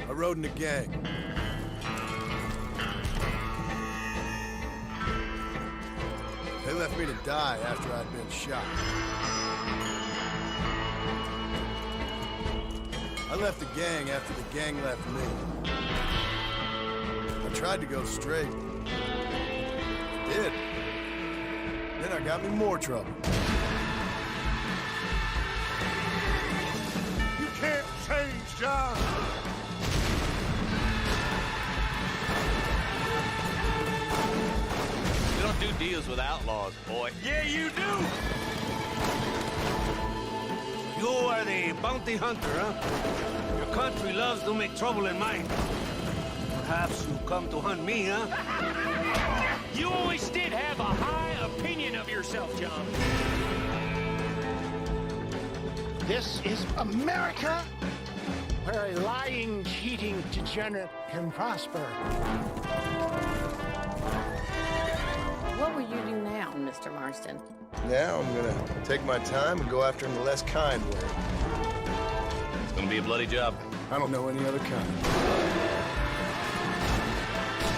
I rode in a gang. They left me to die after I'd been shot. I left the gang after the gang left me. I tried to go straight. I did. Then I got me more trouble. You can't change, John! You don't do deals with outlaws, boy. Yeah, you do! You are the bounty hunter, huh? Your country loves to make trouble in mine. Perhaps you come to hunt me, huh? You always did have a high opinion of yourself, John. This is America, where a lying, cheating degenerate can prosper. What will you do now, Mr. Marston? Now I'm gonna take my time and go after him the less kind way. It's gonna be a bloody job. I don't know any other kind.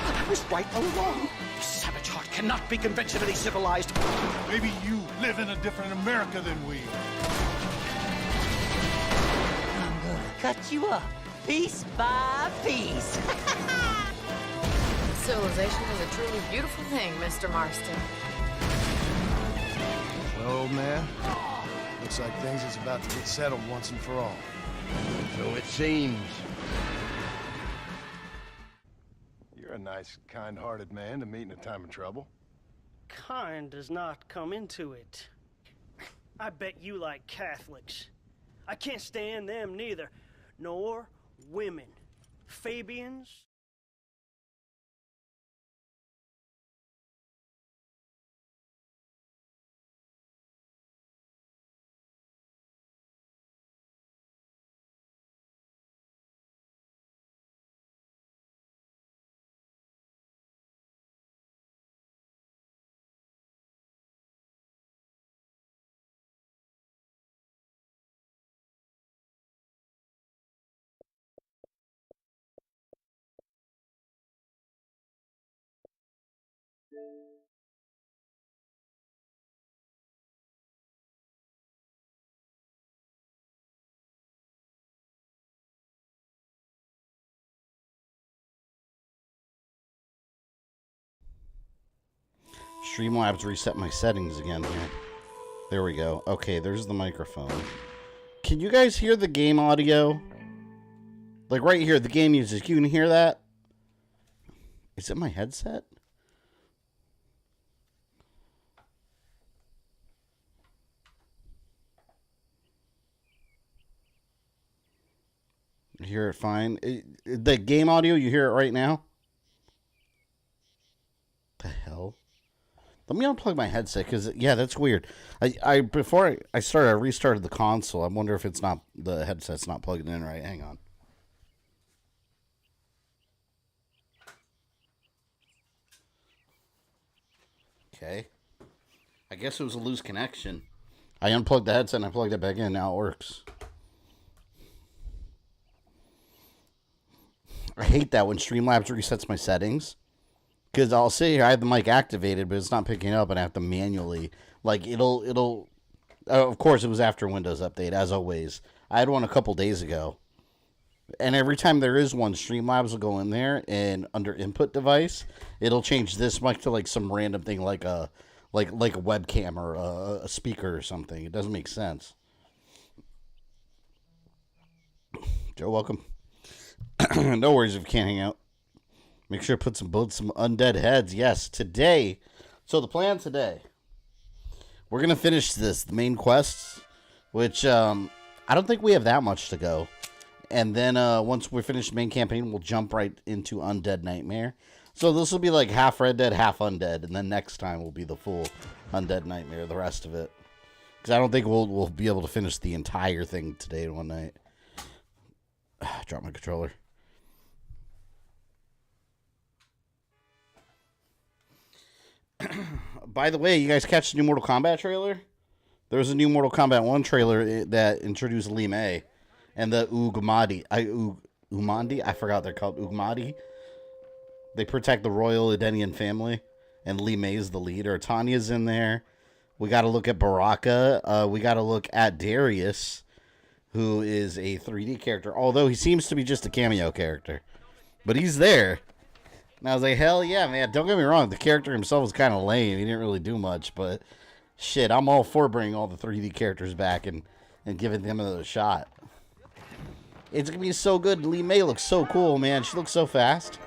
I was right all along. Your savage heart cannot be conventionally civilized. Maybe you live in a different America than we. I'm gonna cut you up piece by piece. Civilization is a truly beautiful thing, Mr. Marston. Well, old man, looks like things is about to get settled once and for all. So it seems. You're a nice, kind-hearted man to meet in a time of trouble. Kind does not come into it. I bet you like Catholics. I can't stand them neither, nor women. Fabians. Streamlabs reset my settings again here. There we go. Okay, there's the microphone. Can you guys hear the game audio? Like right here, the game music. You can hear that? Is it my headset? You hear it fine? The game audio, you hear it right now? The hell? Let me unplug my headset, because, yeah, that's weird. Before I started, I restarted the console. I wonder if it's not, the headset's not plugged in right. Hang on. Okay. I guess it was a loose connection. I unplugged the headset and I plugged it back in. Now it works. I hate that when Streamlabs resets my settings. Because I'll sit here, I have the mic activated, but it's not picking up, and I have to manually, like, it'll, of course, it was after Windows Update, as always. I had one a couple days ago, and every time there is one, Streamlabs will go in there, and under input device, it'll change this mic to, like, some random thing, like a webcam or a speaker or something. It doesn't make sense. Joe, welcome. No worries if you can't hang out. Make sure to build some undead heads. Yes, today. So the plan today, we're going to finish the main quests, which I don't think we have that much to go. And then once we finish the main campaign, we'll jump right into Undead Nightmare. So this will be like half Red Dead, half Undead. And then next time will be the full Undead Nightmare, the rest of it. Because I don't think we'll be able to finish the entire thing today in one night. Drop my controller. By the way, you guys catch the new Mortal Kombat trailer? There was a new Mortal Kombat 1 trailer that introduced Li Mei and the Umandi. I forgot they're called Umandi. They protect the royal Edenian family, and Li Mei is the leader. Tanya's in there. We got to look at Baraka. We got to look at Darius, who is a 3D character, although he seems to be just a cameo character. But he's there. And I was like, hell yeah, man. Don't get me wrong. The character himself was kind of lame. He didn't really do much. But, shit, I'm all for bringing all the 3D characters back and giving them another shot. It's going to be so good. Li Mei looks so cool, man. She looks so fast.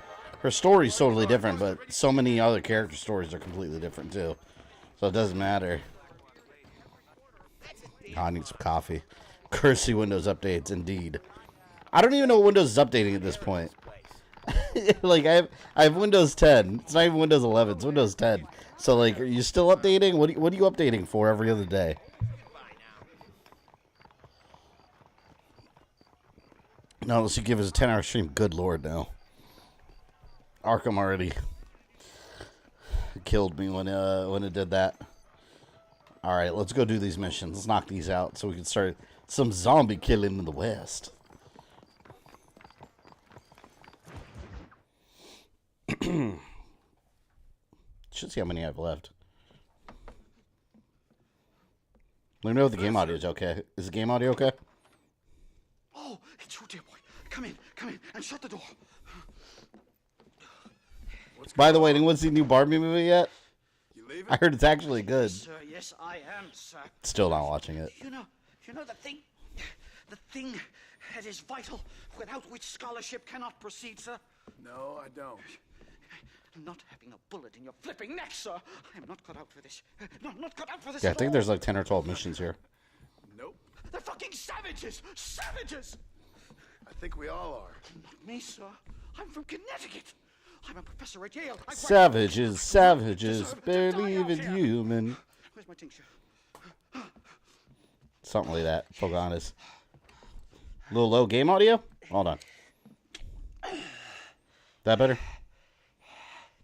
Her story's totally different, but so many other character stories are completely different, too. So it doesn't matter. Oh, I need some coffee. Cursey Windows updates, indeed. I don't even know what Windows is updating at this point. Like, I have Windows 10. It's not even Windows 11. It's Windows 10. So, like, are you still updating? What are you updating for every other day? No, unless you give us a 10-hour stream. Good lord, no. Arkham already killed me when it did that. Alright, let's go do these missions. Let's knock these out so we can start some zombie killing in the West. Should see how many I have left. Let me know if the game audio is okay. Is the game audio okay? Oh, it's you, dear boy. Come in, and shut the door. By the way, anyone seen the new Barbie movie yet? You leaving? I heard it's actually good. Sir, yes, I am, sir. Still not watching it. You know the thing that is vital, without which scholarship cannot proceed, sir. No, I don't. Not having a bullet in your flipping neck, sir. I am not cut out for this. Not cut out for this. Yeah, I at think all. there's like 10 or 12 missions here. Nope. They're fucking savages! Savages! I think we all are. Not me, sir. I'm from Connecticut. I'm a professor at Yale. Savages, barely even human. Where's my tincture? Something like that. Pocahontas. A little low game audio? Hold on. That better?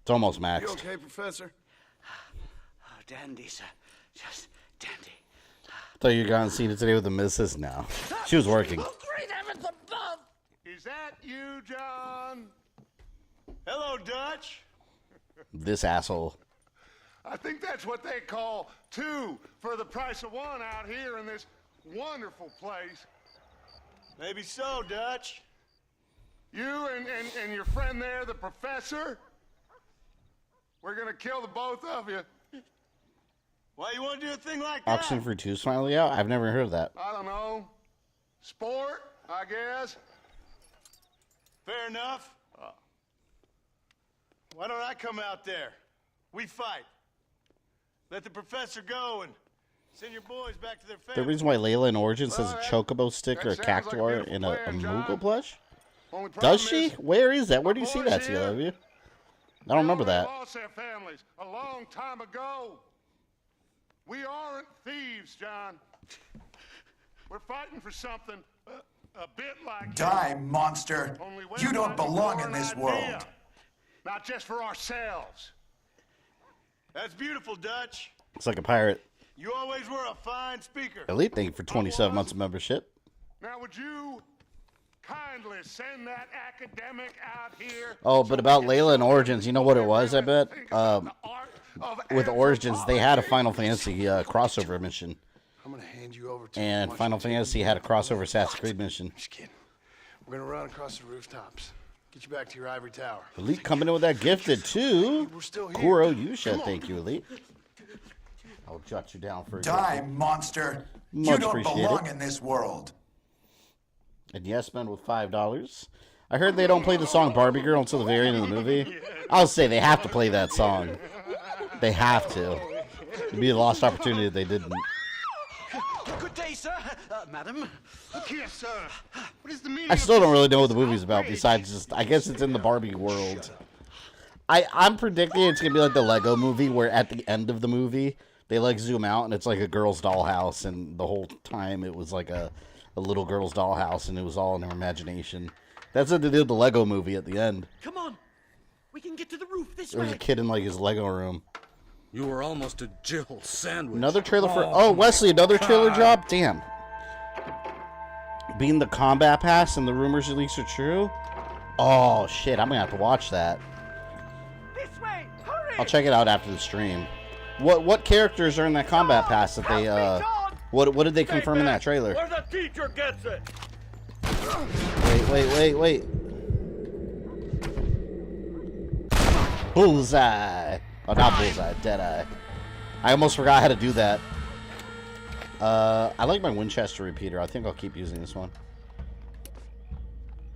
It's almost You maxed. okay, Professor? Oh, dandy, sir. Just dandy. Thought you were going to see it today with the missus. No. She was working. Great heavens above! Is that you, John? Hello, Dutch. This asshole. I think that's what they call two for the price of one out here in this wonderful place. Maybe so, Dutch. You and your friend there, the professor, we're gonna kill the both of you. Why you want to do a thing like that? Auction for 2's finally out? I've never heard of that. I don't know. Sport, I guess. Fair enough. Why don't I come out there? We fight. Let the professor go and send your boys back to their family. The reason why Layla in Origins has a Well, chocobo stick or a that sounds like a cactuar beautiful in a plan, John. Moogle plush? Only problem Does she? is, Where is that? Where do you my see boys that, here, CLW? I don't remember they that. lost their families a long time ago. We aren't thieves, John. We're fighting for something a bit like Die, monster! Only we're You don't fighting belong for in an this idea, world. not just for ourselves. That's beautiful, Dutch. It's like a pirate. You always were a fine speaker. Elite, thank you for 27 months of membership. Now, would you kindly send that academic out here? Oh, but about Layla and Origins, you know what it was, I bet? With Origins, they had a Final Fantasy crossover mission. I'm gonna hand you over to And him. Final Fantasy had a crossover Assassin's Creed mission. Just kidding. We're gonna run across the rooftops. Get you back to your ivory tower. Elite coming in with that gifted too. We're still here. Kuro Yusha, thank you, Elite. I'll jot you down for a Die, gifted. monster! Much You don't appreciated. belong in this world. And yes, men with $5. I heard they don't play the song Barbie Girl until the very end of the movie. I'll say they have to play that song. They have to. It'd be a lost opportunity if they didn't. Good day, sir. Madam. Look here, sir. What is the meaning I still of don't this? really know what the movie's about besides just, I guess it's in the Barbie world. I'm predicting it's going to be like the Lego movie where at the end of the movie, they like zoom out and it's like a girl's dollhouse and the whole time it was like a little girl's dollhouse and it was all in her imagination. That's what they did with the Lego movie at the end. Come on. We can get to the roof this There was way. a kid in like his Lego room. You were almost a Jill sandwich. Another trailer for... Oh, Wesley, another trailer drop? Damn. Being the combat pass and the rumors and leaks are true? Oh, shit. I'm going to have to watch that. This way! Hurry! I'll check it out after the stream. What characters are in that combat pass that they... What did they confirm in that trailer? Where the teacher gets it! Wait. Bullseye. Oh, not Bullseye. Deadeye. I almost forgot how to do that. I like my Winchester repeater. I think I'll keep using this one.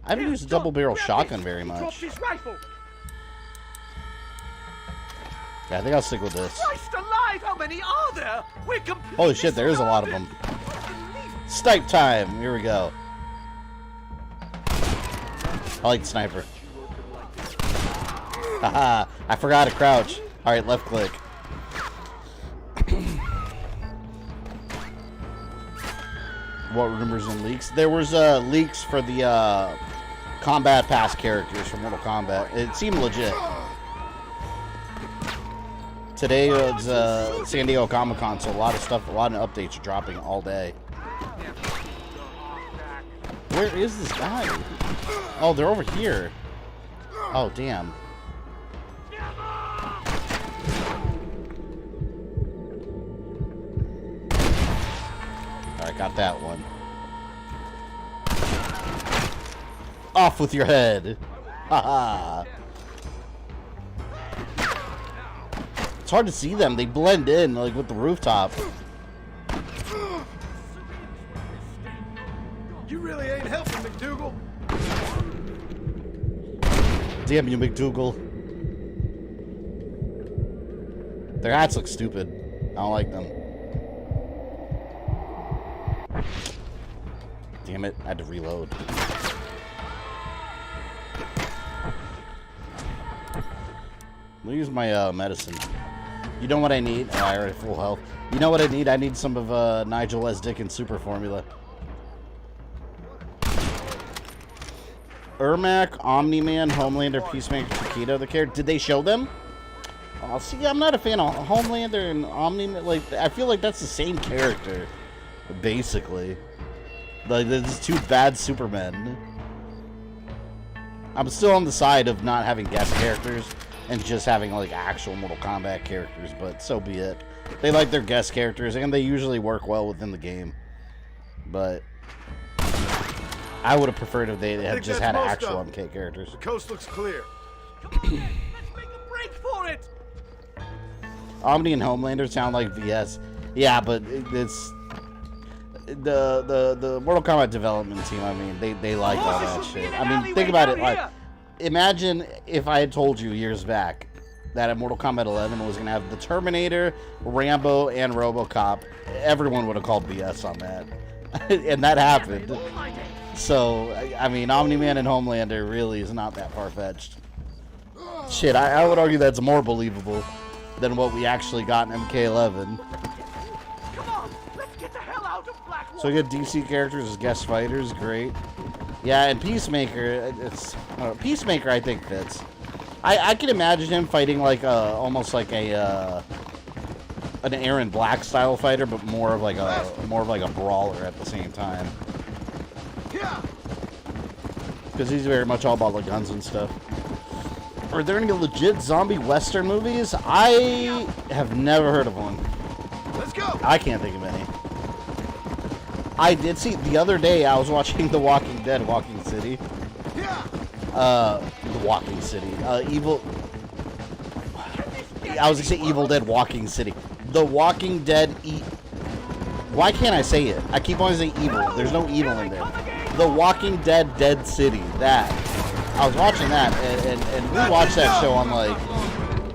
I haven't used a double barrel shotgun very much. Yeah, I think I'll stick with this. Christ alive, how many are there? We're Holy shit, there is a lot of them. Snipe time. Here we go. I like the sniper. Haha, I forgot to crouch. Alright, left click. What rumors and leaks? There was leaks for the combat pass characters from Mortal Kombat. It seemed legit. Today was San Diego Comic-Con, so a lot of updates are dropping all day. Where is this guy? Oh, they're over here. Oh, damn. Alright, got that one. Off with your head. Haha. It's hard to see them. They blend in, like, with the rooftop. You really ain't helping, McDougal. Damn you, McDougal. Their hats look stupid. I don't like them. Damn it, I had to reload. Let me use my medicine. You know what I need? Oh, I already full health. You know what I need? I need some of Nigel S. Dickens' super formula. Ermac, Omni-Man, Homelander, Peacemaker, Chiquito, the character. Did they show them? Oh, see, I'm not a fan of Homelander and Omni-Man. Like, I feel like that's the same character, basically. Like, there's two bad Supermen. I'm still on the side of not having guest characters and just having, like, actual Mortal Kombat characters, but so be it. They like their guest characters, and they usually work well within the game. But I would have preferred if they had just had actual MK characters. The coast looks clear. Come on, then. Let's make a break for it. Omni and Homelander sound like VS. Yeah, but it's the Mortal Kombat development team. I mean, they like all that shit. I mean, think about it. Like, imagine if I had told you years back that Mortal Kombat 11 was gonna have the Terminator, Rambo, and RoboCop. Everyone would have called BS on that, and that happened. So, I mean, Omni-Man and Homelander really is not that far-fetched. Shit, I would argue that's more believable than what we actually got in MK11. Come on, let's get the hell out of Blackwater. So we get DC characters as guest fighters, great. Yeah, and Peacemaker, Peacemaker I think fits. I can imagine him fighting like almost like an Aaron Black style fighter, but more of like a brawler at the same time. Because he's very much all about the guns and stuff. Are there any legit zombie western movies? I have never heard of one. Let's go. I can't think of any. I did see the other day. I was watching The Walking Dead, Walking City. The Walking City. Evil. I was gonna say Evil Dead, Walking City. The Walking Dead. Why can't I say it? I keep wanting to say evil. There's no evil in there. The Walking Dead, Dead City. That. I was watching that, and we watched that show on like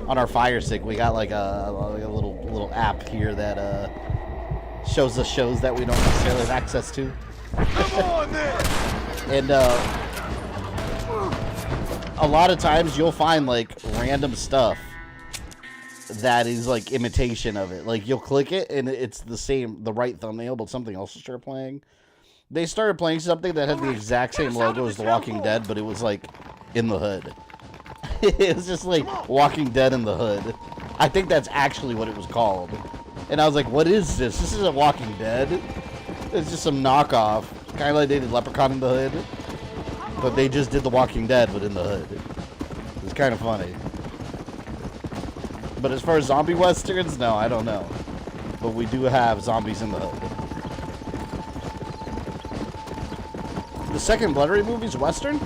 on our Fire Stick. We got like a little app here that shows us shows that we don't necessarily have access to. Come on, then. And a lot of times you'll find like random stuff that is like imitation of it. Like you'll click it and it's the right thumbnail, but something else will start playing. They started playing something that had the exact same logo as The Walking Dead, but it was like in the hood. It was just like Walking Dead in the hood. I think that's actually what it was called. And I was like, what is this? This isn't Walking Dead. It's just some knockoff. Kind of like they did Leprechaun in the Hood. But they just did The Walking Dead, but in the hood. It's kind of funny. But as far as zombie westerns, no, I don't know. But we do have zombies in the hood. The second Blood Rain movie's western?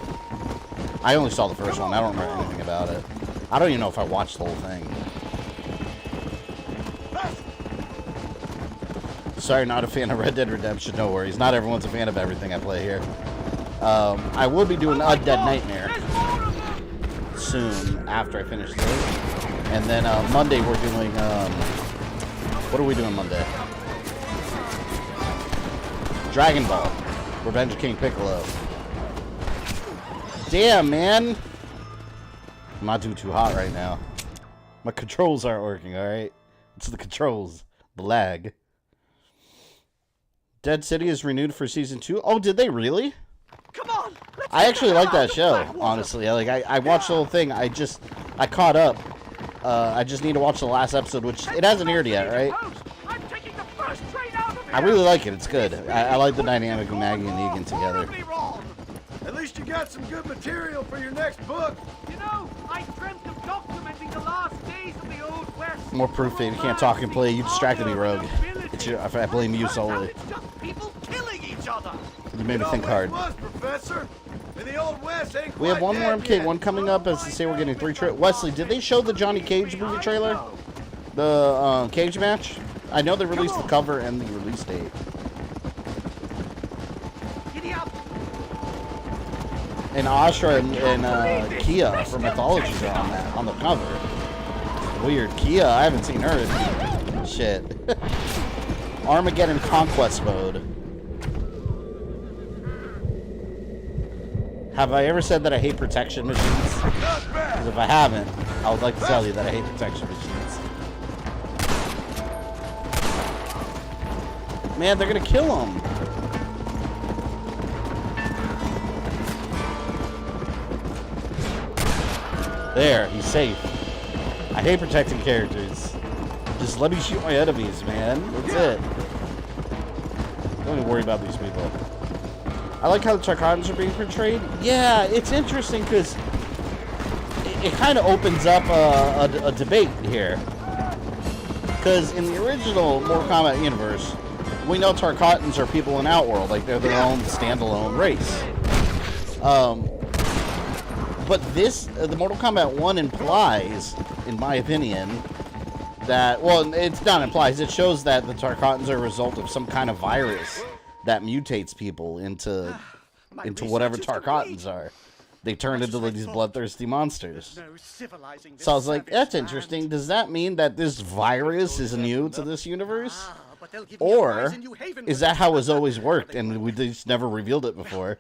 I only saw the first one. I don't remember anything about it. I don't even know if I watched the whole thing. Sorry, not a fan of Red Dead Redemption. No worries. Not everyone's a fan of everything I play here. I will be doing Undead Nightmare soon after I finish this. And then Monday we're doing... what are we doing Monday? Dragon Ball. Revenge of King Piccolo. Damn, man. I'm not doing too hot right now. My controls aren't working, alright? It's the controls. The lag. Dead City is renewed for season 2. Oh, did they really? Come on. I actually like that show, honestly. I watched the whole thing. I caught up. I just need to watch the last episode, which it hasn't aired yet, right? I'm taking the first train out of here. I really like it. It's good. I like the dynamic of Maggie and Negan together. At least you got some good material for your next book. You know, I dreamt of documenting the last days of the Old West. More proof that you can't talk and play. You distracted me, Rogue. I blame you solely. It's just people killing each other. You made me think hard. Professor. In the old West ain't We have one more MK one coming up as to say we're getting 3 Wesley, did they show the Johnny Cage movie trailer? The Cage match? I know they released the cover and the release date. And Astra and Kia from Mythology are on that, on the cover. Weird. Kia, I haven't seen her. Shit. Armageddon Conquest Mode. Have I ever said that I hate protection machines? Because if I haven't, I would like to tell you that I hate protection machines. Man, they're gonna kill him. There, he's safe. I hate protecting characters. Just let me shoot my enemies, man. That's it. Don't even worry about these people. I like how the Tarkatans are being portrayed. Yeah, it's interesting because it kind of opens up a debate here. Because in the original Mortal Kombat universe, we know Tarkatans are people in Outworld, like they're their own standalone race. But this, the Mortal Kombat 1 implies, in my opinion, that, well, it's not implies, it shows that the Tarkatans are a result of some kind of virus that mutates people into whatever Tarkatans are. They turn into these bloodthirsty monsters. So I was like, that's interesting. Does that mean that this virus is new to this universe? Or is that how it's always worked and we just never revealed it before?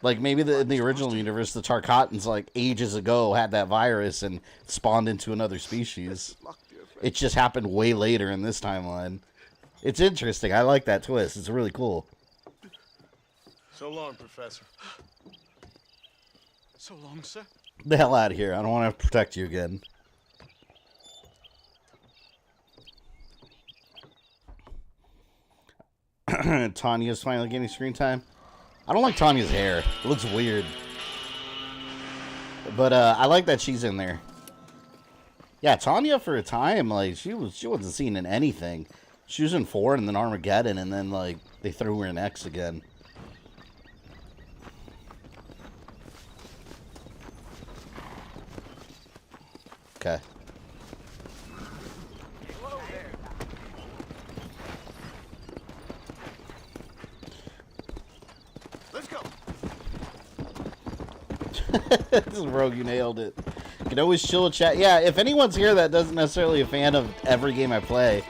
Like, maybe in the original universe, the Tarkatans, like, ages ago had that virus and spawned into another species. It just happened way later in this timeline. It's interesting. I like that twist. It's really cool. So long, Professor. So long, sir. The hell out of here. I don't want to protect you again. Tanya's finally getting screen time. I don't like Tanya's hair. It looks weird. But I like that she's in there. Yeah, Tanya for a time, like, she wasn't seen in anything. She was in 4 and then Armageddon, and then, like, they threw her in X again. Okay. Let's go. This is Rogue, you nailed it. You can always chill chat. Yeah, if anyone's here that doesn't necessarily a fan of every game I play,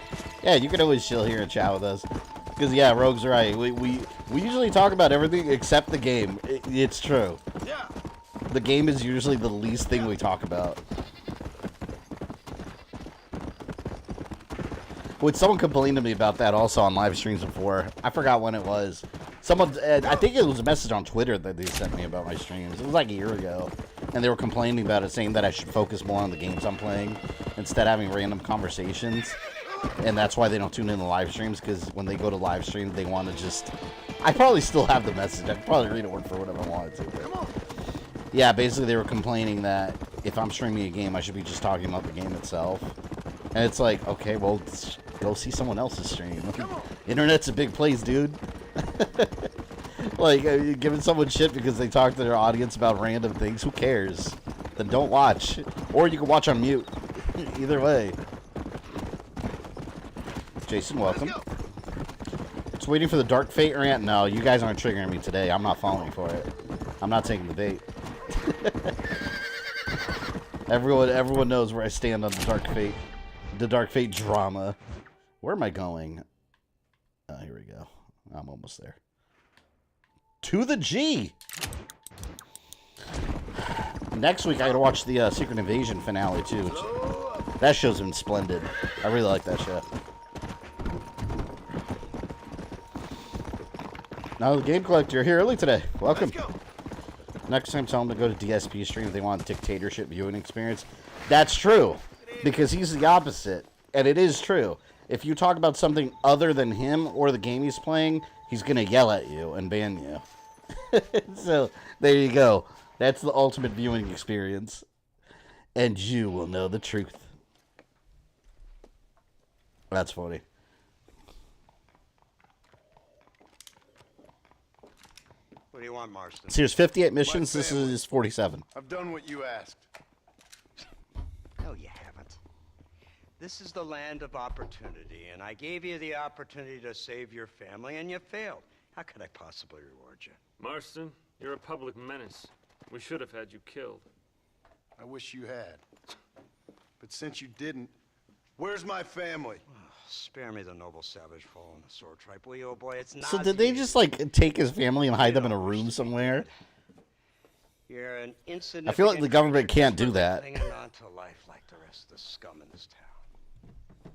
yeah, you can always chill here and chat with us. Because, yeah, Rogue's right. We usually talk about everything except the game. It's true. Yeah. The game is usually the least thing we talk about. Would someone complain to me about that also on live streams before? I forgot when it was. Someone, I think it was a message on Twitter that they sent me about my streams. It was like a year ago. And they were complaining about it, saying that I should focus more on the games I'm playing instead of having random conversations. And that's why they don't tune in to live streams, because when they go to live stream, they want to just... I probably still have the message. I could probably read it word for word if I wanted to. But... yeah, basically they were complaining that if I'm streaming a game, I should be just talking about the game itself. And it's like, okay, well, go see someone else's stream. Internet's a big place, dude. Like, giving someone shit because they talk to their audience about random things, who cares? Then don't watch. Or you can watch on mute. Either way. Jason, welcome. Just waiting for the Dark Fate rant. No, you guys aren't triggering me today. I'm not falling for it. I'm not taking the bait. Everyone knows where I stand on the Dark Fate. The Dark Fate drama. Where am I going? Oh, here we go. I'm almost there. To the G! Next week, I gotta watch the Secret Invasion finale, too. That show's been splendid. I really like that show. Now, the Game Collector, you're here early today. Welcome. Next time, tell them to go to DSP stream if they want a dictatorship viewing experience. That's true. Because he's the opposite. And it is true. If you talk about something other than him or the game he's playing, he's going to yell at you and ban you. So, there you go. That's the ultimate viewing experience. And you will know the truth. That's funny. What do you want, Marston? See, there's 58 missions. This is 47. I've done what you asked. No, you haven't. This is the land of opportunity, and I gave you the opportunity to save your family, and you failed. How could I possibly reward you? Marston, you're a public menace. We should have had you killed. I wish you had. But since you didn't, where's my family? Spare me the noble savage fall on the sword tripe, will you, old boy? It's not. So did they just like take his family and hide them in a room somewhere? You're an insignificant. I feel like the government can't do that. Clinging on to life like the rest of the scum in this town.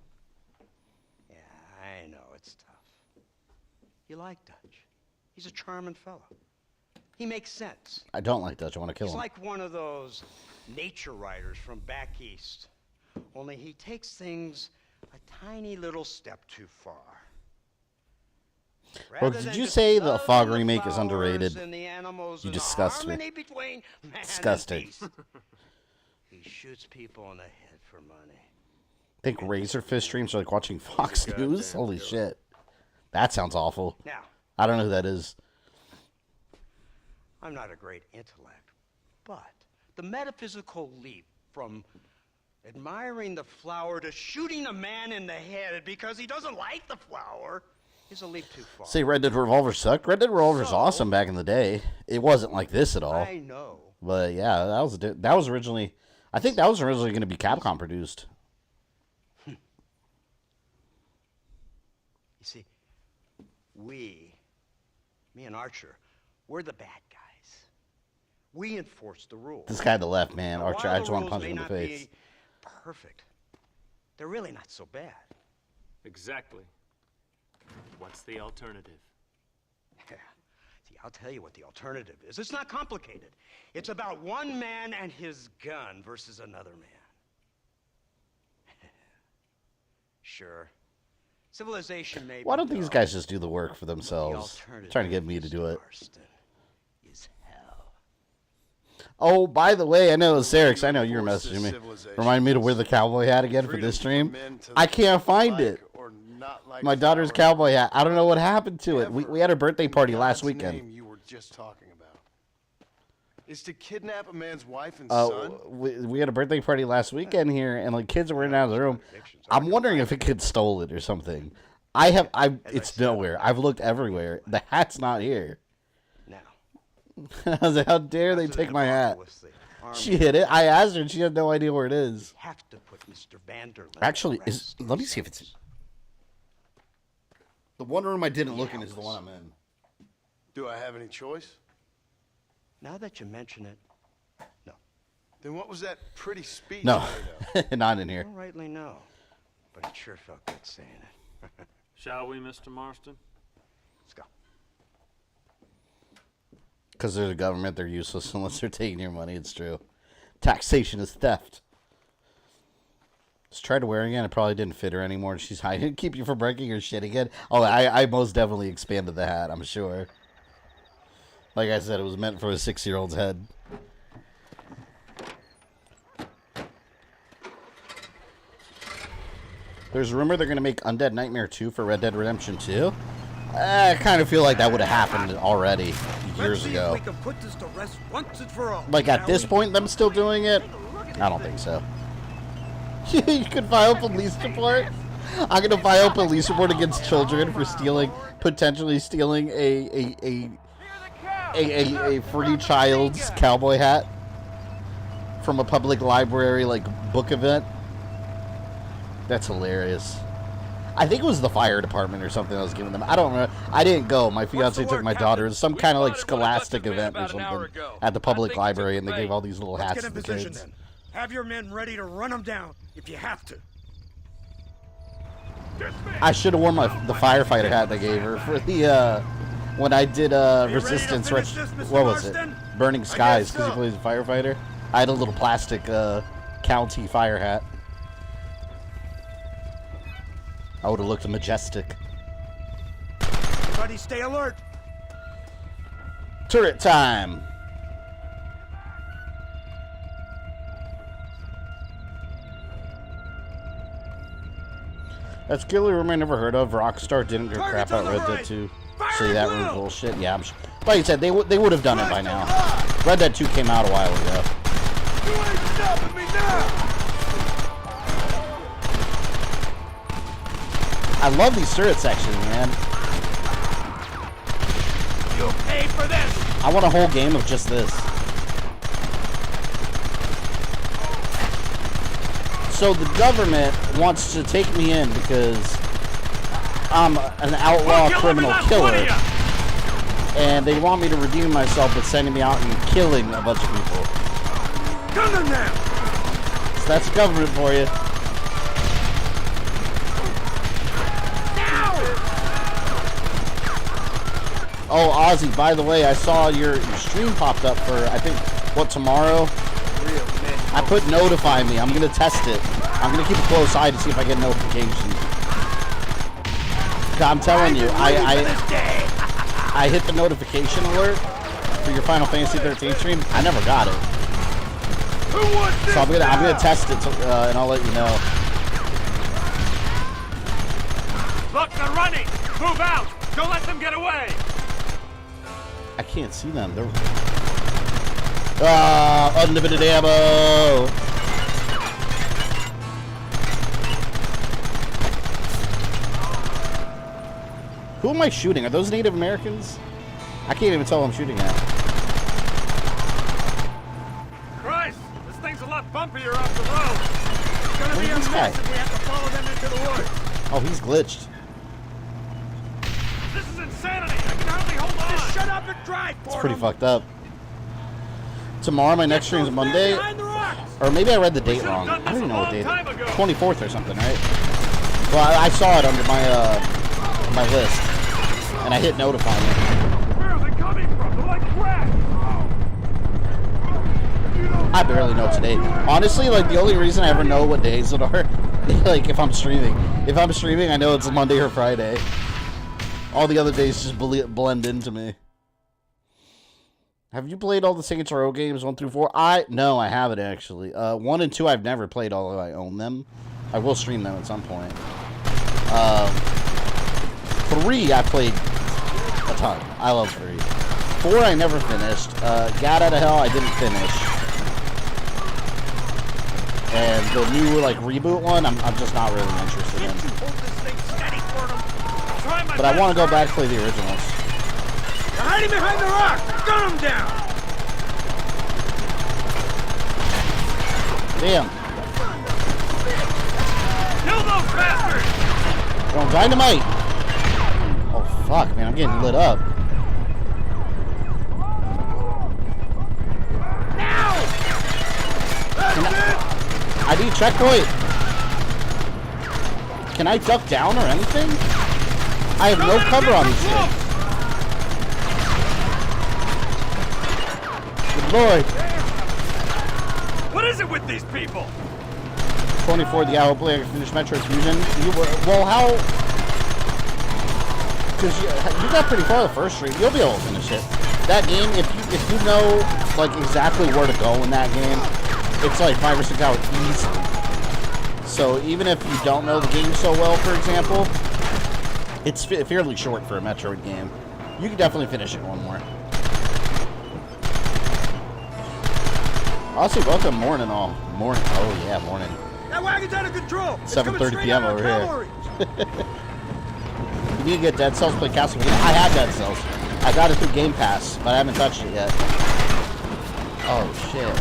Yeah, I know it's tough. You like Dutch. He's a charming fellow. He makes sense. I don't like Dutch. I want to kill He's him. like one of those nature writers from back east. Only he takes things a tiny little step too far. Bro, did you say the Fog remake is underrated? You disgust me. Disgusting. He shoots people in the head for money. I think Razorfish streams are like watching Fox News. Holy shit. That sounds awful. Now, I don't know who that is. I'm not a great intellect, but the metaphysical leap from admiring the flower to shooting a man in the head because he doesn't like the flower is a leap too far. Say Red Dead Revolver sucked. Red Dead Revolver is awesome back in the day. It wasn't like this at all. I know. But yeah, that was originally, I think that was originally going to be Capcom produced. You see, me and Archer, we're the bad guys. We enforce the rules. This guy to the left, man, Now, Archer, while I just the want to rules punch him may in the not face. be perfect. They're really not so bad. Exactly. What's the alternative? Yeah. See, I'll tell you what the alternative is. It's not complicated. It's about one man and his gun versus another man. Sure. Civilization may Why be don't these dull, guys just do the work for but the themselves? alternative, Trying to get me to do it. Marston, is hell. Oh, by the way, I know, Sarix, I know you're messaging me. Remind me to wear the cowboy hat again for this stream. I can't find it. My daughter's cowboy hat. I don't know what happened to it. We had a birthday party last weekend. You were just talking about is to kidnap a man's wife and son. We had a birthday party last weekend here, and like kids were in and out of the room. I'm wondering if a kid stole it or something. It's nowhere. I've looked everywhere. The hat's not here. Now, I was like, how dare they take my hat? She hid it. I asked her, and she had no idea where it is. Have to put Mr. Vanderlyn Actually, to rest. let me see if it's the one room I didn't look in is the one I'm in. Do I have any choice? Now that you mention it, no. Then what was that pretty speech No, made of? not in here. Don't rightly know, but it sure felt good saying it. Shall we, Mr. Marston? Let's go. Because they're the government, they're useless unless they're taking your money. It's true. Taxation is theft. Just tried to wear it again. It probably didn't fit her anymore. She's hiding. Keep you from breaking her shit again. Oh, I most definitely expanded the hat, I'm sure. Like I said, it was meant for a 6-year-old's head. There's a rumor they're going to make Undead Nightmare 2 for Red Dead Redemption 2. I kind of feel like that would have happened already years ago. We can put this to rest once and for all. Like at this point, them still doing it? I don't think so. You could file a police report? I'm going to file a police report against children for potentially stealing a free child's cowboy hat from a public library, like, book event. That's hilarious. I think it was the fire department or something I was giving them. I don't know. I didn't go. My fiance took my daughter. It was some kind of like scholastic event or something at the public library, and they gave all these little hats to the kids. Then. Have your men ready to run them down if you have to. I should have worn the firefighter hat they gave her for the when I did Resistance. What was it? Burning Skies, because he plays a firefighter. I had a little plastic county fire hat. I would have looked majestic. Everybody stay alert. Turret time. That's Gilly room I never heard of. Rockstar didn't give crap out Red Dead 2. actually that room bullshit. Yeah, like you said, they would have done it by now. Red Dead 2 came out a while ago. You ain't stopping me now! I love these turret sections, man. You'll pay for this! I want a whole game of just this. So the government wants to take me in because I'm an outlaw criminal killer. And they want me to redeem myself by sending me out and killing a bunch of people. Come on now! So that's government for you. Oh, Ozzy, by the way, I saw your stream popped up for, I think, what, tomorrow? I put notify me. I'm going to test it. I'm going to keep a close eye to see if I get notifications. I'm telling you, I hit the notification alert for your Final Fantasy 13 stream. I never got it. So I'm gonna test it and I'll let you know. Look, they're running! Move out! Don't let them get away! I can't see them. They're unlimited ammo. Who am I shooting? Are those Native Americans? I can't even tell who I'm shooting at. Christ! This thing's a lot bumpier off the road! It's gonna be a Where's this mess guy? if we have to follow them into the woods! Oh, he's glitched. This is insanity! I can hardly hold on! Just shut up and drive for It's pretty fucked up. Tomorrow, my next stream is Monday. Or maybe I read the date wrong. I don't even know what date. 24th or something, right? Well, I saw it under my list. And I hit notify me. Where are they coming from? They're like rats! I barely know today. Honestly, like, the only reason I ever know what days it are, like, if I'm streaming. If I'm streaming, I know it's a Monday or Friday. All the other days just blend into me. Have you played all the Saints Row games 1 through 4? No, I haven't actually. 1 and 2 I've never played, although I own them. I will stream them at some point. 3 I played a ton. I love 3. 4 I never finished. Gat Out of Hell I didn't finish. And the new like reboot one I'm just not really interested in. But I want to go back and play the originals. They're hiding behind the rock! Gun them down! Damn. Kill those bastards! Throwing dynamite! Oh fuck, man, I'm getting lit up. Now! I need checkpoint. Can I duck down or anything? I have no cover on these things. Good lord. What is it with these people? 24, the hour play, I can finish Metro Fusion. Well, how? Because you got pretty far the first stream. You'll be able to finish it. That game, if you know like exactly where to go in that game, it's like 5 or 6 hours easily. So even if you don't know the game so well, for example, it's fairly short for a Metroid game. You can definitely finish it one more. Honestly, welcome morning all. Morning. Oh yeah, morning. That wagon's out of control! 7:30 p.m. over here. You need to get Dead Cells, play Castlevania. I have Dead Cells. I got it through Game Pass, but I haven't touched it yet. Oh shit.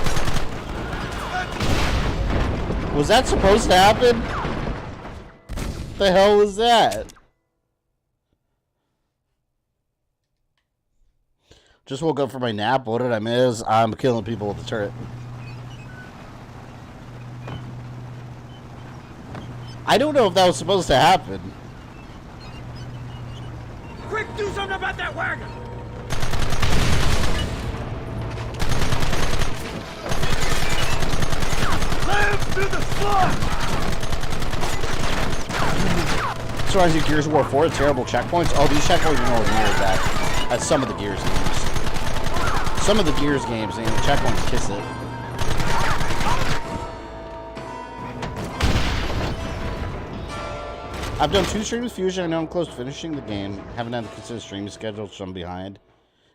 Was that supposed to happen? What the hell was that? Just woke up from my nap. What did I miss? I'm killing people with the turret. I don't know if that was supposed to happen. Quick, do something about that wagon! Slam through the slug! So as you Gears of War 4, terrible checkpoints. Oh, these checkpoints are nowhere near that. That's some of the Gears games. Some of the Gears games, and the checkpoints kiss it. I've done 2 streams with Fusion. I know I'm close to finishing the game. Haven't had to consider streaming schedule, so I'm behind.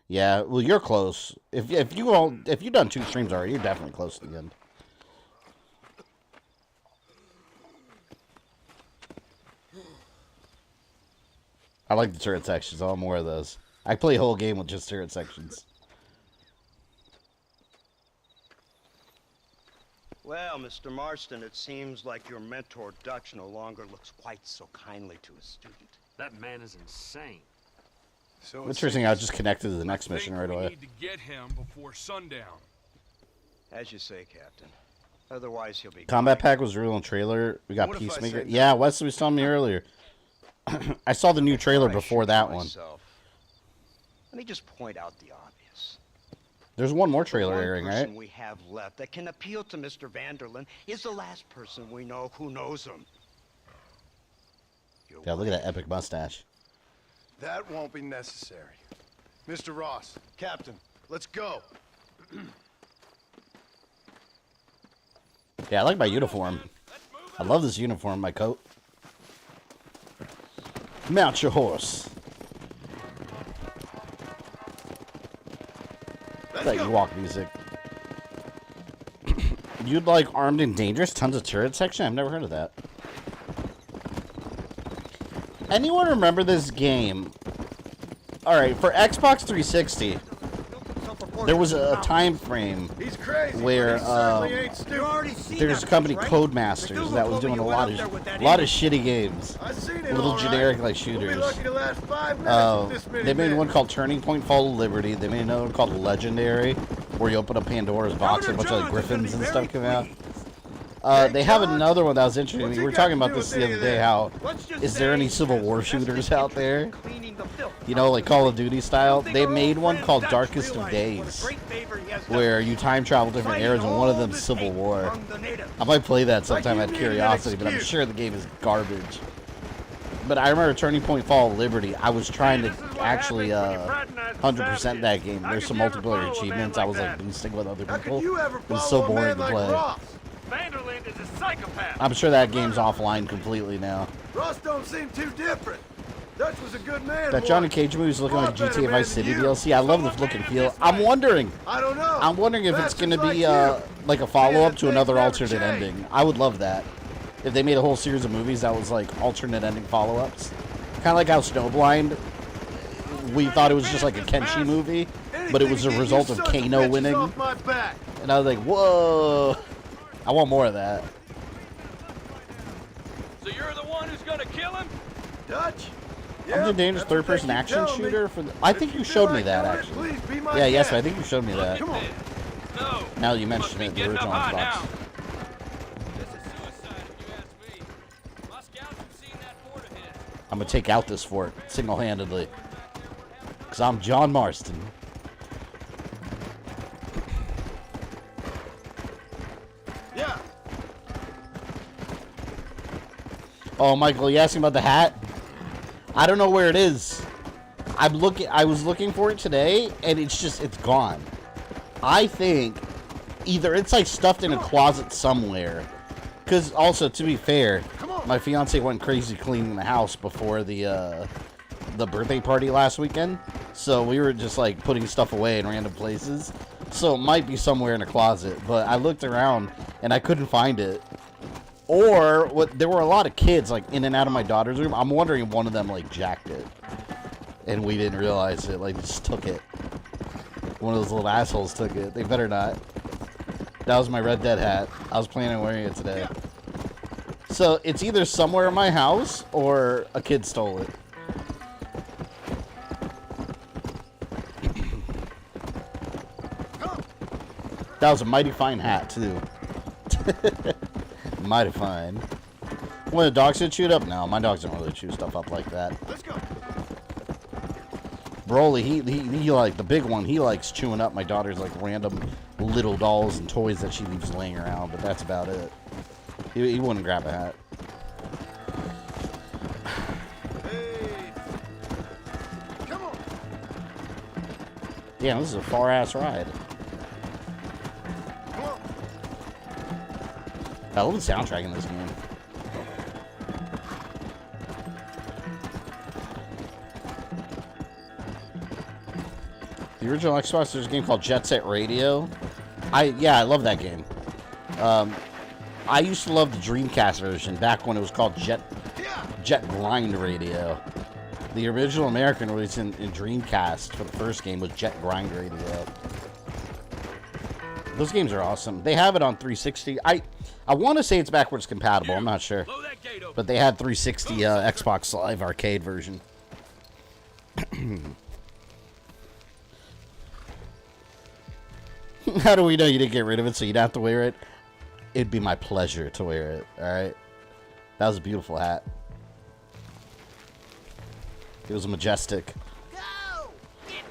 Yeah, well, you're close. If you've done 2 streams already, you're definitely close to the end. I like the turret sections. I want more of those. I play a whole game with just turret sections. Well, Mr. Marston, it seems like your mentor Dutch no longer looks quite so kindly to his student. That man is insane. So Interesting, I was just connected to the next mission right We away. need to get him before sundown. As you say, Captain. Otherwise, he'll be... Combat pack was real in trailer. We got What if I Peacemaker. say no? Yeah, Wesley was telling me earlier. I saw the new trailer before that one. Let me just point out the obvious. There's one more The trailer one airing, person right? we have left that can appeal to Mr. Vanderlyn is the last person we know who knows him. Yeah, look at that epic mustache. That won't be necessary. Mr. Ross, Captain, let's go. Yeah, I like my uniform. I love this uniform, my coat. Mount your horse. That Ewok music. You'd like Armed and Dangerous? Tons of turret section? I've never heard of that. Anyone remember this game? Alright, for Xbox 360, there was a time frame where there's a company, Codemasters, that was doing a lot of shitty games. Little generic like shooters. They made one called Turning Point Fall of Liberty. They made another one called Legendary, where you open up Pandora's box and a bunch of like griffins and stuff come out. They have another one that was interesting. We were talking about this the other day, how is there any Civil War shooters out there? You know, like Call of Duty style. They made one called Darkest of Days, where you time travel different eras, and one of them's Civil War. I might play that sometime out of curiosity, but I'm sure the game is garbage. But I remember Turning Point Fall of Liberty. I was trying to actually 100% that game. There's some multiplayer achievements I was like boosting with other people. It was so boring to play. Vanderlyn is a psychopath. I'm sure that game's offline completely now. Ross don't seem too different. Dutch was a good man. That Johnny Cage movie is looking like GTA Vice City DLC. I love the look and feel. I'm wondering if it's going to be like a follow-up to another alternate ending. I would love that. If they made a whole series of movies that was like alternate ending follow-ups. Kind of like how Snowblind, we thought it was just like a Kenshi movie, but it was a result of Kano winning. And I was like, whoa. I want more of that. So you're the one who's gonna kill him? Dutch? Armed and Dangerous third-person action shooter? I think you showed me that, actually. Yeah, yes, I think you showed me that. No. Now that you mentioned it, the original Xbox. I'm gonna take out this fort single-handedly. Because I'm John Marston. Yeah. Oh, Michael, you asking about the hat? I don't know where it is. I was looking for it today, and it's gone. I think either it's like stuffed in a closet somewhere. Because also, to be fair, my fiance went crazy cleaning the house before the birthday party last weekend. So we were just like putting stuff away in random places. So it might be somewhere in a closet, but I looked around and I couldn't find it. Or there were a lot of kids like in and out of my daughter's room. I'm wondering if one of them like jacked it, and we didn't realize it. Like just took it. One of those little assholes took it. They better not. That was my Red Dead hat. I was planning on wearing it today. So it's either somewhere in my house or a kid stole it. That was a mighty fine hat too. Mighty fine. When the dogs get chewed up? No, my dogs don't really chew stuff up like that. Let's go. Broly, he like the big one. He likes chewing up my daughter's like random little dolls and toys that she leaves laying around, but that's about it. He wouldn't grab a hat. Hey. Come on. Damn, this is a far ass ride. Come on. I love the soundtrack in this game. The original Xbox, there's a game called Jet Set Radio. I love that game. I used to love the Dreamcast version back when it was called Jet Grind Radio. The original American release in Dreamcast for the first game was Jet Grind Radio. Those games are awesome. They have it on 360. I want to say it's backwards compatible. I'm not sure. But they had 360 Xbox Live Arcade version. How do we know you didn't get rid of it so you'd have to wear it? It'd be my pleasure to wear it, alright? That was a beautiful hat. It was majestic. Go! Get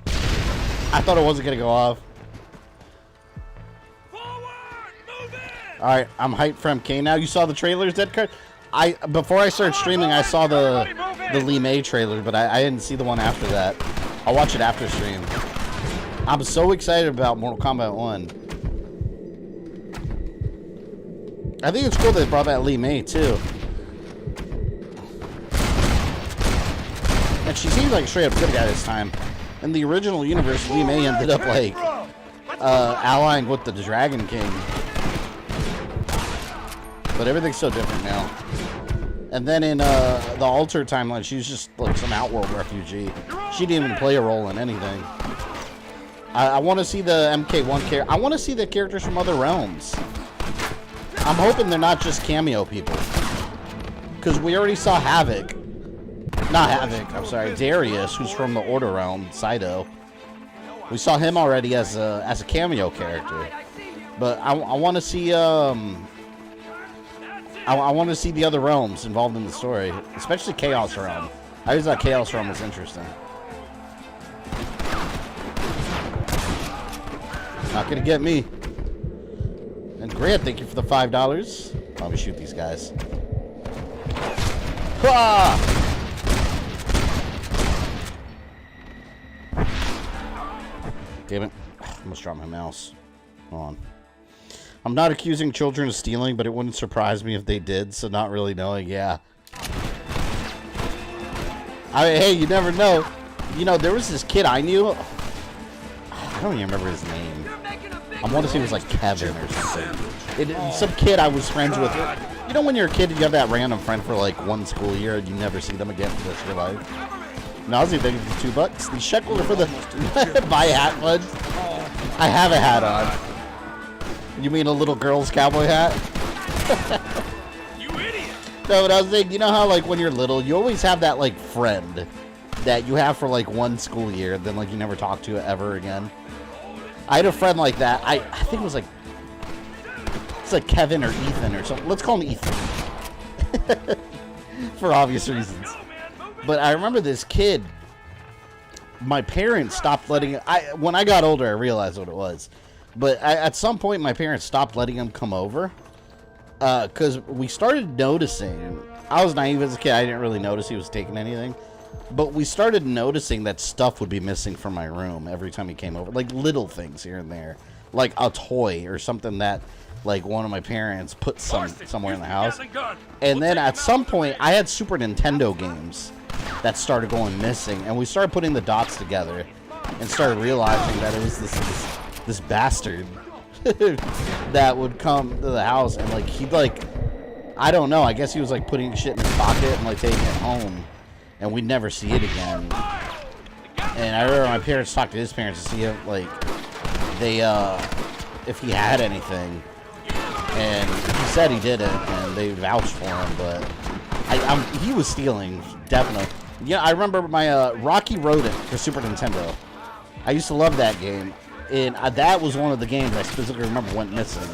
down! I thought it wasn't going to go off. Alright, I'm hyped for MK now. You saw the trailers, Dead Card? Before I started streaming, I saw the Lee May trailer, but I didn't see the one after that. I'll watch it after stream. I'm so excited about Mortal Kombat 1. I think it's cool they brought back Lee May, too. And she seems like a straight-up good guy this time. In the original universe, Lee May ended up, like, allying with the Dragon King. But everything's so different now. And then in the Alter timeline, she was just like some Outworld refugee. She didn't even play a role in anything. I want to see the MK1 character. I want to see the characters from other realms. I'm hoping they're not just cameo people. Because we already saw Havoc. Not Havoc, I'm sorry. Darius, who's from the Order realm, Saito. We saw him already as a cameo character. But I want to see... I want to see the other realms involved in the story, especially Chaos Realm. I always thought Chaos Realm was interesting. Not gonna get me. And Grant, thank you for the $5. Let me shoot these guys. Ah! Damn it! I almost dropped my mouse. Hold on. I'm not accusing children of stealing, but it wouldn't surprise me if they did, so not really knowing, yeah. Hey, you never know. You know, there was this kid I knew. I don't even remember his name. I want to say it was like Kevin or something. Some kid I was friends with. You know when you're a kid, you have that random friend for like one school year and you never see them again for the rest of your life? No, I was even thinking for $2. The shekel are for the buy a hat fudge. I have a hat on. You mean a little girl's cowboy hat? You idiot! No, but I was thinking, you know how like when you're little, you always have that like friend that you have for like one school year, then like you never talk to ever again. I had a friend like that. I think it was like it's like Kevin or Ethan or something. Let's call him Ethan for obvious reasons. But I remember this kid. My parents stopped letting. When I got older, I realized what it was. But at some point, my parents stopped letting him come over because we started noticing. I was naive as a kid. I didn't really notice he was taking anything. But we started noticing that stuff would be missing from my room every time he came over. Like little things here and there. Like a toy or something that like one of my parents put somewhere in the house. And then at some point, I had Super Nintendo games that started going missing. And we started putting the dots together and started realizing that it was this bastard that would come to the house and like he'd like I don't know, I guess he was like putting shit in his pocket and like taking it home and we'd never see it again. And I remember my parents talked to his parents to see if like they if he had anything, and he said he didn't and they vouched for him, but he was stealing, definitely. Yeah, I remember my Rocky Rodent for Super Nintendo. I used to love that game. And that was one of the games I specifically remember went missing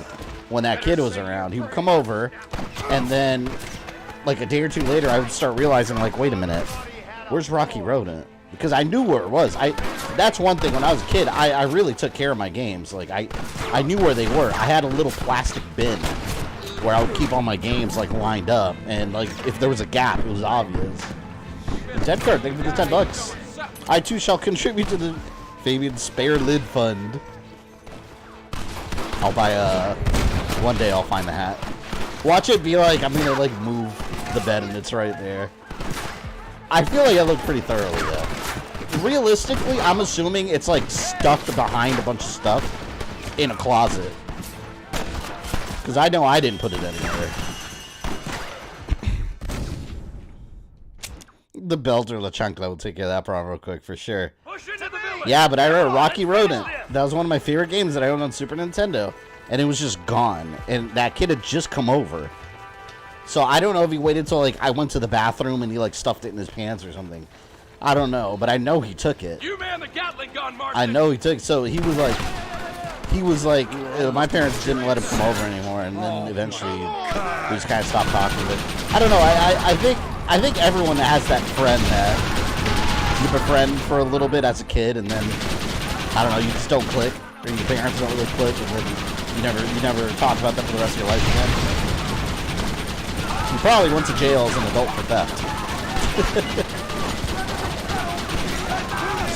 when that kid was around. He would come over, and then, like, a day or two later, I would start realizing, like, wait a minute, where's Rocky Rodent? Because I knew where it was. That's one thing. When I was a kid, I really took care of my games. Like, I knew where they were. I had a little plastic bin where I would keep all my games, like, lined up. And, like, if there was a gap, it was obvious. Dead Card, thank you for the $10. I, too, shall contribute to the Fabian Spare Lid Fund. I'll buy one day I'll find the hat. Watch it be like I'm gonna like move the bed and it's right there. I feel like I looked pretty thoroughly though. Realistically, I'm assuming it's like stuffed behind a bunch of stuff in a closet. Because I know I didn't put it anywhere. The belt or the chancla will take care of that problem real quick for sure. Yeah, but I wrote Rocky Rodent. That was one of my favorite games that I owned on Super Nintendo. And it was just gone. And that kid had just come over. So I don't know if he waited till like I went to the bathroom and he like stuffed it in his pants or something. I don't know, but I know he took it. You man the Gatling gun, Marston. I know he took it. So he was like, my parents didn't let him come over anymore, and then eventually we just kind of stopped talking. But I don't know. I think everyone that has that friend that you befriend for a little bit as a kid, and then I don't know, you just don't click, or your parents don't really click, and then you never talk about them for the rest of your life again. You probably went to jail as an adult for theft.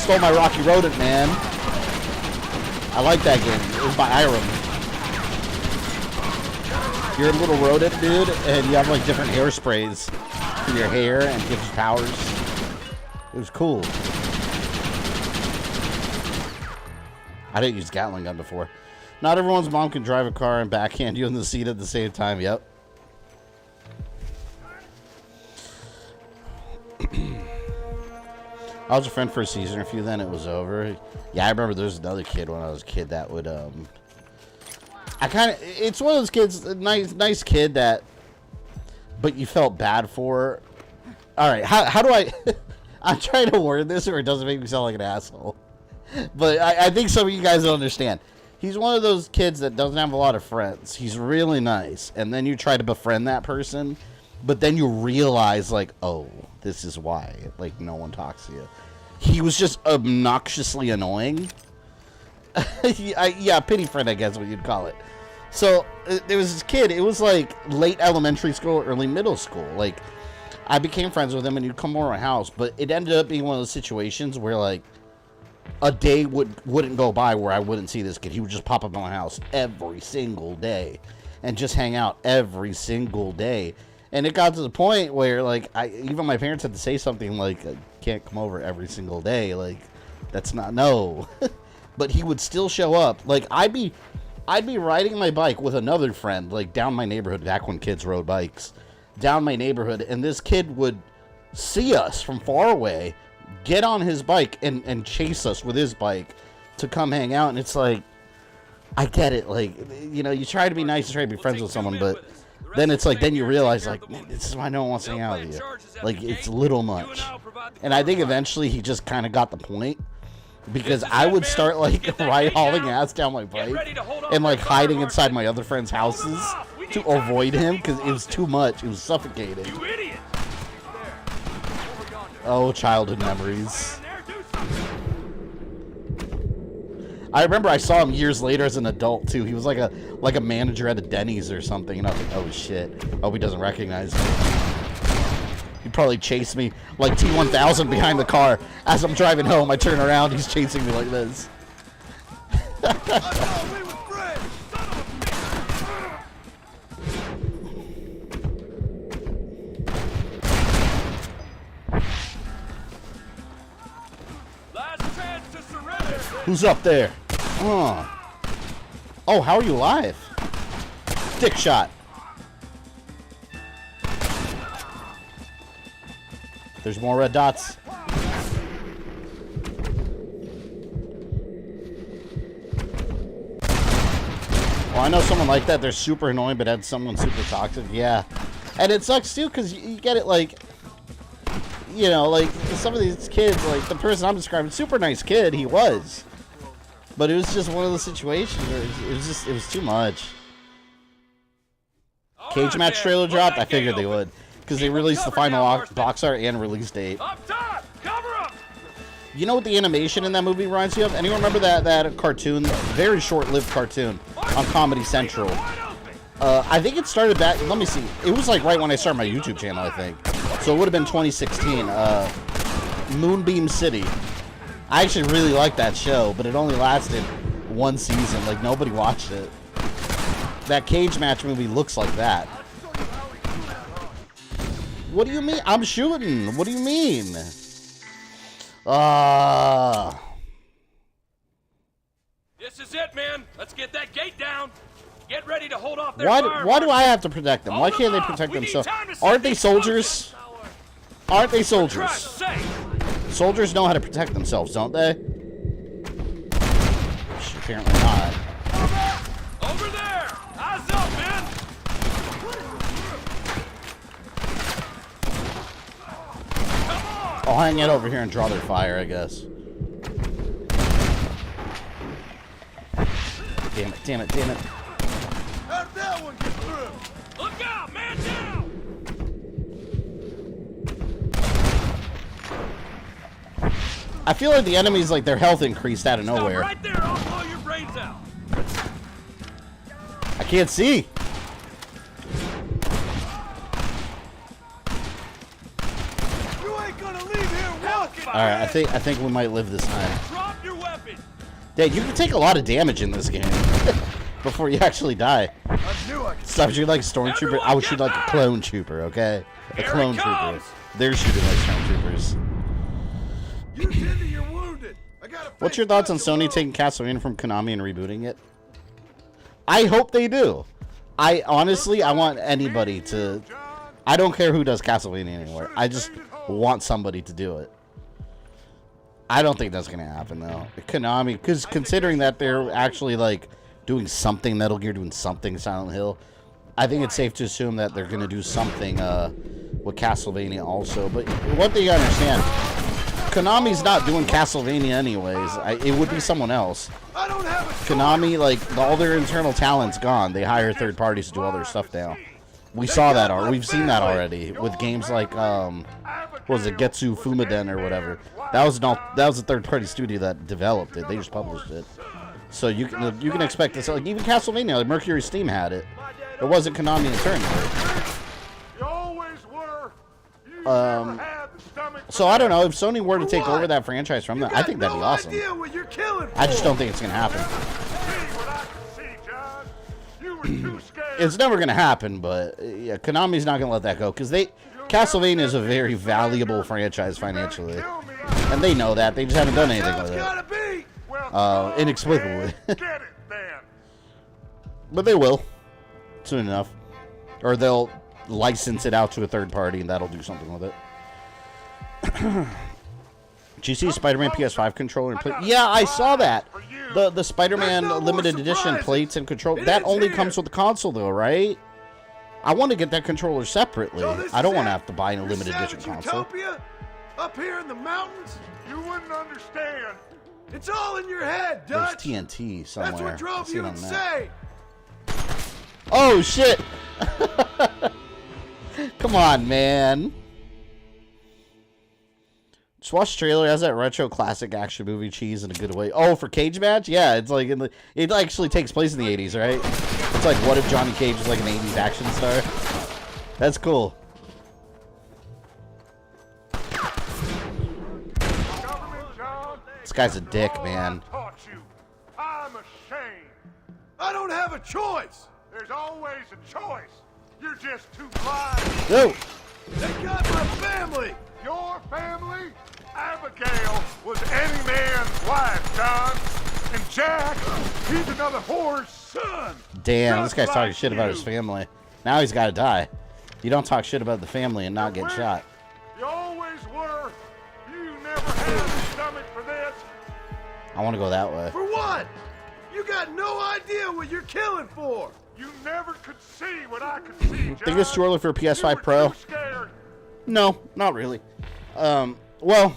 Stole my Rocky Rodent, man. I like that game. It was by Irem. You're a little rodent, dude, and you have like different hairsprays for your hair and gives you powers. It was cool. I didn't use Gatling gun before. Not everyone's mom can drive a car and backhand you in the seat at the same time. Yep. I was a friend for a season or a few, then it was over. Yeah, I remember there was another kid when I was a kid that would, it's one of those kids, nice kid that, but you felt bad for. All right, how do I, I'm trying to word this or it doesn't make me sound like an asshole. But I think some of you guys don't understand. He's one of those kids that doesn't have a lot of friends. He's really nice. And then you try to befriend that person, but then you realize, like, oh, this is why. Like, no one talks to you. He was just obnoxiously annoying. Yeah, pity friend, I guess what you'd call it. So, there was this kid. It was, like, late elementary school, early middle school. Like, I became friends with him, and he'd come over my house. But it ended up being one of those situations where, like, a day wouldn't go by where I wouldn't see this kid. He would just pop up in my house every single day and just hang out every single day. And it got to the point where, like, even my parents had to say something like, I can't come over every single day. Like, that's not, no. But he would still show up. Like, I'd be riding my bike with another friend, like, down my neighborhood, back when kids rode bikes, down my neighborhood, and this kid would see us from far away, get on his bike, and chase us with his bike to come hang out. And it's like, I get it. Like, you know, you try to be nice and try to be friends with someone, but then it's like, then you realize, like, man, this is why no one wants to hang out with you. Like, it's a little much. And I think eventually he just kind of got the point, because I would start, like, hauling ass down my bike and, like, hiding inside my other friends' houses to avoid him, because it was too much. It was suffocating. Oh, childhood memories. I remember I saw him years later as an adult too. He was like a manager at a Denny's or something, and I was like, oh shit. I hope he doesn't recognize me. He'd probably chase me like T-1000 behind the car. As I'm driving home, I turn around, he's chasing me like this. Who's up there? Oh, how are you alive? Dick shot. There's more red dots. Well, I know someone like that. They're super annoying, but had someone super toxic. Yeah. And it sucks, too, because you get it, like, you know, like, some of these kids, like, the person I'm describing, super nice kid, he was. But it was just one of those situations where it was too much. Cage match trailer dropped? I figured they would. Because they released the final box art and release date. You know what the animation in that movie reminds you of? Anyone remember that cartoon? Very short-lived cartoon on Comedy Central. I think it started back, let me see. It was like right when I started my YouTube channel, I think. So it would have been 2016. Moonbeam City. I actually really liked that show, but it only lasted one season. Like, nobody watched it. That cage match movie looks like that. What do you mean? I'm shooting. What do you mean? This is it, man. Let's get that gate down. Get ready to hold off their Why do I have to protect them? Why can't they protect themselves? Aren't they soldiers? Aren't they soldiers? Soldiers know how to protect themselves, don't they? Apparently not. Over there! Eyes up, man! I'll hang it over here and draw their fire, I guess. Damn it, damn it, damn it. How'd that one get through? Look out, man down! I feel like the enemies, like, their health increased out of nowhere. Right there, I'll blow your brains out. I can't see. You ain't gonna leave here walking. All right, I think we might live this time. Drop your weapon. Dad, you can take a lot of damage in this game before you actually die. I knew I could. Stop shooting like a stormtrooper. I would shoot like a clone trooper, okay? A clone trooper. They're shooting like stormtroopers. You tend to your wounded. I gotta. What's your thoughts on Sony taking Castlevania from Konami and rebooting it? I hope they do. I honestly, I want anybody to. I don't care who does Castlevania anymore. I just want somebody to do it. I don't think that's gonna happen though. Konami, because considering that they're actually like doing something, Metal Gear doing something, Silent Hill, I think it's safe to assume that they're gonna do something with Castlevania also. But one thing you understand, Konami's not doing Castlevania anyways. It would be someone else. Konami, like, all their internal talent's gone. They hire third parties to do all their stuff now. We saw that already. We've seen that already with games like what was it, Getsu Fumaden or whatever. That was a third party studio that developed it. They just published it. So you can expect this. Like even Castlevania, like Mercury Steam had it. It wasn't Konami in turn. So I don't know if Sony were to take over that franchise from them. I think that'd be awesome. I just don't think it's gonna happen. It's never gonna happen, but yeah, Konami's not gonna let that go because Castlevania is a very valuable franchise financially, and they know that. They just haven't done anything with it, inexplicably. But they will soon enough, or they'll license it out to a third party, and that'll do something with it. Did you see Spider-Man PS5 controller and plate? Yeah, I saw that. The Spider-Man limited edition plates and controller. That only comes with the console, though, right? I want to get that controller separately. I don't want to have to buy a limited edition console. Up here in the mountains, you wouldn't understand. It's all in your head, Dutch. There's TNT somewhere. That's what drove you insane. Oh shit! Come on, man. Just watch the trailer. It has that retro classic action movie cheese in a good way. Oh, for Cage Match? Yeah, it's like it actually takes place in the 80s, right? It's like, what if Johnny Cage was like an 80s action star? That's cool. This guy's a dick, man. I'm ashamed. I don't have a choice. There's always a choice. You're just too blind. No. They got my family. Your family? Abigail was any man's wife, John. And Jack, he's another whore's son. Damn, this guy's talking shit about his family. Now he's got to die. You don't talk shit about the family and not get shot. You always were. You never had the stomach for this. I want to go that way. For what? You got no idea what you're killing for. You never could see what I could see, John. Think it's too early for a PS5 Pro? No, not really. Well,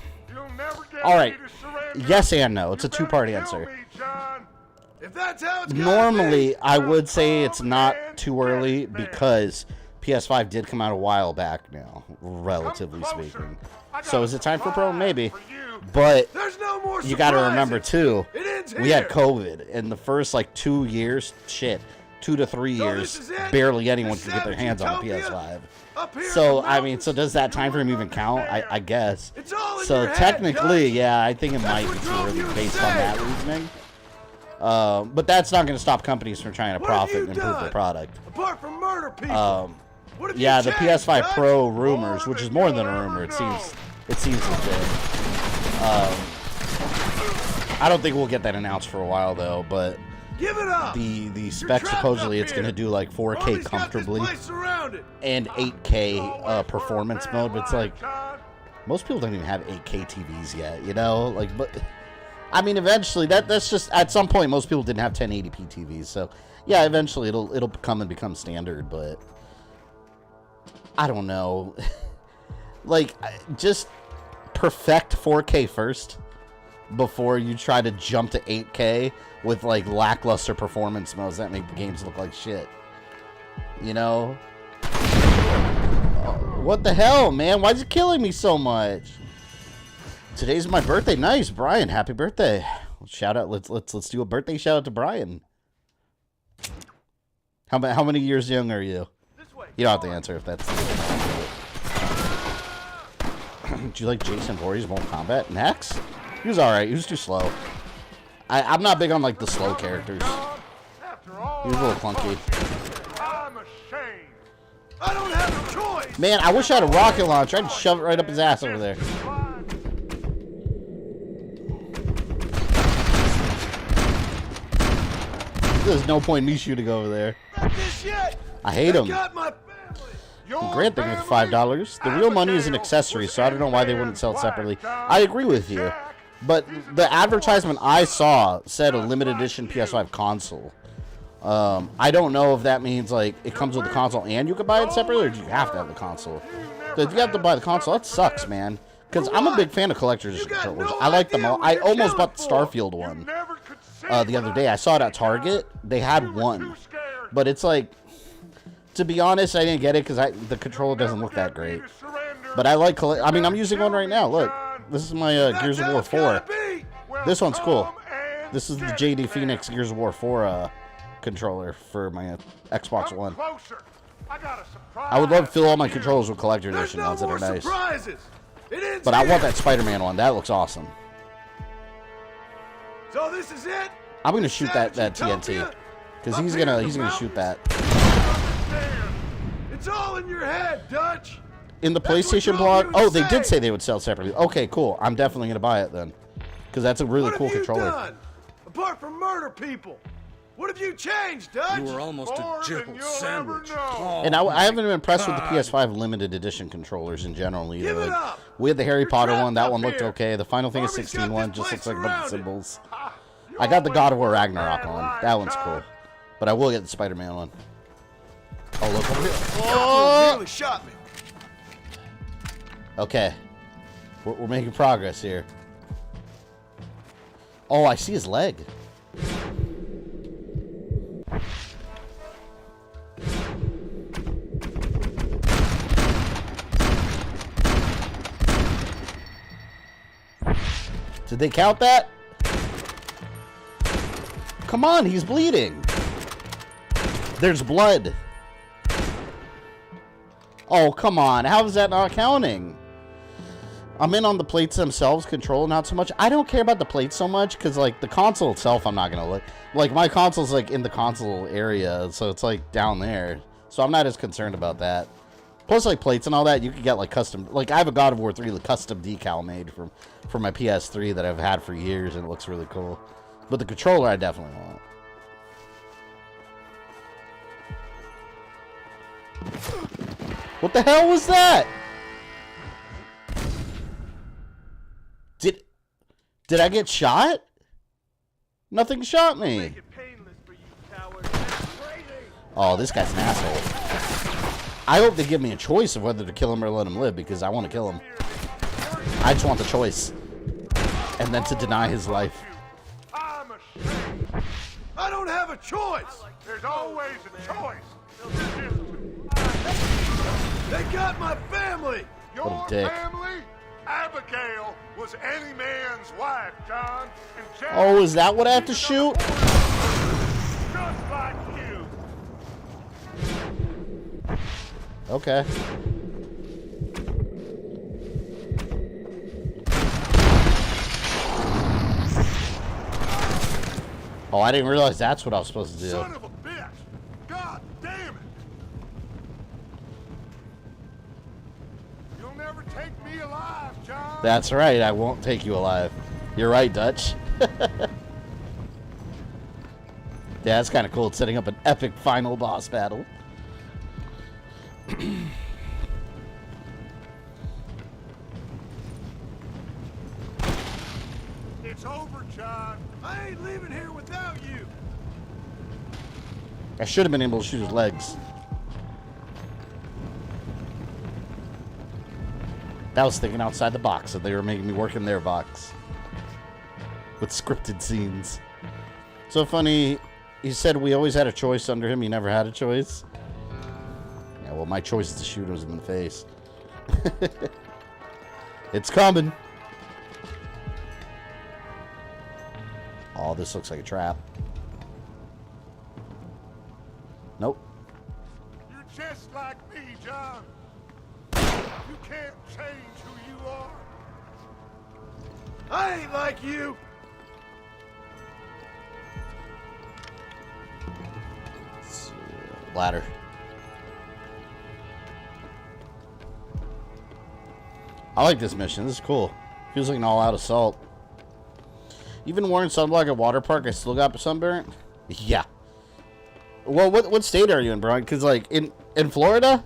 all right. Yes and no. It's a two-part answer. If that's how it's Normally, I would say it's not too early because PS5 did come out a while back now, relatively speaking. So is it time for Pro? Maybe. But you got to remember, too, we had COVID. In the first, 2 years, 2 to 3 years, barely anyone could get their hands on a PS5. So, I mean, so does that time frame even count? I guess. So, technically, yeah, I think it might be too early based on that reasoning. But that's not going to stop companies from trying to profit and improve their product. Apart from murder people. Yeah, the PS5 Pro rumors, which is more than a rumor. It seems legit. I don't think we'll get that announced for a while though, but the specs supposedly it's going to do like 4K comfortably and 8K performance mode. But it's like most people don't even have 8K TVs yet, you know? Like, but I mean, eventually that's just at some point most people didn't have 1080p TVs, so yeah, eventually it'll come and become standard. But I don't know, like just perfect 4K first before you try to jump to 8K with like lackluster performance modes that make the games look like shit. You know? Oh, what the hell, man? Why is it killing me so much? Today's my birthday. Nice, Brian. Happy birthday. Shout out. Let's do a birthday shout out to Brian. How many years young are you? You don't have to answer if that's. Do you like Jason Voorhees Mortal Kombat? Next? He was alright. He was too slow. I'm not big on like the slow characters. He was a little clunky. I don't have a choice. Man, I wish I had a rocket launcher. I'd shove it right up his ass over there. There's no point in me shooting over there. I hate him. Grant thing with $5. The real money is an accessory, so I don't know why they wouldn't sell it separately. I agree with you. But the advertisement I saw said a limited edition PS5 console. I don't know if that means like it comes with the console and you can buy it separately, or do you have to have the console? So if you have to buy the console, that sucks, man. Because I'm a big fan of collector's edition controllers. I like them all. I almost bought the Starfield one the other day. I saw it at Target. They had one. But it's like, to be honest, I didn't get it because the controller doesn't look that great. But I like, I mean, I'm using one right now. Look, this is my Gears of War 4. This one's cool. This is the JD Phoenix Gears of War 4 controller for my Xbox One. I would love to fill all my controllers with collector edition ones that are nice. But I want that Spider-Man one. That looks awesome. So this is it? I'm gonna shoot that TNT because he's gonna shoot that. It's all in your head, Dutch. In the PlayStation blog, oh, they did say they would sell separately. Okay, cool. I'm definitely gonna buy it then, because that's a really cool controller. Done? Apart from murder people, what have you changed, Dutch? You were almost a jibble sandwich. And I haven't been impressed with the PS5 limited edition controllers in general either. Like, we had the Harry Potter one. That one looked okay. The Final Fantasy 16 one just looks like a bunch of symbols. I got the God of War Ragnarok one. That one's cool. But I will get the Spider-Man one. Oh, look over here. Oh! Nearly shot me. Okay. We're making progress here. Oh, I see his leg. Did they count that? Come on, he's bleeding. There's blood. Oh, come on. How is that not counting? I'm in on the plates themselves, control not so much. I don't care about the plates so much because, like, the console itself, I'm not going to look. Like, my console's, like, in the console area, so it's, like, down there. So I'm not as concerned about that. Plus, like, plates and all that, you can get, like, custom. Like, I have a God of War 3 custom decal made for my PS3 that I've had for years, and it looks really cool. But the controller, I definitely want. What the hell was that? Did I get shot? Nothing shot me. Oh, this guy's an asshole. I hope they give me a choice of whether to kill him or let him live, because I want to kill him. I just want the choice. And then to deny his life. I don't have a choice. There's always a choice. They got my family. What a dick. Family? Abigail was any man's wife, John. And oh, is that what I have to shoot? Just like you. Okay. Oh, I didn't realize that's what I was supposed to do. Son of a bitch! God damn it! That's right, I won't take you alive. You're right, Dutch. Yeah, that's kind of cool. It's setting up an epic final boss battle. It's over, John. I ain't leaving here without you. I should have been able to shoot his legs. That was thinking outside the box, and they were making me work in their box. With scripted scenes. So funny, he said we always had a choice under him, he never had a choice. Yeah, well, my choice is to shoot him in the face. It's coming. Oh, this looks like a trap. Nope. You're just like me, John. You can't change who you are. I ain't like you. Ladder. I like this mission. This is cool. Feels like an all-out assault. Even wearing sunblock at water park, I still got sunburnt. Yeah. Well, what state are you in, bro? Because like in Florida,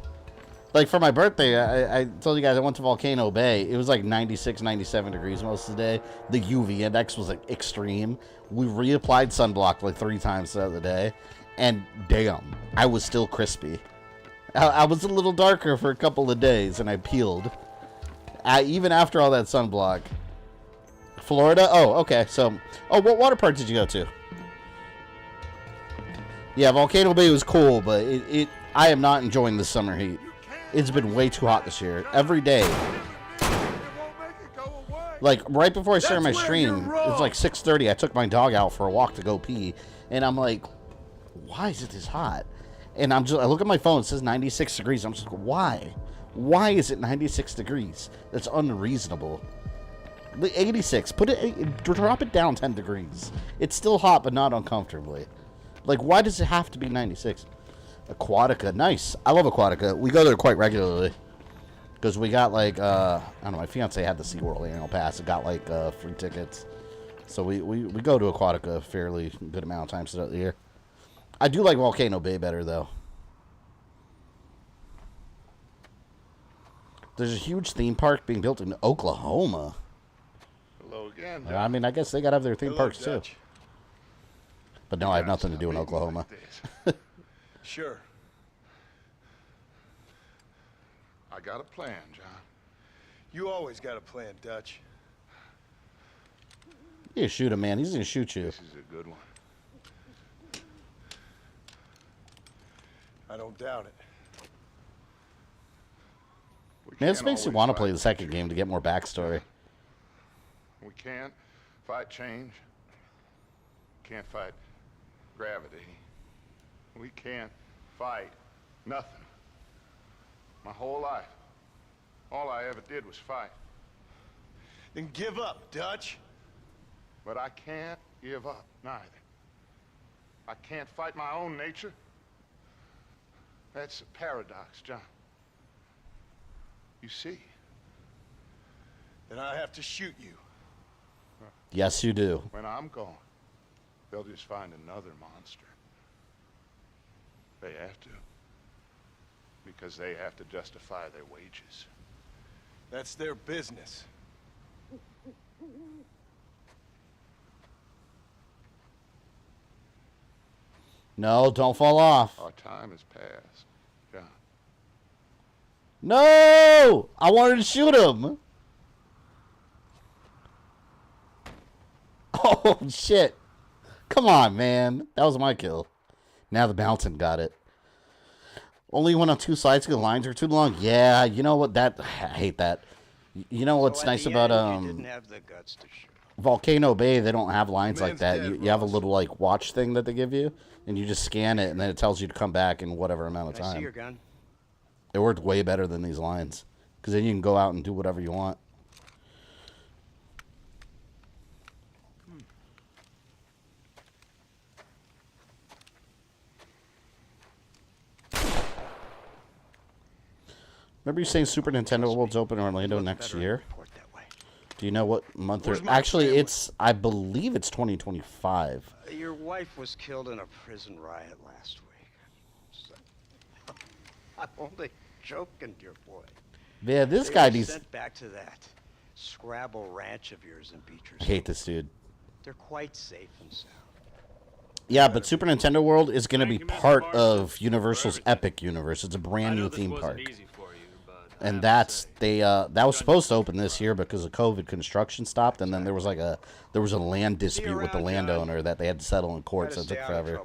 like for my birthday, I told you guys I went to Volcano Bay. It was like 96, 97 degrees most of the day. The UV index was like extreme. We reapplied sunblock like 3 times throughout the day. And damn, I was still crispy. I was a little darker for a couple of days, and I peeled. Even after all that sunblock. Florida? Oh, okay. So, what water park did you go to? Yeah, Volcano Bay was cool, but I am not enjoying the summer heat. It's been way too hot this year. Every day. Like, right before I started my stream, it was like 6:30. I took my dog out for a walk to go pee, and I'm like, why is it this hot? And I look at my phone, it says 96 degrees. I'm just like, why? Why is it 96 degrees? That's unreasonable. 86, drop it down 10 degrees. It's still hot, but not uncomfortably. Like, why does it have to be 96? Aquatica, nice. I love Aquatica. We go there quite regularly. Because we got, like, I don't know, my fiance had the SeaWorld annual pass. It got, like, free tickets. So we go to Aquatica a fairly good amount of times throughout the year. I do like Volcano Bay better, though. There's a huge theme park being built in Oklahoma. Hello again, John. I mean, I guess they got to have their theme parks, Dutch. too. But no, I have nothing to do in Oklahoma. Like sure. I got a plan, John. You always got a plan, Dutch. You shoot him, man. He's going to shoot you. This is a good one. I don't doubt it. Man, this makes me want to play the second game to get more backstory. We can't fight change. Can't fight gravity. We can't fight nothing. My whole life, all I ever did was fight. Then give up, Dutch. But I can't give up, neither. I can't fight my own nature. That's a paradox, John. You see? Then I have to shoot you. Yes, you do. When I'm gone, they'll just find another monster. They have to. Because they have to justify their wages. That's their business. No, don't fall off. Our time has passed, John. No! I wanted to shoot him. Oh, shit. Come on, man. That was my kill. Now the mountain got it. Only went on 2 sides because the lines are too long. Yeah, you know what? I hate that. You know what's nice about you didn't have the guts to shoot. Volcano Bay? They don't have lines like that. You have a little like watch thing that they give you, and you just scan it, and then it tells you to come back in whatever amount of time. I see your gun. It worked way better than these lines because then you can go out and do whatever you want. Remember you saying Super Nintendo World's open in Orlando next year? Do you know what month? Actually, it's, I believe it's 2025. Your wife was killed in a prison riot last week. I'm only joking, dear boy. Yeah, this guy They were needs... sent back to that Scrabble ranch of yours in Beecher's. I hate this dude. They're quite safe and sound. Yeah, but Super Nintendo World is going to be part of Universal's Epic universe. It's a brand new theme park. And that's that was supposed to open this year because of COVID. Construction stopped, and then there was a land dispute with the landowner that they had to settle in court, so it took forever.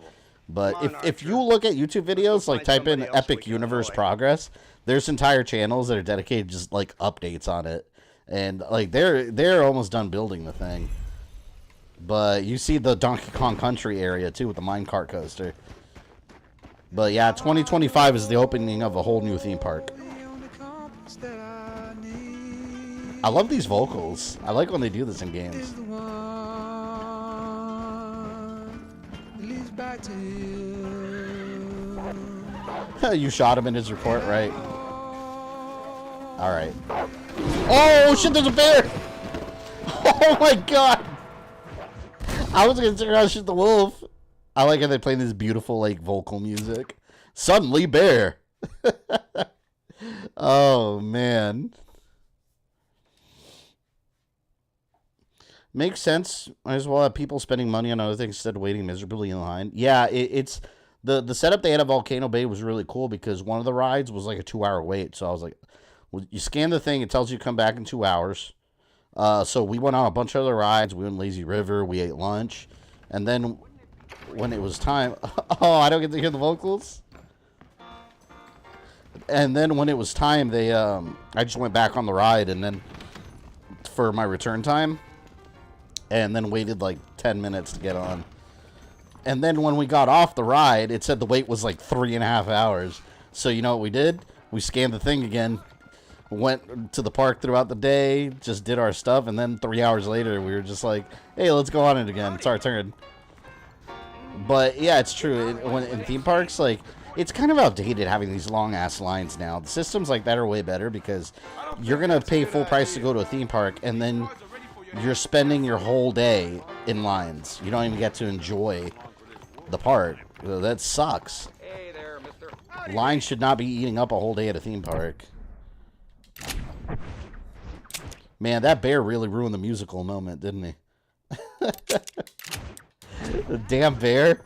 But if you look at YouTube videos, like type in Epic Universe Progress, there's entire channels that are dedicated to just like updates on it, and like they're almost done building the thing. But you see the Donkey Kong Country area too with the minecart coaster. But yeah, 2025 is the opening of a whole new theme park. I love these vocals. I like when they do this in games. You shot him in his report, right? Alright. Oh shit, there's a bear! Oh my god! I was gonna turn around and shoot the wolf. I like how they play this beautiful, like, vocal music. Suddenly bear! Oh, man. Makes sense. Might as well have people spending money on other things instead of waiting miserably in line. Yeah, it's... The setup they had at Volcano Bay was really cool because one of the rides was like a 2-hour wait. So I was like, well, you scan the thing, it tells you to come back in 2 hours. So we went on a bunch of other rides. We went Lazy River. We ate lunch. And then when it was time... Oh, I don't get to hear the vocals? And then when it was time, they I just went back on the ride and then for my return time. And then waited like 10 minutes to get on. And then when we got off the ride, it said the wait was like 3.5 hours. So you know what we did? We scanned the thing again. Went to the park throughout the day, just did our stuff, and then 3 hours later, we were just like, hey, let's go on it again. It's our turn. But, yeah, it's true. In theme parks, like, it's kind of outdated having these long-ass lines now. The systems like that are way better because you're going to pay full price to go to a theme park, and then you're spending your whole day in lines. You don't even get to enjoy the park. That sucks. Hey there, mister. Lines should not be eating up a whole day at a theme park. Man, that bear really ruined the musical moment, didn't he? The damn bear.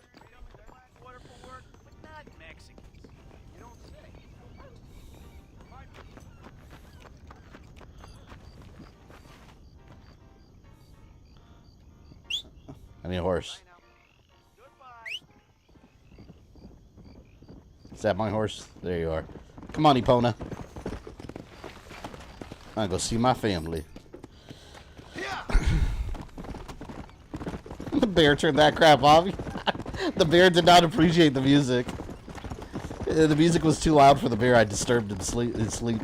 I need a horse. Is that my horse? There you are. Come on, Epona. I'm gonna go see my family. The bear turned that crap off. The bear did not appreciate the music. The music was too loud for the bear. I disturbed his sleep.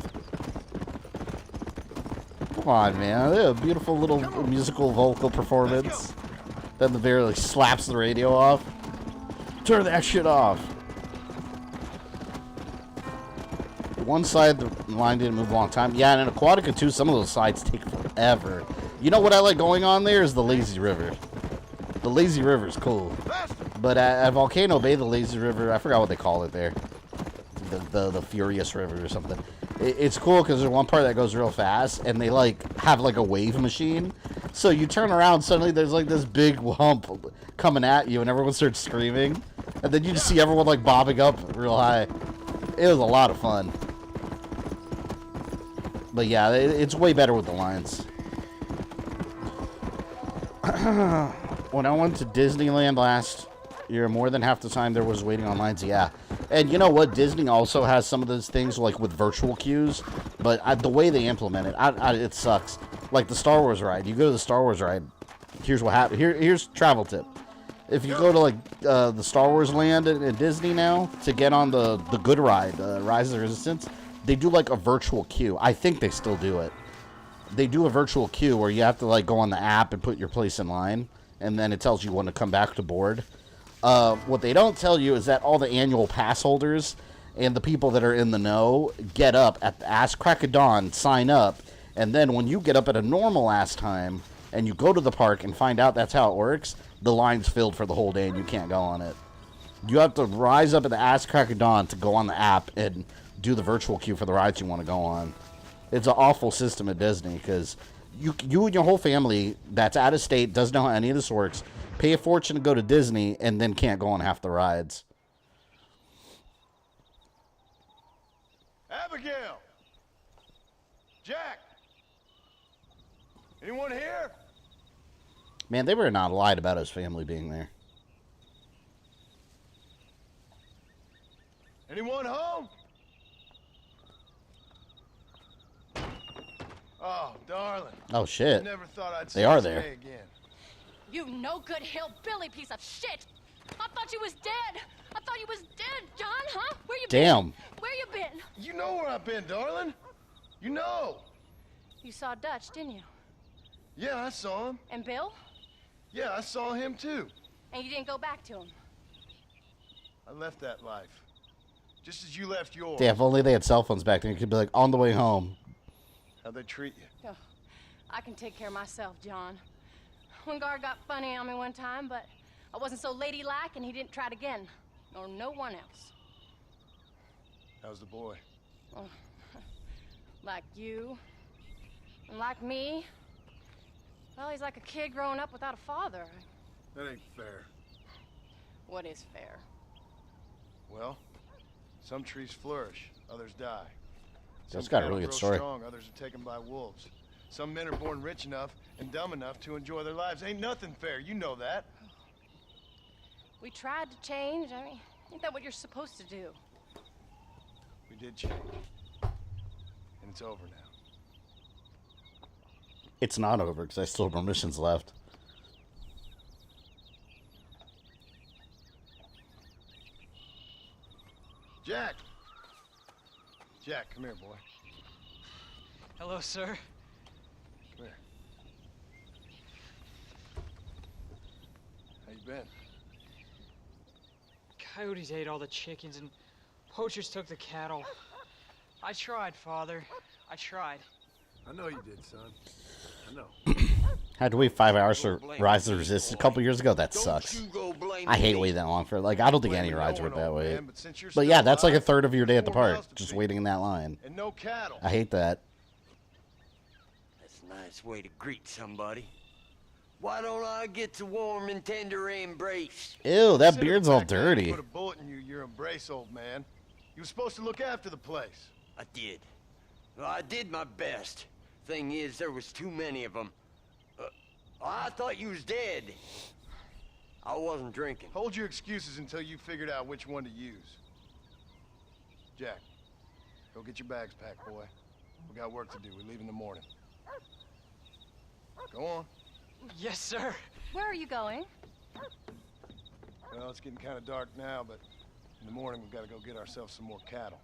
Come on, man. A beautiful little musical vocal performance. Then the bear like slaps the radio off. Turn that shit off. One side, the line didn't move a long time. Yeah, and in Aquatica too, some of those sides take forever. You know what I like going on there is the Lazy River. The Lazy River is cool. But at Volcano Bay, the Lazy River, I forgot what they call it there. The Furious River or something. It's cool because there's one part that goes real fast, and they like have like a wave machine. So you turn around, suddenly there's like this big hump coming at you, and everyone starts screaming. And then you just see everyone like bobbing up real high. It was a lot of fun. But yeah, it's way better with the lines. When I went to Disneyland last year, more than half the time there was waiting on lines, yeah. And you know what? Disney also has some of those things like with virtual queues, but the way they implement it, it sucks. Like the Star Wars ride. You go to the Star Wars ride, here's what happens. Here's travel tip. If you go to like the Star Wars land at Disney now to get on the good ride, Rise of the Resistance, they do like a virtual queue. I think they still do it. They do a virtual queue where you have to like go on the app and put your place in line, and then it tells you when to come back to board. What they don't tell you is that all the annual pass holders and the people that are in the know get up at the ass crack of dawn, sign up, And then when you get up at a normal ass time and you go to the park and find out that's how it works, the line's filled for the whole day and you can't go on it. You have to rise up at the ass crack of dawn to go on the app and do the virtual queue for the rides you want to go on. It's an awful system at Disney because you and your whole family that's out of state, doesn't know how any of this works, pay a fortune to go to Disney and then can't go on half the rides. Abigail! Jack! Anyone here? Man, they were not lied about his family being there. Anyone home? Oh, darling. Oh, shit. I never thought I'd They are there. again. You no good hillbilly piece of shit! I thought you was dead! I thought you was dead, John, huh? Where you Damn. been? Where you been? You know where I've been, darling. You know. You saw Dutch, didn't you? Yeah, I saw him. And Bill? Yeah, I saw him too. And you didn't go back to him? I left that life. Just as you left yours. Yeah, if only they had cell phones back then, you could be like, on the way home. How'd they treat you? Oh, I can take care of myself, John. One guard got funny on me one time, but I wasn't so ladylike and he didn't try it again. Nor no one else. How's the boy? Oh, like you. And like me. Well, he's like a kid growing up without a father. That ain't fair. What is fair? Well, some trees flourish, others die. That's got a really good story. Strong, others are taken by wolves. Some men are born rich enough and dumb enough to enjoy their lives. Ain't nothing fair, you know that. We tried to change. I mean, ain't that what you're supposed to do? We did change. And it's over now. It's not over because I still have more missions left. Jack! Jack, come here, boy. Hello, sir. Come here. How you been? Coyotes ate all the chickens and poachers took the cattle. I tried, Father. I tried. I know you did, son. I know. Had to wait 5 hours for Rise of the Resistance a couple years ago. That sucks. I hate waiting that long for, like, I don't think any rides work that way. But yeah, that's like a third of your day at the park, just waiting in that line. And no cattle. I hate that. That's a nice way to greet somebody. Why don't I get the warm and tender embrace? Ew, that beard's all dirty. Put a bullet in you, your embrace, old man. You were supposed to look after the place. I did. Well, I did my best. Thing is, there was too many of them. I thought you was dead. I wasn't drinking. Hold your excuses until you figured out which one to use. Jack, go get your bags packed, boy. We got work to do. We leave in the morning. Go on. Yes, sir. Where are you going? Well, it's getting kind of dark now, but in the morning we've got to go get ourselves some more cattle.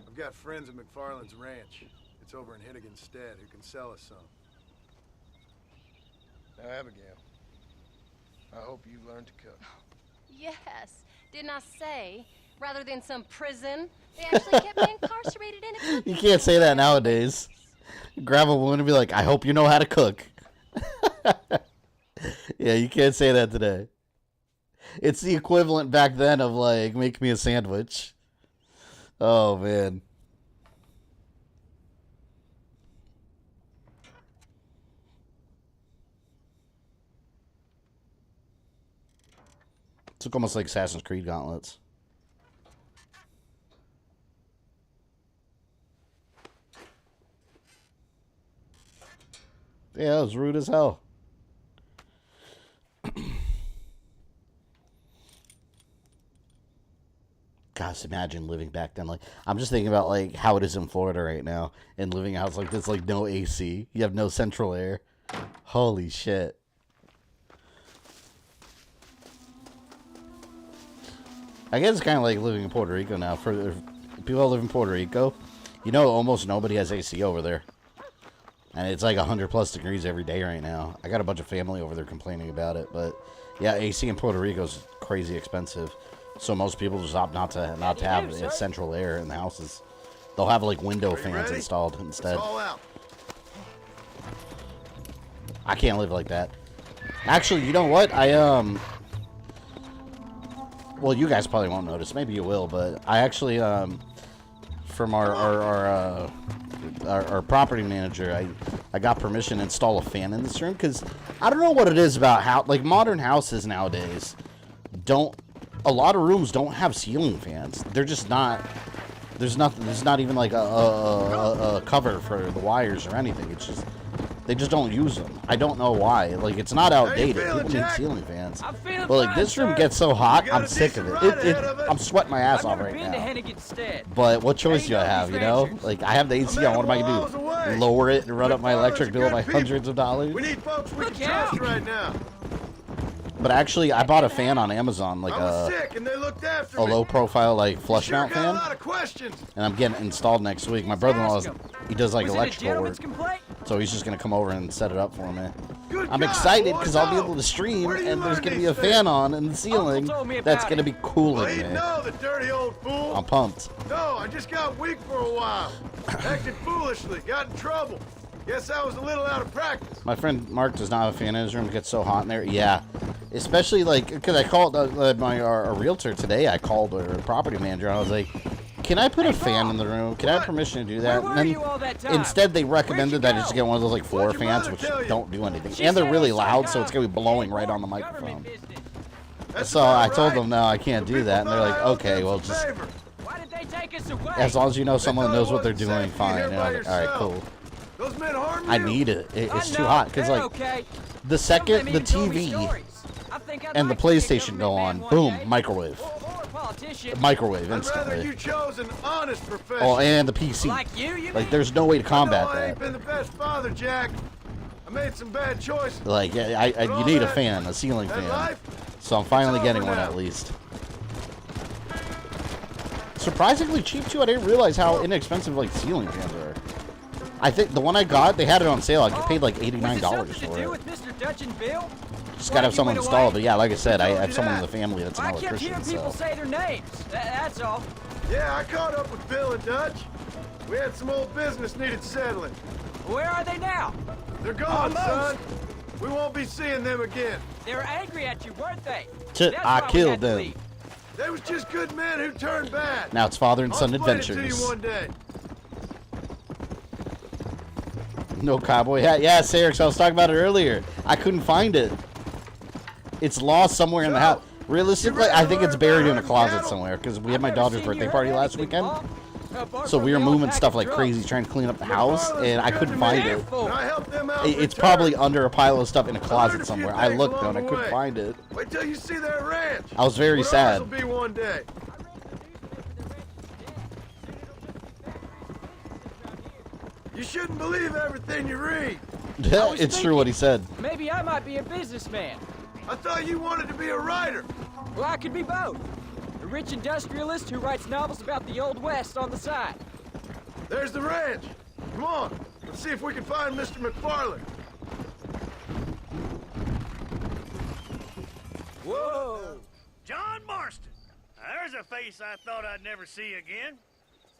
I've got friends at McFarland's ranch. It's over in Hinnigan's Stead who can sell us some. Now, Abigail, I hope you learned to cook. Yes. Didn't I say, rather than some prison, they actually kept me incarcerated in a cooking You can't say that nowadays. Grab a woman and be like, I hope you know how to cook. Yeah, you can't say that today. It's the equivalent back then of, like, make me a sandwich. Oh, man. It's almost like Assassin's Creed gauntlets. Yeah, it was rude as hell. Gosh, imagine living back then. Like, I'm just thinking about, like, how it is in Florida right now, and living in a house like this, like, no AC. You have no central air. Holy shit. I guess it's kind of like living in Puerto Rico now. For people who live in Puerto Rico, you know, almost nobody has AC over there. And it's like 100+ degrees every day right now. I got a bunch of family over there complaining about it, but yeah, AC in Puerto Rico is crazy expensive. So most people just opt not to have central air in the houses. They'll have like window fans ready? installed It's instead. all out. I can't live like that. Actually, you know what? Well, you guys probably won't notice. Maybe you will, but I actually from our property manager, I got permission to install a fan in this room because I don't know what it is about how like modern houses nowadays a lot of rooms don't have ceiling fans. They're just not. There's not even like a cover for the wires or anything. It's just they just don't use them. I don't know why. Like it's not outdated. People need ceiling fans. But like this room gets so hot, I'm sick of it. I'm sweating my ass off right now. But what choice do I have? You know, like I have the AC on. What am I gonna do? Lower it and run up my electric bill by hundreds of dollars? We need folks we can trust right now. But actually, I bought a fan on Amazon, like Sick and they looked after a me. low profile like flush mount Got a fan, lot of questions. and I'm getting it installed next week. My brother-in-law, he does like electrical work, so he's just gonna come over and set it up for me. I'm excited because I'll be able to stream, and there's gonna be a fan on in the ceiling that's gonna be cooling me. No, the dirty old fool. I'm pumped. No, I just got weak for a while. Acted foolishly, got in trouble. Guess I was a little out of practice. My friend Mark does not have a fan in his room. It gets so hot in there. Yeah, especially like because I called our realtor today. I called our property manager. And I was like, "Can I put a fan in the room? Can I have permission to do that?" And then instead they recommended that I just get one of those like floor fans, which don't do anything, and they're really loud, so it's gonna be blowing right on the microphone. So I told them, "No, I can't do that," and they're like, "Okay, well just as long as you know someone knows what they're doing, fine." And I was like, "All right, cool." Those men harm you? I need it. It's too hot because like the second the TV and the PlayStation go on, boom, microwave. Microwave instantly. You chose an honest profession. Oh, and the PC. Like there's no way to combat I ain't that. been the best father, Jack. I made some bad choices. Like you need a fan, a ceiling fan. So I'm finally getting one at least. Surprisingly cheap too. I didn't realize how inexpensive like ceiling fans are. I think the one I got, they had it on sale. I paid like $89 for it. Just gotta have someone install it. But yeah, like I said, I have someone in the family that's an electrician. So. Say their names. That's all. Yeah, I caught up with Bill and Dutch. We had some old business needed settling. Where are they now? They're gone, son. We won't be seeing them again. They were angry at you, weren't they? I killed them. They was just good men who turned bad. Now it's father and son I'll explain it to adventures. you one day. No cowboy hat. Yeah, Sarix, I was talking about it earlier. I couldn't find it. It's lost somewhere in the house. Realistically, I think it's buried in a closet somewhere because we had my daughter's birthday party last weekend. So we were moving stuff like crazy, trying to clean up the house, and I couldn't find it. It's probably under a pile of stuff in a closet somewhere. I looked though, and I couldn't find it. Wait till you see that ranch. I was very sad. Will be one day. You shouldn't believe everything you read. It's true what he said. Maybe I might be a businessman. I thought you wanted to be a writer. Well, I could be both. A rich industrialist who writes novels about the Old West on the side. There's the ranch. Come on, let's see if we can find Mr. McFarland. Whoa! John Marston. Now, there's a face I thought I'd never see again.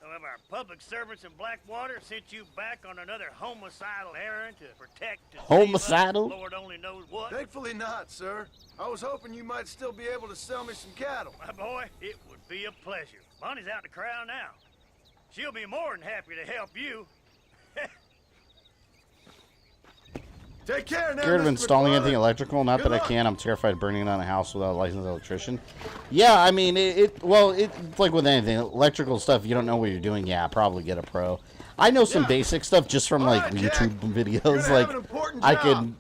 Some of our public servants in Blackwater sent you back on another homicidal errand to protect and homicidal? Lord only knows what. Thankfully not, sir. I was hoping you might still be able to sell me some cattle. My boy, it would be a pleasure. Bonnie's out to corral now. She'll be more than happy to help you. Take care now, Scared of installing anything electrical? Not that I can. I'm terrified of burning down a house without a licensed electrician. Yeah, I mean, it's like with anything. Electrical stuff, you don't know what you're doing. Yeah, probably get a pro. I know some basic stuff just from, like, YouTube videos. Like, I can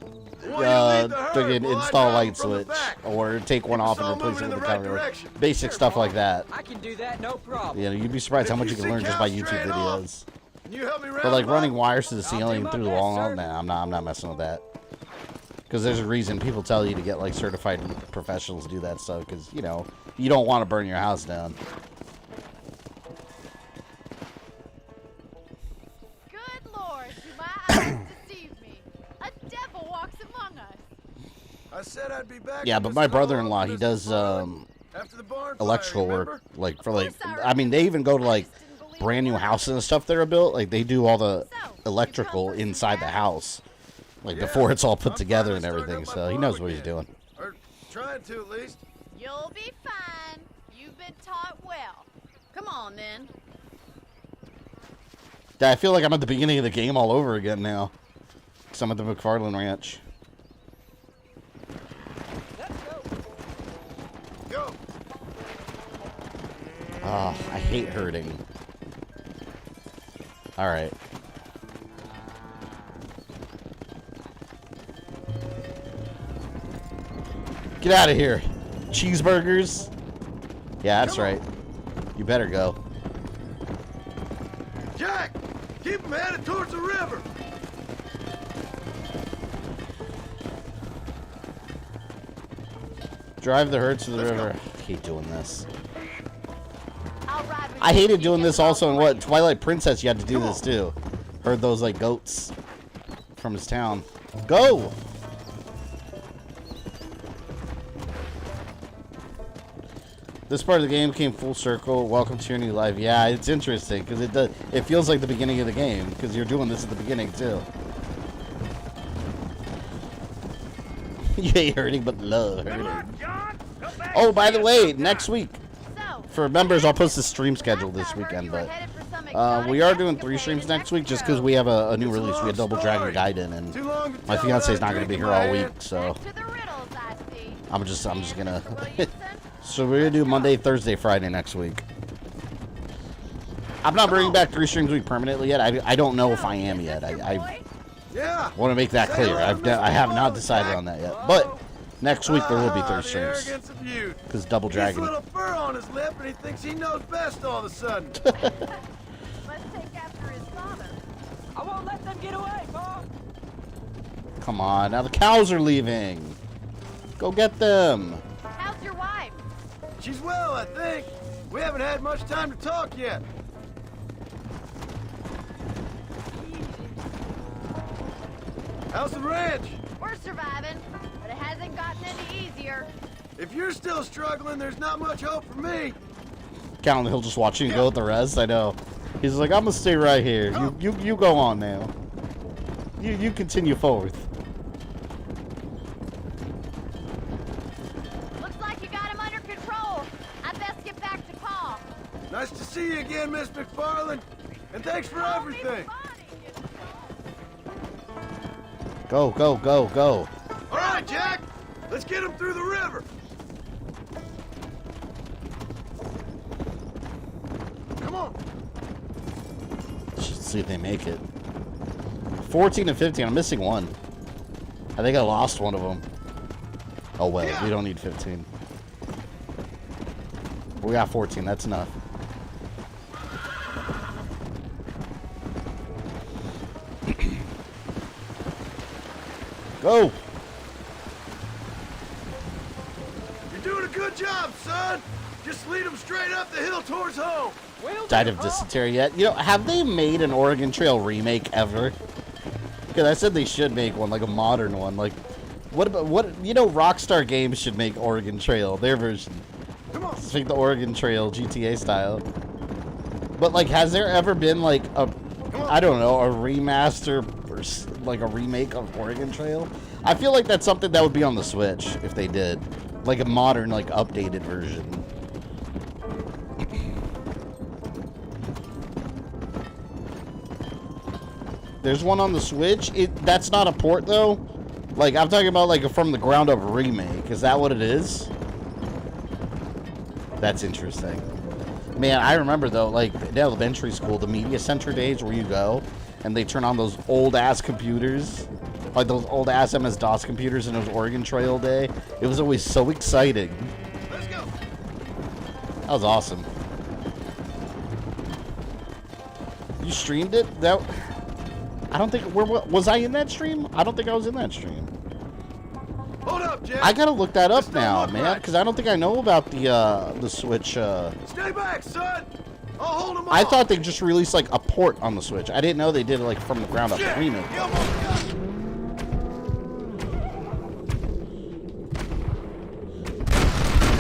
install a light switch or take one off and replace it with a cover. Basic stuff like that. I can do that, no problem. You know, you'd be surprised how much you can learn just by YouTube videos. But like running wires to the ceiling through the wall, nah, I'm not messing with that. Because there's a reason people tell you to get like certified professionals to do that stuff. Because you know you don't want to burn your house down. Good Lord, do my eyes deceive me? A devil walks among us. I said I'd be back. Yeah, but my brother-in-law, he does electrical work. Like for like, I mean, they even go to like brand new houses and stuff that are built, like they do all the electrical inside the house, like before it's all put together and everything. So he knows what he's doing. Or trying to, at least. You'll be fine. You've been taught well. Come on, then. Yeah, I feel like I'm at the beginning of the game all over again now. Because I'm at the McFarland Ranch. Go. Oh, I hate hurting. Alright. Get out of here. Cheeseburgers? Yeah, that's right. You better go. Jack, keep him headed towards the river. Drive the herd to the river. I hate doing this. I'll ride with I you. hated doing this also in what? Twilight Princess, you had to do this too. Heard those like goats from his town. Go! This part of the game came full circle. Welcome to your new life. Yeah, it's interesting because it feels like the beginning of the game because you're doing this at the beginning too. You hate hurting but love hurting. Oh, by the way, next week for members, I'll post the stream schedule this weekend, but we are doing 3 streams next week just because we have a new release. We had Double Dragon Gaiden, and my fiance's not going to be here all week, so I'm just gonna. So we're gonna do Monday, Thursday, Friday next week. I'm not bringing back 3 streams a week permanently yet. I don't know if I am yet. I want to make that clear. I have not decided on that yet. But next week there will be 3 streams because Double Dragon. He's a little fur on his lip, and he thinks he knows best all of a sudden. Let's take after his father. I won't let them get away, Mom. Come on, now the cows are leaving. Go get them. How's your wife? She's well, I think. We haven't had much time to talk yet. How's the ranch? We're surviving, but it hasn't gotten any easier. If you're still struggling, there's not much hope for me. Callan, he'll just watch you go with the rest. I know. He's like, I'm gonna stay right here. You go on now. You continue forward. Looks like you got him under control. I best get back to Pa. Nice to see you again, Miss McFarland. And thanks for everything. Go, go, go, go. All right, Jack. Let's get him through the river. Come on. Let's see if they make it. 14 and 15. I'm missing one. I think I lost one of them. Oh, well. Yeah. We don't need 15. We got 14. That's enough. Go! You're doing a good job, son. Just lead them straight up the hill towards home. Died of dysentery yet? You know, have they made an Oregon Trail remake ever? Because I said they should make one, like a modern one. Like, what about you know? Rockstar Games should make Oregon Trail, their version. Come on. Just make the Oregon Trail GTA style. But like, has there ever been like I don't know, a remaster or like a remake of Oregon Trail? I feel like that's something that would be on the Switch if they did, like a modern, like updated version. There's one on the Switch. That's not a port though. Like I'm talking about like a from the ground up remake. Is that what it is? That's interesting. Man, I remember though, like in elementary school, the media center days where you go and they turn on those old ass computers, like those old ass MS-DOS computers, and it was Oregon Trail Day. It was always so exciting. Let's go. That was awesome. You streamed it? I don't think. Was I in that stream? I don't think I was in that stream. Hold up, Jack. I gotta look that up now, man, because I don't think I know about the Switch. Stay back, son. I'll hold him off. I thought they just released like a port on the Switch. I didn't know they did like from the ground up remake.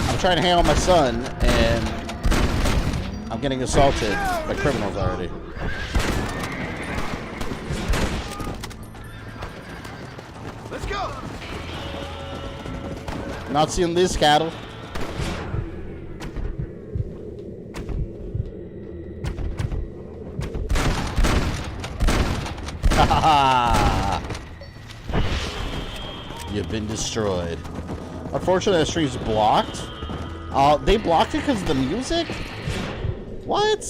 I'm trying to hang on my son, and I'm getting assaulted by criminals already. Let's go. Not seeing this cattle. You've been destroyed. Unfortunately, the stream's blocked. They blocked it because of the music? What?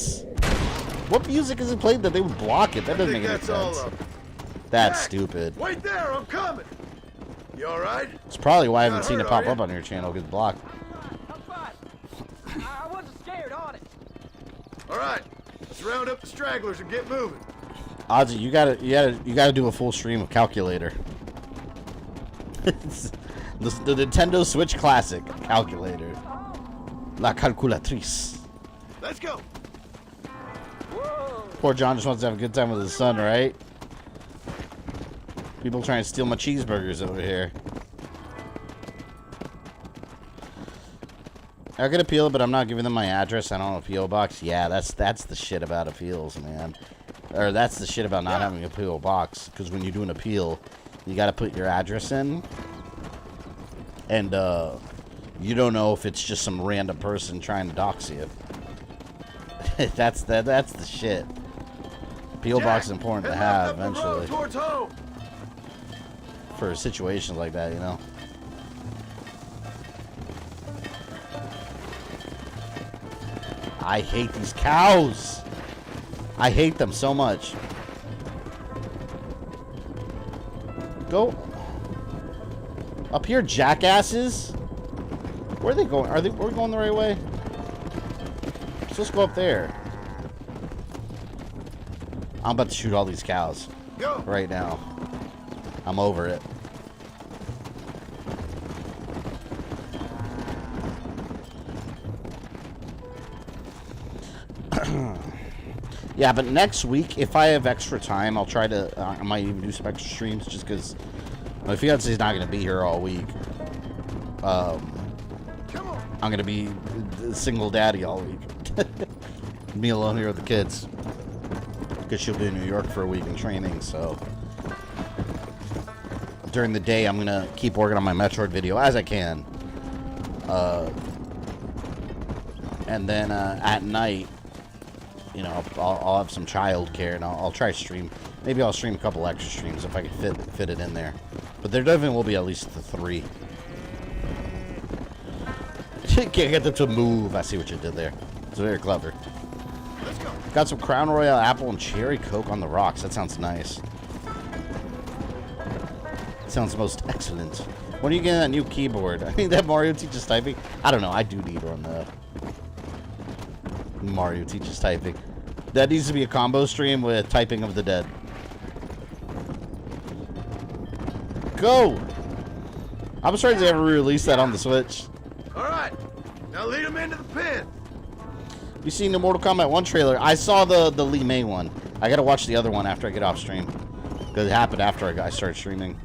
What music is it played that they would block it? That doesn't make any sense. That's stupid. Wait there, I'm coming. You all right? It's probably why I haven't seen it pop up on your channel because it's blocked. I'm fine. I wasn't scared, honest. All right, let's round up the stragglers and get moving. Ozzy, you gotta do a full stream of Calculator. the Nintendo Switch Classic Calculator. La Calculatrice. Let's go. Poor John just wants to have a good time with his son, right? People trying to steal my cheeseburgers over here. I could appeal, but I'm not giving them my address. I don't have a P.O. box. Yeah, that's the shit about appeals, man. Or that's the shit about not having a P.O. box. Because when you do an appeal, you got to put your address in. And you don't know if it's just some random person trying to dox you. That's the shit. P.O. box is important to have eventually. Towards home. For situations like that, you know. I hate these cows. I hate them so much. Go up here, jackasses. Where are they going? Are we going the right way? So let's go up there. I'm about to shoot all these cows right now. I'm over it. Yeah, but next week, if I have extra time, I'll try to. I might even do some extra streams just because my fiance's not going to be here all week. I'm going to be a single daddy all week. Me alone here with the kids. Because she'll be in New York for a week in training, so. During the day, I'm going to keep working on my Metroid video as I can. And then at night, you know, I'll have some childcare and I'll try to stream. Maybe I'll stream a couple extra streams if I can fit it in there. But there definitely will be at least the 3. Can't get them to move. I see what you did there. It's very clever. Let's go. Got some Crown Royal apple and cherry Coke on the rocks. That sounds nice. Sounds most excellent. When are you getting that new keyboard? I mean, that Mario teaches typing. I don't know. I do need one though. Mario teaches typing. That needs to be a combo stream with Typing of the Dead. Go! I'm surprised they ever released that on the Switch. All right, now lead them into the pen. You seen the Mortal Kombat 1 trailer? I saw the Lee May one. I gotta watch the other one after I get off stream. Because it happened after I started streaming.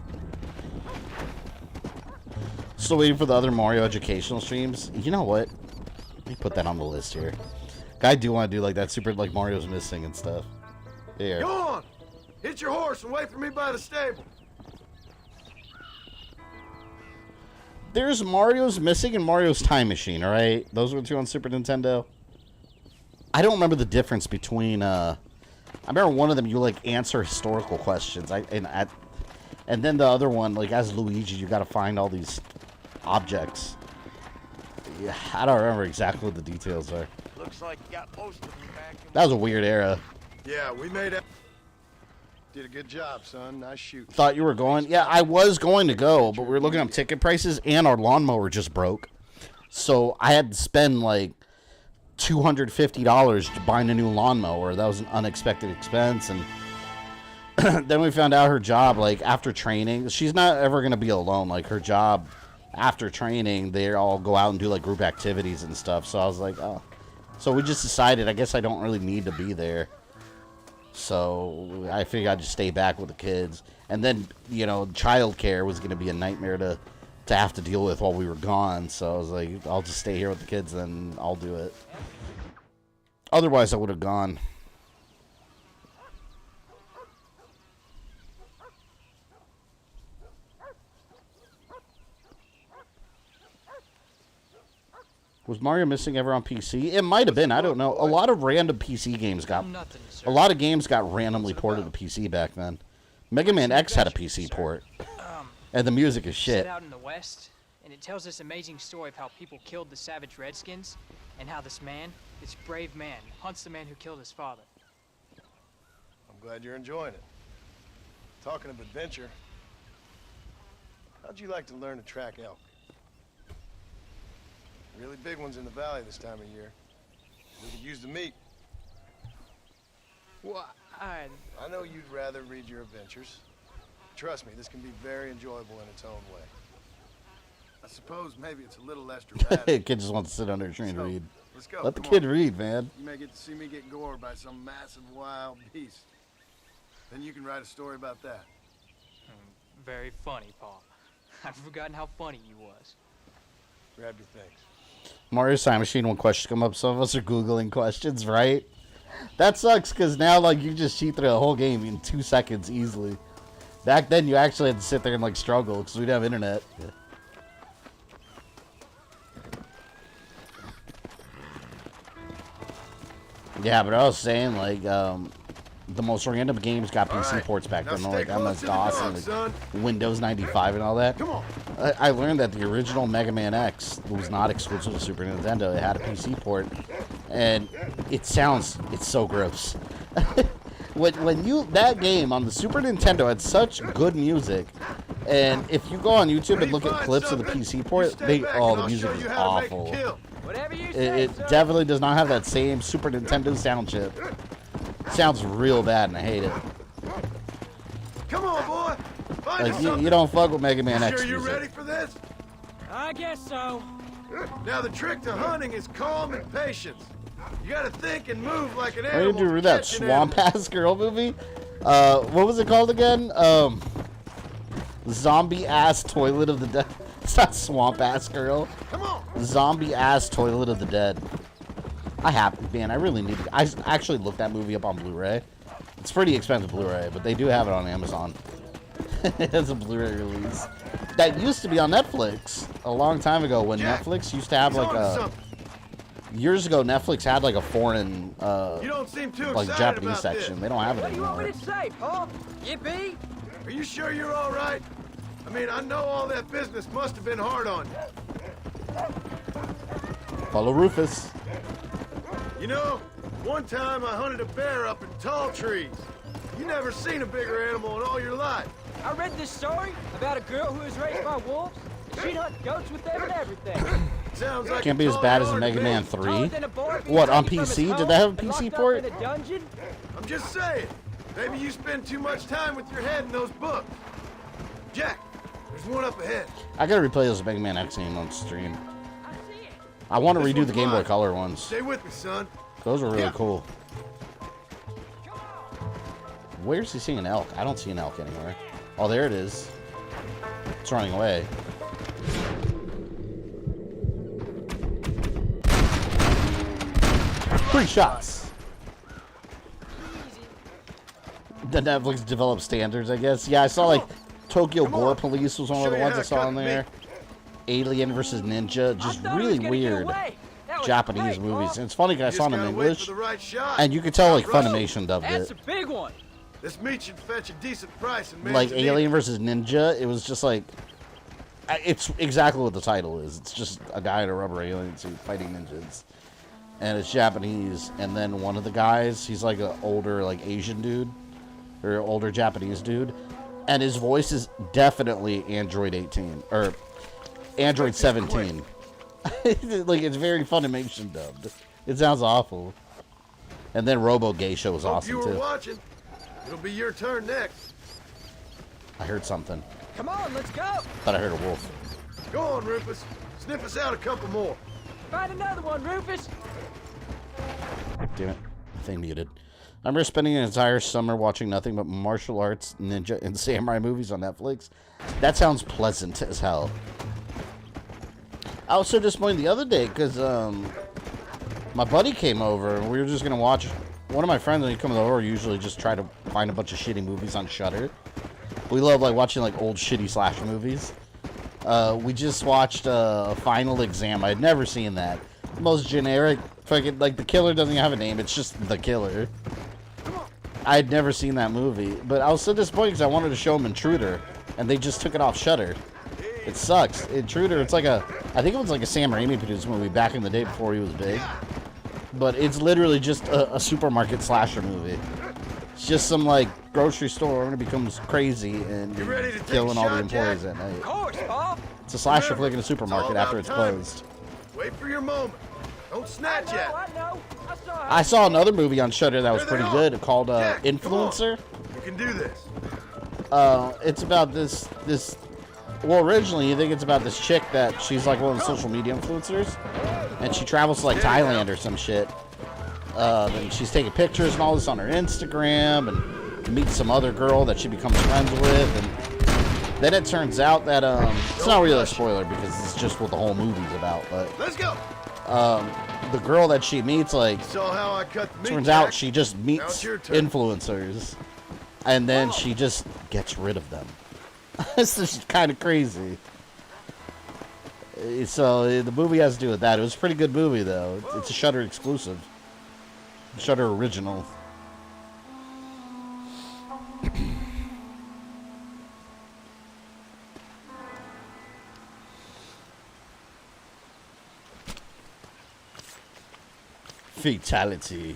Still waiting for the other Mario educational streams. You know what? Let me put that on the list here. I do want to do like that super, like Mario's Missing and stuff. Here. Go on. Hit your horse and wait for me by the stable. There's Mario's Missing and Mario's Time Machine, alright? Those were the 2 on Super Nintendo. I don't remember the difference between, I remember one of them you, like, answer historical questions. And then the other one, like, as Luigi, you gotta find all these objects. Yeah, I don't remember exactly what the details are. Looks like you got most of them back. That was a weird era. Yeah, we made it. Did a good job, son. Nice shoot. Thought you were going? Yeah, I was going to go, but we were looking up ticket prices, and our lawnmower just broke. So I had to spend, like, $250 buying a new lawnmower. That was an unexpected expense, and then we found out her job, like, after training, she's not ever going to be alone. Like, her job, after training, they all go out and do, like, group activities and stuff. So I was like, oh. So we just decided, I guess I don't really need to be there. So I figured I'd just stay back with the kids. And then, you know, childcare was going to be a nightmare to have to deal with while we were gone. So I was like, I'll just stay here with the kids and I'll do it. Otherwise, I would have gone. Was Mario Missing ever on PC? It might have been. I don't know. A lot of random PC games got... A lot of games got randomly ported to PC back then. Mega Man X had a PC port. And the music is shit. Set out in the West, and it tells this amazing story of how people killed the savage Redskins, and how this man, this brave man, hunts the man who killed his father. I'm glad you're enjoying it. Talking of adventure, how'd you like to learn to track elk? Really big ones in the valley this time of year. We could use the meat. Well, I know you'd rather read your adventures. Trust me, this can be very enjoyable in its own way. I suppose maybe it's a little less dramatic. Kid just wants to sit under a tree and read. Let's go. Let the Come kid on. read, man. You may get to see me get gored by some massive wild beast. Then you can write a story about that. Very funny, Paul. I've forgotten how funny you was. Grab your things. Mario's Time Machine, when questions come up, some of us are Googling questions, right? That sucks, because now, like, you just cheat through the whole game in 2 seconds easily. Back then, you actually had to sit there and, like, struggle, because we didn't have internet. Yeah, but I was saying, like, the most random games got PC ports back then. Like, MS-DOS and like, Windows 95 and all that. I learned that the original Mega Man X was not exclusive to Super Nintendo. It had a PC port, and it's so gross. when you, that game on the Super Nintendo had such good music, and if you go on YouTube and look at clips of the PC port, the music is awful. It definitely does not have that same Super Nintendo sound chip. Sounds real bad, and I hate it. Come on, boy. Like, you don't fuck with Mega Man X Sure you music. ready for this? I guess so. Now the trick to hunting is calm and patience. You gotta think and move like an Why animal. did you read that Swamp Ass Girl movie? What was it called again? Zombie Ass Toilet of the Dead. It's not Swamp Ass Girl. Come on. Zombie Ass Toilet of the Dead. I really need to. I actually looked that movie up on Blu-ray. It's pretty expensive Blu-ray, but they do have it on Amazon. It has a Blu-ray release. That used to be on Netflix a long time ago when Netflix used to have like a... Years ago, Netflix had like a foreign, You don't seem too like excited Japanese about section. this. They don't have it What do you want anymore. me to say, Paul? Yippee? Are you sure you're all right? I mean, I know all that business must have been hard on you. Follow Rufus. You know, one time I hunted a bear up in tall trees. You never seen a bigger animal in all your life. I read this story about a girl who was raised by wolves. She'd hunt goats with them and everything. Sounds like Can't be as bad as in Mega Man 3. What, on PC? Did that have a PC port? I'm just saying. Maybe you spend too much time with your head in those books. Jack, there's one up ahead. I gotta replay those Mega Man X game on stream. I want to This redo one's the Game Boy mine. Color ones. Stay with me, son. Those were really Yeah. cool. Where's he seeing an elk? I don't see an elk anywhere. Oh, there it is. It's running away. 3 shots. The Netflix developed standards, I guess. Yeah, I saw like Tokyo Gore Police was one of the ones I saw on there. Alien versus Ninja, just really weird Japanese movies. And it's funny because I saw them in English, and you could tell like Funimation dubbed That's it. a big one. This meat should fetch a decent price in Like Manzanita. Alien versus Ninja, it was just like, it's exactly what the title is. It's just a guy in a rubber alien suit fighting ninjas, and it's Japanese. And then one of the guys, he's like an older like Asian dude, or older Japanese dude, and his voice is definitely Android 18 or Android 17. Like, it's very Funimation dubbed. It sounds awful. And then Robo Geisha was Hope awesome you were too. watching. It'll be your turn next. I heard something. Come on, let's go. Thought I heard a wolf. Go on, Rufus. Sniff us out a couple more. Find another one, Rufus. Damn it. Thing muted. I remember spending an entire summer watching nothing but martial arts, ninja, and samurai movies on Netflix. That sounds pleasant as hell. I was so disappointed the other day because My buddy came over, and we were just gonna watch. One of my friends, when he comes over, usually just try to find a bunch of shitty movies on Shudder. We love like watching like old shitty slasher movies. We just watched Final Exam. I'd never seen that. Most generic, fucking like the killer doesn't even have a name. It's just the killer. I'd never seen that movie, but I was so disappointed because I wanted to show him Intruder, and they just took it off Shudder. It sucks. Intruder, it's like I think it was like a Sam Raimi produced movie back in the day before he was big. But it's literally just a supermarket slasher movie. It's just some like grocery store owner becomes crazy and killing all the employees at night. Of course, Bob. It's a slasher flick in a supermarket after it's closed. Wait for your moment. Don't snatch at it. I saw another movie on Shudder that was pretty good called Influencer. You can do this. It's about this. Well, originally you think it's about this chick that she's like one of the social media influencers, and she travels to like Thailand or some shit. And she's taking pictures and all this on her Instagram, and meets some other girl that she becomes friends with, and then it turns out that it's not really a spoiler because it's just what the whole movie's about. But let's go. The girl that she meets, like, Saw how I cut the meat, turns out Jack. she just meets influencers, and then she just gets rid of them. This is kind of crazy. So the movie has to do with that. It was a pretty good movie, though. It's a Shudder exclusive. Shudder original. Fatality.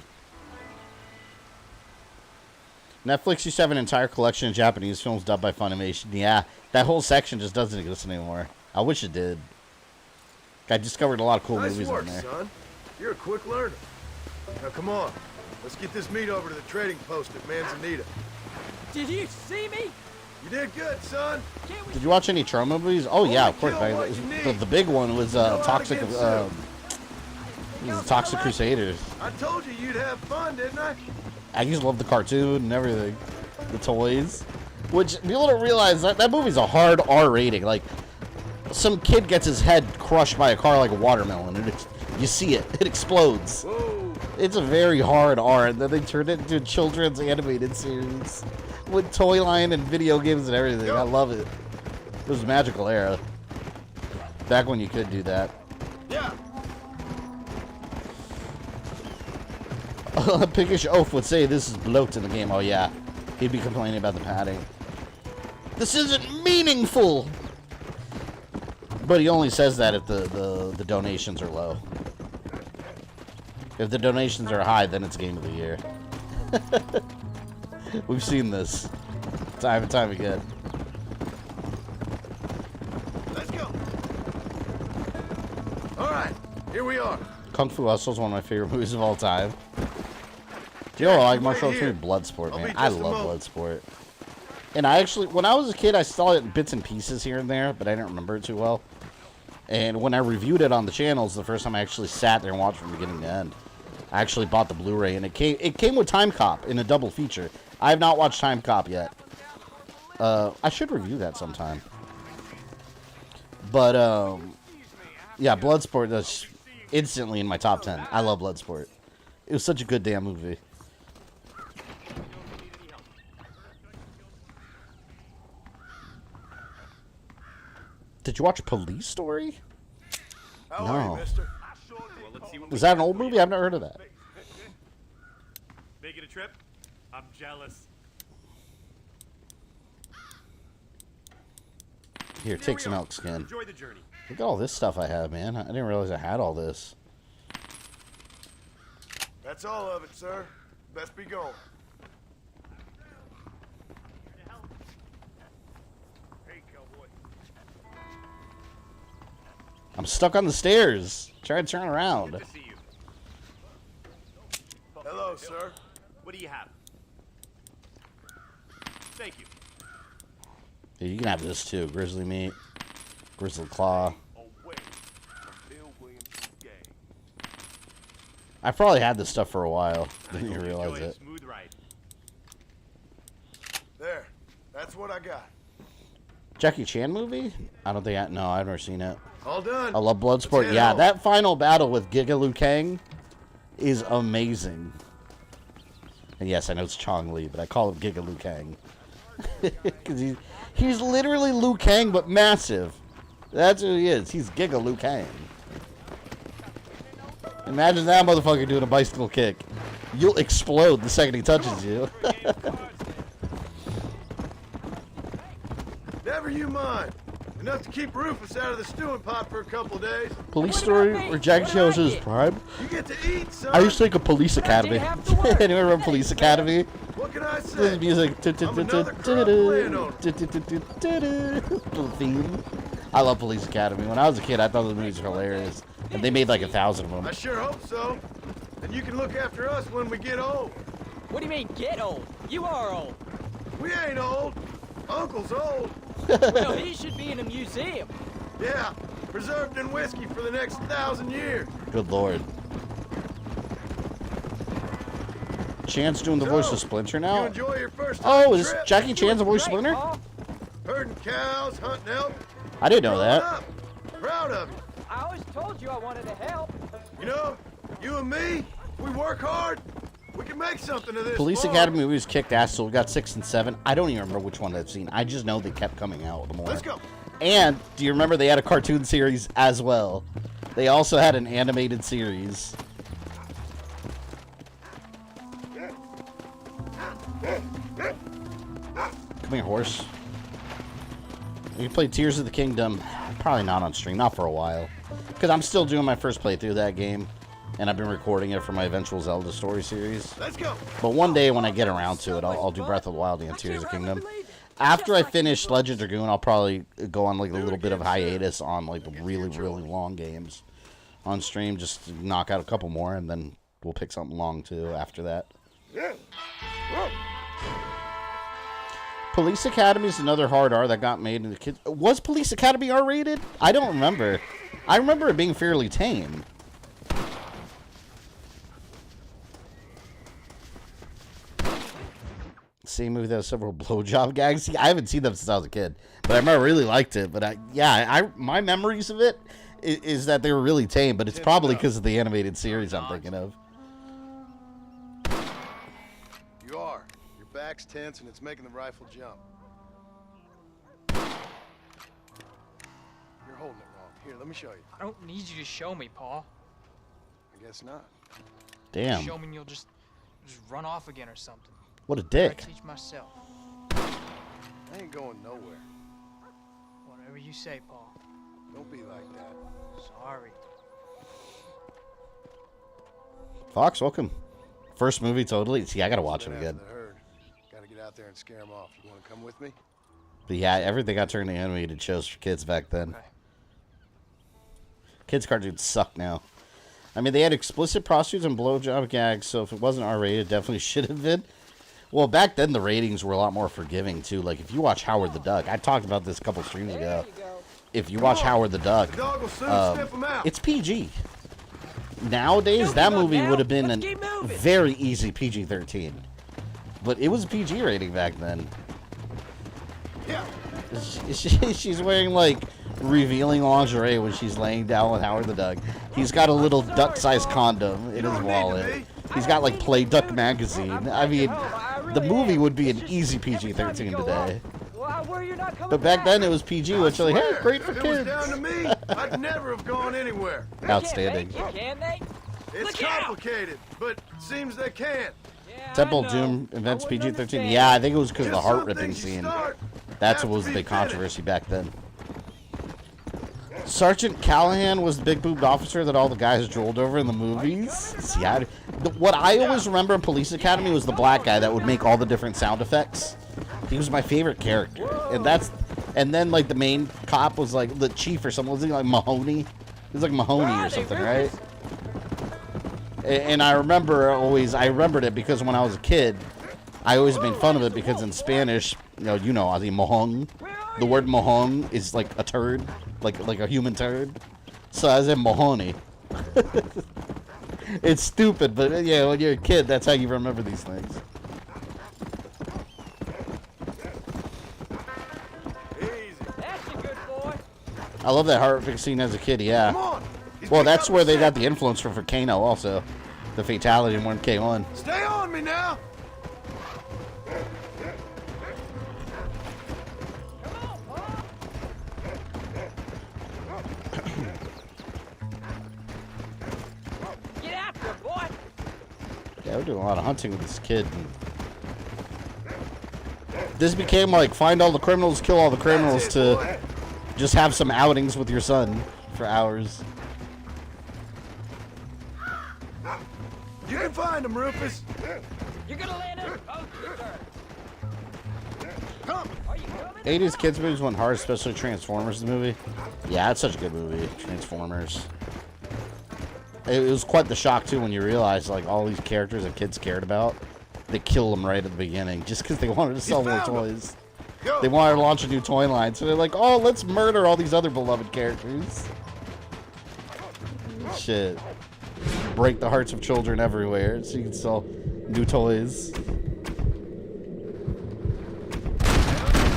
Netflix used to have an entire collection of Japanese films dubbed by Funimation. Yeah, that whole section just doesn't exist anymore. I wish it did. I discovered a lot of cool Nice movies work, on there. son. You're a quick learner. Now come on. Let's get this meat over to the trading post at Manzanita. Did you see me? You did good, son. Did you watch any trauma movies? Oh yeah, of course. The big one was Toxic. Toxic Crusaders. I told you you'd have fun, didn't I? I used to love the cartoon and everything, the toys. Which people don't realize that movie's a hard R rating. Like some kid gets his head crushed by a car like a watermelon, and you see it. It explodes. Whoa. It's a very hard R, and then they turned it into a children's animated series with toy line and video games and everything. I love it. It was a magical era. Back when you could do that. Yeah. Piggish Oaf would say this is bloat in the game. Oh yeah, he'd be complaining about the padding. This isn't meaningful. But he only says that if the donations are low. If the donations are high, then it's Game of the Year. We've seen this time and time again. Let's go. All right, here we are. Kung Fu Hustle is one of my favorite movies of all time. Do you know what I like martial arts? Bloodsport, man. I love Bloodsport. And I actually, when I was a kid, I saw it in bits and pieces here and there, but I didn't remember it too well. And when I reviewed it on the channels, the first time I actually sat there and watched from beginning to end, I actually bought the Blu-ray, and it came with Time Cop in a double feature. I have not watched Time Cop yet. I should review that sometime. But yeah, Bloodsport is instantly in my top 10. I love Bloodsport. It was such a good damn movie. Did you watch Police Story? How are you, mister? Is that an old movie? I've never heard of that. Making a trip? I'm jealous. Here, take some elk skin. Enjoy the journey. Look at all this stuff I have, man. I didn't realize I had all this. That's all of it, sir. Best be going. I'm stuck on the stairs. Try to turn around. Good to see you. Hello, sir. What do you have? Thank you. Yeah, you can have this too. Grizzly meat. Grizzly claw. I probably had this stuff for a while. Didn't even realize it. Smooth ride. There. That's what I got. Jackie Chan movie? I don't think no, I've never seen it. All done. I love Bloodsport. Yeah, that final battle with Giga Liu Kang is amazing. And yes, I know it's Chong Li, but I call him Giga Liu Kang. Because he's literally Liu Kang, but massive. That's who he is. He's Giga Liu Kang. Imagine that motherfucker doing a bicycle kick. You'll explode the second he touches you. Never you mind. Enough to keep Rufus out of the stewing pot for a couple days. Police Story or Jackie Chan his prime. You get to eat, son. I used to think of Police Academy. Anyone remember Police Academy? What can I say? This is music. I'm another corrupt landowner. Little theme. I love Police Academy. When I was a kid, I thought the movies were hilarious. And they made like 1,000 of them. I sure hope so. And you can look after us when we get old. What do you mean, get old? You are old. We ain't old. Uncle's old. Well, he should be in a museum. Yeah, preserved in whiskey for the next 1,000 years. Good lord. Chan's doing the voice of Splinter You now? enjoy your first Oh, is trip? Jackie Chan's the voice of Splinter? Herding cows, hunting elk. I didn't know Growing that. up. Proud of you. I always told you I wanted to help. You know, you and me, we work hard. We can make something of this. Police farm. Academy movies kicked ass, so we got 6 and 7. I don't even remember which one I've seen. I just know they kept coming out with more. Let's go. And do you remember they had a cartoon series as well? They also had an animated series. Come here, horse. You play Tears of the Kingdom. Probably not on stream, not for a while. Because I'm still doing my first playthrough of that game. And I've been recording it for my eventual Zelda story series. Let's go. But one day when I get around to it, I'll do Breath of the Wild and Tears of the Kingdom. After I finish Legend Dragoon, I'll probably go on like a little bit of hiatus on like the really, really long games on stream. Just to knock out a couple more, and then we'll pick something long too after that. Police Academy is another hard R that got made in the kids. Was Police Academy R-rated? I don't remember. I remember it being fairly tame. Same movie that has several blowjob gags. See, I haven't seen them since I was a kid, but I remember I really liked it. But my memories of it is that they were really tame. But it's probably because of the animated series I'm thinking of. You are. Your back's tense and it's making the rifle jump. You're holding it wrong. Here, let me show you. I don't need you to show me, Paul. I guess not. Damn. Show me and you'll just run off again or something. What a dick. I teach myself. I ain't going nowhere. Whatever you say, Paul. Don't be like that. Sorry. Fox, welcome. First movie, totally. See, I gotta watch it again. Gotta get out there and scare them off. You want to come with me? But yeah, everything got turned into animated shows for kids back then. Okay. Kids' cartoons suck now. I mean, they had explicit prostitutes and blowjob gags, so if it wasn't R-rated, it definitely should have been. Well, back then, the ratings were a lot more forgiving, too. Like, if you watch Howard the Duck, I talked about this a couple streams ago. If you watch Howard the Duck, it's PG. Nowadays, that movie would have been a very easy PG-13. But it was a PG rating back then. Yeah. She's wearing, like, revealing lingerie when she's laying down with Howard the Duck. He's got a little duck-sized condom in his wallet. He's got, like, Play Duck magazine. I mean, the movie would be an easy PG-13 today. But back then, it was PG, which, like, hey, great for If it kids. was down to me, I'd never have gone anywhere. Outstanding. Can they? It's complicated, but seems they can. Temple of Doom invents PG-13. Yeah, I think it was because of the heart-ripping scene. That's what was the big controversy back then. Sergeant Callahan was the big-boobed officer that all the guys drooled over in the movies. See, what I always remember in Police Academy was the black guy that would make all the different sound effects. He was my favorite character, and then like the main cop was like the chief or something. Was he like Mahoney? He was like Mahoney or something, right? And I remembered it because when I was a kid, I always made fun of it because in Spanish, I think mojong. The word mojong is like a turd, like a human turd. So I said Mahoney. It's stupid, but yeah, when you're a kid, that's how you remember these things. I love that heart scene as a kid, yeah. Well, that's where they got the influence from for Kano also. the fatality in 1K1. Stay on me now. Get after him, boy! Yeah, we're doing a lot of hunting with this kid. This became like find all the criminals, kill all the criminals to just have some outings with your son for hours. You can find him, Rufus. You're gonna land him? Oh, Come. 80s kids movies went hard, especially Transformers the movie. Yeah, it's such a good movie, Transformers. It was quite the shock too when you realize like all these characters that kids cared about, they killed them right at the beginning just because they wanted to sell more toys. They wanted to launch a new toy line, so they're like, "Oh, let's murder all these other beloved characters." Shit, break the hearts of children everywhere so you can sell new toys.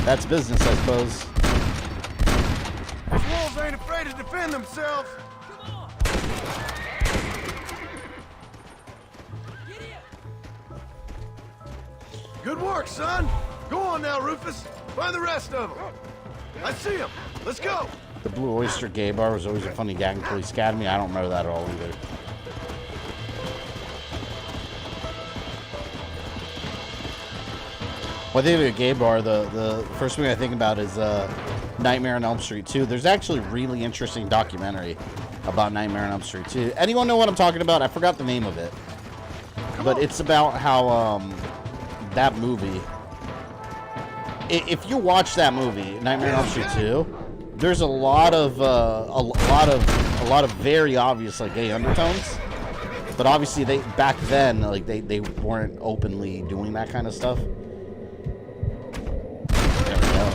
That's business, I suppose. Those wolves ain't afraid to defend themselves. Good work, son. Go on now, Rufus. Find the rest of them. I see them. Let's go. The Blue Oyster Gay Bar was always a funny gag in Police Academy. I don't remember that at all either. When I think of a gay bar, the first thing I think about is Nightmare on Elm Street 2. There's actually a really interesting documentary about Nightmare on Elm Street 2. Anyone know what I'm talking about? I forgot the name of it. But it's about how that movie, if you watch that movie, Nightmare on Elm Street 2, there's a lot of very obvious like gay undertones. But obviously they back then like they weren't openly doing that kind of stuff. There we go.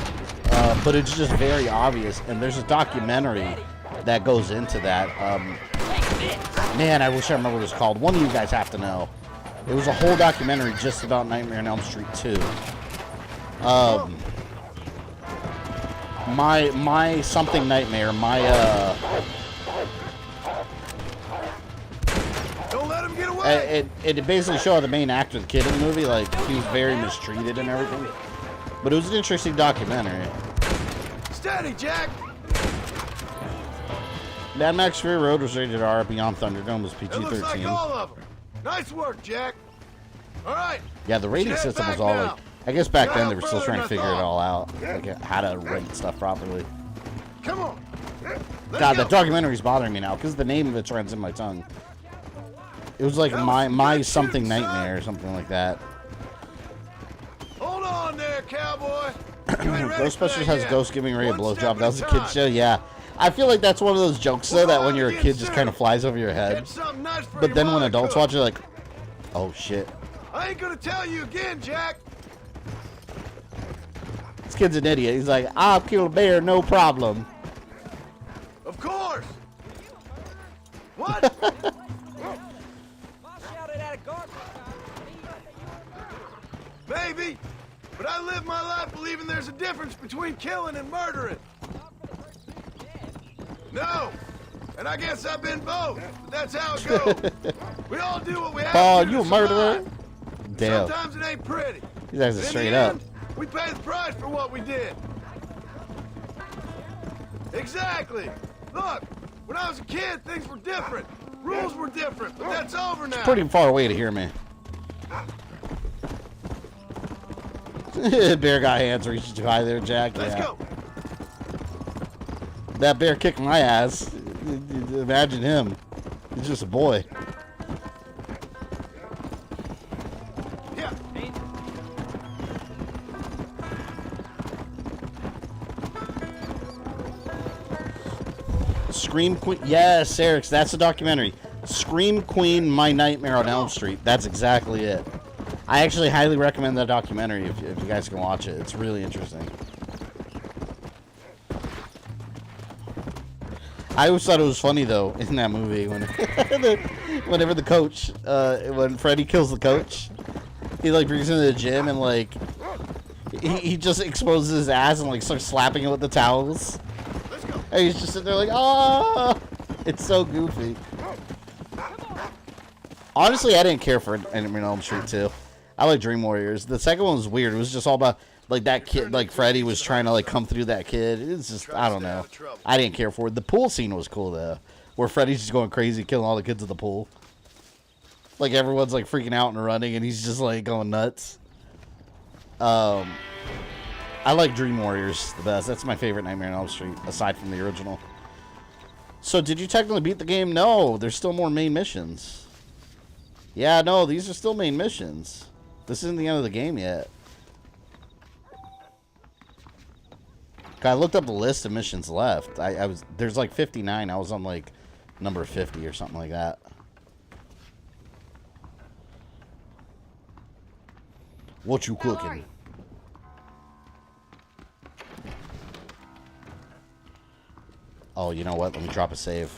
But it's just very obvious, and there's a documentary that goes into that. Man, I wish I remember what it's called. One of you guys have to know. It was a whole documentary just about Nightmare on Elm Street 2. My something nightmare, Don't let him get away. It basically showed the main actor, the kid in the movie, like he was very mistreated and everything. But it was an interesting documentary. Steady, Jack. Mad Max Fury Road was rated R. Beyond Thunderdome was It looks like PG-13. all of them. Nice work, Jack. All right. Yeah, the rating Head system was back all now. like, I guess back then they were Further still trying to than I figure it thought. all out, like how to rate stuff properly. Come on. Let's God, go. that documentary's bothering me now because the name of it runs in my tongue. It was like my something nightmare or something like that. Hold on there, cowboy. You ain't ready for Ghostbusters that has yet. Ghost giving Ray a One step blowjob. That was a at kid's show, yeah. I feel like that's one of those jokes though that when you're a kid just kind of flies over your head. Get something nice for But your then when mama adults cook. watch it, like, oh shit. I ain't gonna tell you again, Jack. This kid's an idiot. He's like, I'll kill a bear, no problem. Of course. What? Maybe, but I live my life believing there's a difference between killing and murdering. No, and I guess I've been both, but that's how it goes. We all do what we have Paul, to do you a to murderer? survive. Damn. Sometimes it ain't pretty. These guys are In the straight up. end, we pay the price for what we did. Exactly. Look, when I was a kid, things were different. Rules were different, but that's over now. It's pretty far away to hear me. Bear got hands reached too high there, Jack. Let's Yeah. go. That bear kicked my ass. Imagine him. He's just a boy. Yeah. Scream Queen. Yes, Eric's. That's the documentary. Scream Queen, My Nightmare on Elm Street. That's exactly it. I actually highly recommend that documentary if you guys can watch it. It's really interesting. I always thought it was funny though in that movie when whenever the coach, when Freddy kills the coach, he like brings him to the gym and like he just exposes his ass and like starts slapping it with the towels. And he's just sitting there like, ah! It's so goofy. Honestly, I didn't care for Nightmare on Elm Street 2. I like Dream Warriors. The second one was weird. It was just all about, like, that kid, like, Freddy was trying to, like, come through that kid. It's just, I don't know. I didn't care for it. The pool scene was cool, though, where Freddy's just going crazy, killing all the kids at the pool. Like, everyone's, like, freaking out and running, and he's just, like, going nuts. I like Dream Warriors the best. That's my favorite Nightmare on Elm Street, aside from the original. So, did you technically beat the game? No, there's still more main missions. Yeah, no, these are still main missions. This isn't the end of the game yet. I looked up the list of missions left. There's like 59. I was on like number 50 or something like that. What you cooking? Oh, you know what? Let me drop a save.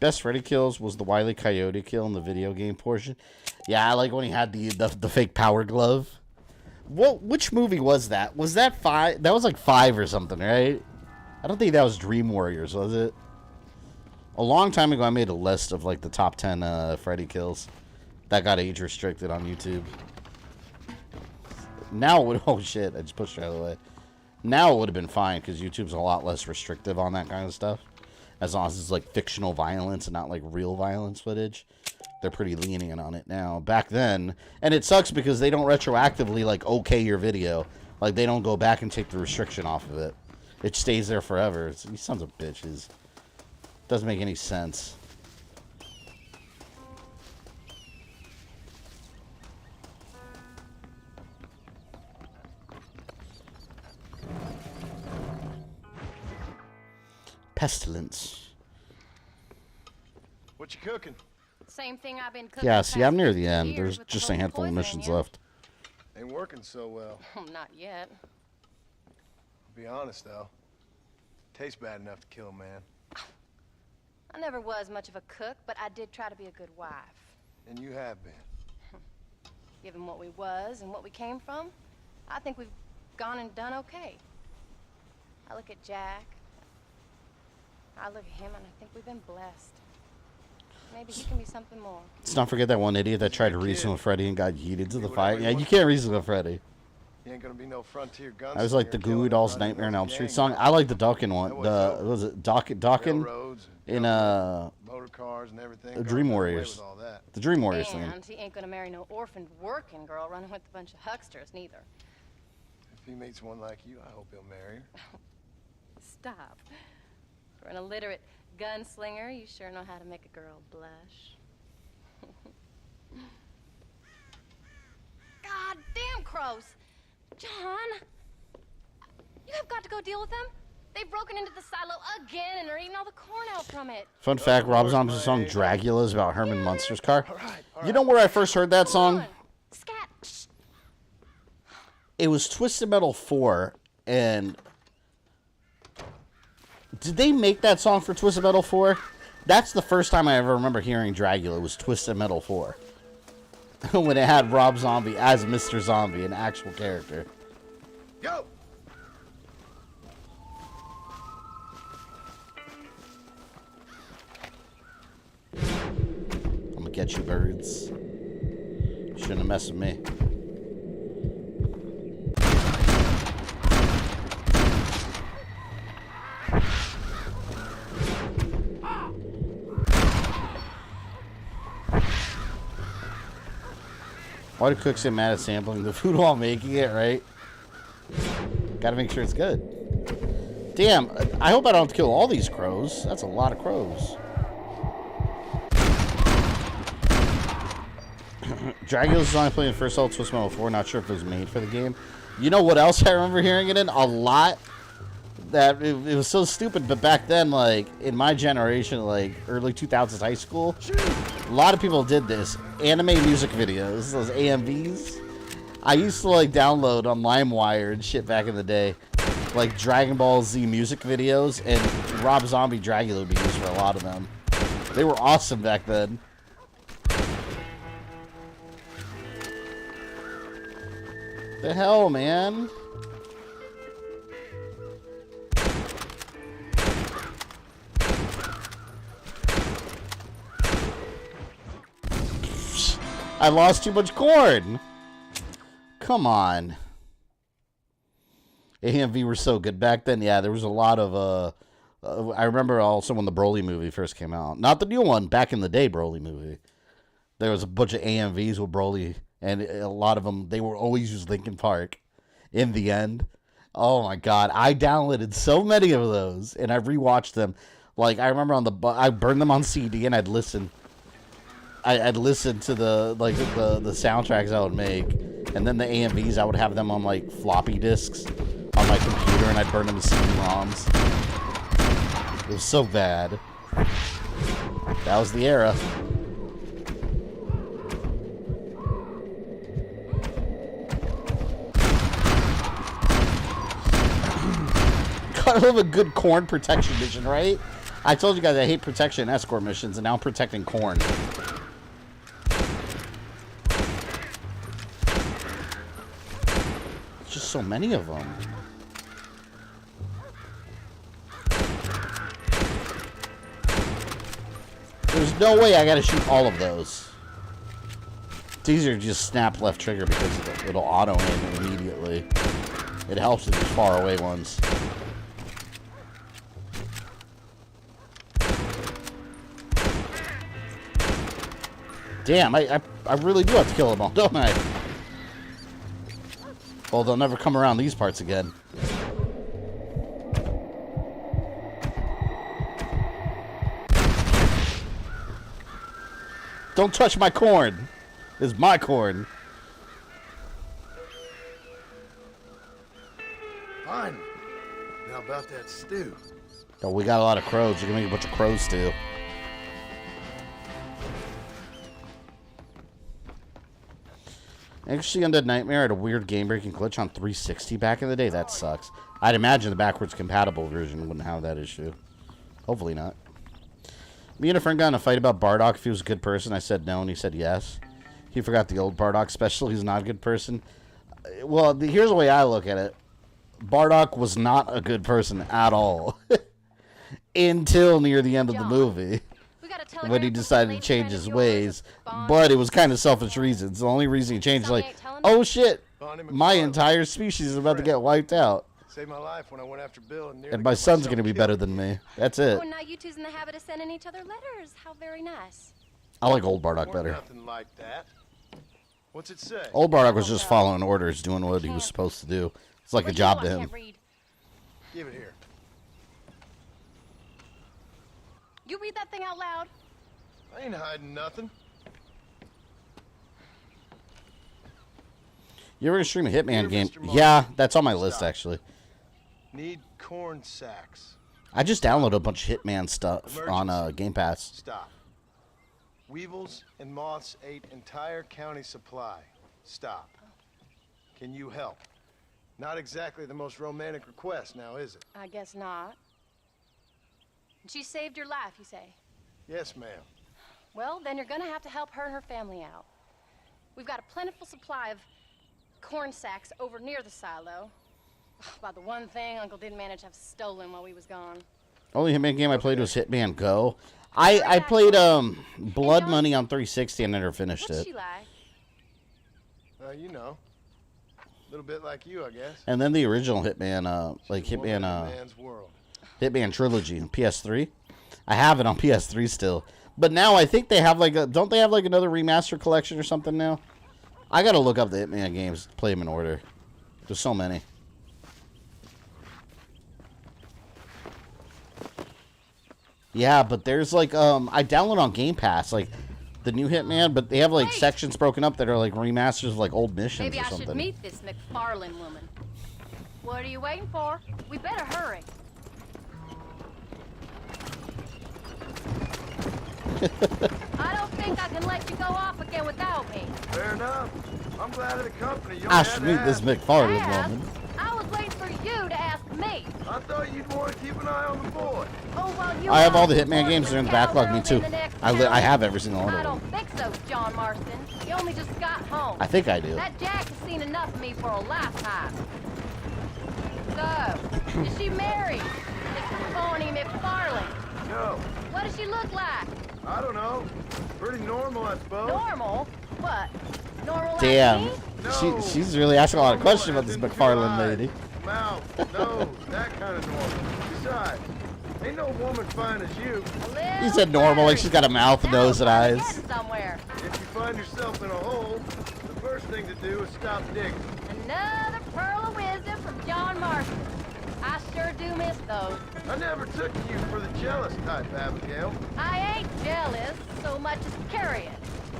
Best Freddy kills was the Wile E. Coyote kill in the video game portion. Yeah, I like when he had the fake power glove. Which movie was that? Was that 5? That was like 5 or something, right? I don't think that was Dream Warriors, was it? A long time ago, I made a list of like the top 10 Freddy kills. That got age restricted on YouTube. Now it would... Oh shit, I just pushed it out of the way. Now it would have been fine because YouTube's a lot less restrictive on that kind of stuff. As long as it's like fictional violence and not like real violence footage. They're pretty lenient on it now. Back then, and it sucks because they don't retroactively like okay your video. Like they don't go back and take the restriction off of it. It stays there forever. These sons of bitches. Doesn't make any sense. Pestilence. What you cooking? Same thing I've been cooking. Yeah, see, I'm near the end. There's just a handful of missions left. Ain't working so well. Not yet. Be honest though, tastes bad enough to kill a man. I never was much of a cook, but I did try to be a good wife. And you have been. Given what we was and what we came from, I think we've gone and done okay. I look at Jack. I look at him and I think we've been blessed. Maybe he can be something more. Let's not forget that one idiot that tried to reason with Freddy and got yeeted to the fight. Yeah, you can't reason with Freddy. You ain't gonna be no frontier gunslinger. I was like the Goo Dolls Nightmare on Elm Street song. I like the Dawkins one. The what was it Dawkins in motor cars and everything. The Dream Warriors. The Dream Warriors thing. And he ain't gonna marry no orphaned working girl running with a bunch of hucksters neither. If he meets one like you, I hope he'll marry her. Stop. For an illiterate gunslinger, you sure know how to make a girl blush. God damn crows! John! You have got to go deal with them. They've broken into the silo again and are eating all the corn out from it. Fun fact, Rob Zombie's song Dragula is about Herman Munster's car. You know where I first heard that song? Scat. It was Twisted Metal 4, and... Did they make that song for Twisted Metal 4? That's the first time I ever remember hearing Dragula was Twisted Metal 4. When it had Rob Zombie as Mr. Zombie, an actual character. Go! I'm gonna get you, birds. Shouldn't have messed with me. Why do cooks get mad at sampling the food while making it, right? Gotta make sure it's good. Damn, I hope I don't kill all these crows. That's a lot of crows. Dragula's only playing First Assault Twist Metal 4. Not sure if it was made for the game. You know what else I remember hearing it in? A lot. That it was so stupid, but back then, like, in my generation, like, early 2000s high school, a lot of people did this. Anime music videos, those AMVs. I used to, like, download on LimeWire and shit back in the day. Like, Dragon Ball Z music videos, and Rob Zombie Dragula would be used for a lot of them. They were awesome back then. The hell, man? I lost too much corn. Come on. AMV were so good back then. Yeah, there was a lot of... I remember also when the Broly movie first came out. Not the new one, back in the day Broly movie. There was a bunch of AMVs with Broly, and a lot of them, they were always use Linkin Park in the end. Oh my god, I downloaded so many of those, and I rewatched them. Like, I remember I burned them on CD, and I'd listen. I'd listen to the soundtracks I would make, and then the AMVs, I would have them on, like, floppy disks on my computer, and I'd burn them as CD-ROMs. It was so bad. That was the era. Gotta love a good corn protection mission, right? I told you guys I hate protection escort missions, and now I'm protecting corn. There's just so many of them. There's no way I gotta shoot all of those. It's easier to just snap left trigger because it'll auto aim immediately. It helps with these far away ones. Damn, I really do have to kill them all, don't I? Well, they'll never come around these parts again. Don't touch my corn. It's my corn. Fine. Now about that stew. Oh, we got a lot of crows. You can make a bunch of crow stew. Actually, Undead Nightmare had a weird game-breaking glitch on 360 back in the day. That sucks. I'd imagine the backwards compatible version wouldn't have that issue. Hopefully not. Me and a friend got in a fight about Bardock if he was a good person. I said no, and he said yes. He forgot the old Bardock special. He's not a good person. Well, here's the way I look at it. Bardock was not a good person at all. Until near the end of the movie. When he decided to change his ways. But it was kind of selfish reasons. The only reason he changed, like, oh shit, my entire species is about to get wiped out. Saved my life when I went after Bill And my son's going to be better than me. That's it. Oh, now you two's in the habit of sending each other letters. How very nice. I like old Bardock better. Nothing like that. What's it say? Old Bardock was just following orders, doing what he was supposed to do. It's like a job to him. Give it here. You read that thing out loud? I ain't hiding nothing. You ever stream a Hitman game? Yeah, that's on my list, actually. Need corn sacks. I just downloaded a bunch of Hitman stuff on Game Pass. Stop. Weevils and moths ate entire county supply. Stop. Can you help? Not exactly the most romantic request now, is it? I guess not. She saved your life, you say? Yes, ma'am. Well, then you're gonna have to help her and her family out. We've got a plentiful supply of corn sacks over near the silo. About the one thing Uncle didn't manage to have stolen while we was gone. Only Hitman game I played was Hitman Go. I played Blood Money on 360 and never finished it. What's she like? You know, a little bit like you, I guess. And then the original Hitman, Hitman Trilogy on PS3. I have it on PS3 still. But now I think they have don't they have like another remaster collection or something now? I gotta look up the Hitman games, play them in order. There's so many. Yeah, but there's like I download on Game Pass like the new Hitman, but they have like sections broken up that are like remasters of like old missions Maybe or something. I should meet this McFarlane woman. What are you waiting for? We better hurry. I don't think I can let you go off again without me. Fair enough. I'm glad of the company. You I should meet this McFarlane woman. I was waiting for you to ask me. I thought you'd want to keep an eye on the boy. Oh, well, you I have all the Hitman games. They're in the backlog. Me too. I have every single one I of don't them. think so, John Marston. You only just got home. I think I do. That Jack has seen enough of me for a lifetime. So, is she married? Miss Thorny McFarlane? No. What does she look like? I don't know. Pretty normal, I suppose. Normal? What? Normal Damn. like me? She's really asking a lot of questions about this McFarlane lady. Mouth, nose, that kind of normal. Besides, ain't no woman fine as you. He said normal, like she's got a mouth, nose, and eyes. Somewhere. If you find yourself in a hole, the first thing to do is stop digging. Another pearl of wisdom from John Marston. I sure do miss those. I never took you for the jealous type, Abigail. I ain't jealous so much as curious.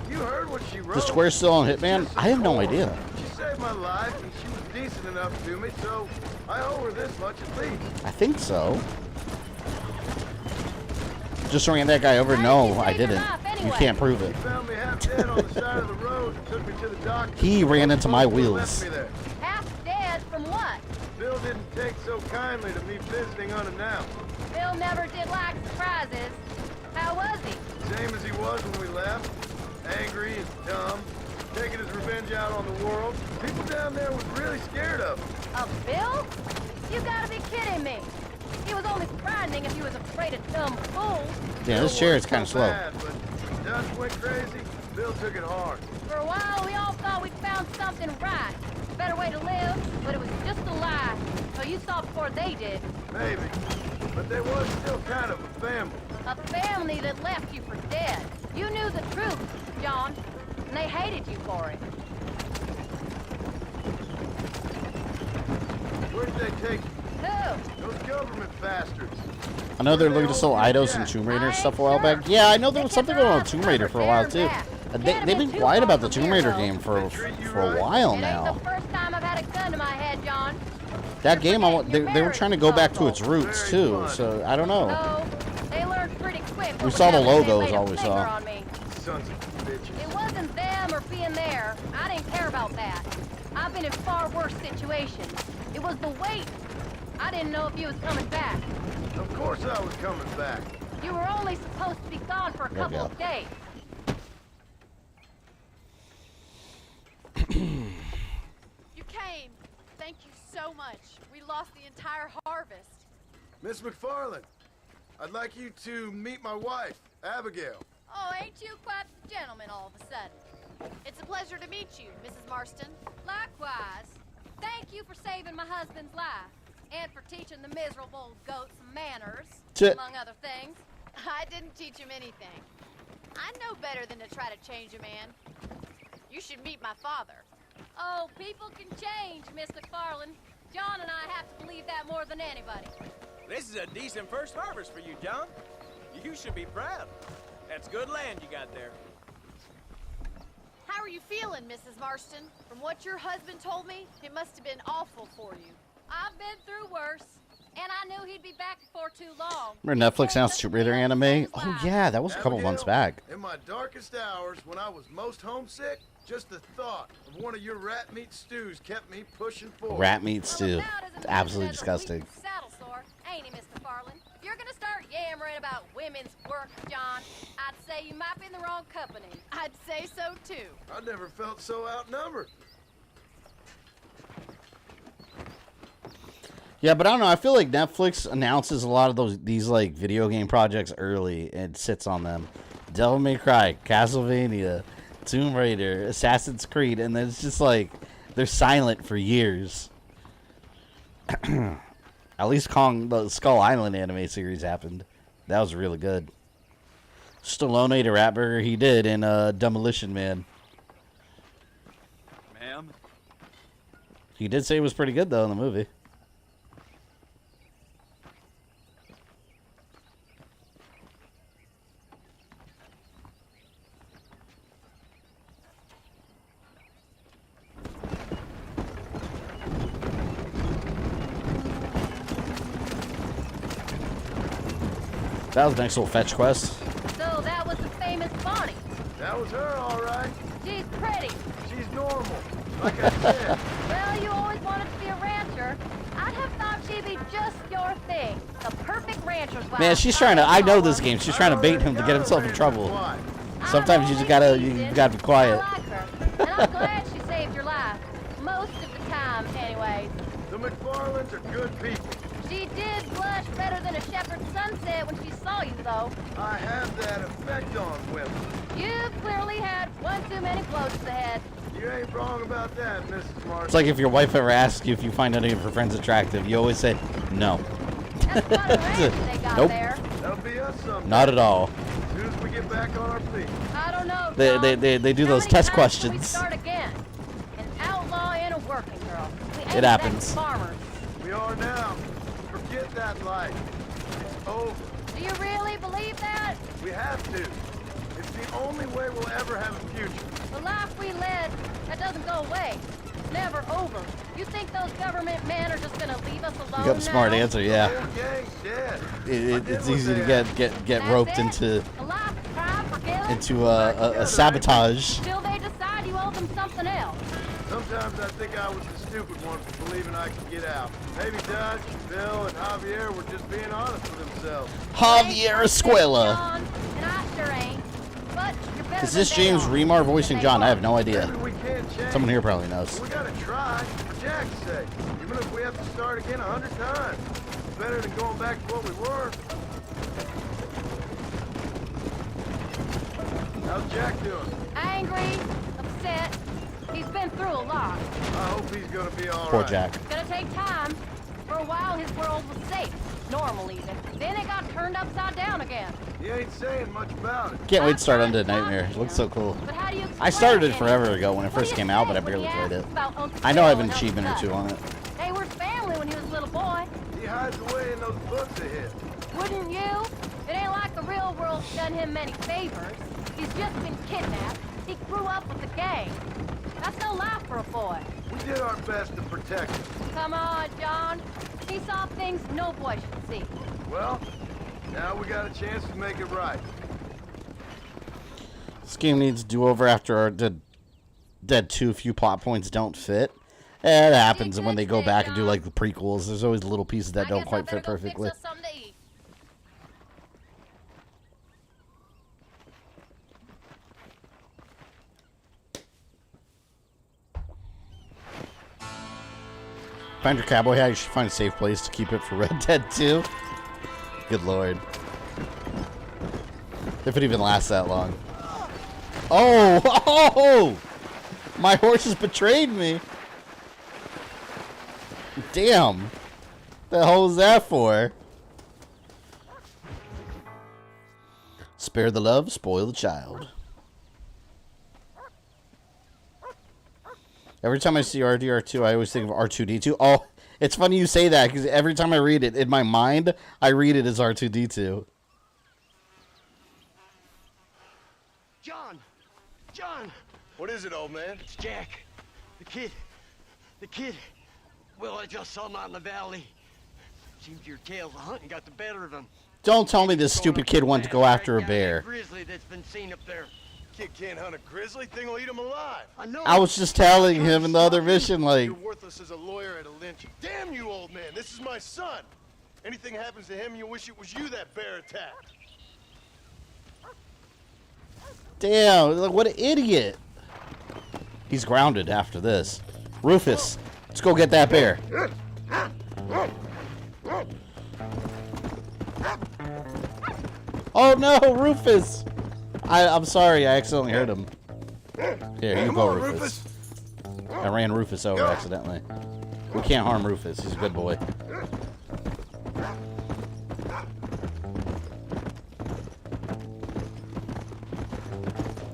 You heard what she wrote. The square's still on Hitman? I have no idea. She saved my life, and she was decent enough to me, so I owe her this much at least. I think so. Just ran that guy over? No, I didn't. You can't prove it. She found me half dead on the side of the road and took me to the doctor. He ran into my wheels. Half dead from what? Bill didn't take so kindly to me visiting unannounced. Bill never did like surprises. How was he? Same as he was when we left. Angry and dumb. Taking his revenge out on the world. People down there was really scared of him. Of Bill? You gotta be kidding me. He was only frightening if he was afraid of dumb fools. Yeah, this chair is kind of slow. Bad, but when Dutch went crazy, Bill took it hard. For a while, we all thought we'd found something right. A better way to live, but it was just a lie. So you saw before they did. Maybe. But there was still kind of a family. A family that left you for dead. You knew the truth, John, and they hated you for it. Where did they take you? Who? Those government bastards. I know they're looking to sell Eidos and Tomb Raider stuff a while back. Yeah, I know there was something going on with Tomb Raider for a while too. They've been quiet about the Tomb Raider game for a while now. First time I've had a gun to my head, John. That game, they were trying to go back to its roots too, so I don't know. So they learned pretty quick. We saw the logos, all we saw. Sons of bitches. It wasn't them or being there. I didn't care about that. I've been in far worse situations. It was the wait. I didn't know if you was coming back. Of course I was coming back. You were only supposed to be gone for a couple of days. You came. Thank you so much. We lost the entire harvest. Miss McFarlane, I'd like you to meet my wife, Abigail. Oh, ain't you quite the gentleman all of a sudden? It's a pleasure to meet you, Mrs. Marston. Likewise. Thank you for saving my husband's life. And for teaching the miserable goat some manners, among other things. I didn't teach him anything. I know better than to try to change a man. You should meet my father. Oh, people can change, Miss McFarlane. John and I have to believe that more than anybody. This is a decent first harvest for you, John. You should be proud. That's good land you got there. How are you feeling, Mrs. Marston? From what your husband told me, it must have been awful for you. I've been through worse, and I knew he'd be back before too long. Remember Netflix announced Tomb Raider anime? Oh yeah, that was a couple months back. In my darkest hours, when I was most homesick, just the thought of one of your rat meat stews kept me pushing forward. Rat meat stew. It's absolutely disgusting. Saddle sore, ain't he, Miss McFarlane? If you're gonna start yammering about women's work, John, I'd say you might be in the wrong company. I'd say so, too. I never felt so outnumbered. Yeah, but I don't know. I feel like Netflix announces a lot of these like video game projects early and sits on them. Devil May Cry, Castlevania, Tomb Raider, Assassin's Creed, and then it's just like they're silent for years. At least the Skull Island anime series happened. That was really good. Stallone ate a rat burger. He did in Demolition Man. Ma'am? He did say it was pretty good though in the movie. That was a nice little fetch quest. So that was the famous Bonnie. That was her, all right. She's pretty. She's normal, like I said. Well, you always wanted to be a rancher. I'd have thought she'd be just your thing. The perfect rancher's wife. Man, she's trying to. I know this game. She's trying to bait him to get himself in trouble. Sometimes you just gotta be quiet. I like her, and I'm glad she saved your life. Most of the time, anyways. The McFarlanes are good people. She did blush better than a shepherd's sunset when she saw you, though. I have that effect on women. You've clearly had one One too many blows to the head. You ain't wrong about that, Mrs. Marston. It's like if your wife ever asks you if you find any of her friends attractive, you always say no. That's quite a ranch they got Nope. there. That'll be us someday. Not at all. As soon as we get back on our feet. I don't know, They do How those many test times till we questions. start again? An outlaw and a working girl. We ain't It happens. exactly farmers. We are now. Forget that life. It's over. Do you really believe that? We have to. It's the only way we'll ever have a future. The life we led, that doesn't go away. It's never over. You think those government men are just gonna leave us alone You got a smart now? answer, yeah. The whole gang's dead. It's easy to get roped into A life of crime for killing? a sabotage. Till they decide you owe them something else. Sometimes I think I was the stupid one for believing I could get out. Maybe Dutch, Bill, and Javier were just being honest with themselves. Javier Escuela. John, and I sure ain't. But you're better Is this than they James are. Remar voicing John? I have no idea. Maybe we can't change. Someone here probably knows. We gotta try, for Jack's sake. Even if we have to start again 100 times. It's better than going back to what we were. How's Jack doing? Angry, upset. He's been through a lot. I hope he's gonna be all right. Poor Jack. It's gonna take time. For a while, his world was safe. Normal, even. Then it got turned upside down again. He ain't saying much about it. Can't wait to start Undead Nightmare. It looks so cool. But how do you I started it forever ago when it first came out, but I barely played it. I know I have an achievement or two on it. They were family when he was a little boy. He hides away in those books of his. Wouldn't you? It ain't like the real world's done him many favors. He's just been kidnapped. He grew up with the gang. That's no life for a boy. We did our best to protect him. Come on, John. He saw things no boy should see. Well, now we got a chance to make it right. This game needs do-over after our Dead 2. A few plot points don't fit. It happens when they go back and do like the prequels. There's always little pieces that don't quite fit perfectly. Find your cowboy hat. You should find a safe place to keep it for Red Dead 2. Good lord. If it even lasts that long. Oh! Oh! My horse has betrayed me. Damn. The hell was that for? Spare the love, spoil the child. Every time I see RDR2, I always think of R2D2. Oh, it's funny you say that, because every time I read it, in my mind, I read it as R2D2. John! John! What is it, old man? It's Jack. The kid. Well, I just saw him out in the valley. Seems your tales of hunting got the better of him. Don't tell me this stupid kid wanted to go after a bear. Grizzly that's been seen up there. Kid can't hunt a grizzly. Thing will eat him alive. I know. I was just telling him in the other mission, like... You're worthless as a lawyer at a lynching. Damn you, old man. This is my son. Anything happens to him, you wish it was you that bear attacked. Damn, like, what an idiot. He's grounded after this. Rufus, let's go get that bear. Oh no, Rufus! I'm sorry, I accidentally hurt him. Here, you go, Rufus. I ran Rufus over accidentally. We can't harm Rufus, he's a good boy.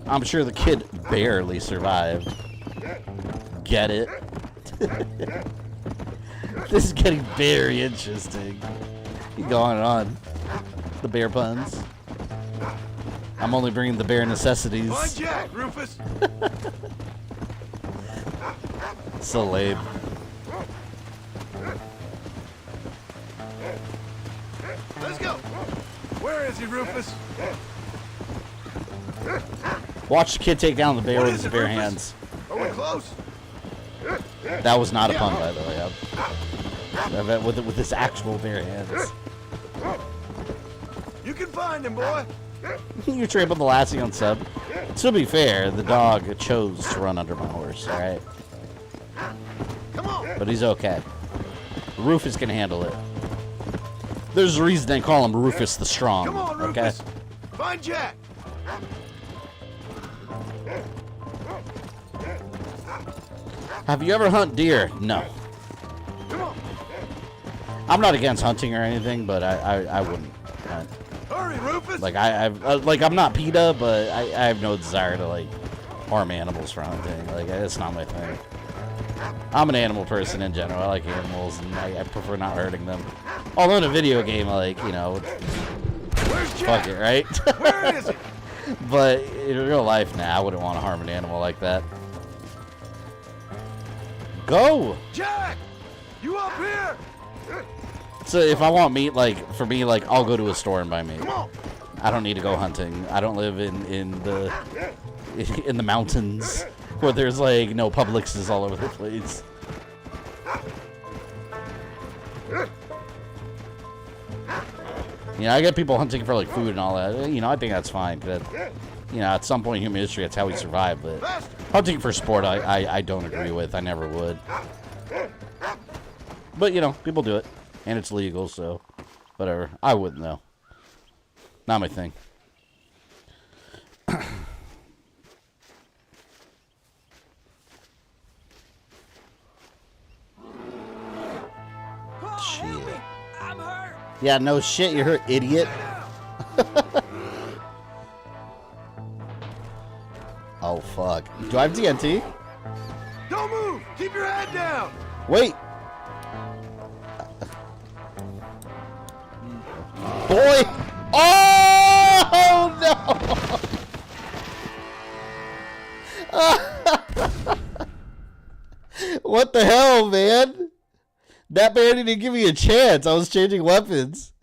I'm sure the kid barely survived. Get it? This is getting very interesting. Keep going on. The bear puns. I'm only bringing the bare necessities. Come on, Jack, Rufus. So lame. Let's go. Where is he, Rufus? Watch the kid take down the bear What with is his it, bare Rufus? hands. Are we close? That was not a pun, by the way. With his actual bare hands. You can find him, boy. You trampled the lassie on sub. To be fair, the dog chose to run under my horse, alright? Come on. But he's okay. Rufus can handle it. There's a reason they call him Rufus the Strong. Come on, okay? Rufus. Find Jack. Have you ever hunt deer? No. I'm not against hunting or anything, but I wouldn't hunt. Hurry, Rufus! Like I'm not PETA, but I have no desire to like harm animals for hunting. Like it's not my thing. I'm an animal person in general. I like animals, and I prefer not hurting them. Although in a video game, like, you know, fuck it, right? Where is he? But in real life, nah, I wouldn't want to harm an animal like that. Go! Jack! You up here? So if I want meat, like, for me, like, I'll go to a store and buy meat. Come on. I don't need to go hunting. I don't live in the mountains where there's, like, no Publixes all over the place. You know, I get people hunting for, like, food and all that. You know, I think that's fine. But, you know, at some point in human history, that's how we survive. But hunting for sport, I don't agree with. I never would. But, you know, people do it. And it's legal, so whatever. I wouldn't, though. Not my thing. Shit. I'm hurt. Yeah, no shit, you hurt, idiot. Oh, fuck. Do I have TNT? Don't move! Keep your head down! Wait. Boy! Oh, no! What the hell, man? That man didn't give me a chance. I was changing weapons.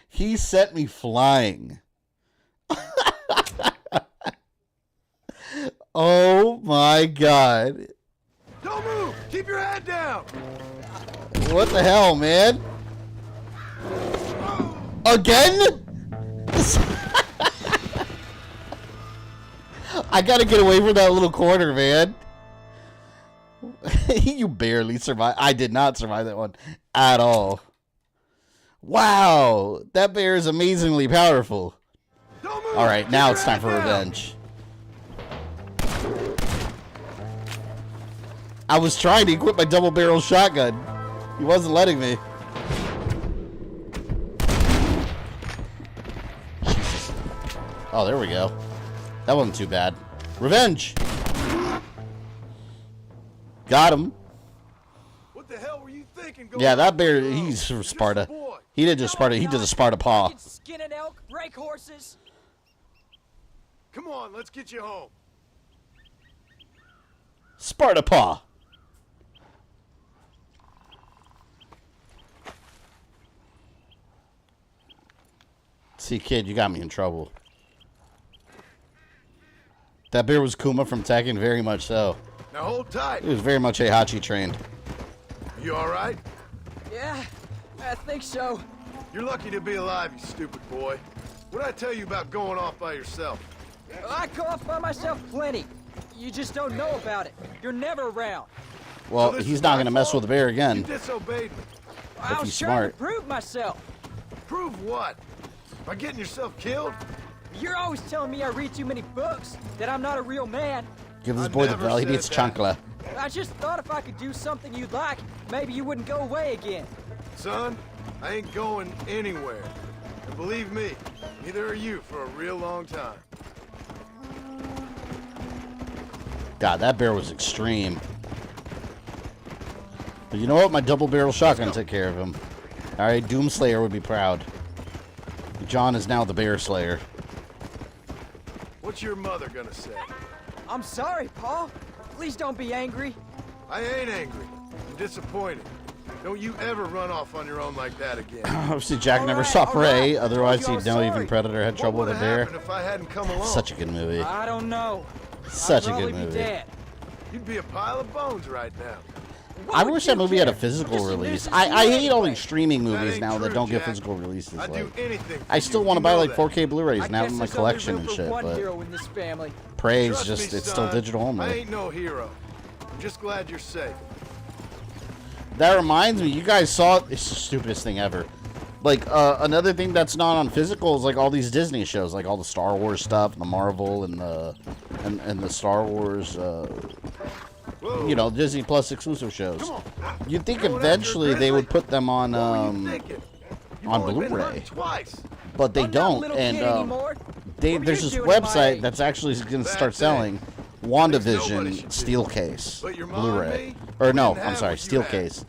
He sent me flying. Oh, my God. Don't move! Keep your head down! What the hell, man? Again? I gotta get away from that little corner, man. You barely survived. I did not survive that one at all. Wow, that bear is amazingly powerful. Alright, now it's time for revenge. I was trying to equip my double-barrel shotgun. He wasn't letting me. Jesus. Oh, there we go. That wasn't too bad. Revenge! Got him. What the hell were you thinking? Yeah, that bear, he's from Sparta. He did just Sparta. He did a Sparta paw. Skin an elk, break horses. Come on, let's get you home. Sparta paw. See, kid, you got me in trouble. That bear was Kuma from Tekken, very much so. Now hold tight. He was very much Heihachi trained. You all right? Yeah, I think so. You're lucky to be alive, you stupid boy. What'd I tell you about going off by yourself? I go off by myself plenty. You just don't know about it. You're never around. Well, he's not going to mess with the bear again. You disobeyed me. I was trying to prove myself. Prove what? By getting yourself killed? You're always telling me I read too many books, that I'm not a real man. Give this boy the bell. He needs chancla. I just thought if I could do something you'd like, maybe you wouldn't go away again. Son, I ain't going anywhere. And believe me, neither are you for a real long time. God, that bear was extreme. But you know what? My double-barrel shotgun took care of him. Alright, Doomslayer would be proud. John is now the Bear Slayer. What's your mother gonna say? I'm sorry, Paul. Please don't be angry. I ain't angry. I'm disappointed. Don't you ever run off on your own like that again. Obviously, Jack never saw prey. Otherwise, he'd know even Predator had trouble with a bear. If I hadn't come along? Such a good movie. I don't know. Such a good movie. Dead. You'd be a pile of bones right now. I wish that movie had a physical release. I hate all these streaming movies now that don't get physical releases. Like, I still want to buy like 4K Blu-rays now in my collection and shit, but Prey's just, it's still digital only. I ain't no hero. I'm just glad you're safe. That reminds me, you guys saw, it's the stupidest thing ever. Like, another thing that's not on physical is like all these Disney shows, like all the Star Wars stuff, the Marvel and the Star Wars you know, Disney Plus exclusive shows. You'd think eventually they would put them on Blu-ray, but they don't. And there's this website that's actually going to start selling WandaVision steel case Blu-ray. Or no, I'm sorry, steel case.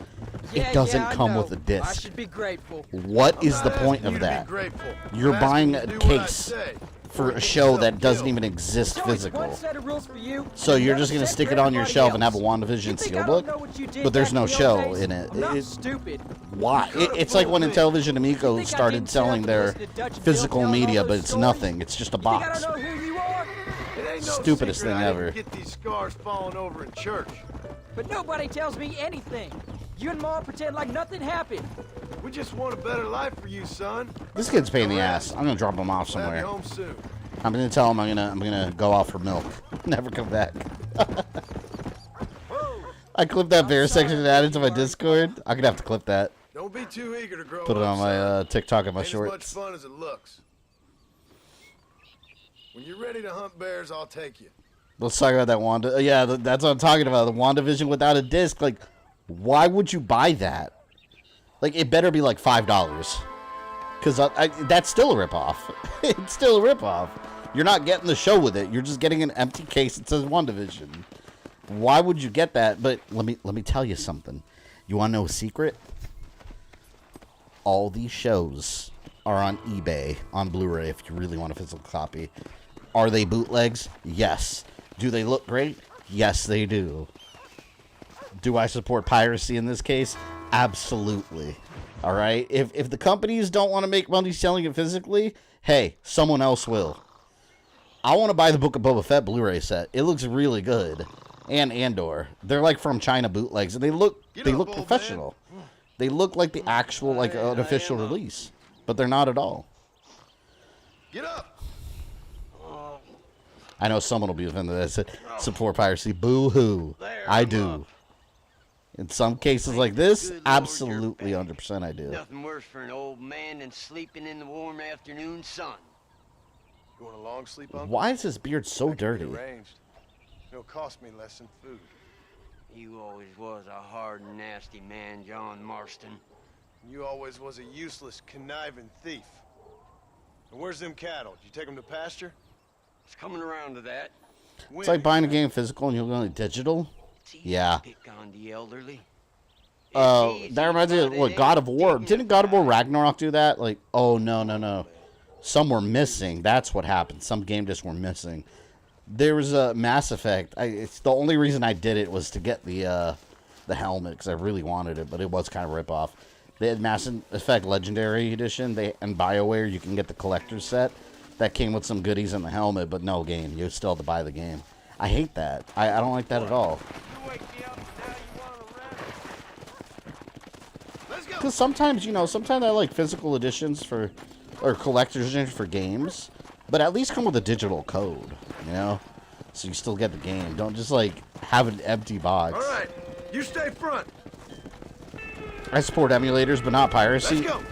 It doesn't come with a disc. I should be grateful. What is the point of that? You're buying a case for a show that doesn't even exist physical. So you're just going to stick it on your shelf and have a WandaVision steelbook? But there's no show in it. Why? It's like when Intellivision Amico started selling their physical media, but it's nothing. It's just a box. Stupidest thing ever. Get these scars falling over in church. But nobody tells me anything. You and Ma pretend like nothing happened. We just want a better life for you, son. This kid's pain in the ass. I'm gonna drop him off somewhere. Home soon. I'm gonna tell him I'm gonna go off for milk. Never come back. I clipped that bear section and added to my Discord. I'm gonna have to clip that. Don't be too eager to grow Put it on my TikTok and my Ain't shorts. as much fun as it looks. When you're ready to hunt bears, I'll take you. Let's talk about that Wanda. Yeah, that's what I'm talking about. The WandaVision without a disc. Like, why would you buy that? Like, it better be like $5. Because that's still a ripoff. It's still a ripoff. You're not getting the show with it. You're just getting an empty case that says WandaVision. Why would you get that? But let me tell you something. You want to know a secret? All these shows are on eBay on Blu-ray if you really want a physical copy. Are they bootlegs? Yes. Do they look great? Yes, they do. Do I support piracy in this case? Absolutely. All right? If the companies don't want to make money selling it physically, hey, someone else will. I want to buy the Book of Boba Fett Blu-ray set. It looks really good. And Andor. They're like from China bootlegs, and they look professional. They look like the actual, like, an official release. But they're not at all. Get up! I know someone will be offended that I said support piracy. Boo-hoo. I do. In some cases like this, absolutely 100% I do. Nothing worse for an old man than sleeping in the warm afternoon sun. You want a long sleep, Uncle? Why is his beard so dirty? It'll cost me less than food. You always was a hard and nasty man, John Marston. You always was a useless, conniving thief. And where's them cattle? Did you take them to pasture? It's coming around to that. It's like buying a game physical and you're going digital. Yeah. Pick on the elderly. That reminds me of what, God of War. Didn't God of War Ragnarok do that? Like, oh, no. Some were missing. That's what happened. Some game discs were missing. There was a Mass Effect. It's the only reason I did it was to get the helmet because I really wanted it, but it was kind of a ripoff. They had Mass Effect Legendary Edition. And BioWare, you can get the collector's set. That came with some goodies in the helmet, but no game. You still have to buy the game. I hate that. I don't like that at all. Because sometimes, sometimes I like physical editions or collector's editions for games, but at least come with a digital code, so you still get the game. Don't just, have an empty box. All right, you stay front. I support emulators, but not piracy. Let's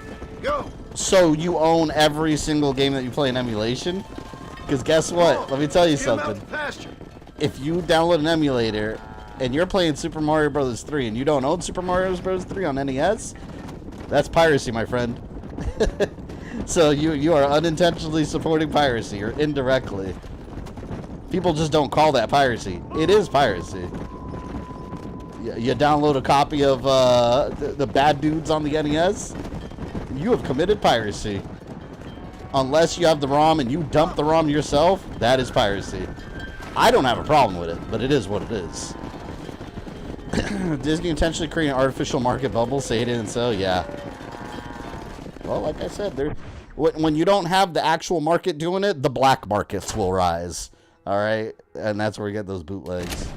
go. So you own every single game that you play in emulation? Because guess what? Let me tell you something. If you download an emulator and you're playing Super Mario Bros. 3 and you don't own Super Mario Bros. 3 on NES, that's piracy, my friend. So you are unintentionally supporting piracy, or indirectly. People just don't call that piracy. It is piracy. You download a copy of the Bad Dudes on the NES, you have committed piracy. Unless you have the ROM and you dump the ROM yourself, that is piracy. I don't have a problem with it, but it is what it is. Disney intentionally creating an artificial market bubble, say it didn't sell, yeah. Well, like I said, when you don't have the actual market doing it, the black markets will rise. All right? And that's where you get those bootlegs.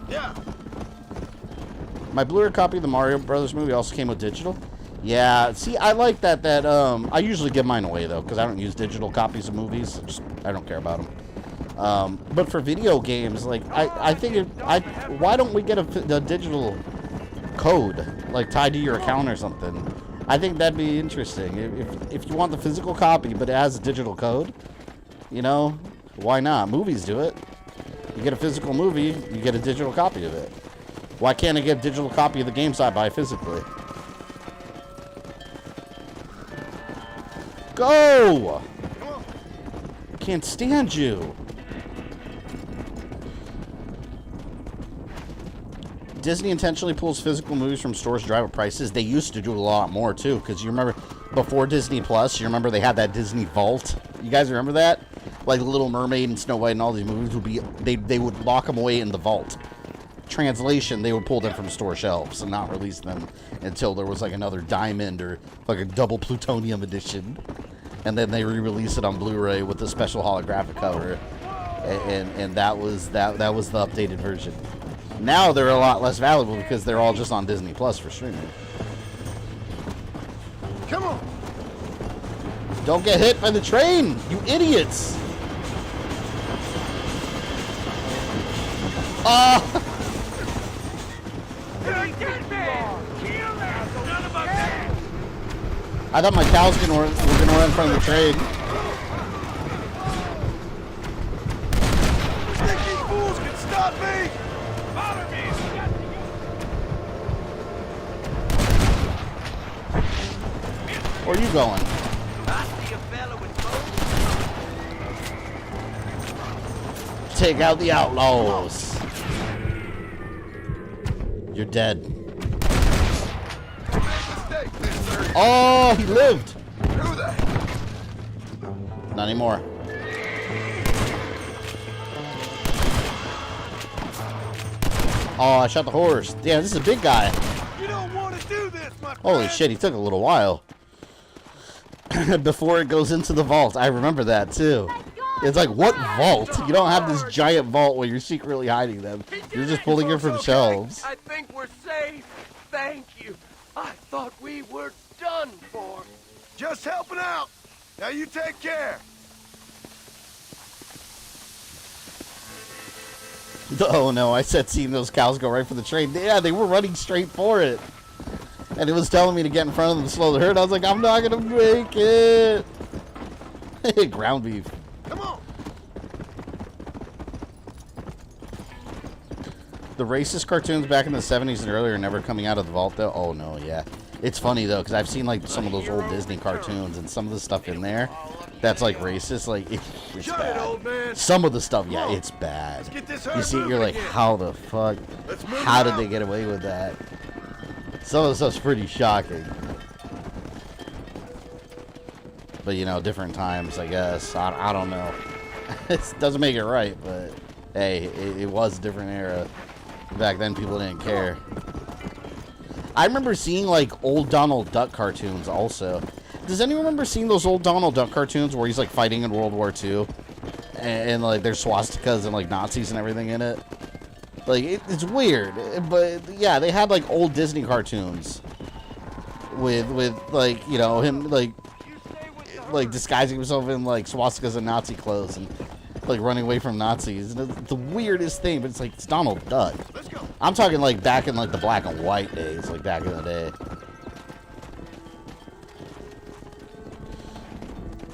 Yeah. My Blu-ray copy of the Mario Brothers movie also came with digital. Yeah, see, I like that I usually give mine away, though, because I don't use digital copies of movies. I don't care about them. But for video games, I think, why don't we get a digital code, tied to your account or something? I think that'd be interesting. If you want the physical copy, but it has a digital code, why not? Movies do it. You get a physical movie, you get a digital copy of it. Why can't I get a digital copy of the games I buy physically? Go! Can't stand you. Disney intentionally pulls physical movies from stores to drive up prices. They used to do a lot more too, because you remember before Disney Plus, you remember they had that Disney Vault. You guys remember that? Like Little Mermaid and Snow White and all these movies would be they would lock them away in the vault. Translation, they would pull them from store shelves and not release them until there was like another diamond or like a double plutonium edition, and then they re-release it on Blu-ray with a special holographic cover, and that was the updated version. Now they're a lot less valuable because they're all just on Disney Plus for streaming. Come on! Don't get hit by the train, you idiots! I thought my cows were gonna run in front of the train. Think these fools can stop me? Follow me! Where are you going? Take out the outlaws. You're dead. Oh, he lived. Not anymore. Oh, I shot the horse. Damn, this is a big guy. You don't want to do this, my Holy shit, he took a little while. Before it goes into the vault. I remember that too. It's like, what vault? You don't have this giant vault where you're secretly hiding them. You're just pulling it from shelves. I think we're safe. Thank you. I thought we were done for. Just helping out. Now you take care. Oh no, I said seeing those cows go right for the train. Yeah, they were running straight for it. And it was telling me to get in front of them to slow the herd. I was like, I'm not gonna make it. Ground beef. Come on. The racist cartoons back in the 70s and earlier never coming out of the vault though. Oh no, yeah. It's funny though, because I've seen like some of those old Disney cartoons and some of the stuff in there that's like racist, like it's bad. Some of the stuff, yeah, it's bad. You see it, you're like, how the fuck? How did they get away with that? Some of the stuff's pretty shocking. But you know, different times, I guess. I don't know. It doesn't make it right, but hey, it was a different era. Back then, people didn't care. I remember seeing like old Donald Duck cartoons also. Does anyone remember seeing those old Donald Duck cartoons where he's like fighting in World War II? And like there's swastikas and like Nazis and everything in it? Like, it's weird. But yeah, they had like old Disney cartoons with like, you know, him like disguising himself in like swastikas and Nazi clothes and like running away from Nazis. And it's the weirdest thing, but it's like, it's Donald Duck. I'm talking like back in like the black and white days, like back in the day.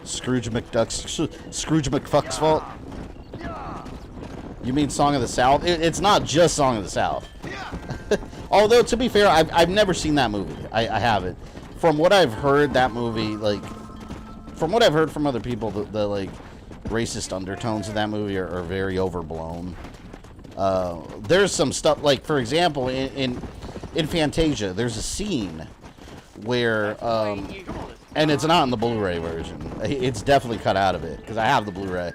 Scrooge McFuck's fault. You mean Song of the South? It's not just Song of the South. Although, to be fair, I've never seen that movie. I haven't. From what I've heard, that movie, like, from what I've heard from other people, the like, racist undertones of that movie are very overblown. There's some stuff, like, for example, in Fantasia, there's a scene where, and it's not in the Blu-ray version. It's definitely cut out of it, because I have the Blu-ray.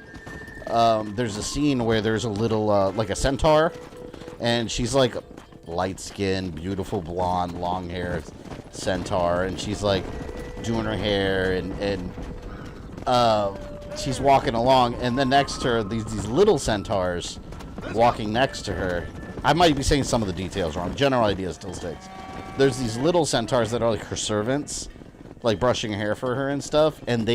There's a scene where there's a little, like a centaur, and she's like light-skinned, beautiful blonde, long hair centaur, and she's like doing her hair, and she's walking along, and then next to her, these little centaurs walking next to her. I might be saying some of the details wrong. General idea still sticks. There's these little centaurs that are like her servants, like brushing hair for her and stuff, and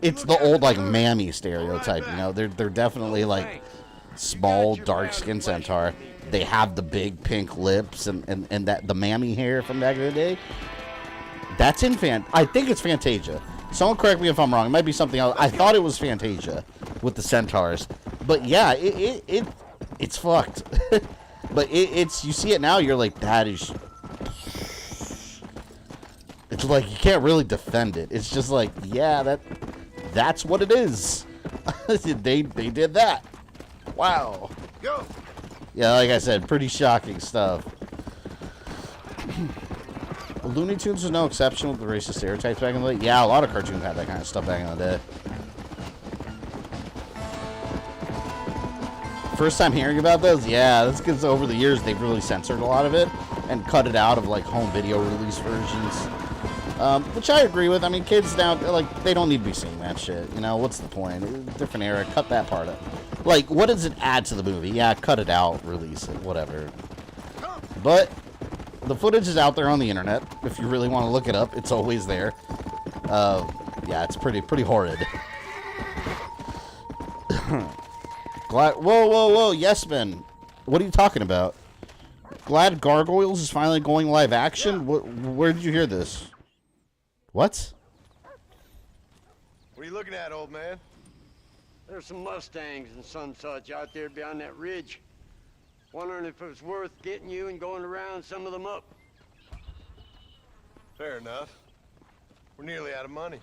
it's the old like mammy stereotype, you know. They're definitely like small, dark-skinned centaur. They have the big pink lips and that the mammy hair from back in the day. That's in I think it's Fantasia. Someone correct me if I'm wrong. It might be something else. I thought it was Fantasia with the centaurs. But yeah, it's fucked. But it's you see it now, you're like, that is. It's like you can't really defend it. It's just like, yeah, that's what it is. they did that. Wow. Go. Yeah, like I said, pretty shocking stuff. Looney Tunes was no exception with the racist stereotypes back in the day. Yeah, a lot of cartoons had that kind of stuff back in the day. First time hearing about those, yeah, that's because over the years they've really censored a lot of it and cut it out of like home video release versions, which I agree with. I mean, kids now, like, they don't need to be seeing that shit. You know, what's the point? Different era, cut that part out. Like, what does it add to the movie? Yeah, cut it out, release it, whatever. But the footage is out there on the internet. If you really want to look it up, it's always there. Yeah, it's pretty horrid. Whoa, yes, man. What are you talking about? Glad Gargoyles is finally going live action? Where did you hear this? What? What are you looking at, old man? There's some Mustangs and some such out there beyond that ridge. Wondering if it was worth getting you and going around some of them up. Fair enough. We're nearly out of money.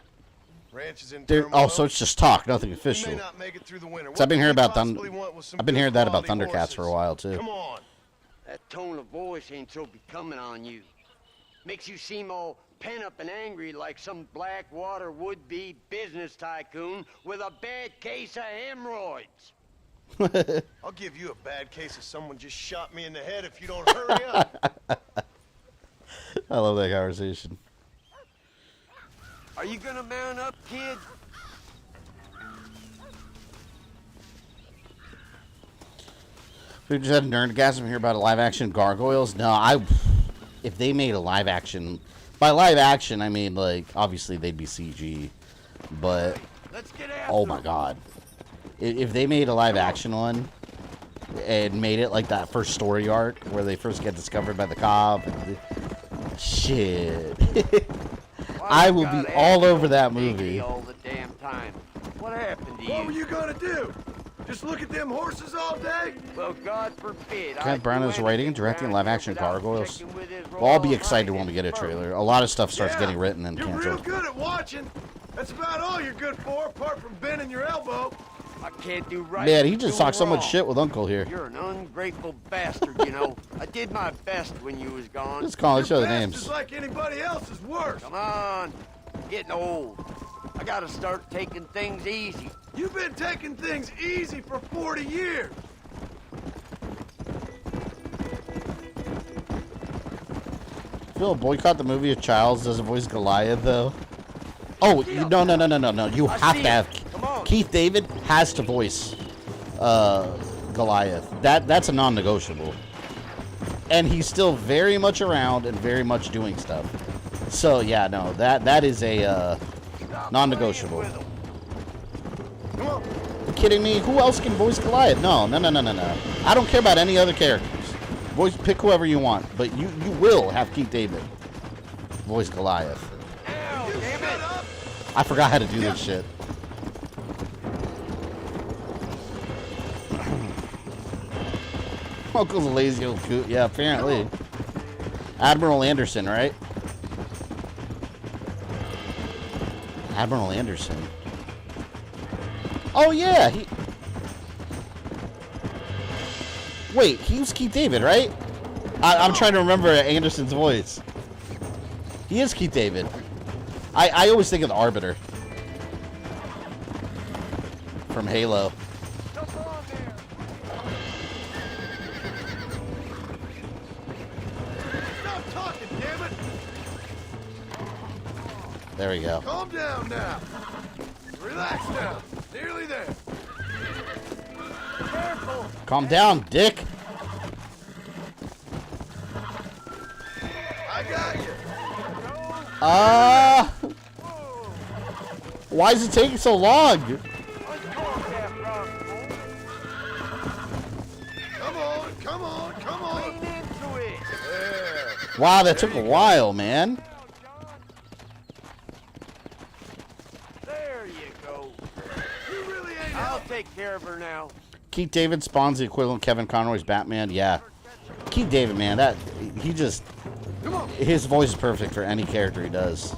Ranch is in Oh, so it's just talk, nothing official. We may not make it through the winter. I've been hearing about I've been hearing that about Thundercats for a while too. Come on. That tone of voice ain't so becoming on you. Makes you seem all pent up and angry like some Blackwater would-be business tycoon with a bad case of hemorrhoids. I'll give you a bad case of someone just shot me in the head if you don't hurry up. I love that conversation. Are you gonna mount up, kid? We just had a nerdgasm here about a live-action Gargoyles. No, if they made a live-action, by live-action I mean like obviously they'd be CG, but oh my god, if they made a live-action one and made it like that first story arc where they first get discovered by the cop, shit, I will be all over that movie. All the damn time. What happened to you? What were you gonna do? Just look at them horses all day? Well, God forbid. Kenneth Branagh is writing and directing live-action Gargoyles. Well, I'll be excited when we get a trailer. A lot of stuff starts getting written and You're canceled. real good at watching. That's about all you're good for, apart from bending your elbow. I can't do right. Man, he just do talks so much wrong. shit with Uncle here. You're an ungrateful bastard, you know. I did my best when you was gone. Just call each other Your best names. is like anybody else's worse. Come on. Getting old. I gotta start taking things easy. You've been taking things easy for 40 years. Phil, boycott the movie if Childs doesn't voice Goliath, though. Oh, no. You have to have... Keith David has to voice Goliath. That's a non-negotiable. And he's still very much around and very much doing stuff. So, yeah, no, that is a non-negotiable. You kidding me? Who else can voice Goliath? No. I don't care about any other characters. Pick whoever you want, but you will have Keith David voice Goliath. I forgot how to do this shit. Uncle's a lazy old coot. Yeah, apparently. Admiral Anderson, right? Admiral Anderson. Oh, yeah. Wait, he was Keith David, right? I'm trying to remember Anderson's voice. He is Keith David. I always think of the Arbiter from Halo. Stop talking, damn it! There we go. Calm down now. Relax now. Nearly there. Careful. Calm down, Dick. I got you. Why is it taking so long? Come on. Yeah. Wow, that took a while, man. There you go. I'll take care of her now. Keith David spawns the equivalent of Kevin Conroy's Batman. Yeah. Keith David, man, his voice is perfect for any character he does.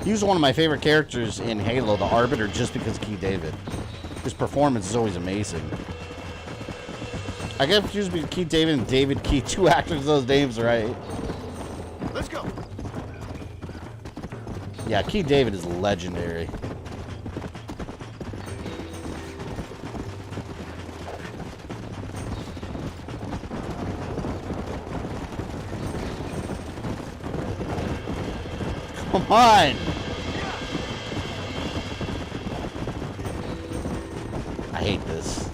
He was one of my favorite characters in Halo, the Arbiter, just because of Keith David. His performance is always amazing. I get confused between Keith David and David Keith. Two actors, those names, right? Let's go. Yeah, Keith David is legendary. Come on! I hate this.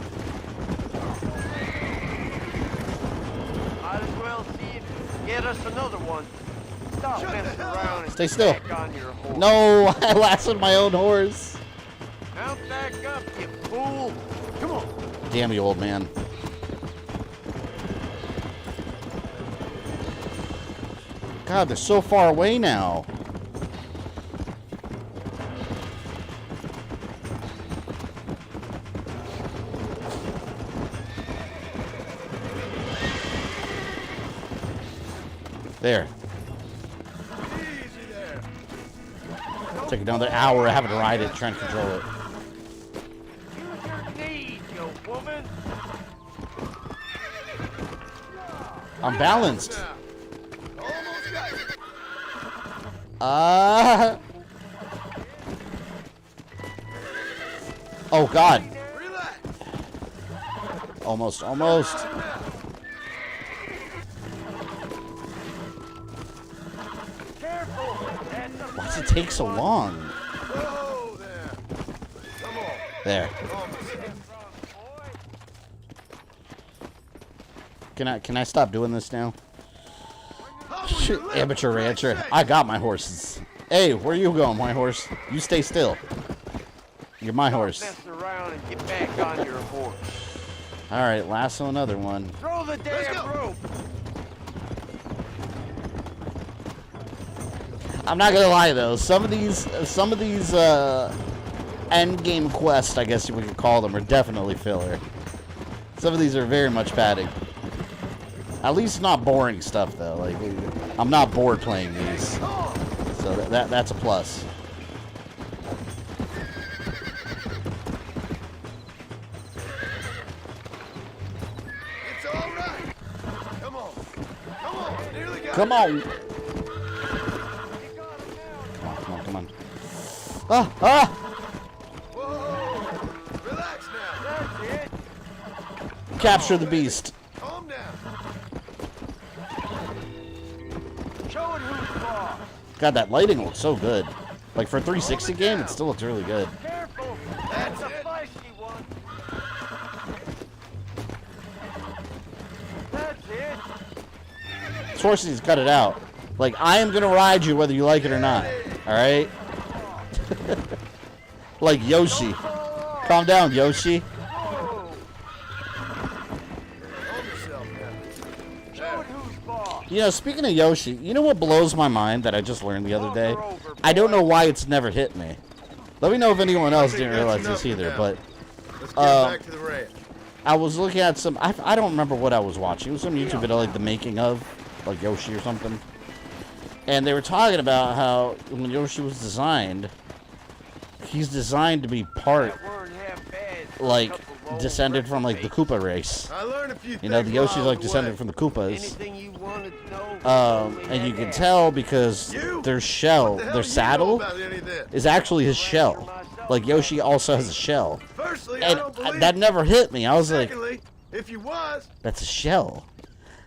Might as well see if you get us another one. Stop messing around and Stay still. back on your horse. No, I lassoed my own horse. Mount back up, you fool. Come on. Damn you, old man. God, they're so far away now. There. Easy there. Take another hour having to ride it, trying to control it. Use your knees, you woman. I'm balanced. Almost got it. Oh, God. Relax. Almost. Why does it take so long? Whoa there. Come on. There. Almost. Can I stop doing this now? Shit, amateur rancher. I got my horses. Hey, where you going, my horse? You stay still. You're my horse. Mess around and get back on your horse. All right, lasso another one. Throw the damn rope. I'm not gonna lie though. Some of these end game quests, I guess we could call them, are definitely filler. Some of these are very much padding. At least not boring stuff though. Like I'm not bored playing these, so that's a plus. It's all right. Come on. Come on. Nearly got Come it. on. Come on. Ah! Whoa. Relax now. That's it. Capture the beast. Calm down. Show it who's boss. God, that lighting looks so good. Like for a 360 game, it still looks really good. Careful. That's a feisty one. That's it. This horse needs to cut it out. Like, I am gonna ride you whether you like it or not. Alright? Like Yoshi. Calm down, Yoshi. You know, speaking of Yoshi, you know what blows my mind that I just learned the other day? I don't know why it's never hit me. Let me know if anyone else didn't realize this either, but Let's get back to the ranch. I was looking at some, I don't remember what I was watching. It was some YouTube video, like the making of, like Yoshi or something. And they were talking about how when Yoshi was designed, he's designed to be part, like, descended from, like, the Koopa race. I learned a few You know, the things Yoshi's, along like, the descended way. from the Koopas. And you can tell because their shell, their saddle, is actually his shell. Like, Yoshi also has a shell. Firstly, And I don't believe that never hit me. I was like, Secondly, if you was, that's a shell.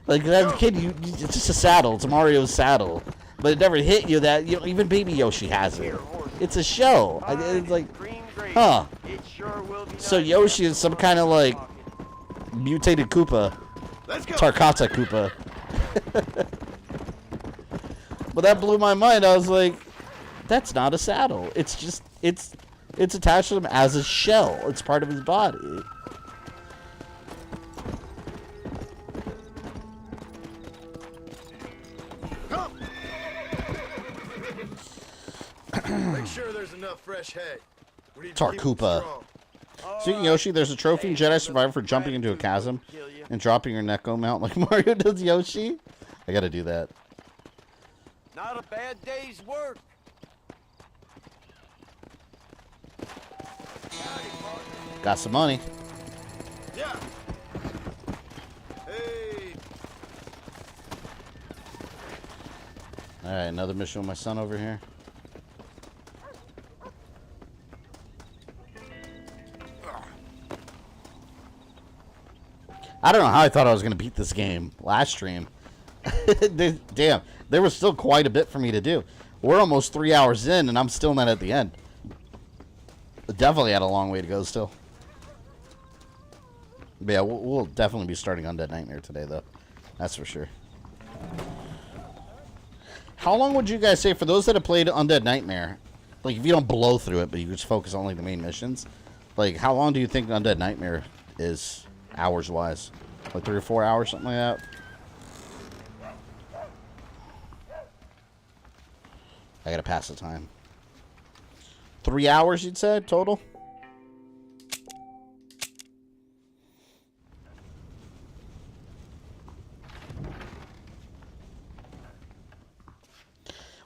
Like, as a kid, it's just a saddle. It's Mario's saddle. But it never hit you that, you know, even Baby Yoshi has it. It's a shell. It's like, huh. So Yoshi is some kind of, like, mutated Koopa. Tarkata Koopa. But that blew my mind. I was like, that's not a saddle. It's just, it's attached to him as a shell. It's part of his body. make sure there's enough fresh hay. We need to keep 'em Tarkoopa. strong. Speaking of Yoshi, there's a trophy in Jedi Survivor for jumping into a chasm and dropping your Neko mount like Mario does Yoshi. I gotta do that. Not a bad day's work. Got some money. Yeah. Hey. All right, another mission with my son over here. I don't know how I thought I was going to beat this game last stream. Damn, there was still quite a bit for me to do. We're almost 3 hours in, and I'm still not at the end. Definitely had a long way to go still. But yeah, we'll definitely be starting Undead Nightmare today, though. That's for sure. How long would you guys say, for those that have played Undead Nightmare, like if you don't blow through it, but you just focus on like the main missions, like how long do you think Undead Nightmare is, hours-wise? Like 3 or 4 hours, something like that? I gotta pass the time. 3 hours, you'd say, total?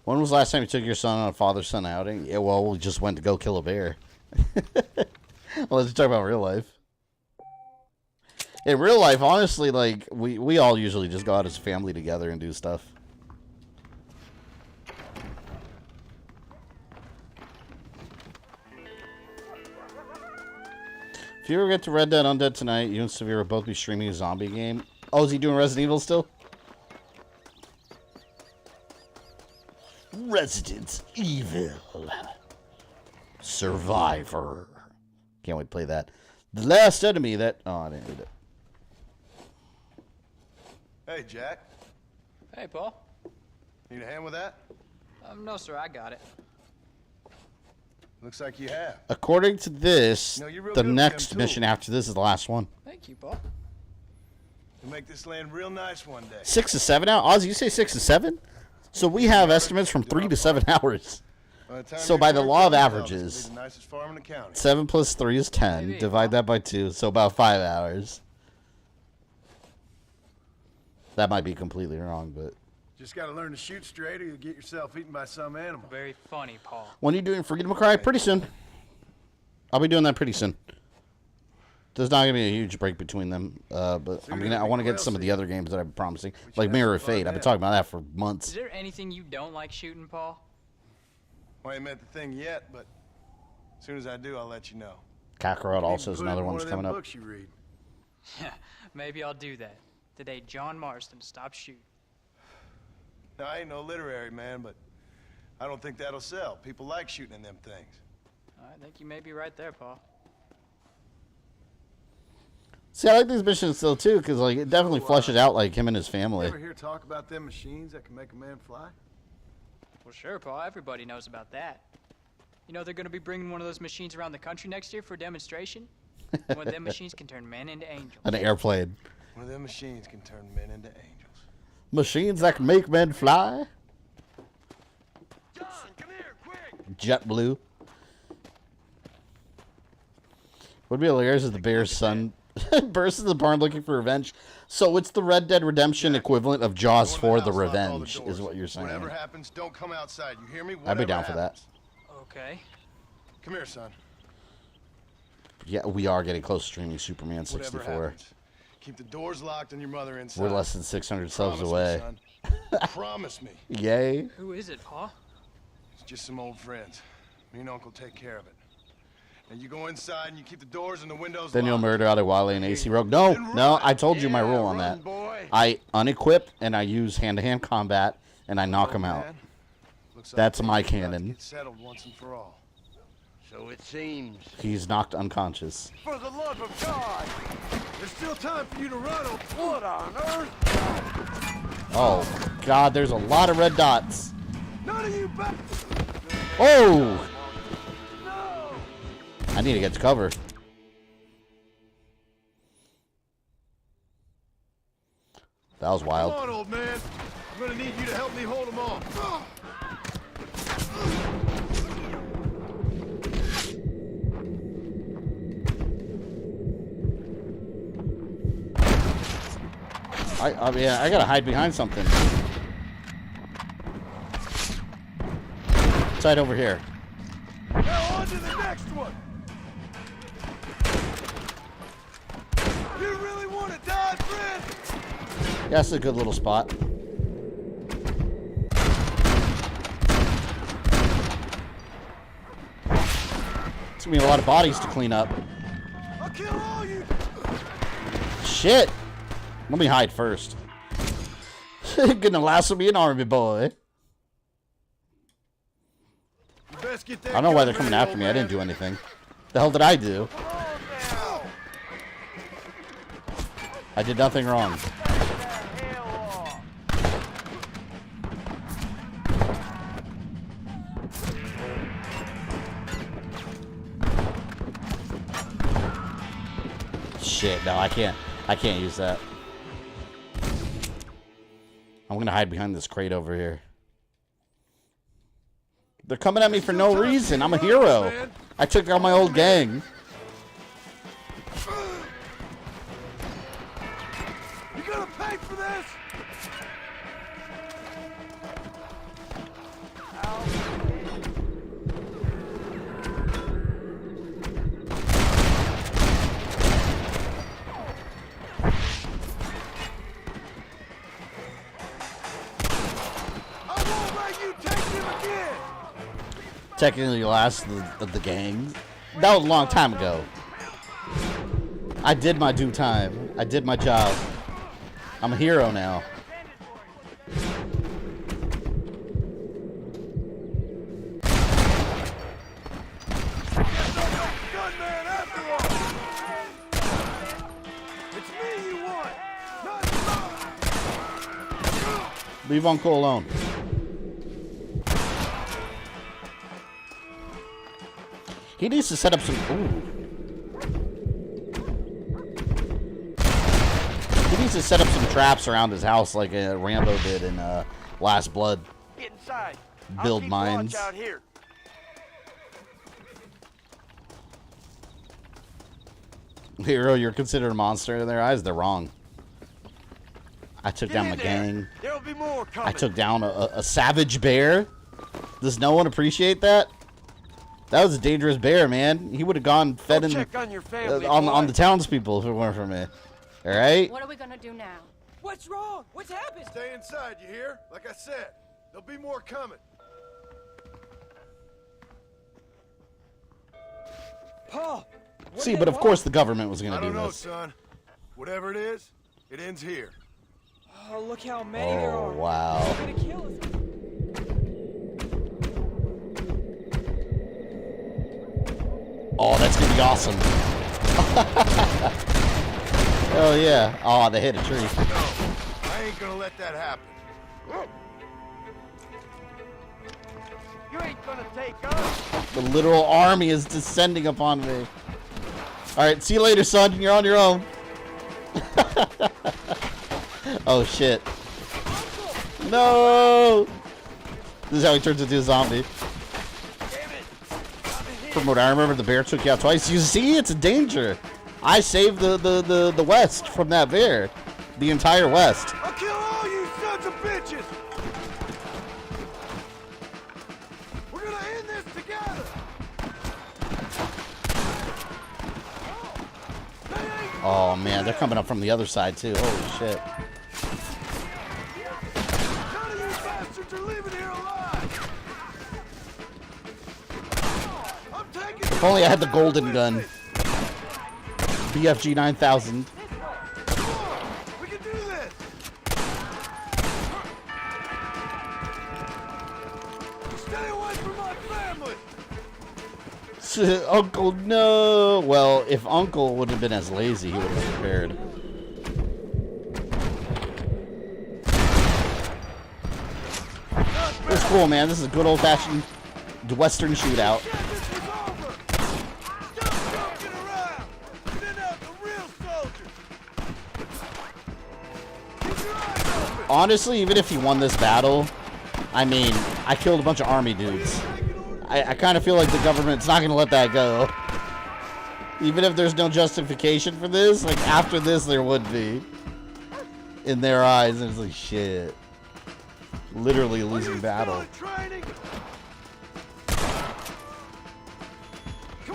When was the last time you took your son on a father-son outing? Yeah, well, we just went to go kill a bear. Well, let's talk about real life. In real life, honestly, like, we all usually just go out as a family together and do stuff. If you ever get to Red Dead Undead tonight, you and Severe will both be streaming a zombie game. Oh, is he doing Resident Evil still? Resident Evil. Survivor. Can't wait to play that. The last enemy that... Oh, I didn't read it. Hey, Jack. Hey, Paul. Need a hand with that? No, sir, I got it. Looks like you have. According to this, No, you're real the good with next them mission after this is the last one. Thank you, Paul. We'll make this land real nice one day. 6 to 7 hours? Oz, you say 6 to 7? So we have estimates from 3 to 7 hours. So by the law of averages, 7 plus 3 is 10. Maybe. Divide that by 2, so about 5 hours. That might be completely wrong, but... Just gotta learn to shoot straight or you'll get yourself eaten by some animal. Very funny, Paul. When are you doing Freedom Cry? Pretty soon. I'll be doing that pretty soon. There's not gonna be a huge break between them, but I want to get some of the other games that I'm promising, like Mirror of Fate. I've been talking about that for months. Is there anything you don't like shooting, Paul? Well, I ain't met the thing yet, but as soon as I do, I'll let you know. Kakarot also is another one that's coming up. Books you read. Yeah, maybe I'll do that. Today, John Marston stopped shooting. Now, I ain't no literary man, but I don't think that'll sell. People like shooting in them things. I think you may be right there, Paul. See, I like these missions still, too, because like, it definitely fleshes out like him and his family. You ever hear talk about them machines that can make a man fly? Well, sure, Paul. Everybody knows about that. You know they're going to be bringing one of those machines around the country next year for a demonstration? One of them machines can turn men into angels. An airplane. One of them machines can turn men into angels. Machines that can make men fly? John, come here, quick! JetBlue. Would be hilarious if the bear's son bursts in the barn looking for revenge. So it's the Red Dead Redemption equivalent of Jaws 4: The Revenge, is what you're saying. Whatever happens, don't come outside. You hear me? I'd be down for that. Okay. Come here, son. Yeah, we are getting close to streaming Superman Whatever 64. happens, keep the doors locked and your mother inside. We're less than 600 subs away. Promise me. Yay. Who is it, Paul? It's just some old friends. Me and Uncle take care of it. And you go inside and you keep the doors and the windows Then locked. you'll murder out of Wale and AC Rogue. No, I told you my rule on that. I unequip and I use hand-to-hand combat and I knock him out. That's my canon. Get settled once and for all. So it seems. He's knocked unconscious. For the love of God! There's still time for you to run. What on earth? Oh, God, there's a lot of red dots. None of you back. Oh! I need to get to cover. That was wild. Come on, old man. I'm gonna need you to help me hold them off. Yeah, I gotta hide behind something. It's right over here. Now on to the next one. You really want to die, friend? Yeah, that's a good little spot. It's gonna be a lot of bodies to clean up. I'll kill all you. Shit! Let me hide first. Gonna last me an army boy. You best get that I don't know why gun they're coming ready, after old me. I man. didn't do anything. The hell did I do? I did nothing wrong. Shit, no, I can't use that. I'm gonna hide behind this crate over here. They're coming at me for no reason. I'm a hero. I took out my old gang. You gonna pay for this? Technically the last of the gang. That was a long time ago. I did my due time. I did my job. I'm a hero now. Gunman after all. It's me you want, not Leave Uncle alone. He needs to set up some. Ooh. He needs to set up some traps around his house like Rambo did in Last Blood. Get inside. Build mines. Out here. Hero, you're considered a monster in their eyes. They're wrong. I took down my gang. There'll be more coming. I took down a savage bear. Does no one appreciate that? That was a dangerous bear, man. He would have gone fed in check on your family, on the townspeople if it weren't for me. All right. What are we gonna do now? What's wrong? What's happened? Stay inside, you hear? Like I said, there'll be more coming. Paul. See, but of course the government was going I to do don't know, this. son. Whatever it is, it ends here. Oh, look how many there are. Oh, wow. They're gonna kill us. Oh, that's going to be awesome. Oh, yeah. Oh, they hit a tree. No, I ain't gonna let that happen. You ain't gonna take us. The literal army is descending upon me. All right, see you later, son. You're on your own. Oh, shit. No! This is how he turns into a zombie. From what I remember, the bear took you out twice. You see, it's a danger. I saved the West from that bear. The entire West. I'll kill all you sons of bitches! We're gonna end this together! Oh, man, they're coming up from the other side, too. Holy shit. None of you bastards are leaving here alive! I'm taking If only I had the golden gun. BFG 9000. We can do this! Stay away from my family! Uncle, no. Well, if Uncle would have been as lazy, he would have been prepared. It's cool, man. This is a good old-fashioned Western shootout. Honestly, even if he won this battle, I mean, I killed a bunch of army dudes. I kind of feel like the government's not going to let that go. Even if there's no justification for this, like, after this, there would be. in their eyes, and it's like, shit. Literally losing battle. Come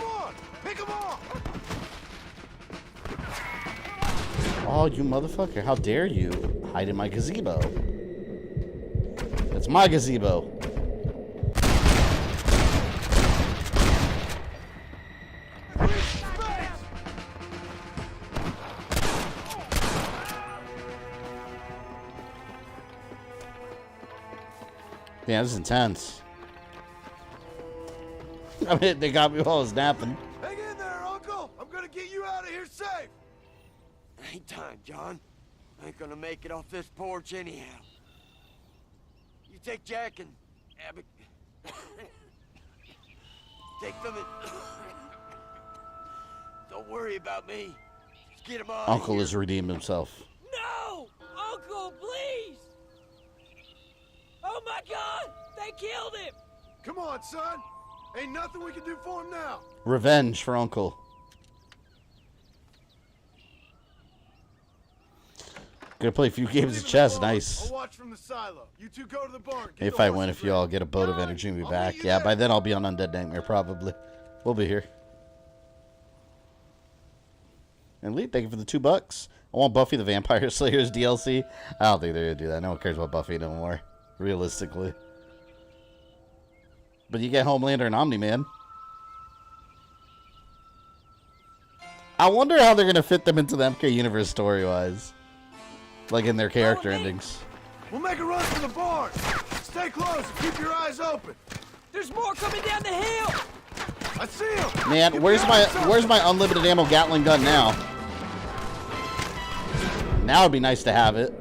on, pick them off. Oh, you motherfucker. How dare you hide in my gazebo? That's my gazebo. Yeah, this is intense. I mean, they got me while I was napping. Hang in there, Uncle. I'm gonna get you out of here safe. Ain't time, John. I ain't gonna make it off this porch anyhow. You take Jack and Abbott. Take them and... Don't worry about me. Just get him out. Uncle has redeemed himself. No! Uncle, please! Oh my God! They killed him! Come on, son. Ain't nothing we can do for him now. Revenge for Uncle. Gonna play a few games of chess. Nice. I'll watch from the silo. You two go to the barn. If I win, if you all get a boat of energy and be back. Yeah, by then I'll be on Undead Nightmare probably. We'll be here. And Lee, thank you for the $2. I want Buffy the Vampire Slayer's DLC. I don't think they're gonna do that. No one cares about Buffy no more. Realistically. But you get Homelander and Omni-Man. I wonder how they're going to fit them into the MK universe story-wise. Like in their character endings. We'll make a run for the barn. Stay close and keep your eyes open. There's more coming down the hill! I see him! Man, where's my unlimited ammo Gatling gun now? Now it'd be nice to have it.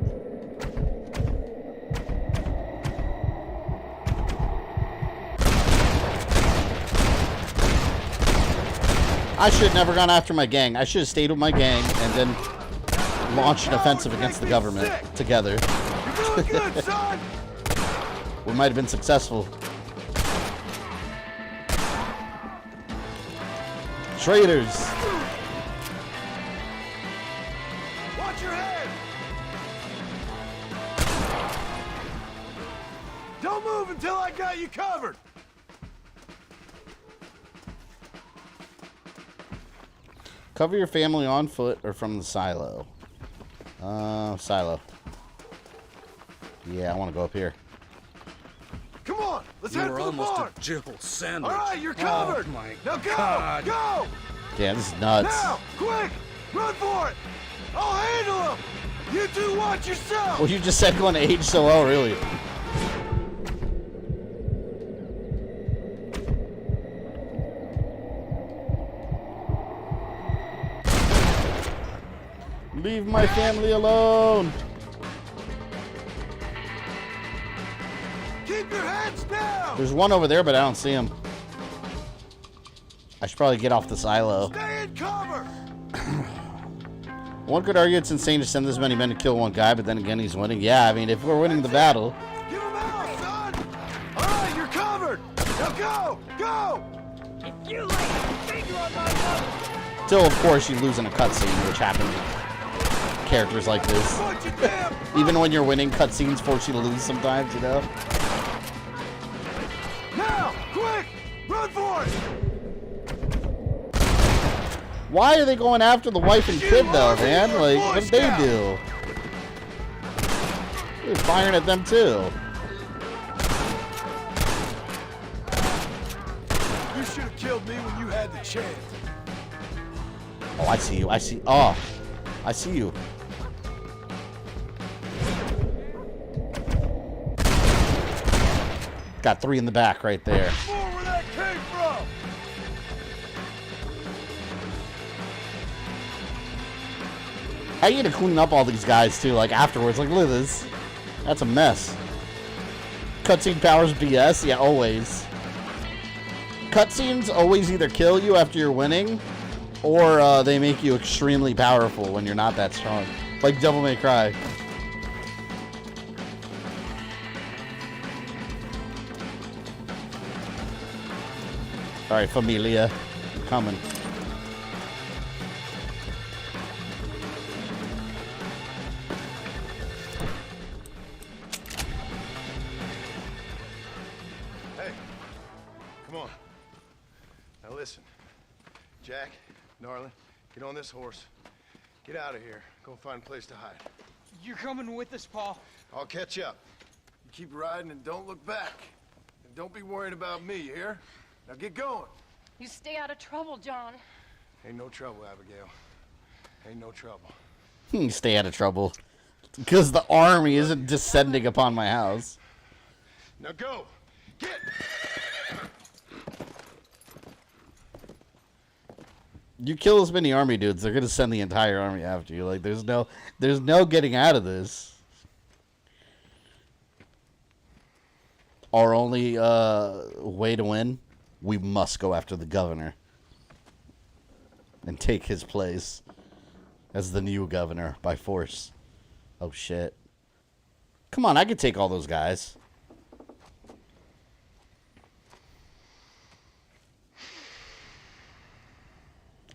I should have never gone after my gang. I should have stayed with my gang and then launched an offensive against the government together. You're doing good, son. We might have been successful. Traitors. Watch your head. Don't move until I got you covered. Cover your family on foot or from the silo. Silo. Yeah, I want to go up here. Come on, let's head for the almost barn. a jibble sandwich. All right, you're covered. Oh my now go, God. go. Yeah, this is nuts. Now, quick, run for it. I'll handle him. You two watch yourself. Well, you just said going to age so well, really. Leave my family alone. Keep your heads down. There's one over there, but I don't see him. I should probably get off the silo. Stay in cover. One could argue it's insane to send this many men to kill one guy, but then again, he's winning. Yeah, I mean, if we're winning the battle. Give him out, son. All right, you're covered. Now go, go. If you lay a finger on my mother. Till, of course, you lose in a cutscene, which happens with characters like this. Even when you're winning, cutscenes force you to lose sometimes, you know? Now, quick, run for it. Why are they going after the wife and kid, though, man? Like, what did they do? They're firing at them, too. You should have killed me when you had the chance. Oh, I see you. I see. Oh, I see you. Got 3 in the back right there. More where that came from. How you gonna clean up all these guys too? Like afterwards, like look at this. That's a mess. Cutscene powers BS. Yeah, always. Cutscenes always either kill you after you're winning, or they make you extremely powerful when you're not that strong. Like Devil May Cry. Alright, Familia. I'm coming. Darling, get on this horse. Get out of here. Go find a place to hide. You're coming with us, Paul. I'll catch up. You keep riding and don't look back. And don't be worrying about me, you hear? Now get going. You stay out of trouble, John. Ain't no trouble, Abigail. Ain't no trouble. Stay out of trouble. Because the army isn't descending upon my house. Now go! Get! You kill as many army dudes, they're gonna send the entire army after you. Like, there's no getting out of this. Our only way to win, we must go after the governor and take his place as the new governor by force. Oh shit! Come on, I could take all those guys.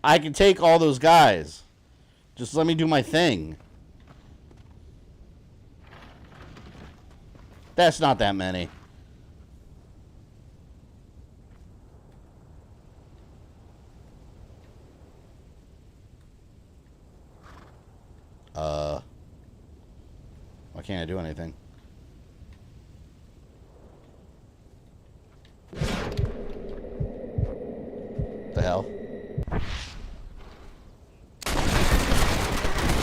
I can take all those guys. Just let me do my thing. That's not that many. Why can't I do anything? The hell?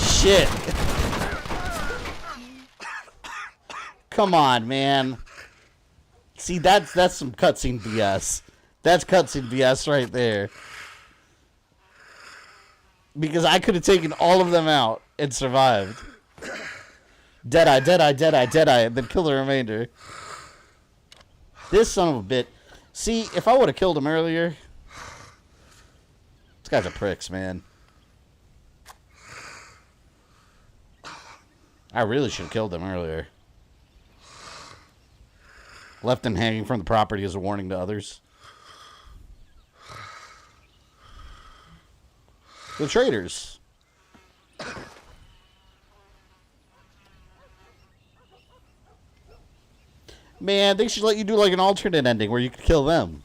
Shit. Come on, man. See, that's some cutscene BS. That's cutscene BS right there. Because I could have taken all of them out and survived. Deadeye, Deadeye, Deadeye, Deadeye, and then kill the remainder. This son of a bit. See, if I would have killed him earlier... These guys are pricks, man. I really should have killed them earlier. Left them hanging from the property as a warning to others. The traitors. Man, they should let you do like an alternate ending where you could kill them.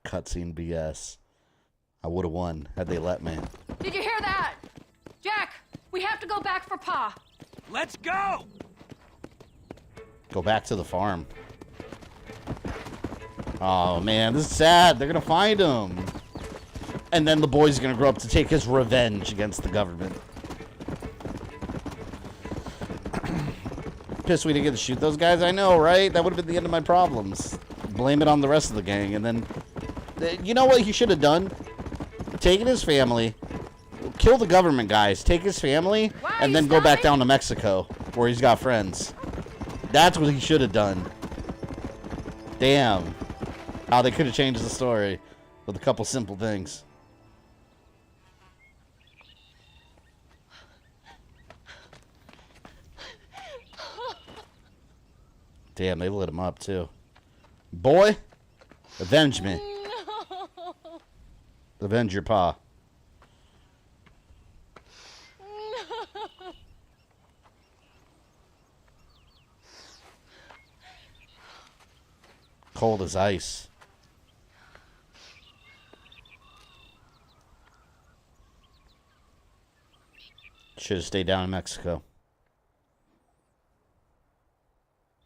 Cutscene BS. I would have won had they let me. Did you hear that? Jack, we have to go back for Pa. Let's go! Go back to the farm. Oh man, this is sad. They're gonna find him. And then the boy's gonna grow up to take his revenge against the government. Pissed we didn't get to shoot those guys. I know, right? That would have been the end of my problems. Blame it on the rest of the gang, and then... You know what he should have done? Taken his family, kill the government guys, take his family, and then go back down to Mexico, where he's got friends. That's what he should have done. Damn. How they could have changed the story with a couple simple things. Damn, they lit him up, too. Boy, avenge me. No. Avenge your pa. No. Cold as ice. Should have stayed down in Mexico.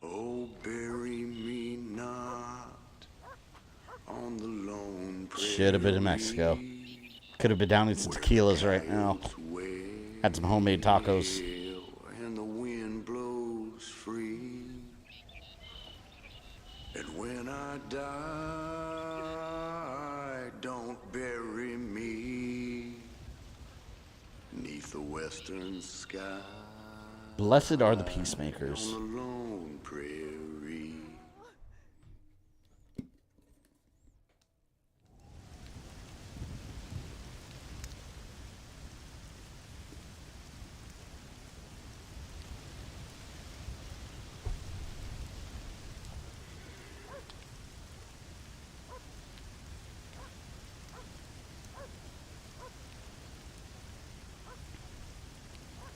Oh, bury me not on the lone prairie. Should have been in Mexico. Could have been down in some tequilas right now. Had some homemade tacos. And the wind blows free. And when I die, don't bury me 'neath the western sky. Blessed are the peacemakers. On the lone prairie.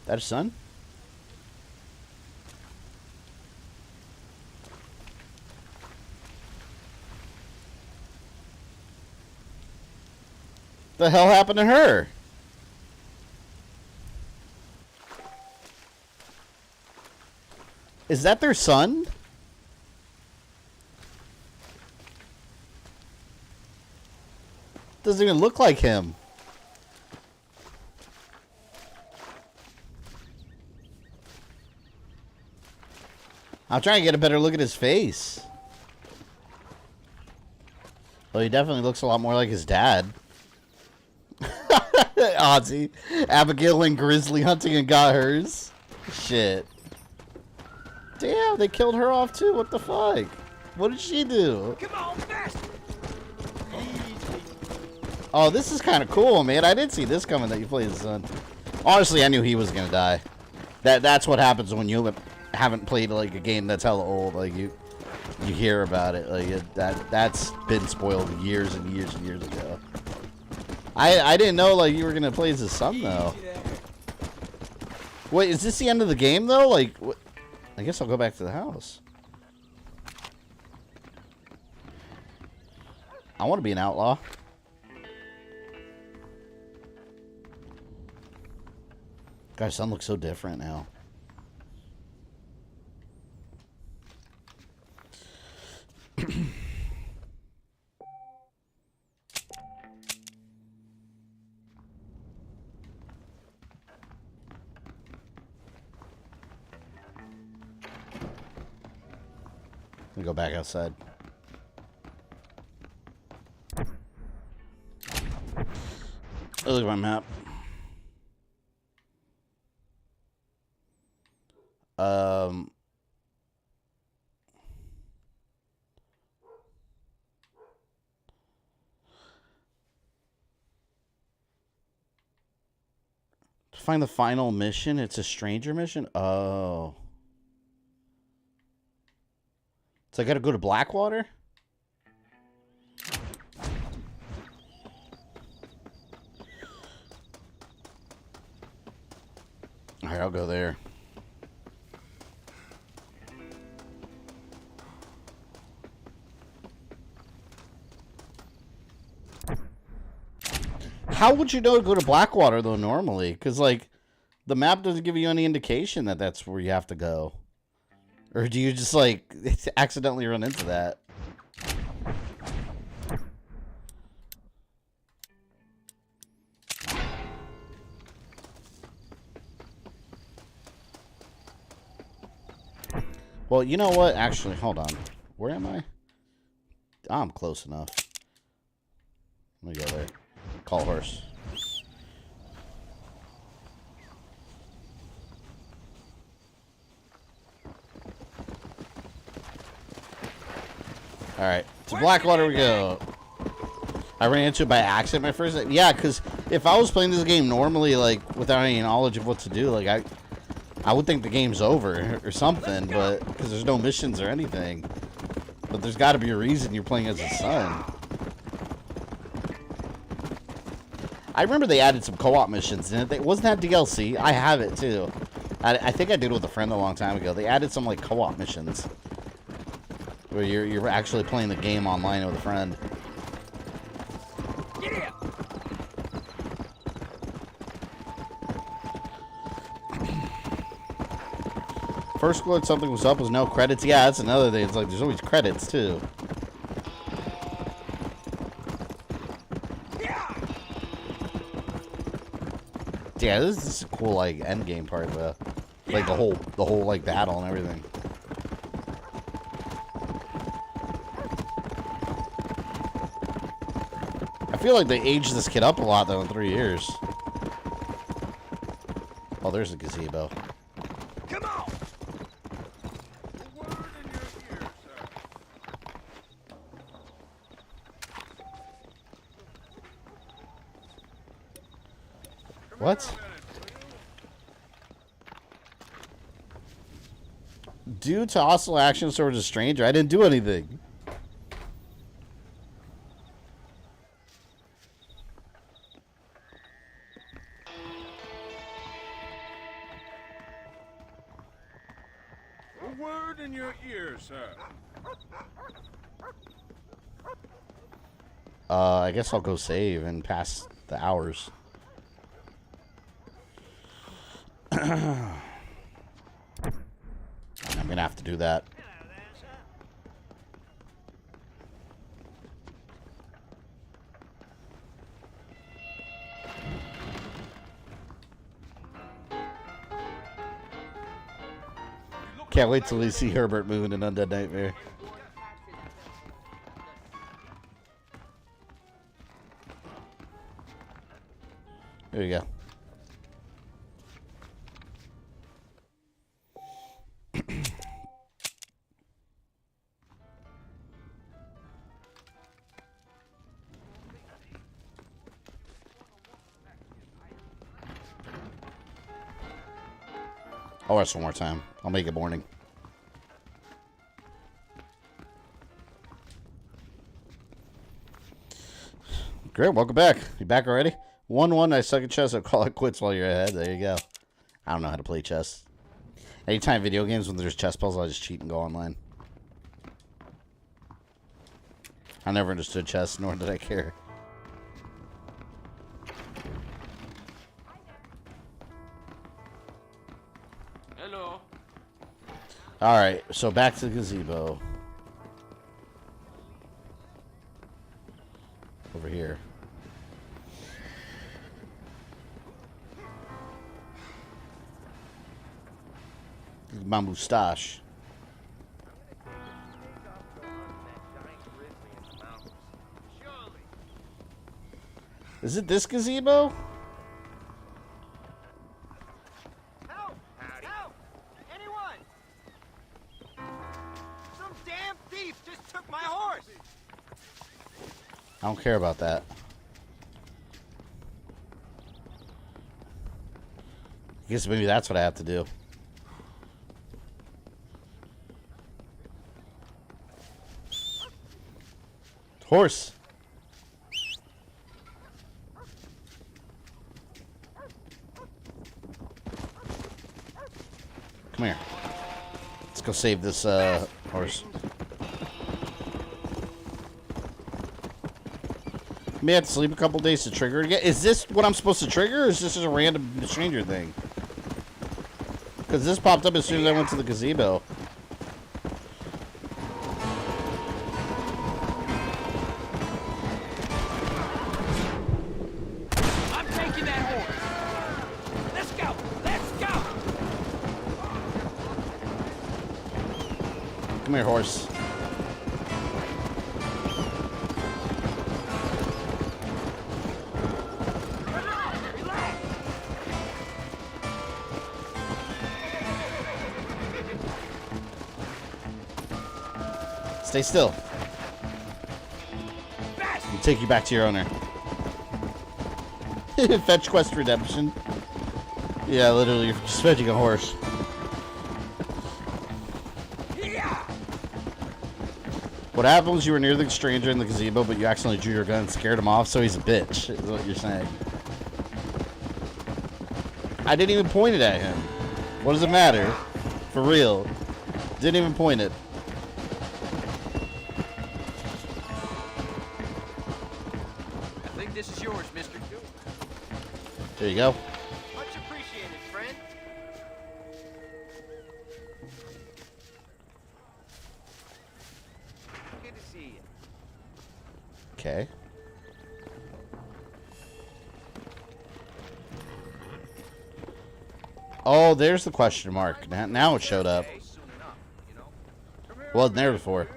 That his son? The hell happened to her? Is that their son? Doesn't even look like him. I'm trying to get a better look at his face. Well, he definitely looks a lot more like his dad. Ozzy. Abigail went grizzly hunting and got hers. Shit. Damn, they killed her off too. What the fuck? What did she do? Come on, fast! Oh, this is kind of cool, man. I didn't see this coming that you played his son. Honestly, I knew he was gonna die. That's what happens when you haven't played like a game that's hella old. Like you hear about it. Like that's been spoiled years and years and years ago. I didn't know like you were gonna play as his son though. Wait, is this the end of the game though? Like, what? I guess I'll go back to the house. I want to be an outlaw. Gosh, son looks so different now. Let me go back outside. Oh, look at my map. To find the final mission, it's a stranger mission? Oh. So I gotta go to Blackwater? Alright, I'll go there. How would you know to go to Blackwater, though, normally? Because, like, the map doesn't give you any indication that that's where you have to go. Or do you just, like, accidentally run into that? Well, you know what? Actually, hold on. Where am I? I'm close enough. Let me go there. Call horse. Alright, to Blackwater we go. I ran into it by accident my first time. Yeah, because if I was playing this game normally, like, without any knowledge of what to do, like, I would think the game's over or something, but because there's no missions or anything. But there's got to be a reason you're playing as a son. I remember they added some co-op missions in it. Wasn't that DLC? I have it too. I think I did it with a friend a long time ago. They added some like co-op missions where you're actually playing the game online with a friend. Yeah. First clue something was up was no credits. Yeah, that's another thing. It's like there's always credits too. Yeah, this is a cool like end game part of the like the whole like battle and everything. I feel like they aged this kid up a lot though in 3 years. Oh, there's a gazebo. Come on. What? Due to hostile actions towards a stranger, I didn't do anything. A word in your ear, sir. I guess I'll go save and pass The hours. I'm gonna have to do that. Can't wait till we see Herbert moving in Undead Nightmare. There you go. I'll watch one more time. I'll make it morning. Great, welcome back. You back already? 1-1, I suck at chess. I'll call it quits while you're ahead. There you go. I don't know how to play chess. Anytime video games when there's chess puzzles, I just cheat and go online. I never understood chess, nor did I care. Hello. Alright, so back to the gazebo. Over here. My moustache. Is it this gazebo? Help! Help! Anyone! Some damn thief just took my horse! I don't care about that. I guess maybe that's what I have to do. Horse. Come here. Let's go save this horse. May have to sleep a couple days to trigger it again. Is this what I'm supposed to trigger, or is this just a random stranger thing? Because this popped up as soon as I went to the gazebo. I'm taking that horse! Let's go! Let's go! Come here, horse. Stay still. I'll take you back to your owner. Fetch quest redemption. Yeah, literally, you're just fetching a horse. What happened was you were near the stranger in the gazebo, but you accidentally drew your gun and scared him off, so he's a bitch, is what you're saying. I didn't even point it at him. What does it matter? For real. Didn't even point it. This is yours, mister. There you go. Much appreciated, friend. Good to see you. Okay. Oh, there's the question mark. Now it showed up. Wasn't there before.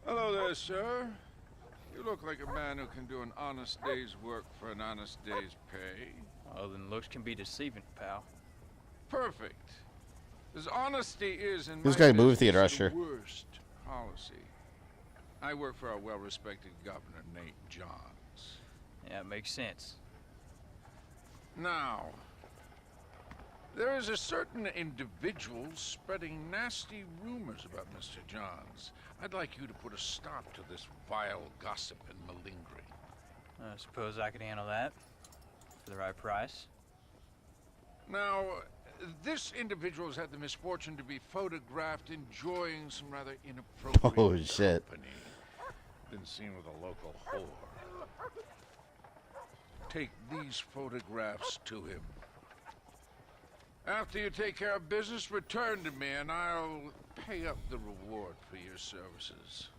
Hello there, sir. You look like a man who can do an honest day's work for an honest day's pay. Well, then looks can be deceiving, pal. Perfect. As honesty is in This my guy movie theater business, the usher. worst policy. I work for our well-respected governor, Nate Johns. Yeah, it makes sense. Now, there is a certain individual spreading nasty rumors about Mr. Johns. I'd like you to put a stop to this vile gossip and malingering. I suppose I could handle that. For the right price. Now, this individual has had the misfortune to be photographed enjoying some rather inappropriate Oh, shit. company. been seen with a local whore. Take these photographs to him. After you take care of business, return to me and I'll pay up the reward for your services.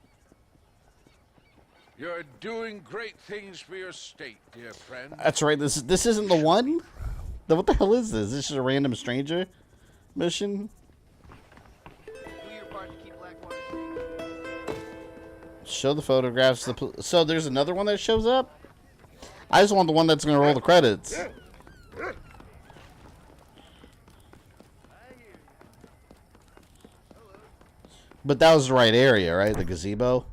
You're doing great things for your state, dear friend. That's right. This isn't the one. What the hell is this? This is a random stranger mission. Show the photographs. So there's another one that shows up. I just want the one that's gonna roll the credits. But that was the right area, right? The gazebo.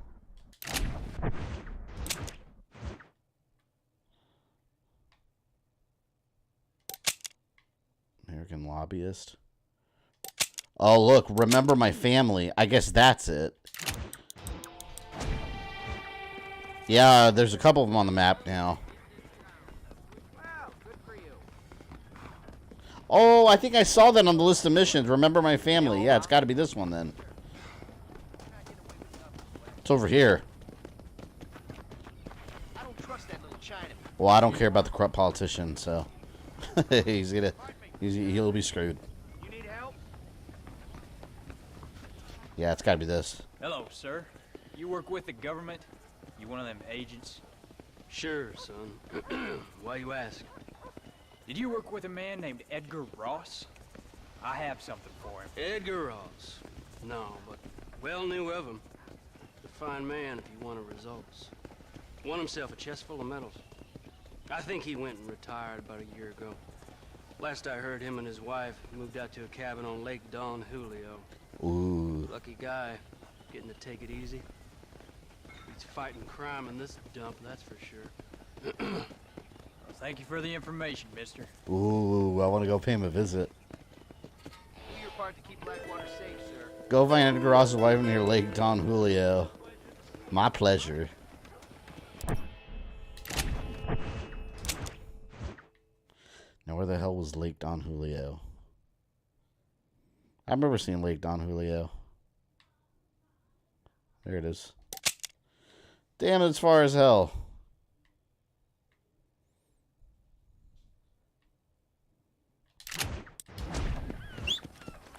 American lobbyist. Oh, look. Remember my family. I guess that's it. Yeah, there's a couple of them on the map now. Oh, I think I saw that on the list of missions. Remember my family. Yeah, it's got to be this one then. It's over here. Well, I don't care about the corrupt politician, so he'll be screwed. Yeah, it's got to be this. Hello, sir. You work with the government? You one of them agents? Sure, son. Why you ask? Did you work with a man named Edgar Ross? I have something for him. Edgar Ross? No, but well knew of him. A fine man if you wanted results. Won himself a chest full of medals. I think he went and retired about a year ago. Last I heard, him and his wife moved out to a cabin on Lake Don Julio. Ooh. Lucky guy, getting to take it easy. He's fighting crime in this dump, that's for sure. Well, thank you for the information, mister. Ooh, I want to go pay him a visit. Do your part to keep Blackwater safe, sir. Go find Edgar Ross's wife near Lake Don Julio. My pleasure. Now, where the hell was Lake Don Julio? I remember seeing Lake Don Julio. There it is. Damn, it's far as hell.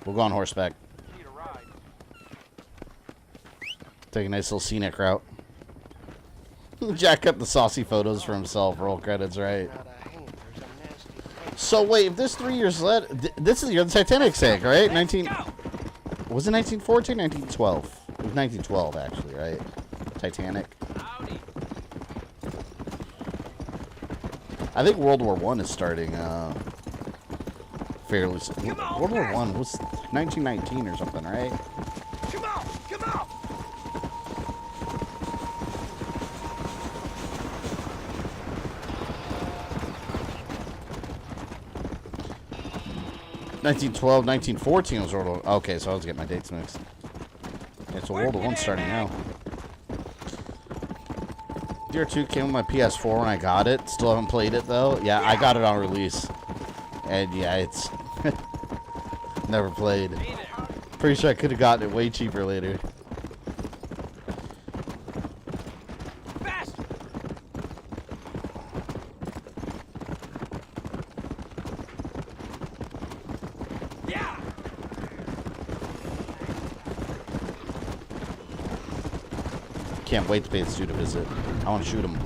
We'll go on horseback. Take a nice little scenic route. Jack up the saucy photos for himself. Roll credits, right? So wait, if this 3 years led, this is your Titanic sake, right? Was it 1914, 1912? It was 1912, actually, right? Titanic. I think World War I is starting fairly soon. World War I was 1919 or something, right? Come on! Come on! 1912, 1914 was World War. Okay, so I was getting my dates mixed. Okay, so World War I's starting now. Gear 2 came with my PS4 when I got it. Still haven't played it though. Yeah, I got it on release. And yeah, it's never played. Pretty sure I could have gotten it way cheaper later. Can't wait to pay this dude a visit. I want to shoot him.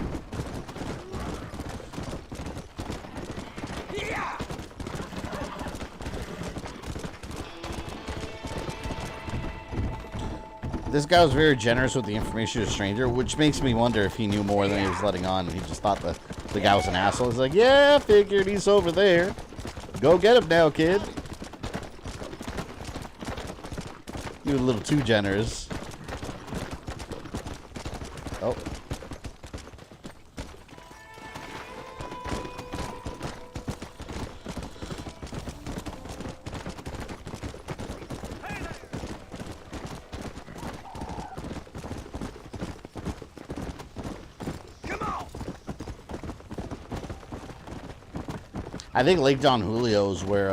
This guy was very generous with the information to a stranger, which makes me wonder if he knew more than he was letting on, and he just thought the guy was an asshole. He's like, yeah, figured he's over there. Go get him now, kid. You were a little too generous. Oh. I think Lake Don Julio is where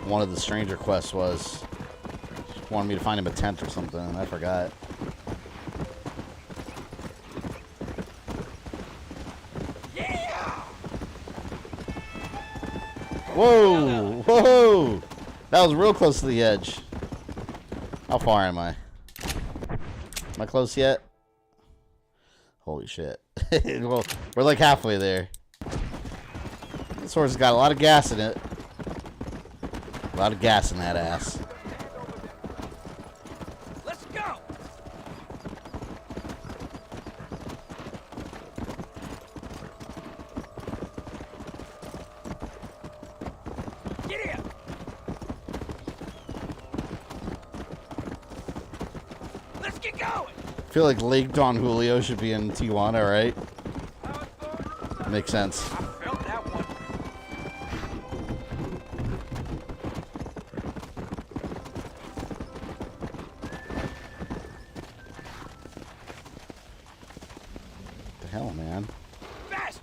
one of the stranger quests was. Just wanted me to find him a tent or something. I forgot. Whoa! Whoa! That was real close to the edge. How far am I? Am I close yet? Holy shit. Well, we're like halfway there. This horse has got a lot of gas in it. A lot of gas in that ass. Let's go! Get in! Let's get going! I feel like Lake Don Julio should be in Tijuana, right? Makes sense. Felt that one. The hell, man. Fast!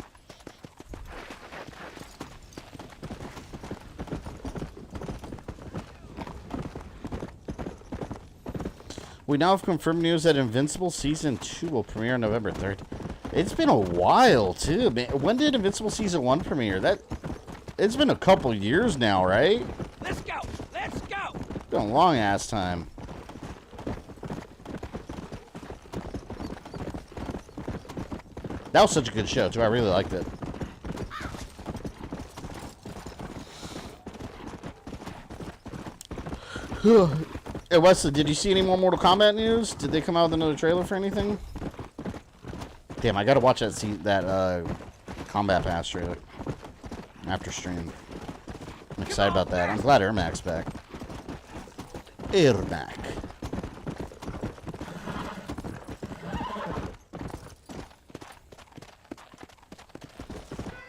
We now have confirmed news that Invincible Season 2 will premiere on November 3rd. It's been a while, too, man. When did Invincible Season 1 premiere? It's been a couple years now, right? Let's go! Let's go! It's been a long-ass time. That was such a good show, too. I really liked it. Hey, Wesley, did you see any more Mortal Kombat news? Did they come out with another trailer for anything? Damn, I gotta watch that Combat Pass trailer after stream. I'm excited about that. I'm glad Ermac's back. Ermac.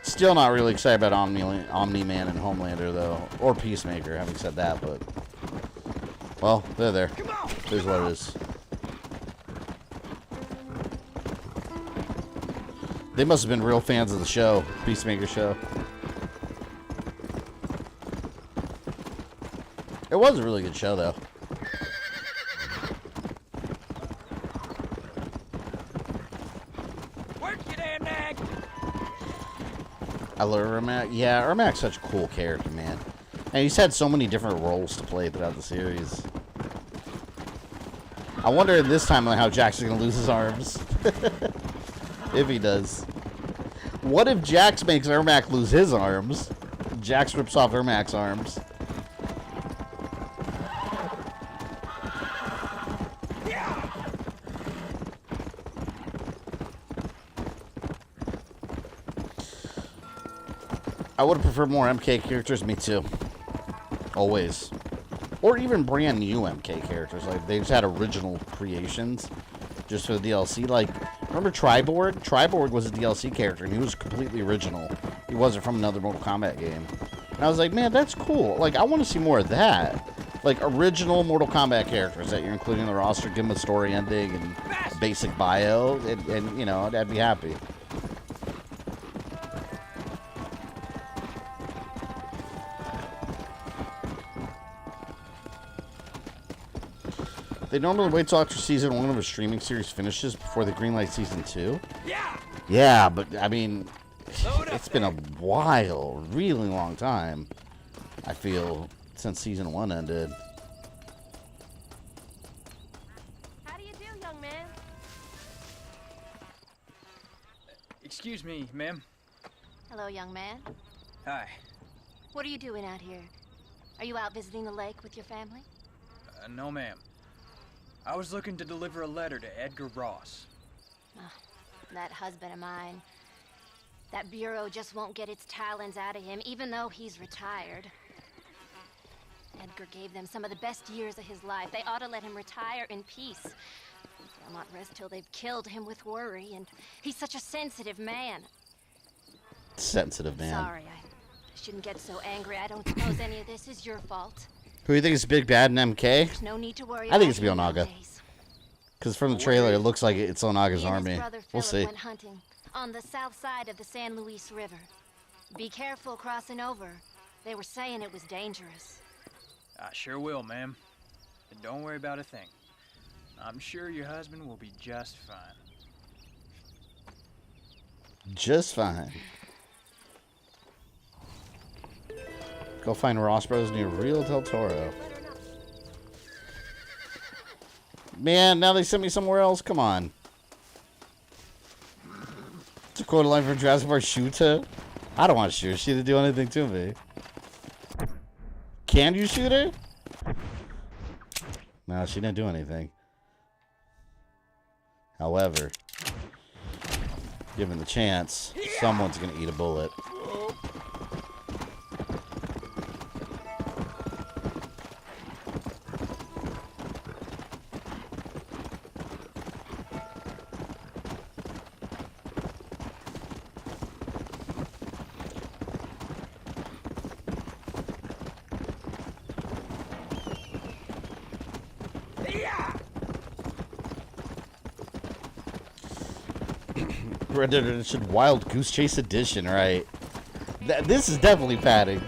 Still not really excited about Omni-Man and Homelander, though. Or Peacemaker, having said that, but... Well, they're there. Here's what it is. They must have been real fans of the show, Peacemaker show. It was a really good show, though. Work your damn nag! I love Ermac. Yeah, Ermac's such a cool character, man. And he's had so many different roles to play throughout the series. I wonder this time how Jax is going to lose his arms. If he does. What if Jax makes Ermac lose his arms? Jax rips off Ermac's arms. I would have preferred more MK characters, me too. Always. Or even brand new MK characters. Like, they just had original creations just for the DLC. Like, remember Triborg? Triborg was a DLC character, and he was completely original. He wasn't from another Mortal Kombat game. And I was like, man, that's cool. Like, I want to see more of that. Like, original Mortal Kombat characters that you're including in the roster, give them a story ending and basic bio, and you know, I'd be happy. They normally wait till after season 1 of a streaming series finishes before they greenlight season 2. Yeah, but I mean, it's been a while, really long time, I feel, since season 1 ended. How do you do, young man? Excuse me, ma'am. Hello, young man. Hi. What are you doing out here? Are you out visiting the lake with your family? No, ma'am. I was looking to deliver a letter to Edgar Ross. Oh, that husband of mine. That bureau just won't get its talons out of him, even though he's retired. Edgar gave them some of the best years of his life. They ought to let him retire in peace. They'll not rest till they've killed him with worry, and he's such a sensitive man. Sensitive man. Sorry, I shouldn't get so angry. I don't suppose any of this is your fault. Who do you think is Big Bad in MK? There's no need to worry. I think it's Onaga. Because from the trailer, it looks like it's Onaga's army. We'll see. Went hunting on the south side of the San Luis River. Be careful crossing over. They were saying it was dangerous. I sure will, ma'am. And don't worry about a thing. I'm sure your husband will be just fine. Just fine. Go find Ross Bros near Rio del Toro. Man, now they sent me somewhere else. Come on. It's a quote line from Jurassic Park. Shoot her? I don't want to shoot her. She didn't do anything to me. Can you shoot her? No, she didn't do anything. However, given the chance, someone's going to eat a bullet. Red Dead Redemption Wild Goose Chase Edition, right? This is definitely padding.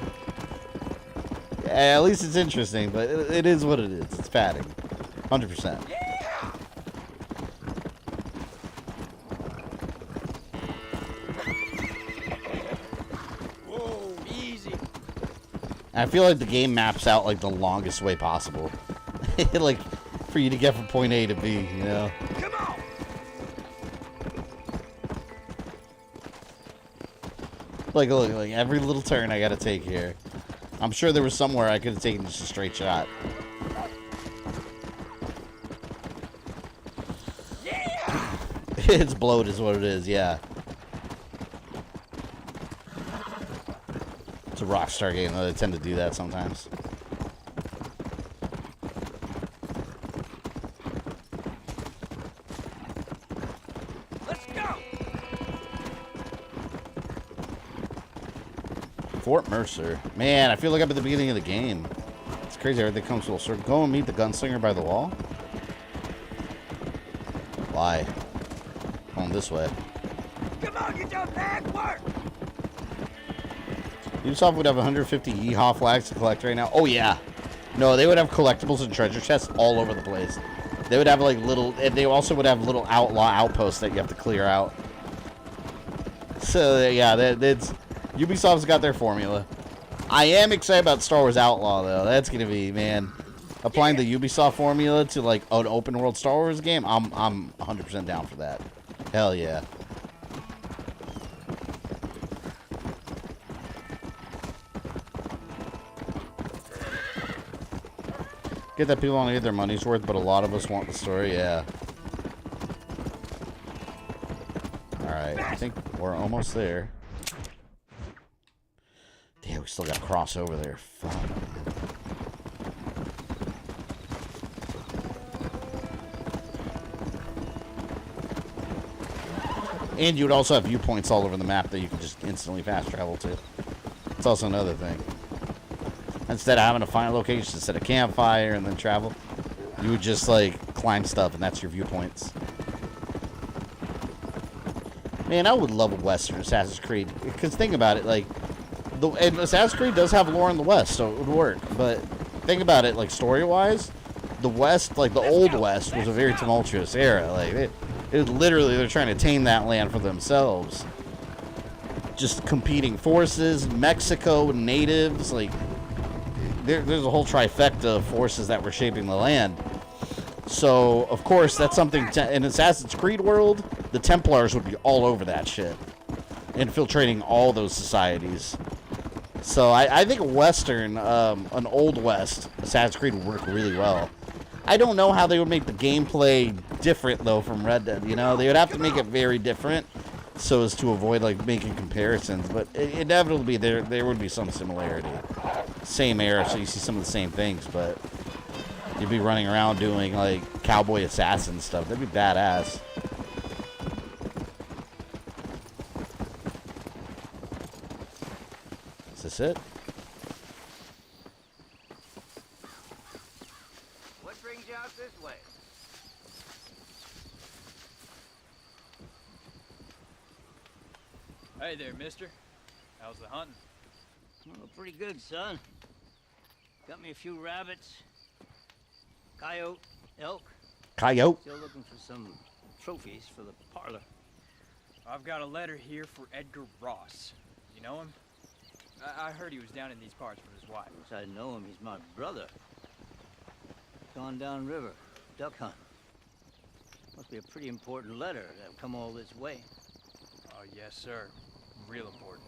At least it's interesting, but it is what it is. It's padding. 100%. Whoa, easy. I feel like the game maps out like the longest way possible. Like, for you to get from point A to B, you know? Come on! Like, look, like every little turn I gotta take here. I'm sure there was somewhere I could have taken just a straight shot. Yeah! It's bloat is what it is, yeah. It's a Rockstar game, though. They tend to do that sometimes. Fort Mercer. Man, I feel like I'm at the beginning of the game. It's crazy. Everything comes full circle. Go and meet the gunslinger by the wall? Why? Going this way. Come on, get your bag work! Ubisoft would have 150 Yeehaw flags to collect right now. Oh, yeah. No, they would have collectibles and treasure chests all over the place. They would have, like, little... And they also would have little outlaw outposts that you have to clear out. So, yeah, that's... Ubisoft's got their formula. I am excited about Star Wars Outlaw, though. That's going to be, man... Applying the Ubisoft formula to, like, an open-world Star Wars game, I'm 100% down for that. Hell yeah. Get that people want to get their money's worth, but a lot of us want the story, yeah. Alright, I think we're almost there. Damn, we still got to cross over there. Fuck. And you would also have viewpoints all over the map that you can just instantly fast travel to. It's also another thing. Instead of having to find a location, instead of campfire and then travel, you would just, like, climb stuff, and that's your viewpoints. Man, I would love a Western Assassin's Creed. Because think about it, like, and Assassin's Creed does have lore in the West, so it would work. But think about it, like, story-wise, the West, like, the Old West was a very tumultuous era. Like, it literally, they're trying to tame that land for themselves. Just competing forces, Mexico, natives, like... There's a whole trifecta of forces that were shaping the land. So, of course, that's something... in Assassin's Creed world, the Templars would be all over that shit. Infiltrating all those societies. So, I think a Western, an Old West Assassin's Creed would work really well. I don't know how they would make the gameplay different, though, from Red Dead, you know? They would have to make it very different so as to avoid, like, making comparisons. But inevitably, there would be some similarity. Same era, so you see some of the same things, but you'd be running around doing, like, cowboy assassin stuff. That'd be badass. Is this it? What brings you out this way? Hey there, mister. How's the hunting? Oh, pretty good, son. Got me a few rabbits, coyote, elk. Coyote? Still looking for some trophies for the parlor. I've got a letter here for Edgar Ross. You know him? I heard he was down in these parts with his wife. I know him. He's my brother. Gone down river, duck hunt. Must be a pretty important letter to have come all this way. Oh, yes, sir. Real important.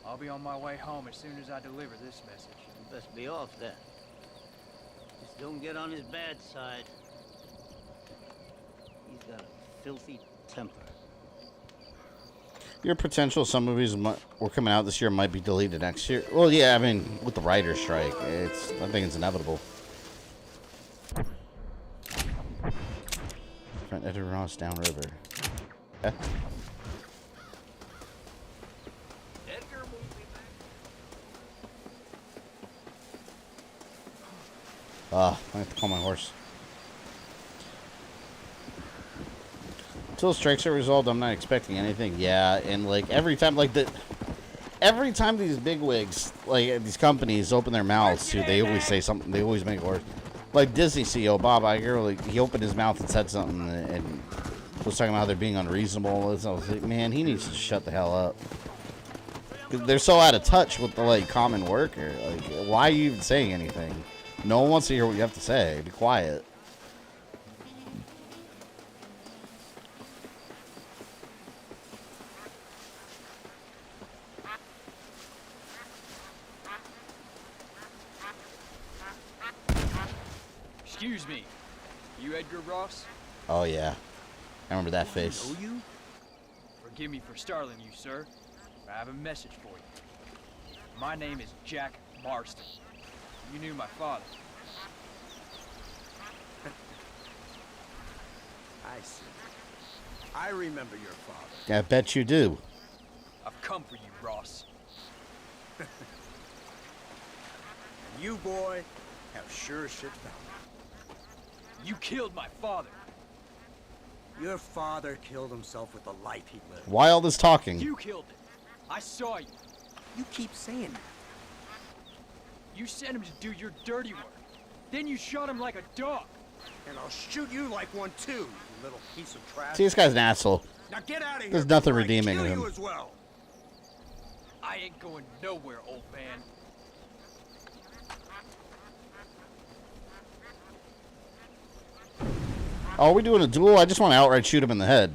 I'll be on my way home as soon as I deliver this message. You best be off then. Just don't get on his bad side. He's got a filthy temper. Your potential some movies were coming out this year might be deleted next year. Well, yeah, I mean, with the writer's strike, I think it's inevitable. Friend Eddie Ross downriver. Okay. I have to call my horse. Until strikes are resolved, I'm not expecting anything. Yeah, and like every time these bigwigs, like these companies, open their mouths too, they always say something. They always make it worse. Like Disney CEO Bob Iger, like he opened his mouth and said something and was talking about how they're being unreasonable. I was like, man, he needs to shut the hell up. They're so out of touch with the like common worker. Like, why are you even saying anything? No one wants to hear what you have to say. Be quiet. Excuse me. You Edgar Ross? Oh, yeah. I remember that face. Know you? Forgive me for startling you, sir. I have a message for you. My name is Jack Marston. You knew my father. I see. I remember your father. Yeah, I bet you do. I've come for you, Ross. And you, boy, have sure as shit found You killed my father. Your father killed himself with the life he lived. Why all this talking? You killed him. I saw you. You keep saying that. You sent him to do your dirty work. Then you shot him like a dog. And I'll shoot you like one too, you little piece of trash. See, this guy's an asshole. Now get out of here. There's nothing before I redeeming kill in you him. as well. I ain't going nowhere, old man. Oh, are we doing a duel? I just want to outright shoot him in the head.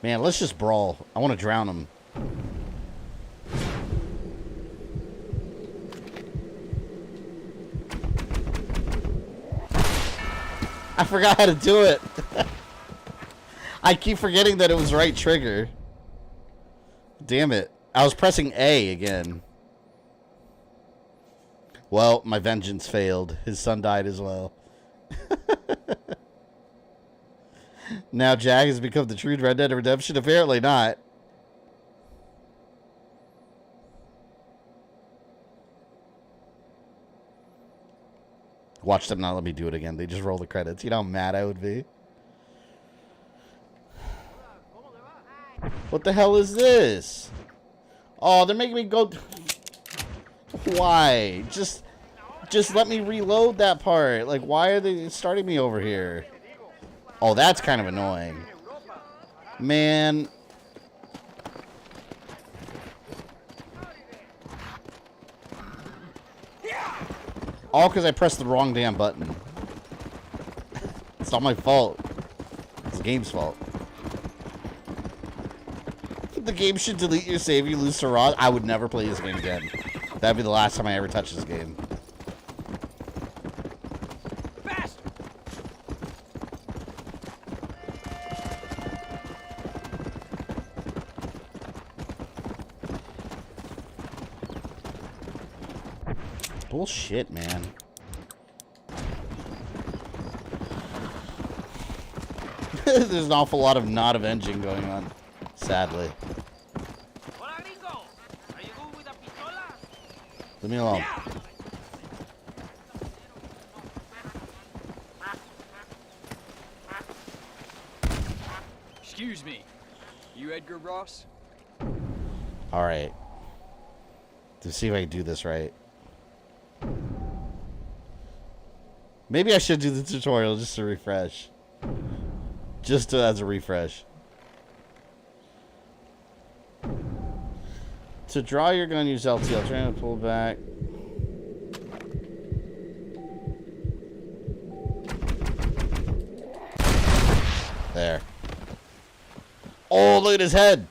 Man, let's just brawl. I want to drown him. I forgot how to do it. I keep forgetting that it was right trigger. Damn it. I was pressing A again. Well, my vengeance failed. His son died as well. Now Jack has become the true Red Dead Redemption? Apparently not. Watch them not let me do it again. They just roll the credits. You know how mad I would be? What the hell is this? Oh, they're making me go... Why? Just let me reload that part. Like, why are they starting me over here? Oh, that's kind of annoying. Man. All because I pressed the wrong damn button. It's not my fault. It's the game's fault. The game should delete your save. You lose to Ross. I would never play this game again. That'd be the last time I ever touch this game. Bullshit, man. There's an awful lot of not avenging going on, sadly. Leave me alone. Excuse me. You Edgar Ross? Alright. To see if I can do this right. Maybe I should do the tutorial just to refresh. Just as a refresh. To draw your gun, use LT. I'll try to pull back. There. Oh, look at his head.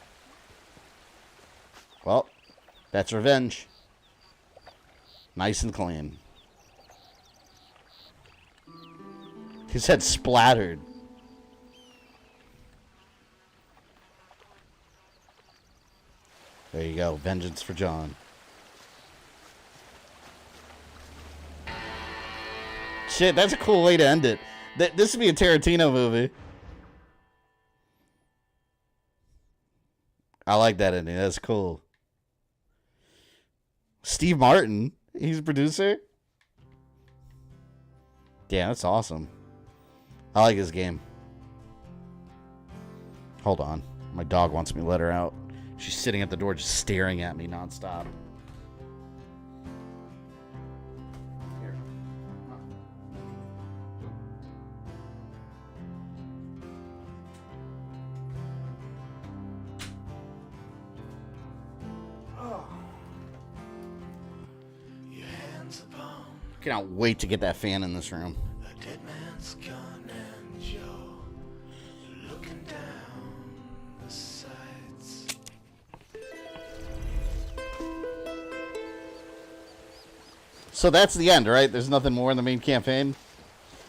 Well, that's revenge. Nice and clean. His head splattered. There you go. Vengeance for John. Shit, that's a cool way to end it. This would be a Tarantino movie. I like that ending. That's cool. Steve Martin. He's a producer. Yeah, that's awesome. I like his game. Hold on. My dog wants me to let her out. She's sitting at the door just staring at me nonstop. Here. Cannot wait to get that fan in this room. A dead man's gun and you're looking down the sights. So that's the end, right? There's nothing more in the main campaign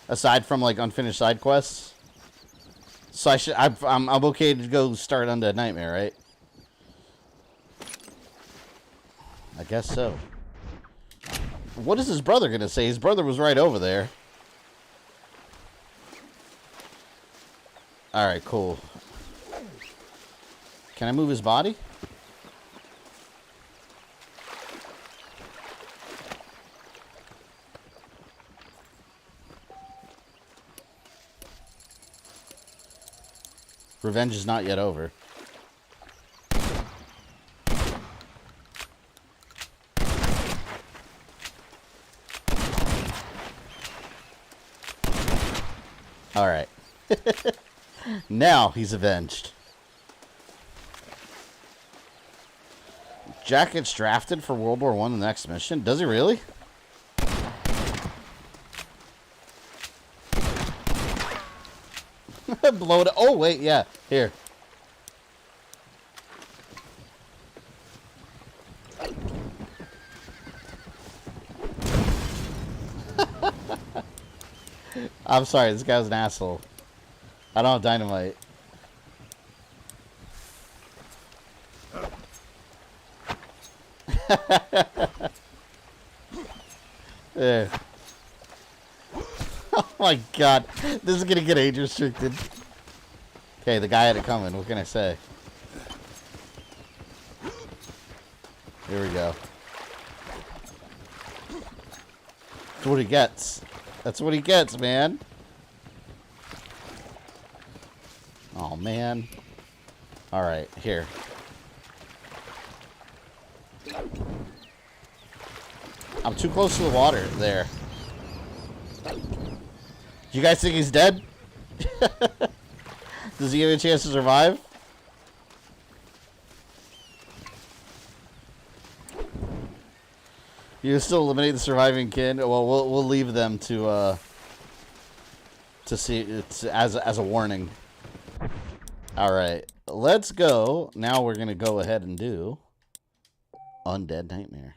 aside from like unfinished side quests. So I'm okay to go start Undead Nightmare, right? I guess so. What is his brother gonna say? His brother was right over there. Alright, cool. Can I move his body? Revenge is not yet over. Alright. Now he's avenged. Jack gets drafted for World War I in the next mission. Does he really? Blow it. Oh, wait, yeah. Here. I'm sorry, this guy's an asshole. I don't have dynamite. There. Oh my god. This is gonna get age restricted. Okay, the guy had it coming. What can I say? Here we go. That's what he gets. That's what he gets, man. Oh, man. Alright, here. I'm too close to the water. There. You guys think he's dead? Does he have a chance to survive? You still eliminate the surviving kid. Well, we'll leave them to see. It's as a warning. All right, let's go. Now we're gonna go ahead and do Undead Nightmare.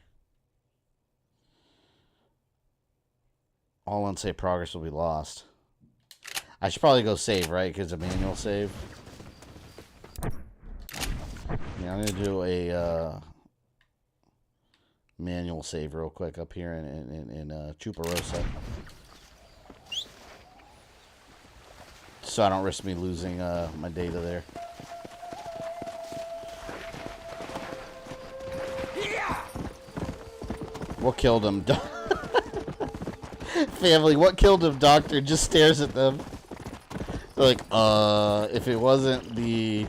All unsaved progress will be lost. I should probably go save, right? Because a manual save. Yeah, I'm gonna do a manual save real quick up here in Chuparosa, so I don't risk me losing my data there. What killed him? Family, what killed him? Doctor just stares at them. They're like, if it wasn't the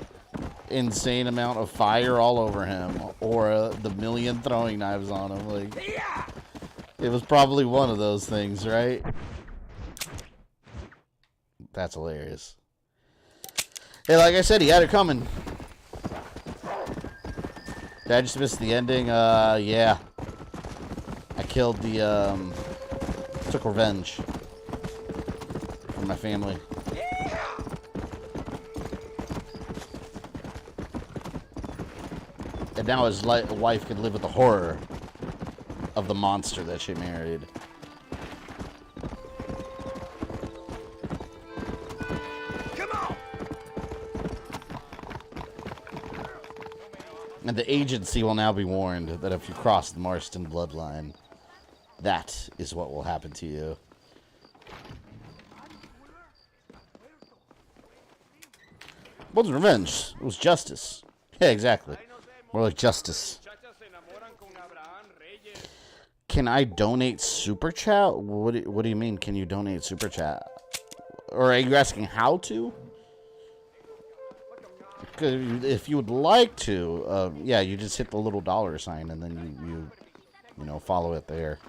insane amount of fire all over him or the million throwing knives on him, like, it was probably one of those things, right? That's hilarious. Hey, like I said, he had it coming. Did I just miss the ending? Yeah. I killed the, took revenge from my family. And now his wife could live with the horror of the monster that she married. Come on! And the agency will now be warned that if you cross the Marston bloodline, that is what will happen to you. It wasn't revenge. It was justice. Yeah, exactly. More like justice. Can I donate Super Chat? What do you mean, can you donate Super Chat? Or are you asking how to? If you would like to, yeah, you just hit the little dollar sign and then you know, follow it there.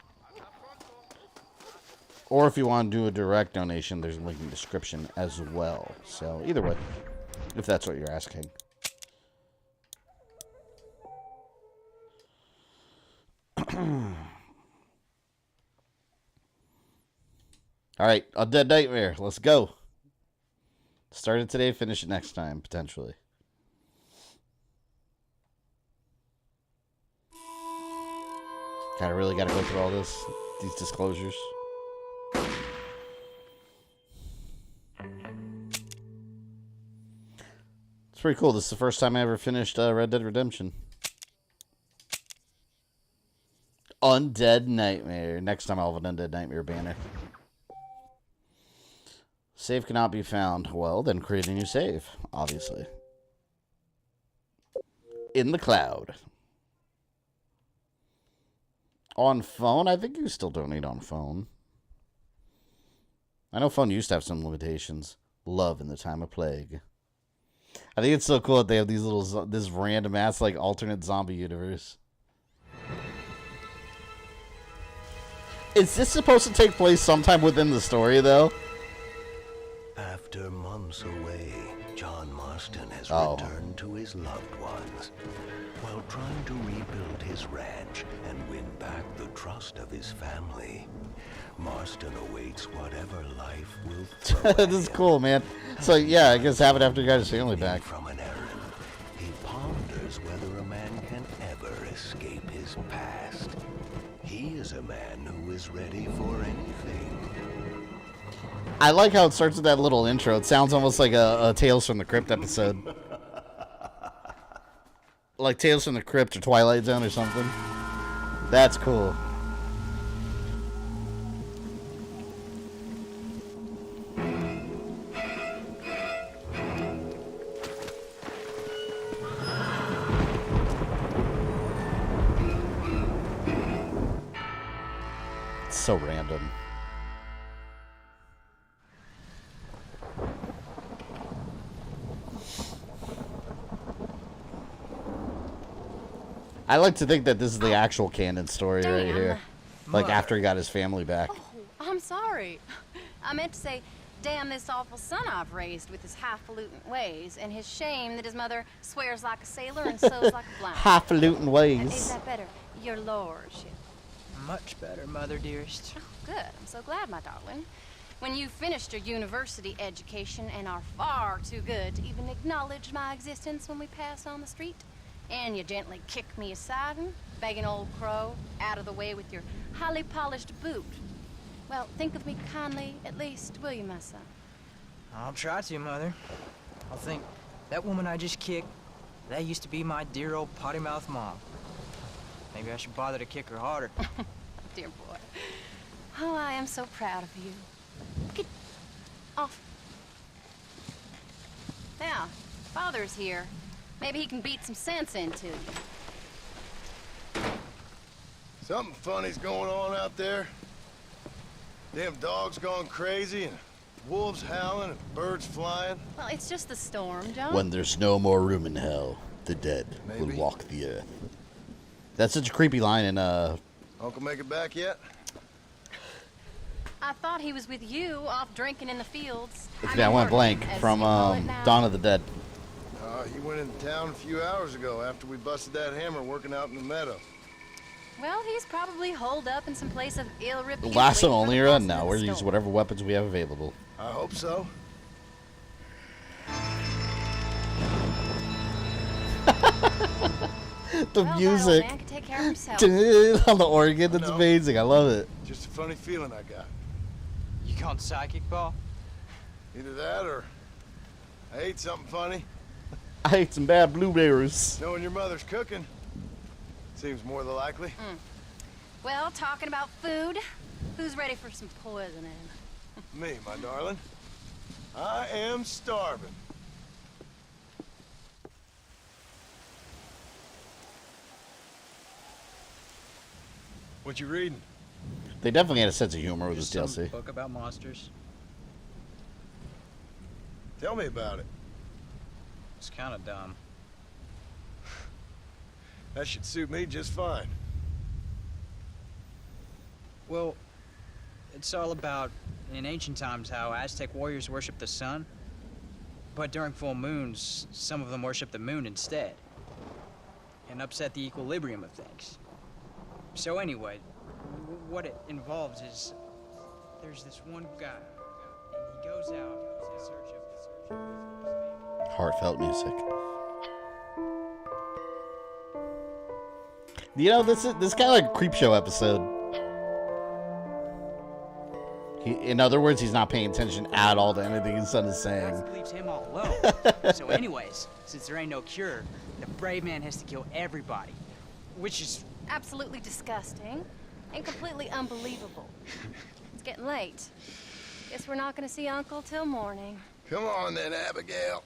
Or if you want to do a direct donation, there's a link in the description as well. So either way, if that's what you're asking. Alright, Undead Nightmare, let's go. Start it today, finish it next time, potentially. God, I really gotta go through all this, these disclosures. It's pretty cool. This is the first time I ever finished Red Dead Redemption. Undead Nightmare. Next time I'll have an Undead Nightmare banner. Save cannot be found. Well, then create a new save, obviously. In the cloud. On phone? I think you still donate on phone. I know phone used to have some limitations. Love in the time of plague. I think it's so cool that they have these little, this random ass, like, alternate zombie universe. Is this supposed to take place sometime within the story, though? After months away, John Marston has returned to his loved ones. While trying to rebuild his ranch and win back the trust of his family, Marston awaits whatever life will throw at This is cool, man. So, yeah, I guess have it after he got his family back. From an errand, he ponders whether a man can ever escape his past. He is a man who is ready for anything. I like how it starts with that little intro. It sounds almost like a Tales from the Crypt episode. Like Tales from the Crypt or Twilight Zone or something. That's cool. It's so random. I like to think that this is the actual canon story right here. Like, after he got his family back. Oh, I'm sorry. I meant to say, damn this awful son I've raised with his highfalutin ways, and his shame that his mother swears like a sailor and sews like a blind. Highfalutin ways. Is that better, your lordship? Much better, mother dearest. Oh, good. I'm so glad, my darling. When you finished your university education and are far too good to even acknowledge my existence when we pass on the street, and you gently kick me aside and begging old crow out of the way with your highly polished boot. Well, think of me kindly, at least, will you, my son? I'll try to, Mother. I'll think, that woman I just kicked, that used to be my dear old potty-mouthed mom. Maybe I should bother to kick her harder. Dear boy. Oh, I am so proud of you. Get off. Now, Father's here. Maybe he can beat some sense into you. Something funny's going on out there. Damn dogs gone crazy and wolves howling and birds flying. Well, it's just the storm, John. When there's no more room in hell, the dead will walk the earth. That's such a creepy line in Uncle make it back yet? I thought he was with you, off drinking in the fields. Yeah, I went blank from Dawn of the Dead. He went into town a few hours ago after we busted that hammer working out in the meadow. Well, he's probably holed up in some place of ill repute. Lasso only run now. We're using whatever weapons we have available. I hope so. The music man can take care of himself. on the organ, that's amazing. I love it. Just a funny feeling I got. You gone psychic, Paul? Either that or I ate something funny. I ate some bad blueberries. Knowing your mother's cooking seems more than likely. Well, talking about food, who's ready for some poisoning? Me, my darling. I am starving. What you reading? They definitely had a sense of humor with this Some DLC. book about monsters. Tell me about it. It's kind of dumb. That should suit me just fine. Well, it's all about, in ancient times, how Aztec warriors worshiped the sun. But during full moons, some of them worship the moon instead. And upset the equilibrium of things. So anyway, what it involves is, there's this one guy, and he goes out in search of... Heartfelt music. You know, this kind of like a creep show episode. In other words, he's not paying attention at all to anything his son is saying. Leaves him all alone. So anyways, since there ain't no cure, the brave man has to kill everybody. Which is... absolutely disgusting and completely unbelievable. It's getting late. Guess we're not gonna see Uncle till morning. Come on then, Abigail.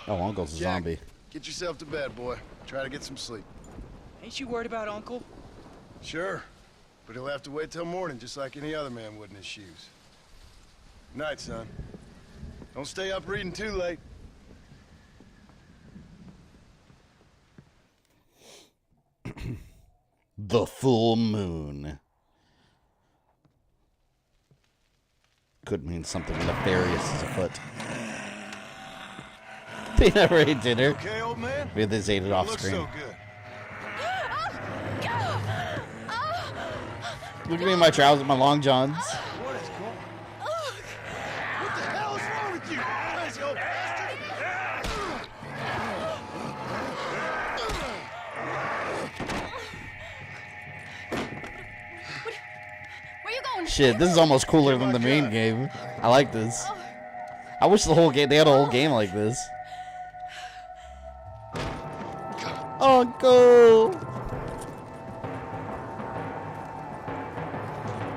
Oh, Uncle's a Jack, zombie. Get yourself to bed, boy. Try to get some sleep. Ain't you worried about Uncle? Sure. But he'll have to wait till morning, just like any other man would in his shoes. Good night, son. Don't stay up reading too late. The full moon. Could mean something nefarious is afoot. They never ate dinner. Okay, old man? Maybe they just ate it off Looks screen. so good. Look at me in my trousers, my long johns. What is going on? What the hell is wrong with you? Crazy old bastard! Where you going? Shit, this is almost cooler than the main game. I like this. I wish the whole game, they had a whole game like this. Uncle!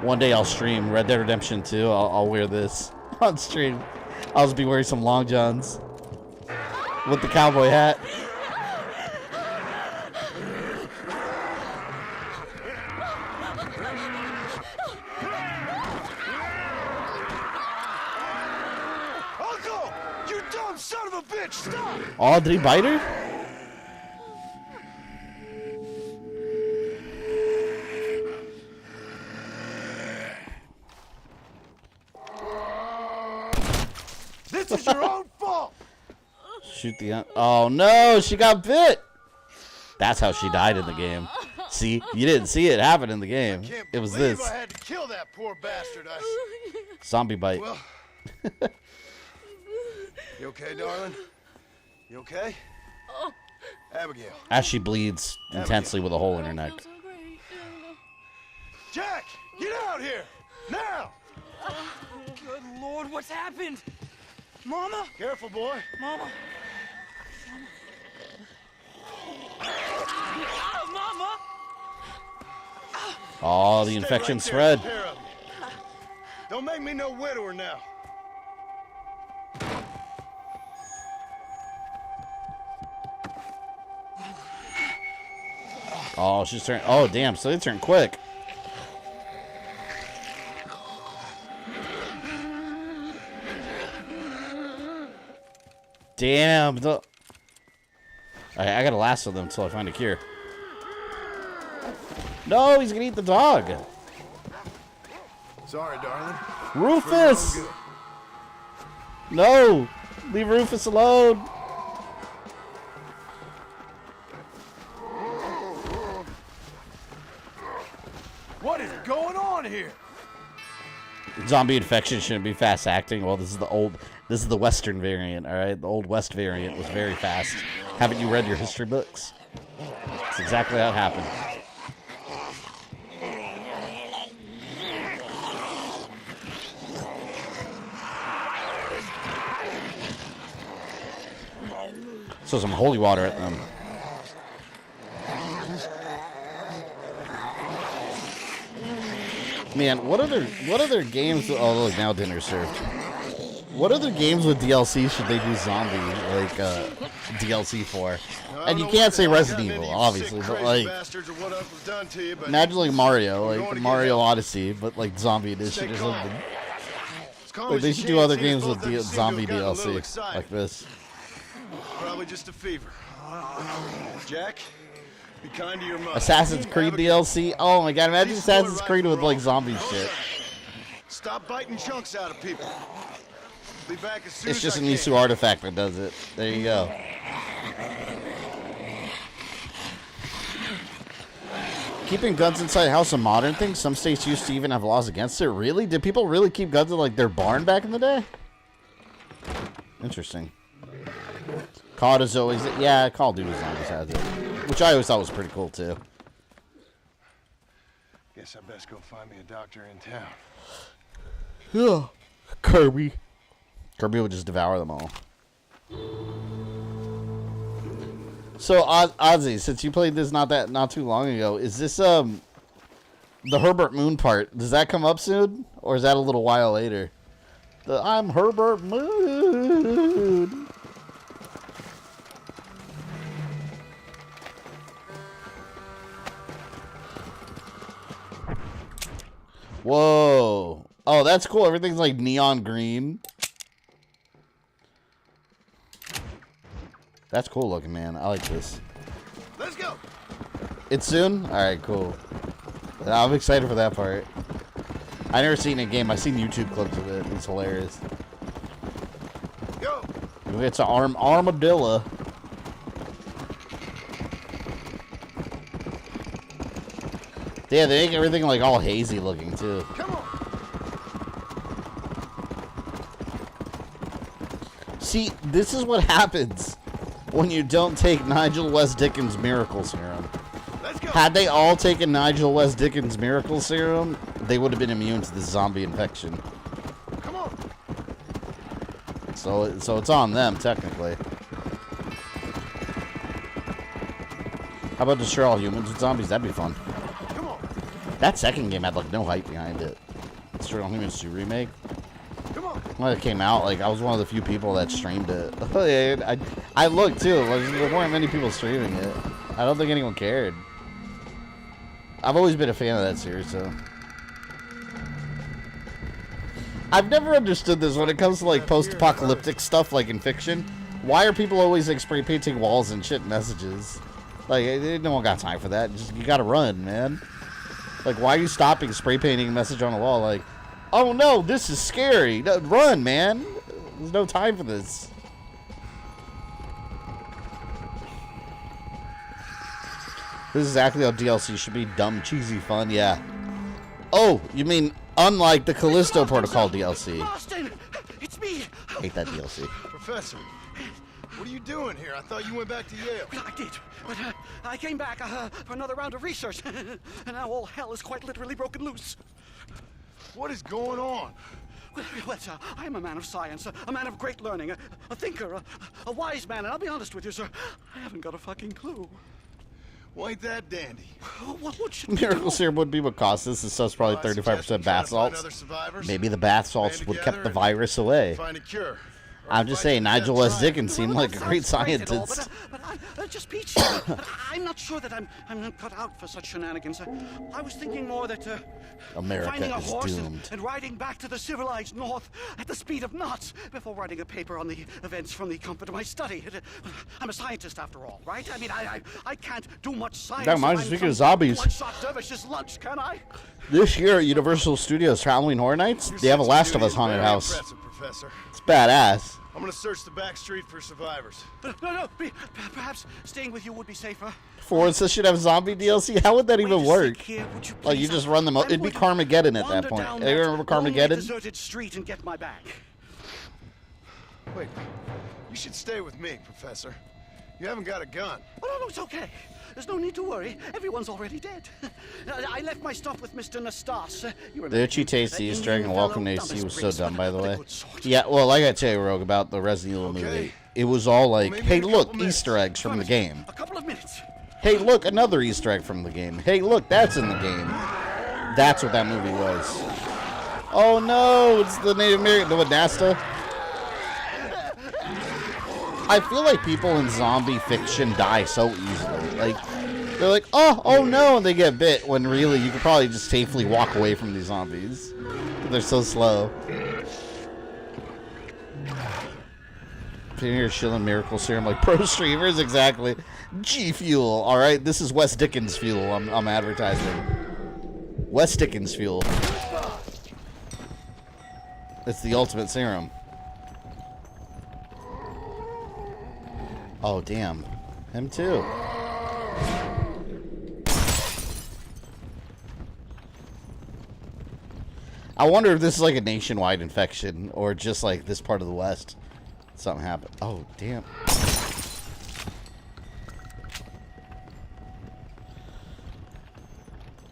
One day I'll stream Red Dead Redemption 2. I'll wear this on stream. I'll just be wearing some long johns with the cowboy hat. Uncle! You dumb son of a bitch! Stop! Audrey Biter? This is your own fault! Shoot the... Oh no, she got bit! That's how she died in the game. See? You didn't see it happen in the game. It was this. I had to kill that poor bastard. Zombie bite. Well... You okay, darling? You okay? Abigail. As she bleeds intensely with a hole in her neck. Jack! Get out here! Now! Good Lord, what's happened? Mama? Careful, boy. Mama? Mama? Oh, the infection spread. Don't make me no widower now. Oh, she's turned. Oh, damn. So they turned quick. Damn. I gotta lasso them until I find a cure. No, he's gonna eat the dog. Sorry, darling. Rufus! No! Leave Rufus alone! What is going on here? Zombie infection shouldn't be fast acting. Well, this is the Western variant, alright? The Old West variant was very fast. Haven't you read your history books? That's exactly how it happened. So some holy water at them. Man, what other games? Oh, look, now dinner's served. What other games with DLC should they do zombie DLC for? And you can't say Resident Evil, obviously, but like imagine like Mario, like Mario Odyssey, but like Zombie Edition or something. Like, they should do other games with zombie DLC like this. Probably just a fever. Jack, be kind to your mother. Assassin's Creed DLC. Oh my god, imagine Assassin's Creed with like zombie shit. Stop biting chunks out of people. Be back as soon It's as just I an can. Isu artifact that does it. There you go. Keeping guns inside house a modern thing. Some states used to even have laws against it. Really? Did people really keep guns in like their barn back in the day? Interesting. COD is always, yeah, Call of Duty Zombies has it, which I always thought was pretty cool too. Guess I best go find me a doctor in town. Yeah, Kirby. Kirby would just devour them all. So Ozzy, since you played this not too long ago, is this the Herbert Moon part? Does that come up soon, or is that a little while later? The I'm Herbert Moon. Whoa. Oh, that's cool. Everything's like neon green. That's cool looking, man. I like this. Let's go. It's soon? Alright, cool. I'm excited for that part. I never seen it in game. I've seen YouTube clips of it. It's hilarious. Go. It's an armadillo. Yeah, they make everything like all hazy looking too. Come on. See, this is what happens when you don't take Nigel West Dickens' miracle serum. Let's go. Had they all taken Nigel West Dickens' miracle serum, they would have been immune to the zombie infection. Come on. So it's on them technically. How about destroy all humans with zombies? That'd be fun. Come on. That second game had like no hype behind it. Destroy All Humans 2 remake. Come on. When it came out, like I was one of the few people that streamed it. I looked too. Like, there weren't many people streaming it. I don't think anyone cared. I've always been a fan of that series, so. I've never understood this when it comes to like post-apocalyptic stuff, like in fiction. Why are people always like spray painting walls and shit messages? Like, no one got time for that. Just you gotta run, man. Like, why are you stopping spray painting a message on a wall? Like, oh no, this is scary. No, run, man. There's no time for this. This is exactly how DLC should be. Dumb, cheesy fun, yeah. Oh, you mean unlike the Callisto Protocol DLC. Marston, it's me. Hate that DLC. Professor, what are you doing here? I thought you went back to Yale. I did, but I came back for another round of research, and now all hell is quite literally broken loose. What is going on? Well, sir, I am a man of science, a man of great learning, a thinker, a wise man, and I'll be honest with you, sir, I haven't got a fucking clue. Well, ain't that dandy? What should Miracle Serum would be what cost this. This stuff's probably 35% bath salts. Maybe the bath salts would kept the virus away. Find a cure. I'm just saying, Nigel West Dickens seemed like a great scientist. But just Peach. I'm not sure that I'm cut out for such shenanigans. I was thinking more that America finding a is horse doomed. and riding back to the civilized north at the speed of knots before writing a paper on the events from the comfort of my study. I'm a scientist after all, right? I mean, I can't do much science. That reminds me, speaking of zombies. Bloodshot dervish's lunch, can I? This year at Universal Studios Halloween Horror Nights, they have a Last of Us haunted house. Professor. It's badass. I'm gonna search the back street for survivors. No, perhaps staying with you would be safer. Forza should have zombie DLC. How would that even work? Like, you just run them. It'd be Carmageddon at that point. You remember Carmageddon? Deserted street and get my bag. Wait, you should stay with me, Professor. You haven't got a gun. Oh, no, it's okay. There's no need to worry. Everyone's already dead. I left my stuff with Mr. Nastas. The Itchy Tasty Easter egg and Welcome to AC was so dumb, by the way. Yeah, well, I gotta tell you, Rogue, about the Resident Evil movie. It was all like, hey, look, Easter eggs from the game. A couple of minutes. Hey, look, another Easter egg from the game. Hey, look, that's in the game. That's what that movie was. Oh, no, it's the Native American, the Nasta. I feel like people in zombie fiction die so easily. Like, they're like, oh no, and they get bit, when really you could probably just safely walk away from these zombies. They're so slow. Sitting here shilling Miracle Serum like pro streamers, exactly. G Fuel, alright? This is Wes Dickens Fuel I'm advertising. Wes Dickens Fuel. It's the ultimate serum. Oh, damn. Him too. I wonder if this is like a nationwide infection or just like this part of the West. Something happened. Oh, damn.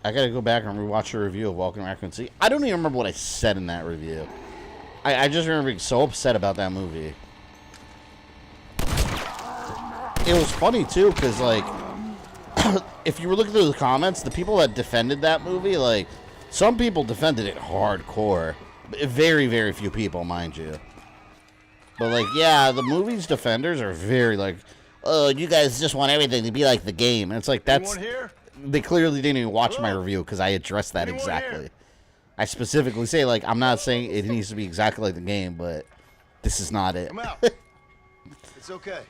I gotta go back and rewatch a review of Welcome to Raccoon City. I don't even remember what I said in that review. I just remember being so upset about that movie. It was funny too, because like, if you were looking through the comments, the people that defended that movie, like, some people defended it hardcore. Very, very few people, mind you. But like, yeah, the movie's defenders are very like, oh, you guys just want everything to be like the game. And it's like, that's, they clearly didn't even watch my review because I addressed that exactly. I specifically say, like, I'm not saying it needs to be exactly like the game, but this is not it. Come out. It's okay.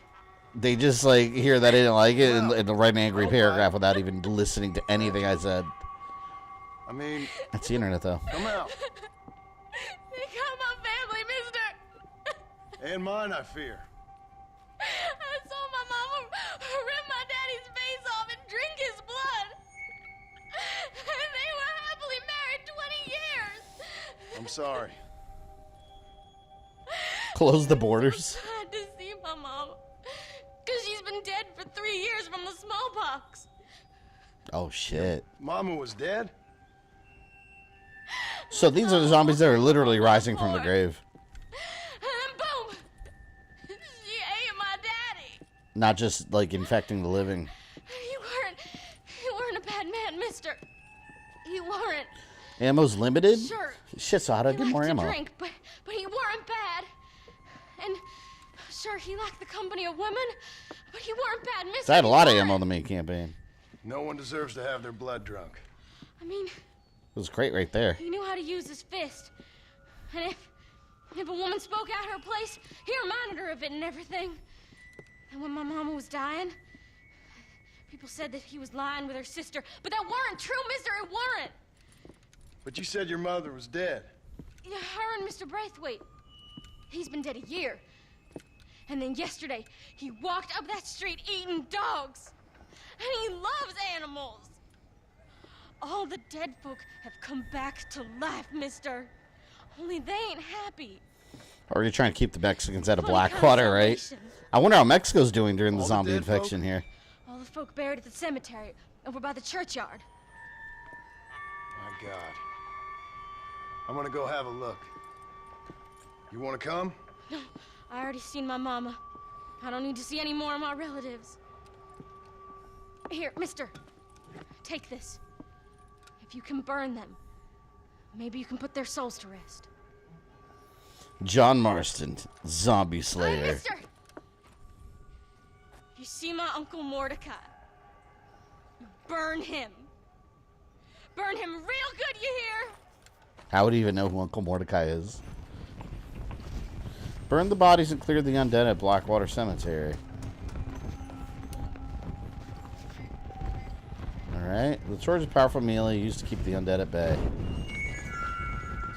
They just, like, hear that I didn't like it and write an angry paragraph without even listening to anything I said. I mean... That's the internet, though. Come out. They got my family, mister. And mine, I fear. I saw my mama rip my daddy's face off and drink his blood. And they were happily married 20 years. I'm sorry. Close the borders. I had to see my mama. Because she's been dead for 3 years from the smallpox. Oh, shit. Mama was dead? So these are the zombies that are literally rising from the grave. And then boom! She ate my daddy. Not just, like, infecting the living. You weren't a bad man, mister. You weren't. Ammo's limited? Sure. Shit, so how do I get more ammo? Drink, but he weren't bad. And sure, he lacked the company of women, but he weren't bad, mister. So I had a lot of ammo in the main campaign. No one deserves to have their blood drunk. I mean... It was great right there. He knew how to use his fist. And if a woman spoke out her place, he reminded her of it and everything. And when my mama was dying, people said that he was lying with her sister, but that weren't true, mister, it weren't. But you said your mother was dead. Yeah, her and Mr. Braithwaite. He's been dead a year. And then yesterday, he walked up that street eating dogs. And he loves animals. All the dead folk have come back to life, mister. Only they ain't happy. Or you're trying to keep the Mexicans out of Blackwater, right? I wonder how Mexico's doing during the zombie infection here. All the folk buried at the cemetery over by the churchyard. My God. I'm gonna go have a look. You wanna come? No, I already seen my mama. I don't need to see any more of my relatives. Here, mister. Take this. If you can burn them, maybe you can put their souls to rest. John Marston, Zombie Slayer. Mister! You see my Uncle Mordecai? Burn him. Burn him real good, you hear? How would he even know who Uncle Mordecai is? Burn the bodies and clear the undead at Blackwater Cemetery. Alright. The torch is a powerful melee used to keep the undead at bay.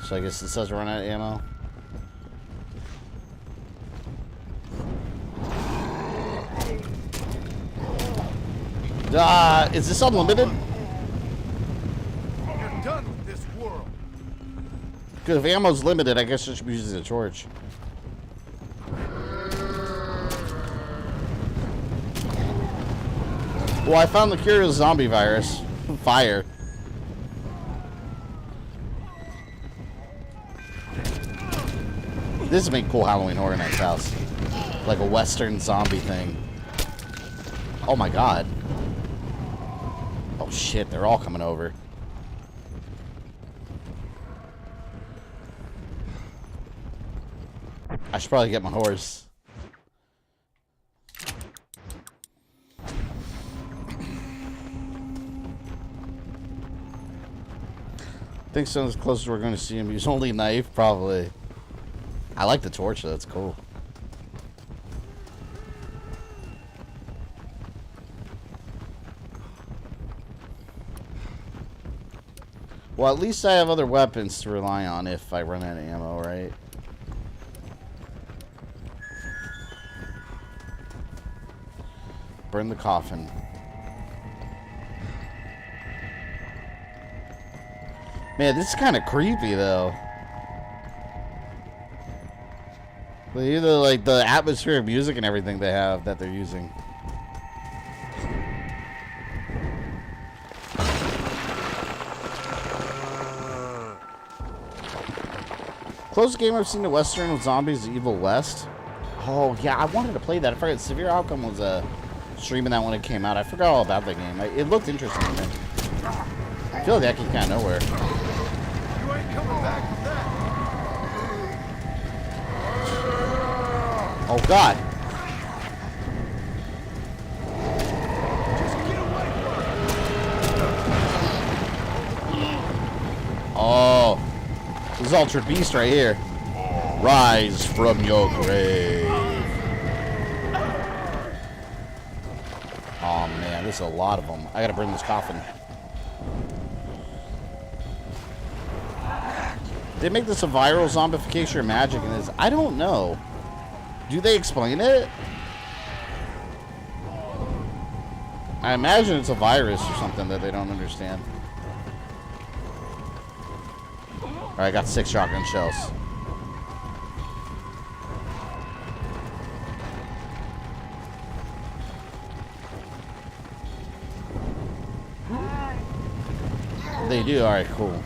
So I guess it says run out of ammo. Is this unlimited? You're done with this world. Because if ammo's limited, I guess I should be using a torch. Well, I found the cure to the zombie virus. Fire. This would make cool Halloween Horror Nights house. Like a Western zombie thing. Oh my god. Oh shit, they're all coming over. I should probably get my horse. I think someone's close to we're going to see him use only knife, probably. I like the torch though, it's cool. Well, at least I have other weapons to rely on if I run out of ammo, right? Burn the coffin. Man, this is kind of creepy, though. Either like the atmospheric music and everything they have that they're using. Closest game I've seen to Western with zombies is Evil West. Oh yeah, I wanted to play that. I forgot Severe Outcome was streaming that when it came out. I forgot all about the game. It looked interesting to me. I feel like that came kind of nowhere. You ain't coming back from that. Oh god. Just get away from it. Oh. This is Altered Beast right here. Rise from your grave. Oh man, there's a lot of them. I gotta bring this coffin. They make this a viral zombification or magic in this. I don't know. Do they explain it? I imagine it's a virus or something that they don't understand. Alright, I got 6 shotgun shells. They do? Alright, cool.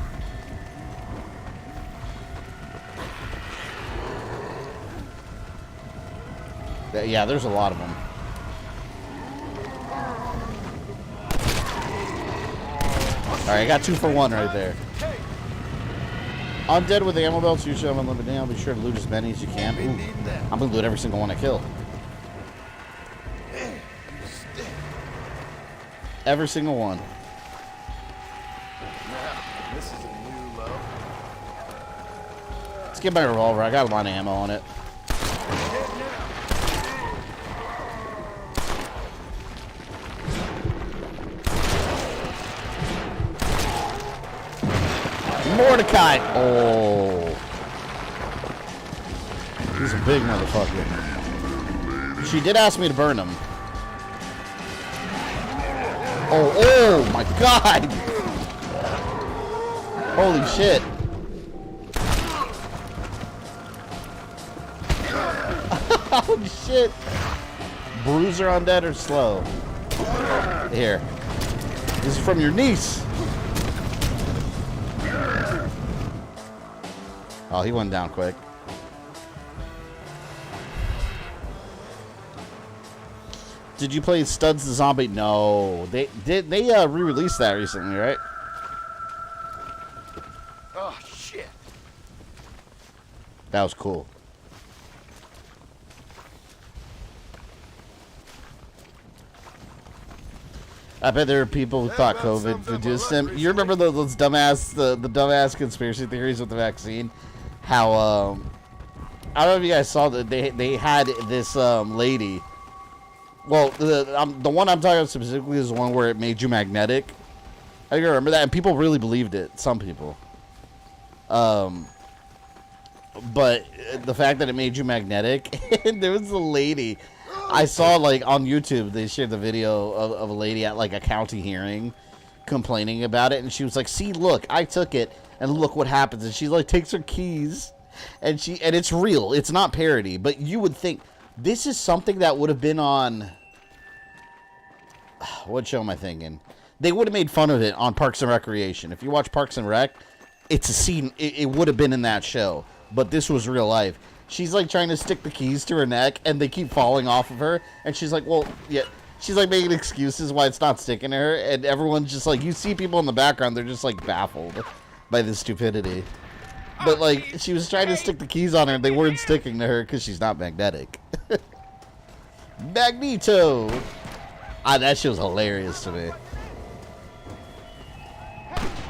Yeah, there's a lot of them. Alright, I got 2 for 1 right there. Undead with the ammo belts, usually I'm unlimited now. Be sure to loot as many as you can. Ooh, I'm gonna loot every single one I kill. Every single one. Now, this is a new low. Let's get my revolver. I got a lot of ammo on it. Mordecai! Oh. He's a big motherfucker. She did ask me to burn him. Oh my god! Holy shit. Holy shit. Bruiser undead or slow? Here. This is from your niece. Oh, he went down quick. Did you play Studs the Zombie? No. They re-released that recently, right? Oh, shit. That was cool. I bet there are people who thought COVID reduced him. You remember those dumbass, the dumbass conspiracy theories with the vaccine? How I don't know if you guys saw that they had this lady. Well, the one I'm talking about specifically is the one where it made you magnetic. I think I remember that, and people really believed it. Some people. But the fact that it made you magnetic, and there was a lady I saw, like, on YouTube, they shared the video of a lady at, like, a county hearing complaining about it, and she was like, see, look, I took it, and look what happens. And she, like, takes her keys, and it's real. It's not parody, but you would think this is something that would have been on, what show am I thinking? They would have made fun of it on Parks and Recreation. If you watch Parks and Rec, it's a scene, it would have been in that show, but this was real life. She's, like, trying to stick the keys to her neck, and they keep falling off of her. And she's like, well, yeah. She's, like, making excuses why it's not sticking to her. And everyone's just, like, you see people in the background, they're just, like, baffled by this stupidity. But, like, she was trying to stick the keys on her, and they weren't sticking to her because she's not magnetic. Magneto! That shit was hilarious to me.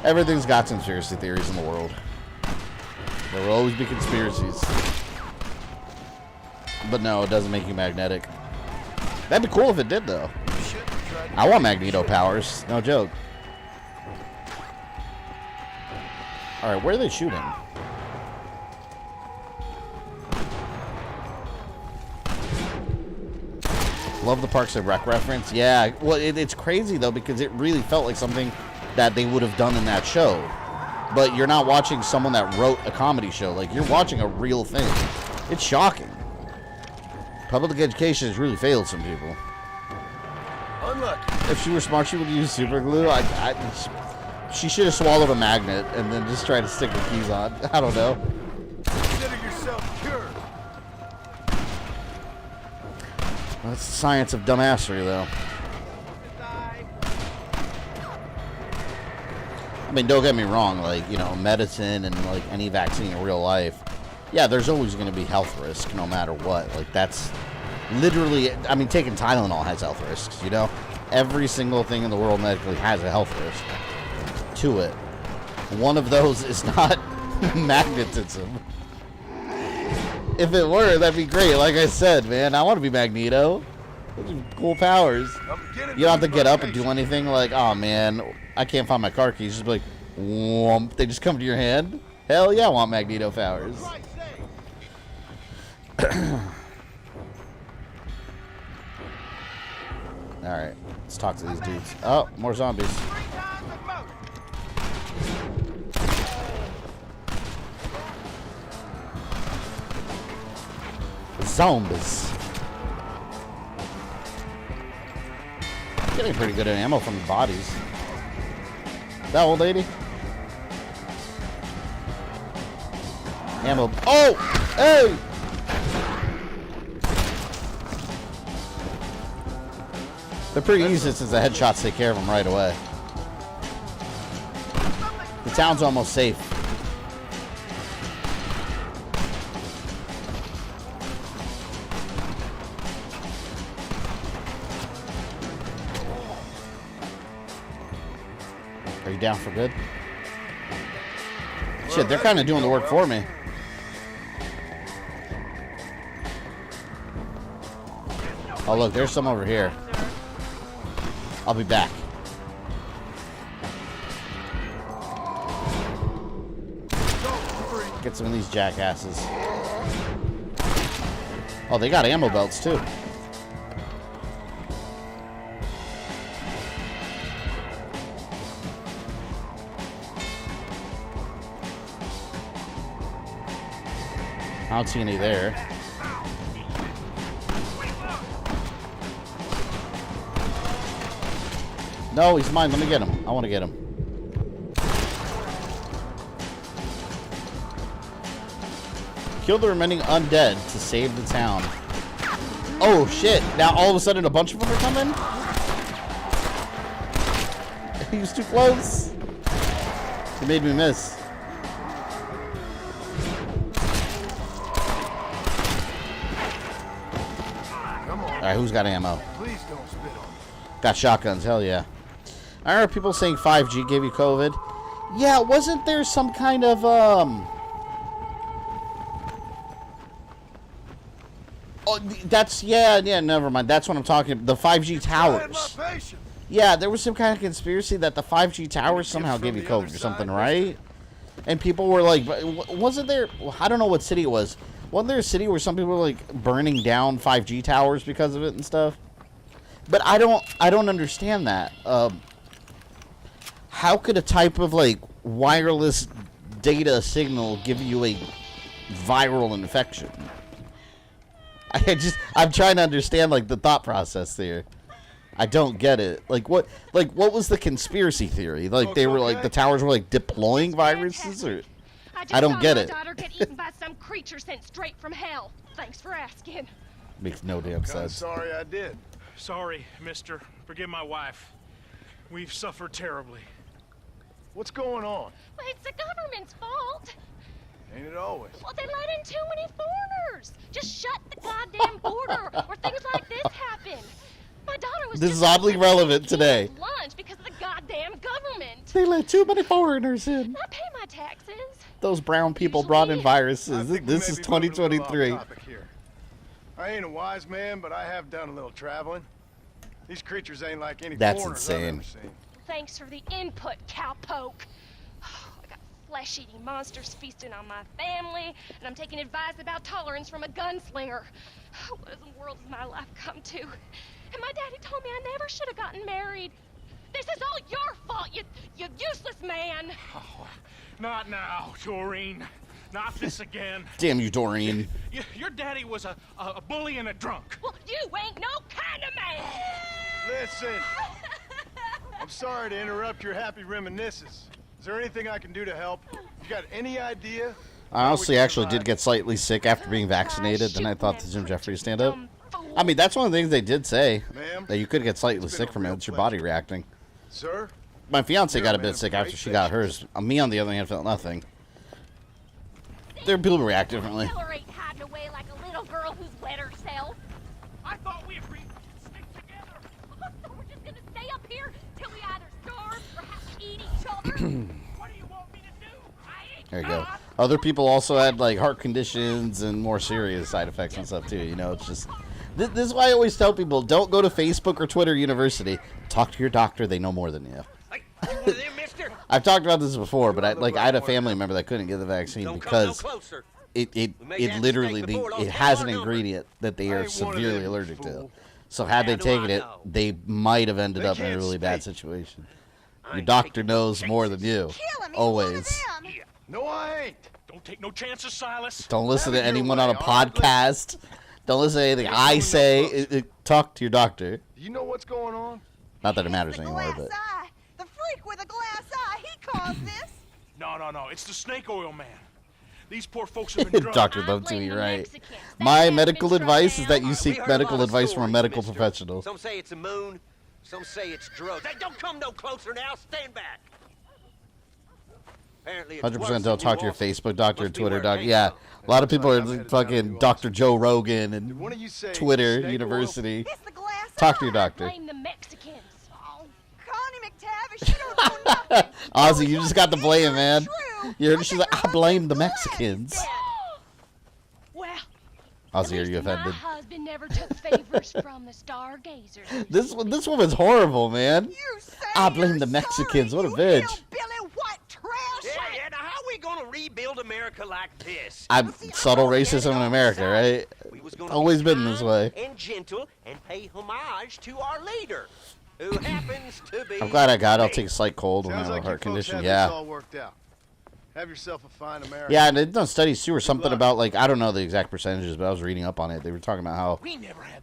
Everything's got conspiracy theories in the world. There will always be conspiracies. But no, it doesn't make you magnetic. That'd be cool if it did, though. I want Magneto powers. No joke. Alright, where are they shooting? Love the Parks and Rec reference. Yeah, well, it's crazy, though, because it really felt like something that they would have done in that show. But you're not watching someone that wrote a comedy show. Like, you're watching a real thing. It's shocking. Public education has really failed some people. If she were smart, she would use super glue. She should have swallowed a magnet and then just tried to stick the keys on. I don't know. Consider yourself cured. That's the science of dumbassery, though. I mean, don't get me wrong. Like, you know, medicine and, like, any vaccine in real life, yeah, there's always going to be health risk no matter what. Like, that's literally, I mean, taking Tylenol has health risks, you know? Every single thing in the world medically has a health risk to it. One of those is not magnetism. If it were, that'd be great. Like I said, man, I want to be Magneto. Those are cool powers. You don't have to get up and do anything like, oh, man, I can't find my car keys. Just be like, whoomp. They just come to your hand. Hell yeah, I want Magneto powers. Alright, let's talk to these dudes. Oh, more zombies. Zombies. Getting pretty good at ammo from the bodies. That old lady? Ammo. Oh! Hey! They're pretty easy since the headshots take care of them right away. The town's almost safe. Are you down for good? Shit, they're kind of doing the work for me. Oh, look, there's some over here. I'll be back. Get some of these jackasses. Oh, they got ammo belts, too. I don't see any there. No, he's mine. Let me get him. I want to get him. Kill the remaining undead to save the town. Oh, shit. Now, all of a sudden, a bunch of them are coming? He was too close. He made me miss. Alright, who's got ammo? Please don't spit on me. Got shotguns. Hell yeah. I heard people saying 5G gave you COVID. Yeah, wasn't there some kind of Oh, that's yeah. Never mind. That's what I'm talking about. The 5G towers. Yeah, there was some kind of conspiracy that the 5G towers somehow gave you COVID or something, right? And people were like, wasn't there? I don't know what city it was. Wasn't there a city where some people were like burning down 5G towers because of it and stuff? But I don't understand that. How could a type of like wireless data signal give you a viral infection? I'm trying to understand like the thought process there. I don't get it. Like what was the conspiracy theory? Like they were like the towers were like deploying viruses, or I don't get it. My daughter get eaten by some creature sent straight from hell. Thanks for asking. Makes no damn sense. Sorry I did. Sorry, mister. Forgive my wife. We've suffered terribly. What's going on? Well, it's the government's fault. Ain't it always? Well, they let in too many foreigners. Just shut the goddamn border, or things like this happen. My daughter was. This is oddly relevant today. Lunch because of the goddamn government. They let too many foreigners in. I pay my taxes. Those brown people brought in viruses. This is 2023. I ain't a wise man, but I have done a little traveling. These creatures ain't like any That's foreigners I've insane. ever seen. Thanks for the input, cowpoke. I got flesh-eating monsters feasting on my family, and I'm taking advice about tolerance from a gunslinger. What in the world has my life come to? And my daddy told me I never should have gotten married. This is all your fault, you useless man. Oh, not now, Doreen. Not this again. Damn you, Doreen. Your daddy was a bully and a drunk. Well, you ain't no kind of man. Listen. I'm sorry to interrupt your happy reminiscences. Is there anything I can do to help? You got any idea? I honestly actually did get slightly sick after being vaccinated, then I thought the Jim Jeffries stand-up. I mean, that's one of the things they did say, that you could get slightly sick from it. It's your body reacting. Sir? My fiance got a bit sick after she got hers. Me, on the other hand, felt nothing. There are people who react differently. Accelerate hiding away like a little girl who's wet herself. I thought we agreed to stick together. So we're just gonna stay up here till we either starve or have to eat each other? What do you want me to do? I ain't There you go. Other people also had like heart conditions and more serious side effects and stuff too. You know, it's just this is why I always tell people: don't go to Facebook or Twitter University. Talk to your doctor; they know more than you. I've talked about this before, but I had a family member that couldn't get the vaccine because it literally it has an ingredient that they are severely allergic to. So had they taken it, they might have ended up in a really bad situation. Your doctor knows more than you, always. No, I ain't. Don't take no chances, Silas. Don't listen to anyone on a podcast. Don't listen to anything I say. Talk to your doctor. Do you know what's going on? Not that it matters anymore, but. The freak with a glass eye, he caused this. No. It's the snake oil man. These poor folks have been drugged. Dr. LoveTV, right. My medical advice is that you seek medical advice from a medical professional. Some say it's a moon, some say it's drugs. Hey, don't come no closer now. Stand back. 100% don't talk to your Facebook doctor, Twitter doctor. Yeah, a lot of people are fucking Dr. Joe Rogan and Twitter University. Talk to your doctor. Ozzy, you just got to blame, man. She's like, I blame the Mexicans. Well, Ozzy, are you offended? my husband never took favors from the stargazers. This woman's horrible, man. I blame the Mexicans. What a bitch. Yeah, now how are we gonna rebuild America like this? Subtle racism in America, right? Always been this way. And gentle and pay homage to our leader, who happens to be. I'm glad I got it. I'll take a slight cold when I have a heart condition. Yeah. All worked out. Have yourself a fine America. Yeah, and they've done studies too, or something about like I don't know the exact percentages, but I was reading up on it. They were talking about how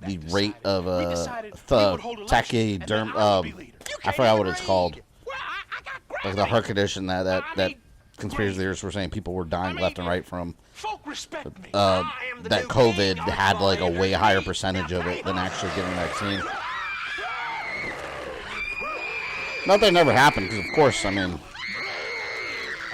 the rate of tachyderm. I forgot what it's called. Like the heart condition that conspiracy theorists were saying people were dying left and right from. That COVID had like a way higher percentage of it than actually getting the vaccine. Not that it never happened, because of course, I mean,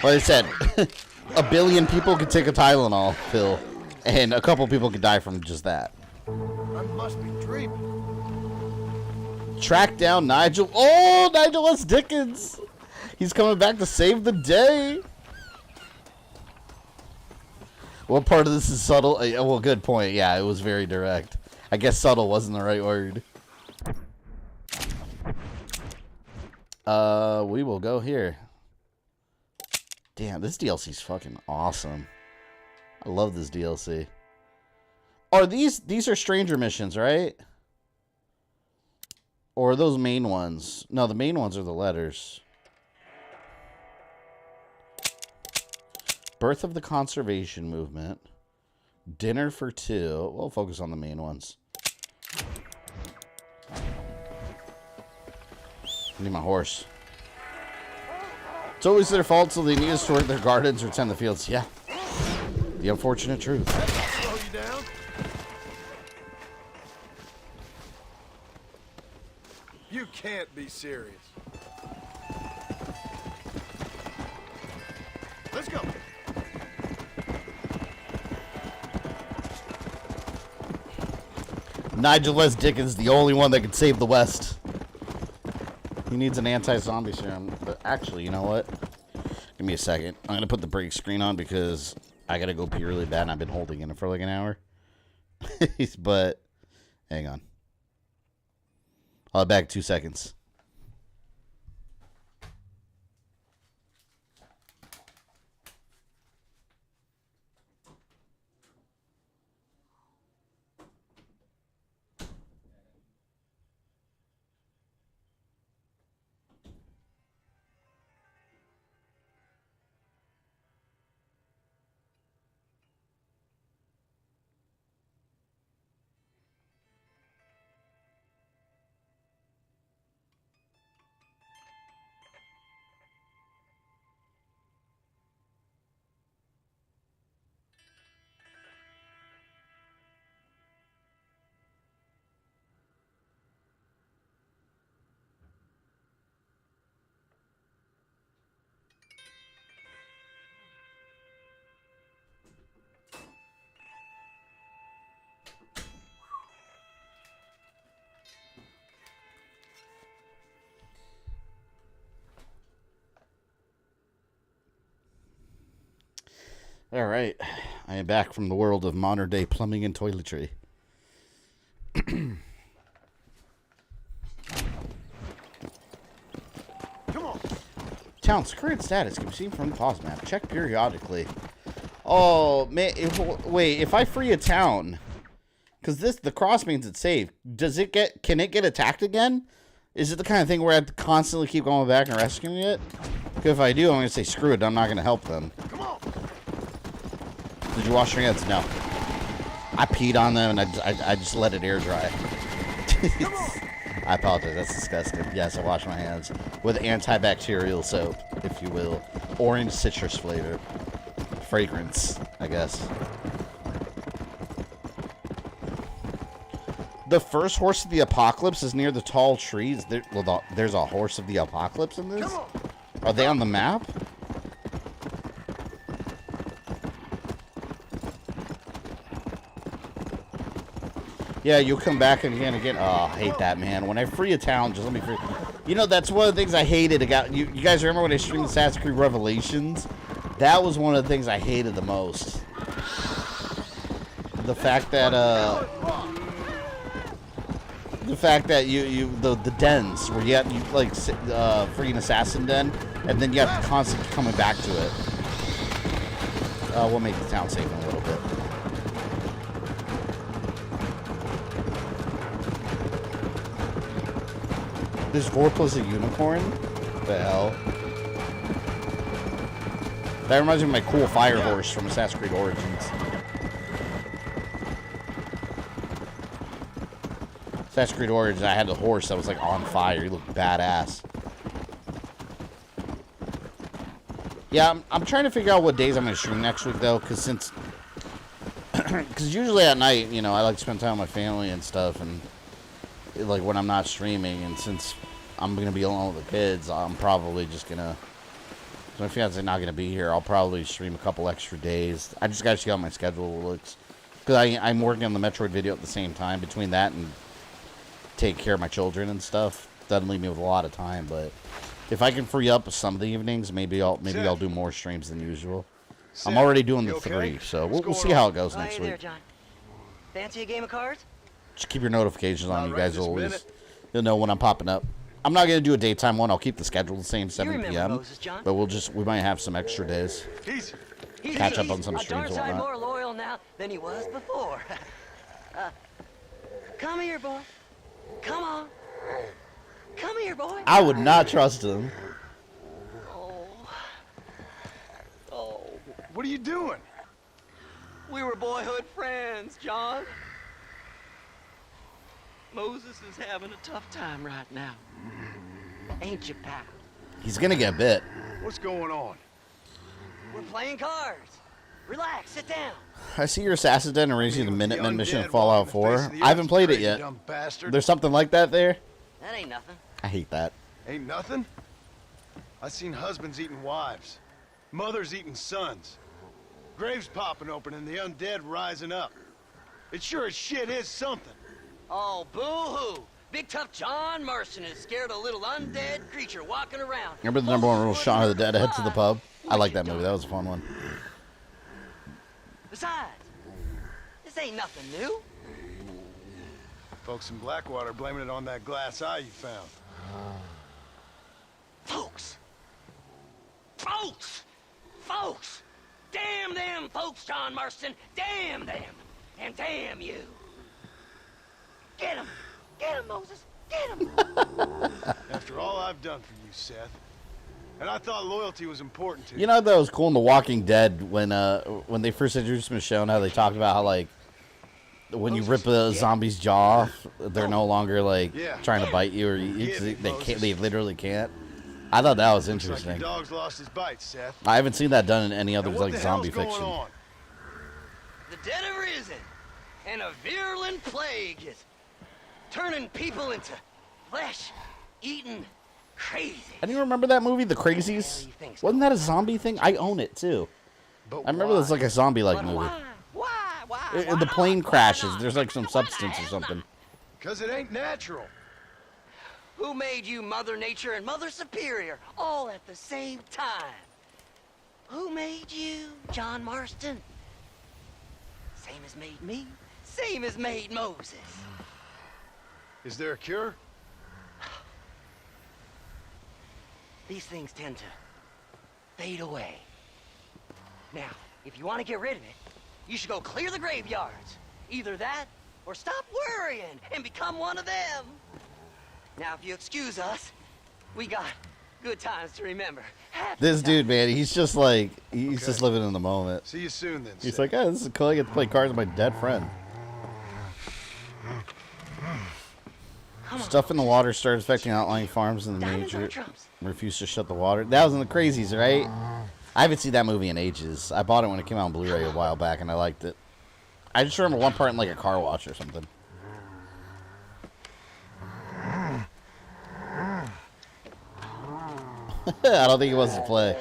like I said, 1 billion people could take a Tylenol pill, and a couple people could die from just that. I must be dreaming. Track down Nigel. Oh, Nigel S. Dickens. He's coming back to save the day. What part of this is subtle? Well, good point. Yeah, it was very direct. I guess subtle wasn't the right word. We will go here. Damn, this DLC's fucking awesome. I love this DLC. Are these are stranger missions, right? Or are those main ones? No, the main ones are the letters. Birth of the Conservation Movement. Dinner for Two. We'll focus on the main ones. I need my horse. It's always their fault, so they need us to work their gardens or tend the fields. Yeah. The unfortunate truth. Slow you down. You can't be serious. Let's go. Nigel S. Dickens, the only one that can save the West. He needs an anti-zombie serum. But actually, you know what? Give me a second. I'm going to put the break screen on because I got to go pee really bad and I've been holding it for like an hour. But, hang on. I'll be back in 2 seconds. All right, I am back from the world of modern day plumbing and toiletry. Come on. Town's current status can be seen from the pause map. Check periodically. Oh man, wait, if I free a town, because the cross means it's safe. Can it get attacked again? Is it the kind of thing where I have to constantly keep going back and rescuing it? Because if I do, I'm gonna say screw it. I'm not gonna help them. Come on. Did you wash your hands? No. I peed on them and I just let it air dry. I apologize. That's disgusting. Yes, I wash my hands with antibacterial soap, if you will. Orange citrus flavor. Fragrance, I guess. The first horse of the apocalypse is near the tall trees. There's a horse of the apocalypse in this? Are they on the map? Yeah, you'll come back again. Oh, I hate that, man. When I free a town, just let me free. You know, that's one of the things I hated. You guys remember when I streamed Assassin's Creed Revelations? That was one of the things I hated the most. The fact that, the dens, where you like, free an assassin den, and then you have to constantly coming back to it. We'll make the town safe in a little bit. This Vorpal is a unicorn? What the hell? That reminds me of my cool fire horse from Assassin's Creed Origins. Assassin's Creed Origins, I had a horse that was like on fire. He looked badass. Yeah, I'm trying to figure out what days I'm going to stream next week, though, because usually at night, you know, I like to spend time with my family and stuff, and like when I'm not streaming, and since I'm going to be alone with the kids, I'm probably just going to, my fiance's not going to be here, I'll probably stream a couple extra days. I just got to see how my schedule looks, because I'm working on the Metroid video at the same time. Between that and take care of my children and stuff. Doesn't leave me with a lot of time, but if I can free up some of the evenings, maybe I'll do more streams than usual. I'm already doing the 3, so we'll see how it goes next week. John. Fancy a game of cards? Just keep your notifications on. You guys will you'll know when I'm popping up. I'm not gonna do a daytime one. I'll keep the schedule the same, 7 p.m. Moses, but we might have some extra days. Catch up on some streams and whatnot. More loyal now than he was before. Come here, boy. Come on. Come here, boy. I would not trust him. Oh. What are you doing? We were boyhood friends, John. Moses is having a tough time right now. Ain't you, pal? He's gonna get bit. What's going on? We're playing cards. Relax, sit down. I see your Assassin's Den and raising the Minutemen mission in Fallout 4. I haven't played it yet. There's something like that there? That ain't nothing. I hate that. Ain't nothing? I seen husbands eating wives, mothers eating sons, graves popping open and the undead rising up. It sure as shit is something. Oh, boo-hoo. Big tough John Marston is scared a little undead creature walking around. Remember the #1 rule, Shaun of the Dead head to the pub? I like that movie. That was a fun one. Besides, this ain't nothing new. Folks in Blackwater blaming it on that glass eye you found. Folks! Folks! Folks! Damn them folks, John Marston! Damn them! And damn you! Get him! Get him, Moses! Get him! After all I've done for you, Seth. And I thought loyalty was important to you. You know that was cool in The Walking Dead when they first introduced Michonne, how they talked about how like when you rip a zombie's jaw off, they're no longer like trying to bite you or eat you 'cause they literally can't. I thought that was interesting. Like your dog's lost his bite, Seth. I haven't seen that done in any other like zombie fiction. The dead have risen, and a virulent plague is turning people into flesh-eating crazy. I didn't remember that movie, The Crazies. Wasn't that a zombie thing? I own it too. I remember there's like a zombie-like movie. Why? The plane crashes. There's like some substance or something. Because it ain't natural. Who made you Mother Nature and Mother Superior all at the same time? Who made you, John Marston? Same as made me. Same as made Moses. Is there a cure? These things tend to fade away. Now, if you want to get rid of it, you should go clear the graveyards. Either that, or stop worrying and become one of them. Now, if you excuse us, we got good times to remember. This dude, man, he's just like, he's just living in the moment. See you soon, then. He's like, oh, this is cool. I get to play cards with my dead friend. Stuff in the water started affecting outlying farms in the major. Refused to shut the water. That was in The Crazies, right? I haven't seen that movie in ages. I bought it when it came out on Blu-ray a while back, and I liked it. I just remember one part in like a car wash or something. I don't think it was to play.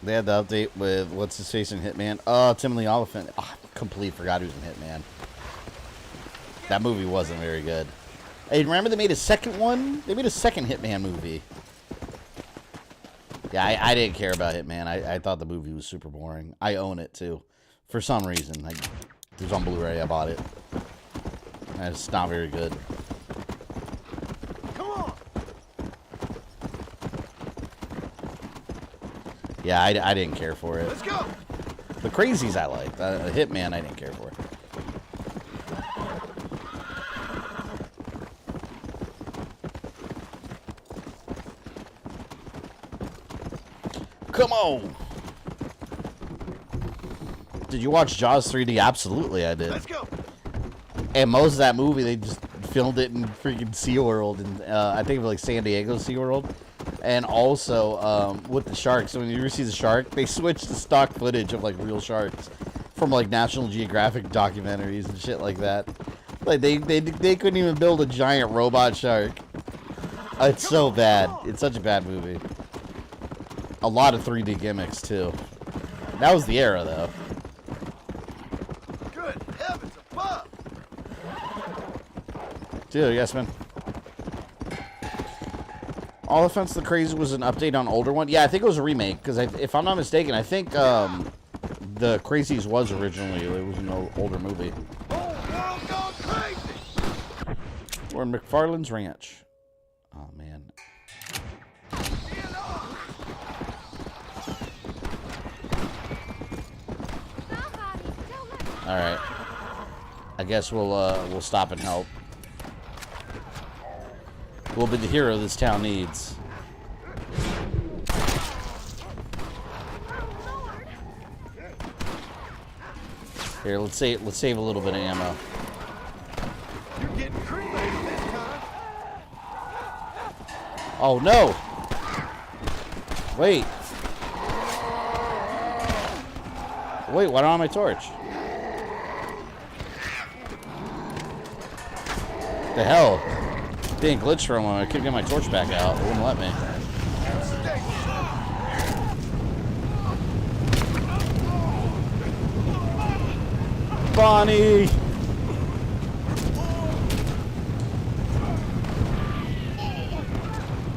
They had the update with what's his face in Hitman. Oh, Tim and the Elephant. Oh, I completely forgot he was in Hitman. That movie wasn't very good. Hey, remember they made a second one? They made a second Hitman movie. Yeah, I didn't care about Hitman. I thought the movie was super boring. I own it too, for some reason. It was on Blu-ray. I bought it. And it's not very good. Come on. Yeah, I didn't care for it. Let's go. The Crazies I liked. Hitman I didn't care for. Come on. Did you watch Jaws 3D? Absolutely, I did. Let's go. And most of that movie, they just filmed it in freaking SeaWorld, and I think it was like San Diego SeaWorld. And also with the sharks. So when you ever see the shark, they switched to stock footage of like real sharks from like National Geographic documentaries and shit like that. Like they couldn't even build a giant robot shark. It's so bad. It's such a bad movie. A lot of 3D gimmicks too. That was the era though. Good heavens Dude, yes, man. All Offense the Crazy was an update on older one. Yeah, I think it was a remake, because if I'm not mistaken, I think the Crazies was originally, it was an older movie. We're in McFarland's Ranch. Oh, man. All right. I guess we'll stop and help. We'll be the hero this town needs. Here, let's save a little bit of ammo. You're getting cremated this time. Oh no! Wait. Wait, why don't I have my torch? The hell? Dang, glitched for a moment. I couldn't get my torch back out. It wouldn't let me. Bonnie!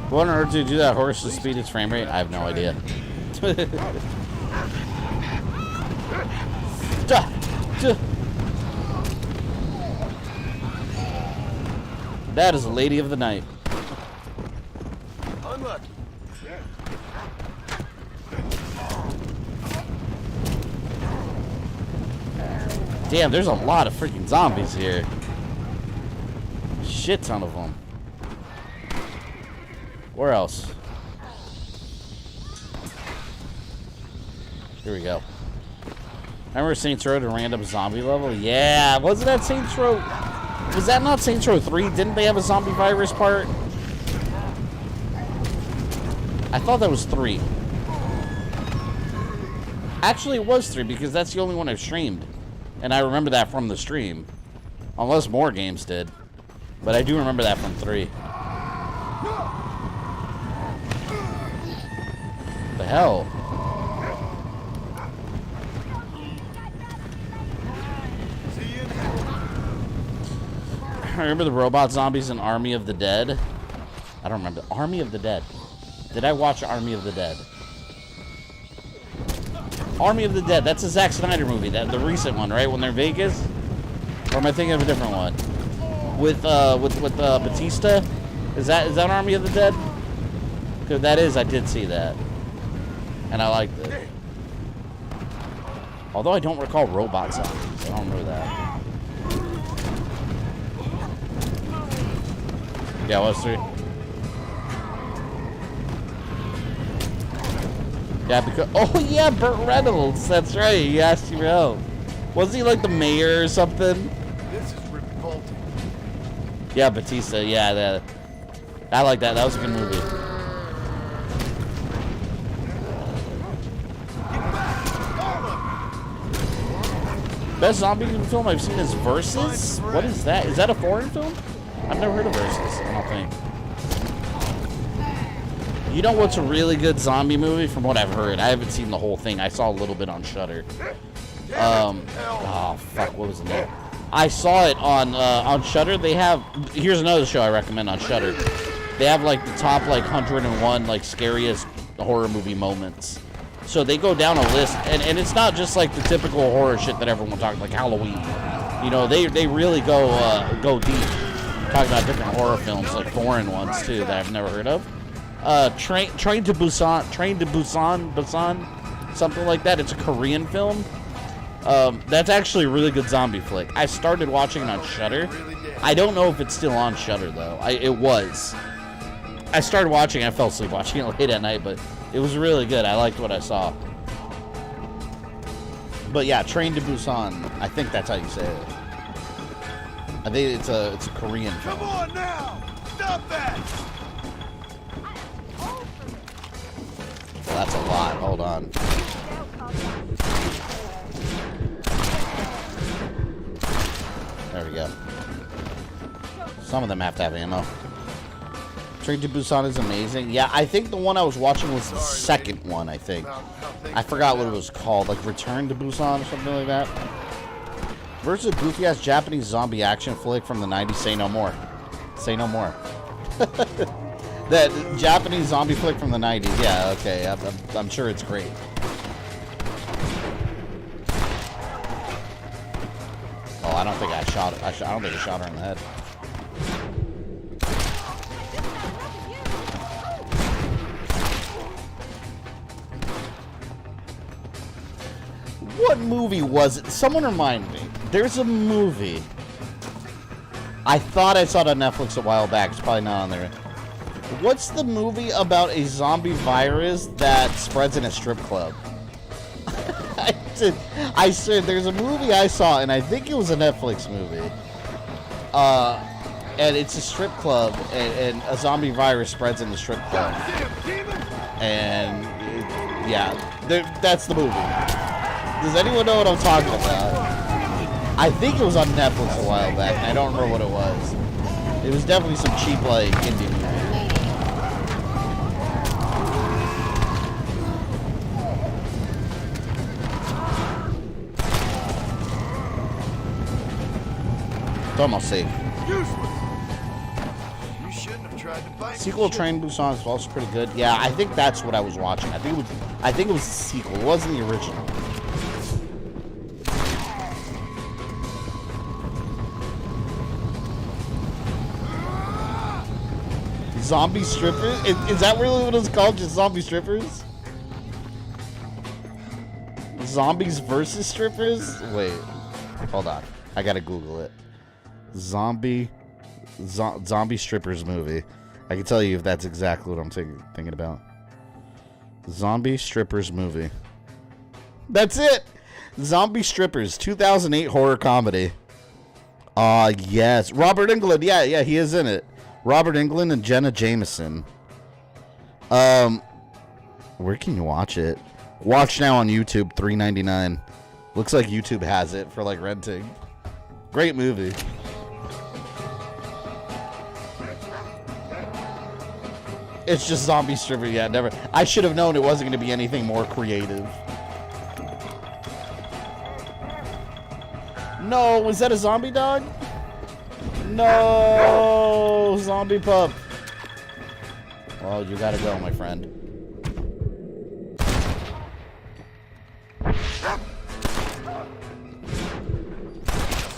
What on earth did you do that horse to speed its frame rate? I have no idea. That is a lady of the night. Unlucky. Damn, there's a lot of freaking zombies here. Shit ton of them. Where else? Here we go. Remember Saints Row to random zombie level? Yeah, wasn't that Saints Row? Was that not Saints Row 3? Didn't they have a zombie virus part? I thought that was 3. Actually, it was 3 because that's the only one I've streamed. And I remember that from the stream. Unless more games did. But I do remember that from 3. The hell? Remember the robot zombies in Army of the Dead? I don't remember. Army of the Dead. Did I watch Army of the Dead? Army of the Dead. That's a Zack Snyder movie. The recent one, right? When they're in Vegas? Or am I thinking of a different one? With Batista? Is that Army of the Dead? Because that is, I did see that. And I liked it. Although I don't recall robot zombies. I don't remember that. Yeah, it was 3. Yeah, because... Oh, yeah, Burt Reynolds. That's right. He asked you for help. Wasn't he like the mayor or something? This is revolting. Yeah, Batista. Yeah, I like that. That was a good movie. Best zombie film I've seen is Versus? What is that? Is that a foreign film? I've never heard of Versus, I don't think. You know what's a really good zombie movie from what I've heard? I haven't seen the whole thing. I saw a little bit on Shudder. Oh, fuck, what was the name? I saw it on Shudder. They have... Here's another show I recommend on Shudder. They have, like, the top, like, 101, like, scariest horror movie moments. So they go down a list, and it's not just, like, the typical horror shit that everyone talks, like Halloween. You know, they really go deep. Talking about different horror films, like foreign ones too that I've never heard of. Train to Busan, something like that. It's a Korean film. That's actually a really good zombie flick. I started watching it on Shudder. I don't know if it's still on Shudder though. It was. I started watching. I fell asleep watching it late at night, but it was really good. I liked what I saw. But yeah, Train to Busan. I think that's how you say it. I think it's a Korean film. Come on now! Stop that! Well, that's a lot. Hold on. There we go. Some of them have to have ammo. Train to Busan is amazing. Yeah, I think the one I was watching was the second one, I think. I forgot what it was called. Like Return to Busan or something like that. Versus a goofy-ass Japanese zombie action flick from the 90s, Say No More. Say no more. That Japanese zombie flick from the 90s. Yeah, okay. I'm sure it's great. Oh, I don't think I shot it. I don't think I shot her in the head. What movie was it? Someone remind me. There's a movie. I thought I saw it on Netflix a while back. It's probably not on there. What's the movie about a zombie virus that spreads in a strip club? I said there's a movie I saw, and I think it was a Netflix movie. And it's a strip club, and a zombie virus spreads in the strip club. And yeah, that's the movie. Does anyone know what I'm talking about? I think it was on Netflix a while back, and I don't remember what it was. It was definitely some cheap, like, indie movie. It's almost safe. You shouldn't have tried to fight. Sequel Train Busan is also pretty good. Yeah, I think that's what I was watching. I think it was the sequel. It wasn't the original. Zombie strippers? Is that really what it's called? Just zombie strippers? Zombies versus strippers? Wait, hold on. I gotta Google it. Zombie strippers movie. I can tell you if that's exactly what I'm thinking about. Zombie strippers movie. That's it. Zombie strippers, 2008 horror comedy. Yes, Robert Englund. Yeah, he is in it. Robert Englund and Jenna Jameson. Where can you watch it? Watch now on YouTube, $3.99. Looks like YouTube has it for like renting. Great movie. It's just zombie stripper. Yeah, never. I should have known it wasn't going to be anything more creative. No, was that a zombie dog? No, zombie pup. Well, you gotta go, my friend.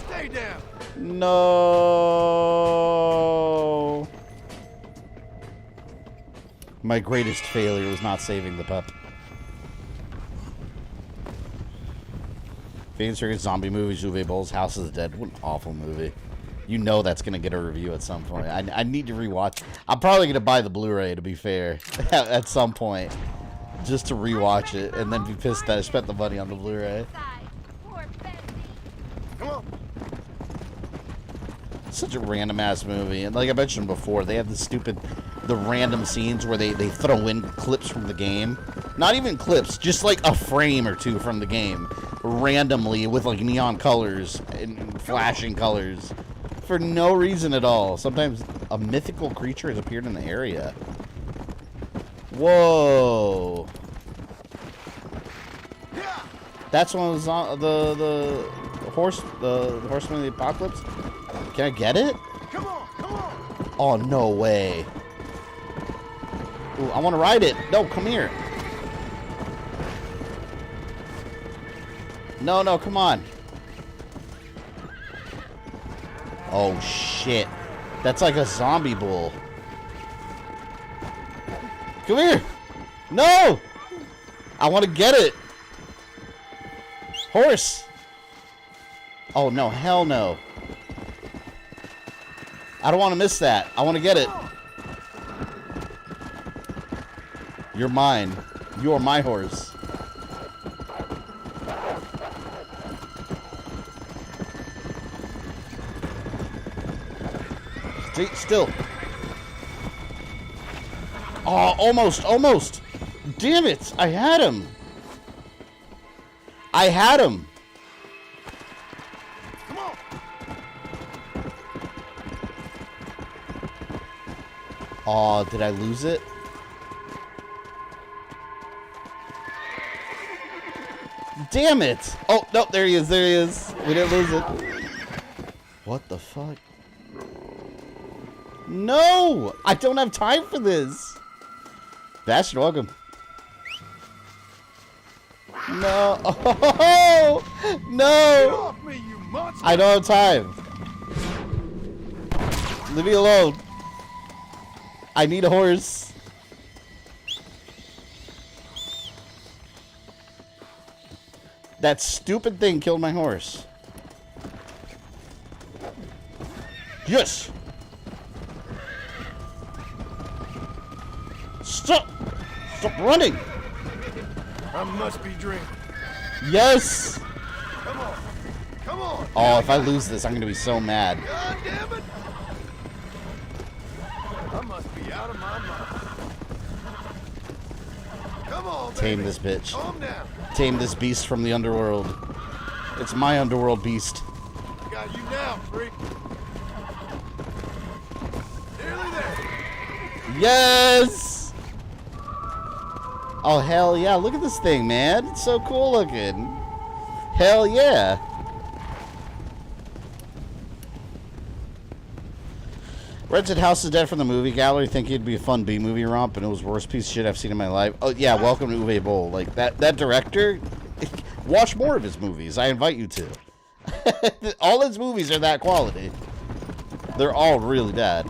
Stay down. No. My greatest failure was not saving the pup. Famous zombie movies, Uwe Boll's House of the Dead. What an awful movie. You know that's going to get a review at some point. I need to rewatch. I'm probably going to buy the Blu-ray, to be fair, at some point. Just to rewatch it and then be pissed that I spent the money on the Blu-ray. Come on. Such a random-ass movie. And like I mentioned before, they have the random scenes where they throw in clips from the game. Not even clips, just like a frame or two from the game. Randomly with like neon colors and flashing colors. For no reason at all. Sometimes a mythical creature has appeared in the area. Whoa. That's one of the horsemen of the apocalypse. Can I get it? Come on, come on. Oh, no way. Ooh, I want to ride it. No, come here. No, come on. Oh, shit. That's like a zombie bull. Come here. No! I want to get it. Horse. Oh, no. Hell no. I don't want to miss that. I want to get it. You're mine. You're my horse. Stay still. Oh, almost. Damn it. I had him. Come on. Oh, did I lose it? Damn it. Oh, no, there he is. We didn't lose it. What the fuck? No! I don't have time for this. Bastard, welcome. No. Oh, no! I don't have time. Leave me alone. I need a horse. That stupid thing killed my horse. Yes! Stop! Stop running! I must be drinking. Yes! Come on. Come on. Oh, if I lose this, I'm gonna be so mad. God damn it! I must be out of my mind. Come on, baby. Tame this bitch. Calm down. Tame this beast from the underworld. It's my underworld beast. I got you now, freak. Nearly there. Yes! Oh, hell yeah. Look at this thing, man. It's so cool looking. Hell yeah. Rented House of Dead from the movie gallery, thinking it'd be a fun B-movie romp, and it was the worst piece of shit I've seen in my life. Oh, yeah, welcome to Uwe Boll. Like, that director, watch more of his movies. I invite you to. All his movies are that quality. They're all really bad.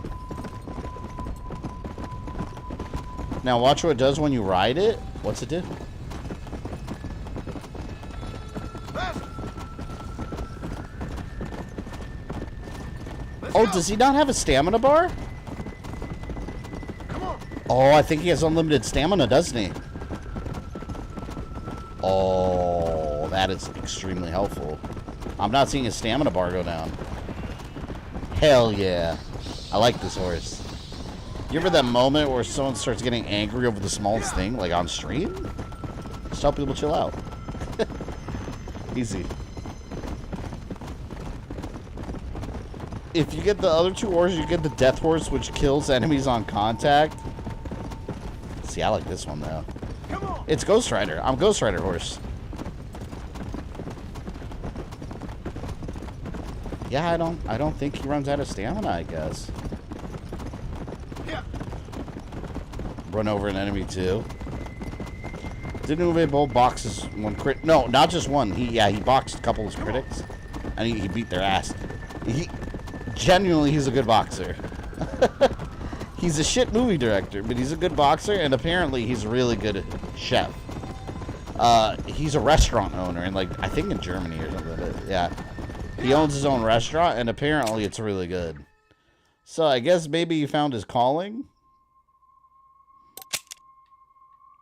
Now watch what it does when you ride it. What's it do? Oh, does he not have a stamina bar? Oh, I think he has unlimited stamina, doesn't he? Oh, that is extremely helpful. I'm not seeing his stamina bar go down. Hell yeah. I like this horse. You ever that moment where someone starts getting angry over the smallest thing, like on stream? Just tell people to chill out. Easy. If you get the other two horses, you get the death horse, which kills enemies on contact. See, I like this one though. It's Ghost Rider. I'm Ghost Rider horse. Yeah, I don't think he runs out of stamina, I guess. Run over an enemy too. Didn't Uwe Boll boxes one crit? No, not just one. He boxed a couple of his critics, and he beat their ass. He's a good boxer. He's a shit movie director, but he's a good boxer, and apparently he's a really good chef. He's a restaurant owner, and I think in Germany or something. But yeah, he owns his own restaurant, and apparently it's really good. So I guess maybe he found his calling.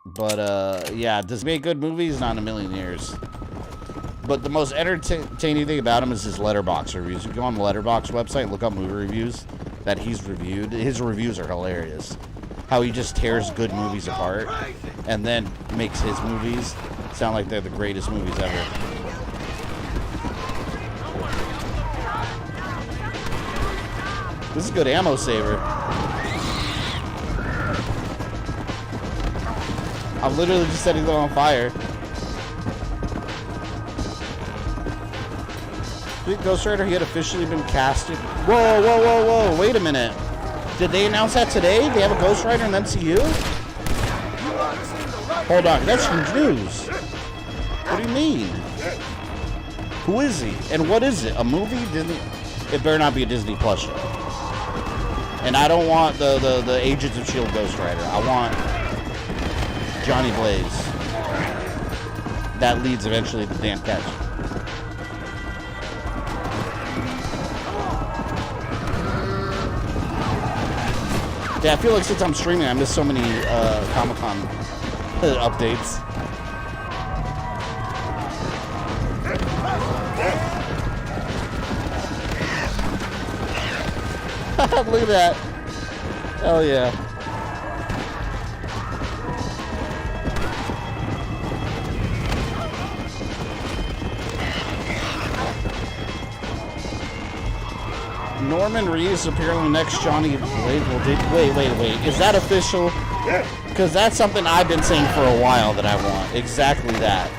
But, yeah, does he make good movies? Not in a million years. But the most entertaining thing about him is his Letterboxd reviews. You go on the Letterboxd website and look up movie reviews that he's reviewed. His reviews are hilarious. How he just tears good movies apart and then makes his movies sound like they're the greatest movies ever. This is a good ammo saver. I'm literally just setting them on fire. Ghost Rider, he had officially been casted. Whoa, whoa, whoa, whoa. Wait a minute. Did they announce that today? They have a Ghost Rider in MCU? Hold on. That's huge news. What do you mean? Who is he? And what is it? A movie? Disney? It better not be a Disney Plus show. And I don't want the Agents of S.H.I.E.L.D. Ghost Rider. I want Johnny Blaze. That leads eventually to Dan Ketch. Yeah, I feel like since I'm streaming, I missed so many Comic-Con updates. Look at that. Hell yeah. Norman Reedus appearing the next Johnny Blaze. Wait. Is that official? Because that's something I've been saying for a while that I want. Exactly that.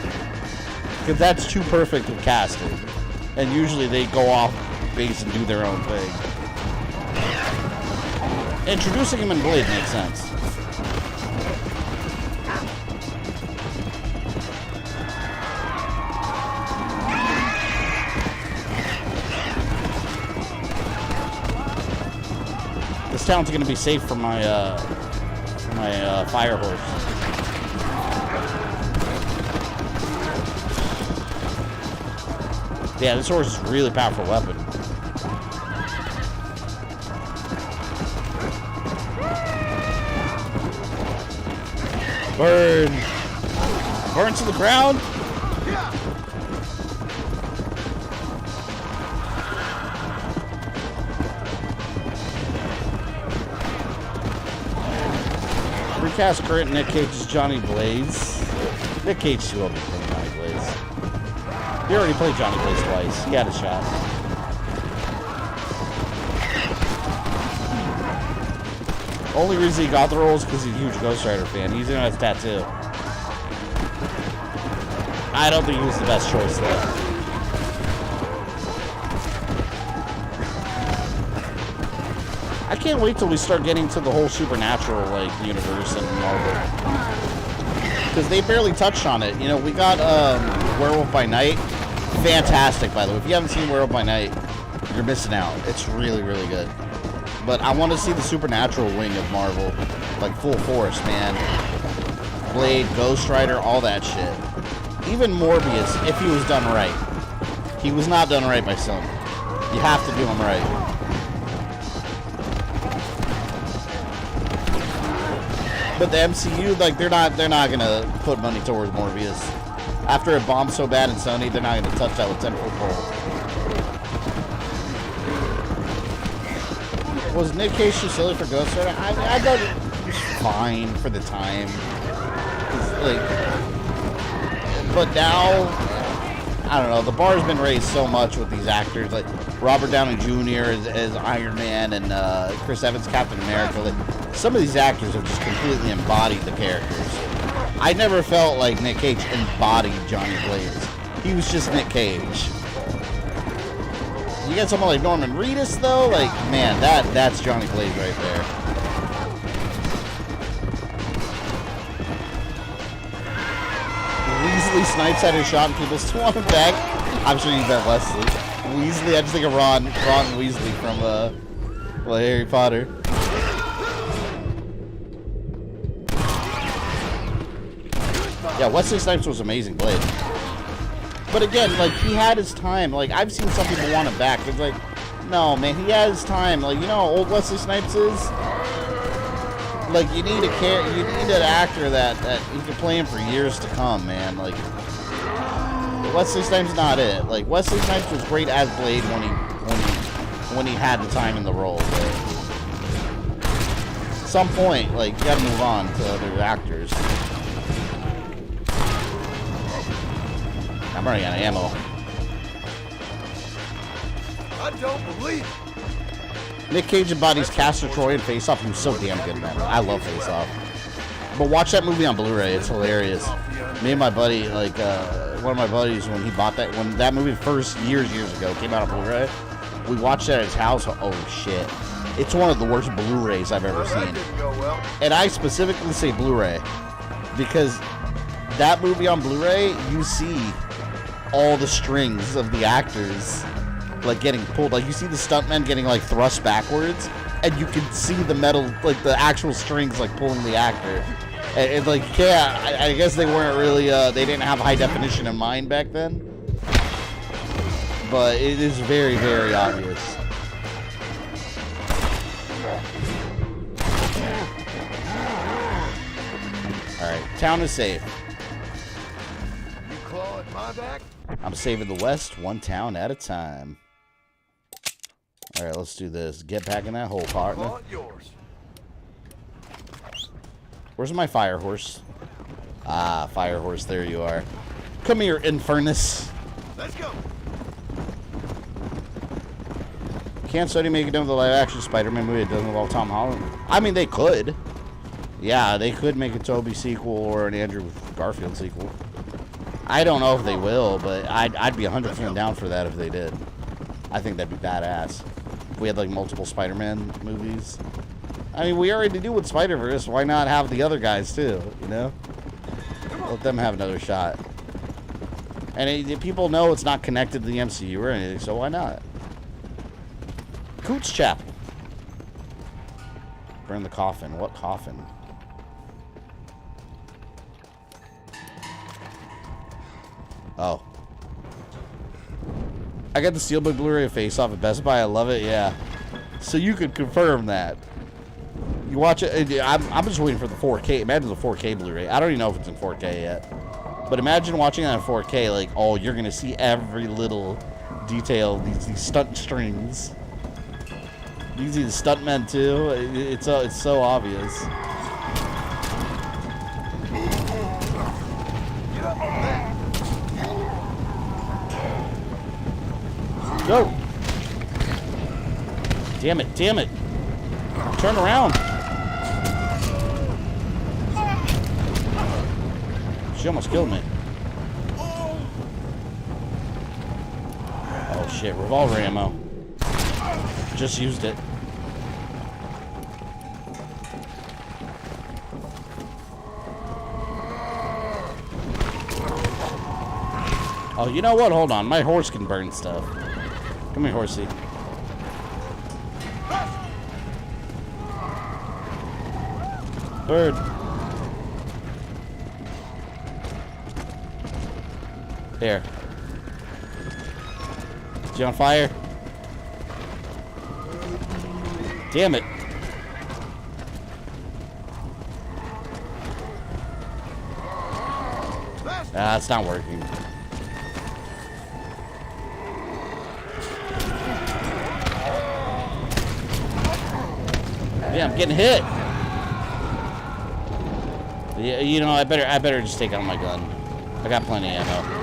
Because that's too perfect of casting. And usually they go off base and do their own thing. Introducing him in Blade makes sense. This town's gonna be safe for my fire horse. Yeah, this horse is a really powerful weapon. Burn! Burn to the ground! Recast current Nick Cage's Johnny Blaze. Nick Cage too old to play Johnny Blaze. He already played Johnny Blaze twice. He had a shot. Only reason he got the role is because he's a huge Ghost Rider fan. He's gonna have a tattoo. I don't think he was the best choice though. I can't wait till we start getting to the whole supernatural like universe in Marvel, because they barely touched on it. You know, we got Werewolf by Night. Fantastic, by the way. If you haven't seen Werewolf by Night, you're missing out. It's really, really good. But I want to see the supernatural wing of Marvel, like full force, man. Blade, Ghost Rider, all that shit. Even Morbius, if he was done right. He was not done right by Sony. You have to do him right. But the MCU, like they're not gonna put money towards Morbius. After it bombed so bad in Sony, they're not gonna touch that with 10-foot pole. Was Nick Cage too silly for Ghost Rider? I thought it was fine for the time. Like, but now, I don't know. The bar's been raised so much with these actors, like Robert Downey Jr. as Iron Man and Chris Evans Captain America. Like, some of these actors have just completely embodied the characters. I never felt like Nick Cage embodied Johnny Blaze. He was just Nick Cage. You got someone like Norman Reedus, though? Like, man, that's Johnny Blaze right there. Weasley Snipes had his shot and people still want him back. I'm sure you bet Leslie. Weasley, I just think of Ron Weasley from Harry Potter. Yeah, Wesley Snipes was amazing Blade. But again, like, he had his time. Like, I've seen some people want him back. It's like, no, man, he has his time. Like, you know how old Wesley Snipes is? Like, you need an actor that you can play him for years to come, man. Like, Wesley Snipes is not it. Like, Wesley Snipes was great as Blade when he had the time in the role. But at some point, like, you gotta move on to other actors. I'm running out of ammo. I don't believe it. Nick Cage embodies Castor Troy in Face Off. He was so damn good, man. I love Face Off. But watch that movie on Blu-ray. It's hilarious. Me and my buddy, like, one of my buddies, when he bought that, when that movie first, years ago, came out on Blu-ray, we watched that at his house. Oh, shit. It's one of the worst Blu-rays I've ever seen. And I specifically say Blu-ray because that movie on Blu-ray, you see all the strings of the actors like getting pulled. Like, you see the stuntmen getting like thrust backwards, and you can see the metal, like the actual strings like pulling the actor. And like, yeah, I guess they weren't really they didn't have high definition in mind back then, but it is very, very obvious. Alright, town is safe. You claw at my back? I'm saving the West one town at a time. Alright, let's do this. Get back in that hole, partner. Claw at yours. Where's my fire horse? Ah, fire horse, there you are. Come here, Infernus. Let's go. Can't Sony make it done with the live-action Spider-Man movie that doesn't involve Tom Holland? I mean, they could. Yeah, they could make a Tobey sequel or an Andrew Garfield sequel. I don't know if they will, but I'd be 100% down for that if they did. I think that'd be badass. we had like multiple Spider-Man movies. I mean, we already do with Spider-Verse. Why not have the other guys too? You know, let them have another shot. And people know it's not connected to the MCU or anything, so why not? Coots Chapel. Burn the coffin. What coffin? Oh. I got the Steelbook Blu-ray of Face Off at Best Buy. I love it, yeah. So you could confirm that. You watch it. I'm just waiting for the 4K. Imagine the 4K Blu-ray. I don't even know if it's in 4K yet. But imagine watching that in 4K. Like, oh, you're going to see every little detail. These stunt strings. You can see the stuntmen, too. It's so obvious. Go! Damn it, damn it! Turn around! She almost killed me. Oh shit, revolver ammo. Just used it. Oh, you know what? Hold on. My horse can burn stuff. Come here, horsey. Bird. Here. Is he on fire? Damn it. Ah, it's not working. Yeah, I'm getting hit. Yeah, you know, I better just take out my gun. I got plenty of ammo.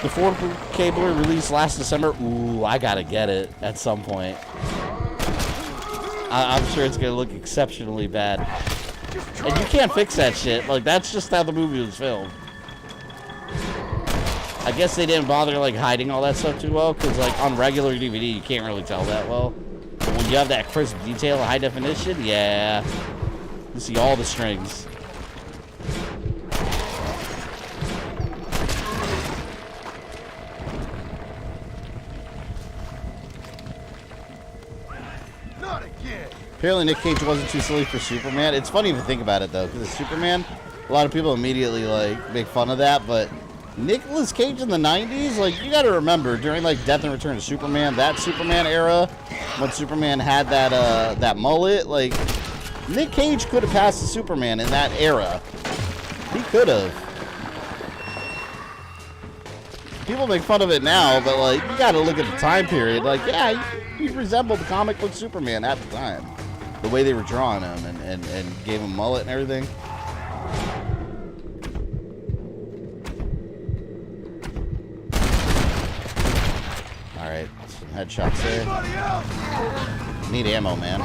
The 4K Blu-ray released last December. Ooh, I gotta get it at some point. I'm sure it's gonna look exceptionally bad. And you can't fix that shit. Like, that's just how the movie was filmed. I guess they didn't bother, like, hiding all that stuff too well, because, like, on regular DVD, you can't really tell that well. But when you have that crisp detail, high definition, yeah. You see all the strings. Not again. Apparently Nick Cage wasn't too silly for Superman. It's funny to think about it, though, because Superman, a lot of people immediately, like, make fun of that, but Nicolas Cage in the 90s, like, you gotta remember, during, like, Death and Return of Superman, that Superman era, when Superman had that, that mullet, like, Nick Cage could have passed the Superman in that era. He could have. People make fun of it now, but, like, you gotta look at the time period. Like, yeah, he resembled the comic book Superman at the time. The way they were drawing him and gave him mullet and everything. Alright, some headshots there. Need ammo, man.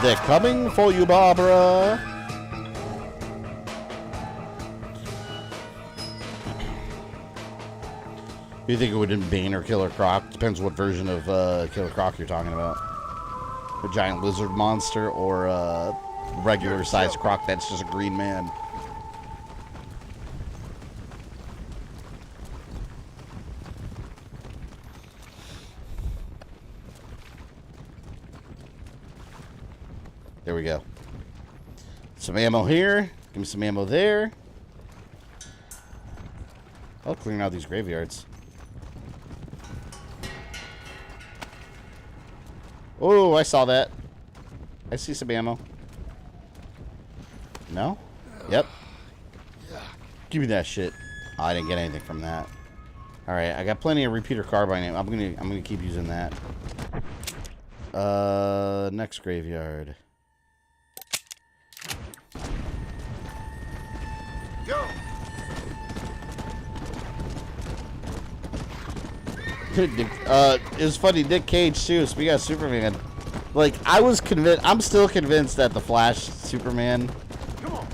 They're coming for you, Barbara. Do you think it would have been Bane or Killer Croc? Depends what version of Killer Croc you're talking about. A giant lizard monster or a regular sized croc that's just a green man. There we go. Some ammo here. Give me some ammo there. Oh, clearing out these graveyards. Oh, I saw that. I see some ammo. No? Yep. Give me that shit. Oh, I didn't get anything from that. All right, I got plenty of repeater carbine. I'm gonna keep using that. Next graveyard. Go. It was funny. Nick Cage too. Speaking of Superman, like I was convinced. I'm still convinced that the Flash Superman,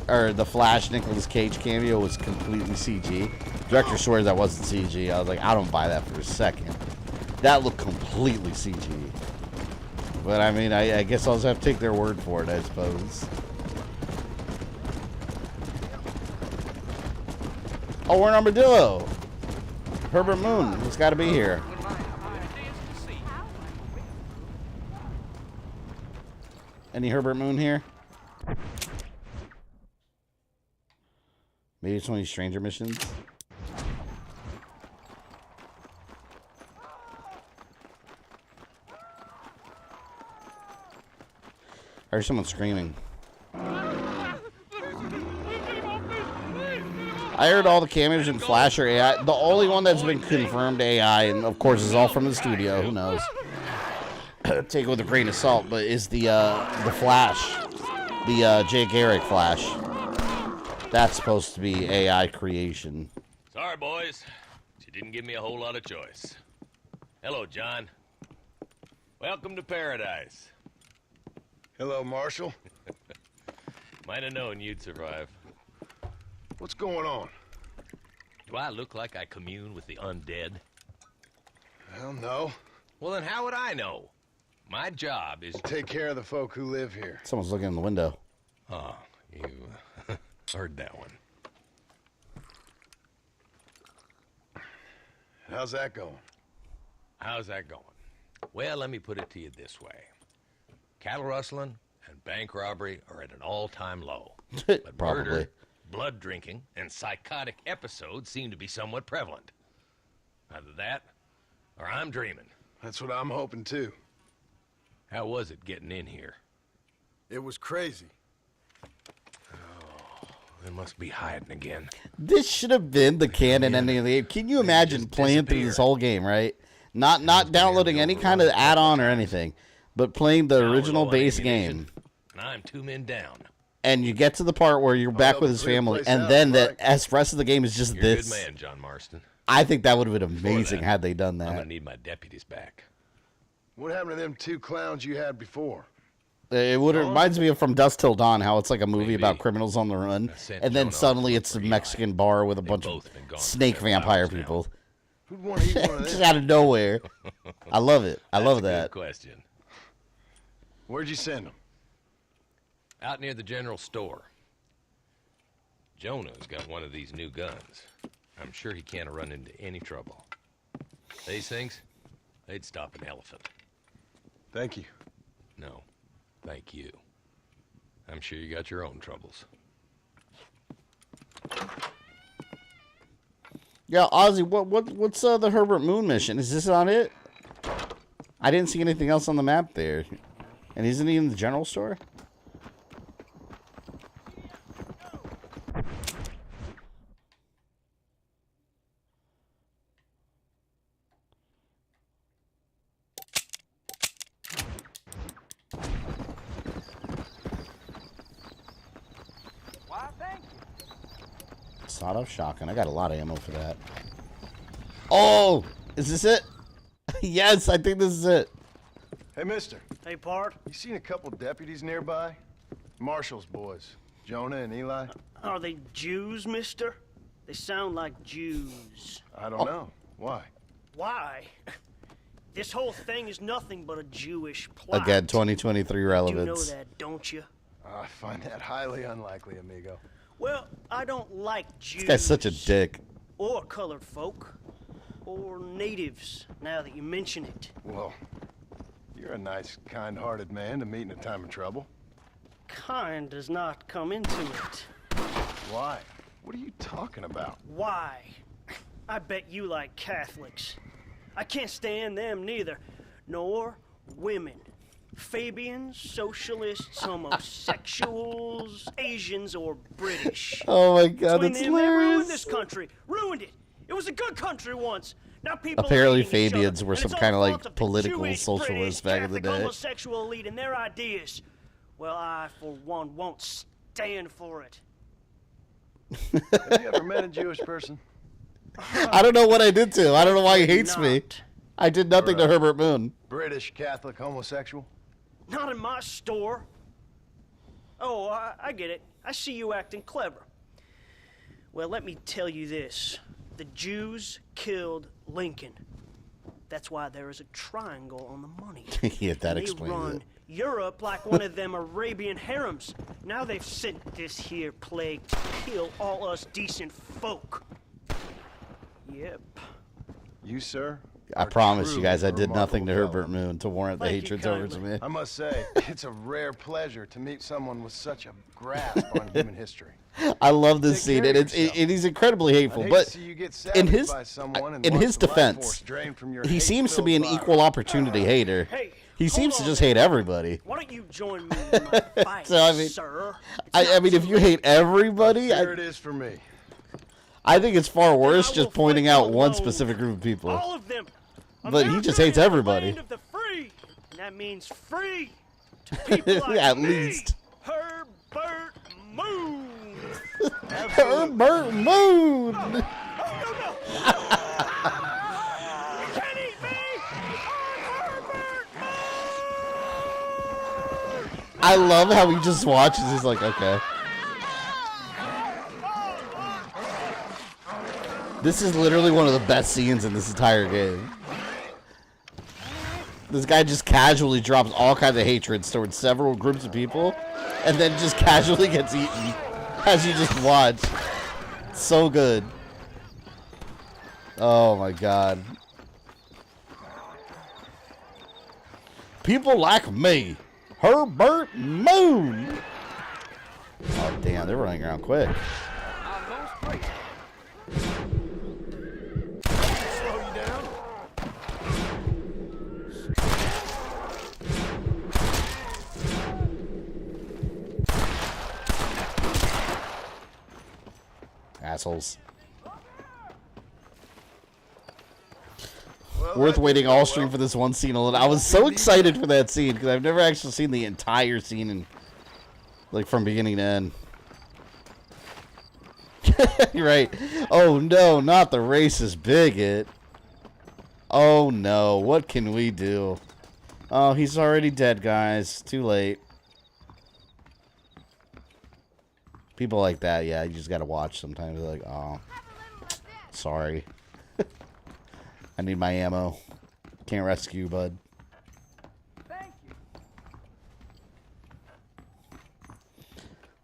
or the Flash Nicolas Cage cameo was completely CG. Director swears that wasn't CG. I was like, I don't buy that for a second. That looked completely CG. But I mean, I guess I'll just have to take their word for it, I suppose. Oh, we're in Armadillo. Herbert Moon. He's got to be here. Any Herbert Moon here? Maybe it's one of these stranger missions. I heard someone screaming. I heard all the cameos in Flash are AI. The only one that's been confirmed AI, and of course is all from the studio. Who knows? Take it with a grain of salt, but is the Flash, the Jay Garrick Flash. That's supposed to be AI creation. Sorry, boys. You didn't give me a whole lot of choice. Hello, John. Welcome to paradise. Hello, Marshal. Might have known you'd survive. What's going on? Do I look like I commune with the undead? Hell no. Well, then how would I know? My job is... Take care of the folk who live here. Someone's looking in the window. Oh, you heard that one. How's that going? How's that going? Well, let me put it to you this way. Cattle rustling and bank robbery are at an all-time low. But Probably. murder, blood drinking, and psychotic episodes seem to be somewhat prevalent. Either that, or I'm dreaming. That's what I'm hoping, too. How was it getting in here? It was crazy. Oh, they must be hiding again. This should have been the canon ending of the game. Can you imagine playing through this whole game, right? Not downloading any kind of add-on or anything, but playing the original base game. And I'm 2 men down. And you get to the part where you're back with his family, and then the rest of the game is just You're this. a good man, John Marston. I think that would have been amazing had they done I'm that. gonna need my deputies back. What happened to them 2 clowns you had before? It would reminds me of From Dusk Till Dawn, how it's like a movie about criminals on the run, and then suddenly it's a Mexican bar with a bunch of snake vampire people. Who'd want to eat one of them? Just out of nowhere. I love it. I love that. Good question. Where'd you send them? Out near the general store. Jonah's got one of these new guns. I'm sure he can't run into any trouble. These things, they'd stop an elephant. Thank you. No, thank you. I'm sure you got your own troubles. Yeah, Ozzy, what's the Herbert Moon mission? Is this on it? I didn't see anything else on the map there. And isn't he in the general store? Why, thank you. Sawed-off shotgun. I got a lot of ammo for that. Oh! Is this it? Yes, I think this is it. Hey, mister. Hey, Pard. You seen a couple deputies nearby? Marshall's boys. Jonah and Eli? Are they Jews, mister? They sound like Jews. I don't know. Why? Why? This whole thing is nothing but a Jewish plot. Again, 2023 relevance. You know that, don't you? I find that highly unlikely, amigo. Well, I don't like Jews. This guy's such a dick. Or colored folk. Or natives, now that you mention it. Well, you're a nice, kind-hearted man to meet in a time of trouble. Kind does not come into it. Why? What are you talking about? Why? I bet you like Catholics. I can't stand them neither. Nor women. Fabians, socialists, homosexuals, Asians, or British. Oh my god, Between that's them, they ruined hilarious. this country. Ruined it. It was a good country once. Now people Apparently are hating each Fabians other, were and some it's kind all of fault like the political Jewish, socialists British, back in the Catholic, day. homosexual elite and their ideas. Well, I, for one, won't stand for it. Have you ever met a Jewish person? I don't know what I did to him. I don't know why he hates me. I did nothing to Herbert Moon. British Catholic homosexual? Not in my store. Oh, I get it. I see you acting clever. Well, let me tell you this. The Jews killed Lincoln. That's why there is a triangle on the money. Yeah, that They explains run it. Europe like one of them Arabian harems. Now they've sent this here plague to kill all us decent folk. Yep. You, sir? I promise you truly guys, I a did nothing to remarkable Herbert Moon to warrant the Thank you hatred towards kindly. me. I must say, it's a rare pleasure to meet someone with such a grasp on human history. I love this Take scene, care and of yourself. it is incredibly hateful. I'd hate But to see you get in savaged his by someone and in watch his the life force defense, drain from your he seems to hate-filled be an body. equal opportunity hater. He seems to just hate everybody. Why don't you join me in my fight, So I mean, sir? I mean, if you hate everybody, Here it is for me. I think it's far worse just pointing out one specific group of people. All of them. But he just hates everybody. Land of the free. And that means free to people like At me. least. Herbert Moon. Herbert Moon. I love how he just watches. He's like, okay. This is literally one of the best scenes in this entire game. This guy just casually drops all kinds of hatreds towards several groups of people, and then just casually gets eaten as you just watch. So good. Oh my god. People like me. Herbert Moon. Oh damn, they're running around quick. Slow you down. Assholes. Worth waiting all stream for this one scene alone. I was so excited for that scene because I've never actually seen the entire scene in, like, from beginning to end. You're right. Oh no, not the racist bigot. Oh no, what can we do? Oh, he's already dead, guys. Too late. People like that, yeah, you just gotta watch sometimes. They're like, oh, sorry. I need my ammo. Can't rescue you, bud.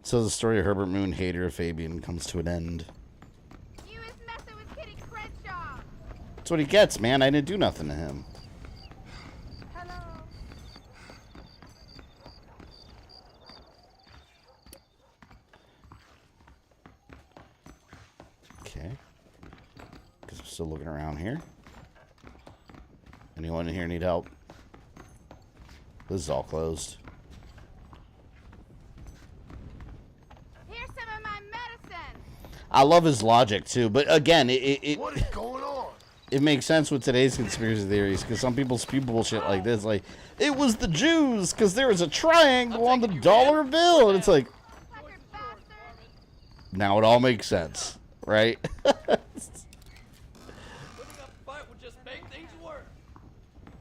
So the story of Herbert Moon, hater of Fabian, comes to an end. You was messing with Kitty Crenshaw. That's what he gets, man. I didn't do nothing to him. Okay. Guess I'm still looking around here. Anyone in here need help? This is all closed. Here's some of my medicine. I love his logic too, but again, What is going on? it makes sense with today's conspiracy theories because some people spew bullshit like this, like it was the Jews because there was a triangle on the dollar bill, and it's like now it all makes sense, right?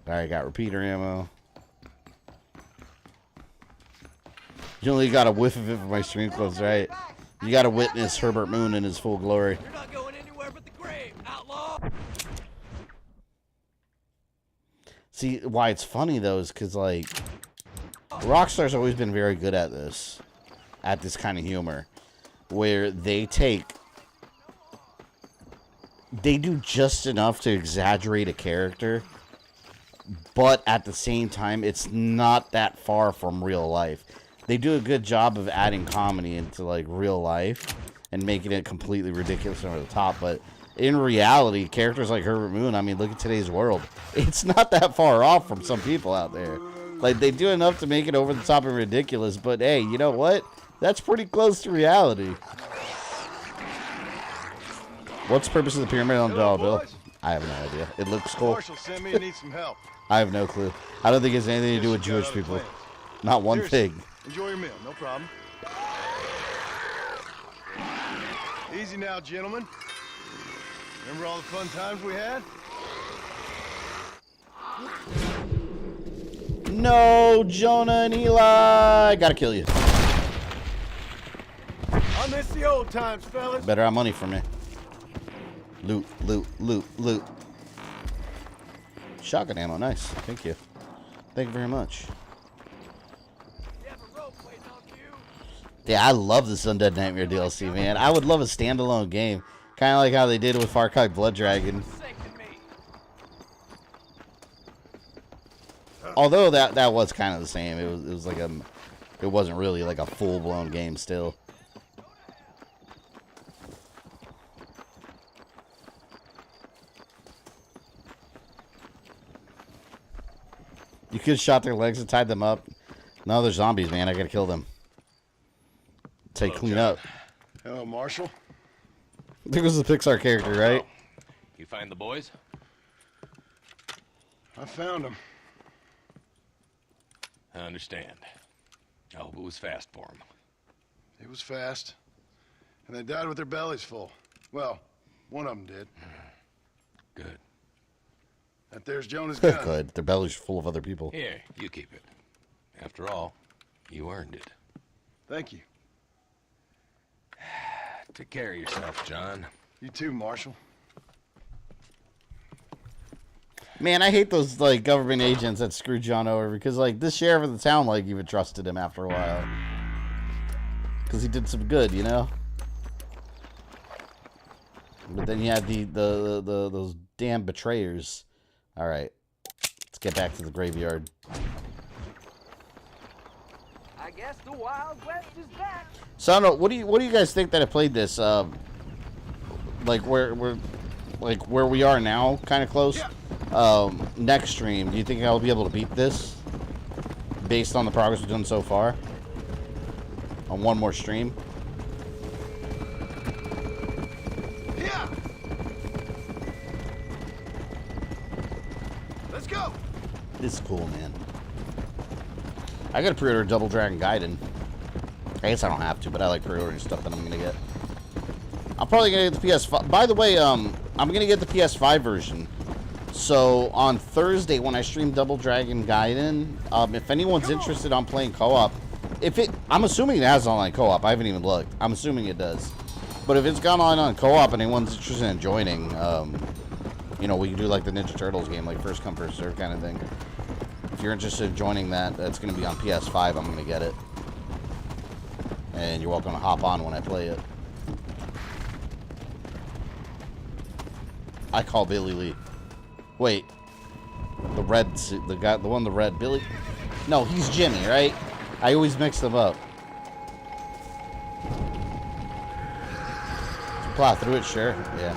Alright, got repeater ammo. You only got a whiff of it for my stream clips, right? You got to witness Herbert Moon in his full glory. You're not going anywhere but the grave, outlaw. See, why it's funny, though, is because, like, Rockstar's always been very good at this kind of humor, where they do just enough to exaggerate a character, but at the same time, it's not that far from real life. They do a good job of adding comedy into, like, real life and making it completely ridiculous and over the top, but in reality, characters like Herbert Moon, I mean, look at today's world. It's not that far off from some people out there. Like, they do enough to make it over the top and ridiculous, but hey, you know what? That's pretty close to reality. What's the purpose of the pyramid on the dollar bill? I have no idea. It looks cool. Marshall sent me and needs some help. I have no clue. I don't think it has anything to do with Jewish people. Not one Seriously, thing. Enjoy your meal, no problem. Easy now, gentlemen. Remember all the fun times we had? No, Jonah and Eli. Gotta kill you. I miss the old times, fellas. Better have money for me. Loot, loot, loot, loot. Shotgun ammo, nice. Thank you. Thank you very much. Yeah, I love this Undead Nightmare DLC, man. I would love a standalone game. Kind of like how they did it with Far Cry Blood Dragon. Although that was kind of the same. It was like it wasn't really like a full-blown game still. You could have shot their legs and tied them up. No, they're zombies, man. I gotta kill them. Take clean John. up. Hello, Marshall. I think it was the Pixar character, right? You find the boys? I found them. I understand. I hope it was fast for them. It was fast. And they died with their bellies full. Well, one of them did. Good. That there's Jonah's gun. Good. Their belly's full of other people. Here, you keep it. After all, you earned it. Thank you. Take care of yourself, John. You too, Marshall. Man, I hate those like government agents that screw John over because like this sheriff of the town like even trusted him after a while because he did some good, you know. But then you had those damn betrayers. All right, let's get back to the graveyard. I guess the Wild West is back. So I don't know. What do you guys think that I played this? Like where we are now, kind of close. Yeah. Next stream, do you think I'll be able to beat this based on the progress we've done so far on one more stream? Yeah. Let's go. This is cool, man. I gotta pre-order Double Dragon Gaiden. I guess I don't have to, but I like pre-ordering stuff that I'm gonna get. I'm probably gonna get the PS5. By the way, I'm gonna get the PS5 version. So on Thursday when I stream Double Dragon Gaiden, if anyone's interested on playing co-op, I'm assuming it has online co-op. I haven't even looked. I'm assuming it does. But if it's gone on co-op and anyone's interested in joining, you know, we can do like the Ninja Turtles game, like first come first serve kind of thing. If you're interested in joining that, that's going to be on PS5. I'm going to get it. And you're welcome to hop on when I play it. I call Billy Lee. Wait. The red suit, the guy, the one in the red. Billy? No, he's Jimmy, right? I always mix them up. Plow through it, sure. Yeah.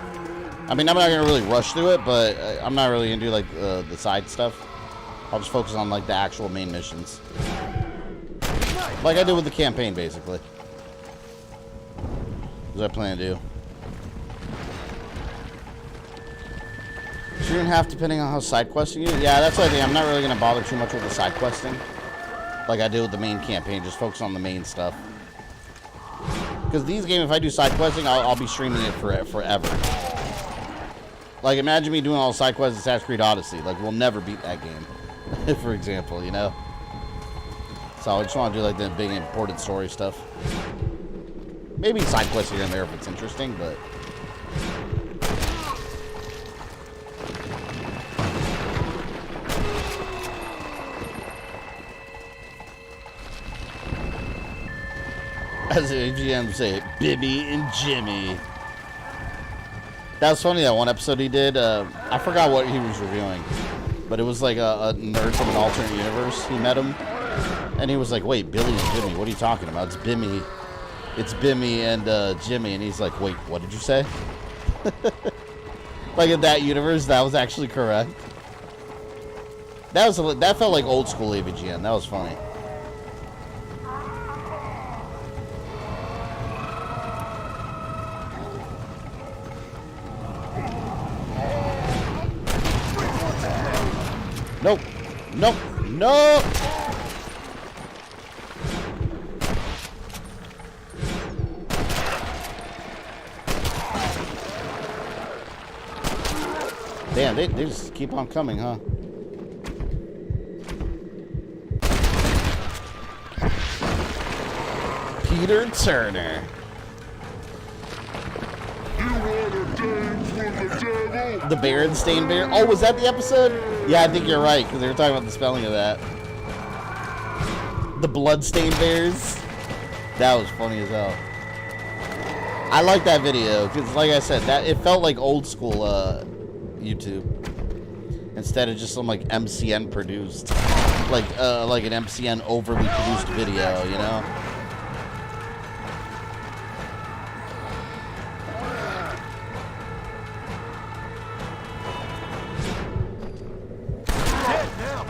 I mean, I'm not going to really rush through it, but I'm not really going to do like the side stuff. I'll just focus on like the actual main missions. Like I did with the campaign, basically. What was I planning to do? Shoot in half depending on how side questing you. Yeah, that's what I think. I'm not really going to bother too much with the side questing. Like I did with the main campaign. Just focus on the main stuff. Because these games, if I do side questing, I'll be streaming it forever. Like imagine me doing all the side quests in Assassin's Creed Odyssey. Like we'll never beat that game. For example, you know? So I just want to do like the big important story stuff. Maybe side quests here and there if it's interesting, but... As the AGM say, Bibby and Jimmy. That was funny, that one episode he did. I forgot what he was reviewing. But it was like a nerd from an alternate universe. He met him. And he was like, wait, Billy and Jimmy, what are you talking about? It's Bimmy. It's Bimmy and Jimmy. And he's like, wait, what did you say? Like in that universe, that was actually correct. That felt like old school AVGN. That was funny. Nope. Nope. Nope. Damn, they just keep on coming, huh? Peter Turner. The Berenstain Bear. Oh, was that the episode? Yeah, I think you're right, because they were talking about the spelling of that. The Bloodstained Bears. That was funny as hell. I like that video, because like I said, that it felt like old school YouTube. Instead of just some like MCN produced, like an MCN overly produced video, you know?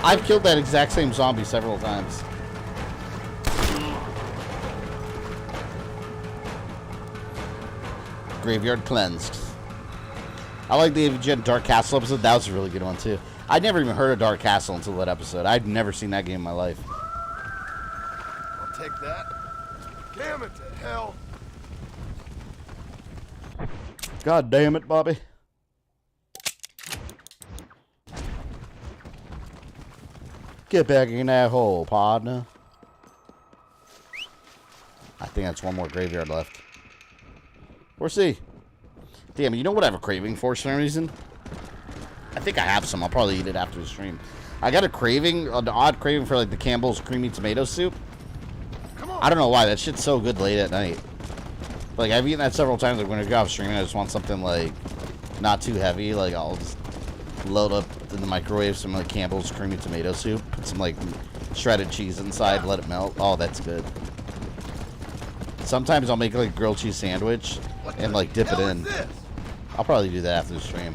I've killed that exact same zombie several times. Graveyard cleansed. I like the Dark Castle episode. That was a really good one too. I'd never even heard of Dark Castle until that episode. I'd never seen that game in my life. I'll take that. Damn it to hell. God damn it, Bobby. Get back in that hole, partner. I think that's one more graveyard left. Where's he? Damn, you know what I have a craving for some reason? I think I have some. I'll probably eat it after the stream. I got a craving, an odd craving for like the Campbell's creamy tomato soup. I don't know why. That shit's so good late at night. Like, I've eaten that several times. Like, when I go off streaming, I just want something like not too heavy. Like, I'll just load up in the microwave some like Campbell's creamy tomato soup. Put some like shredded cheese inside. Let it melt. Oh, that's good. Sometimes I'll make like a grilled cheese sandwich and like dip it in. I'll probably do that after the stream.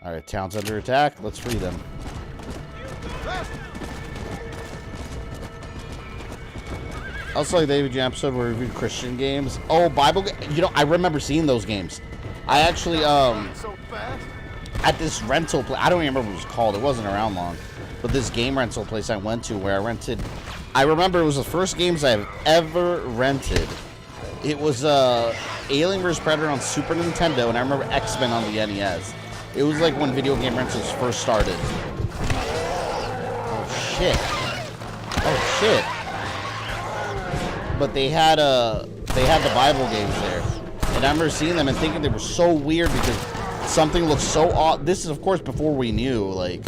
Alright, town's under attack. Let's free them. Also, like the AVG episode where we reviewed Christian games. Oh, Bible. You know, I remember seeing those games. I actually, at this rental place, I don't remember what it was called. It wasn't around long. But this game rental place I went to where I rented, I remember it was the first games I've ever rented. It was Alien vs. Predator on Super Nintendo, and I remember X-Men on the NES. It was like when video game rentals first started. Oh, shit. Oh, shit. But they had the Bible games there. And I remember seeing them and thinking they were so weird because something looked so odd. This is, of course, before we knew, like,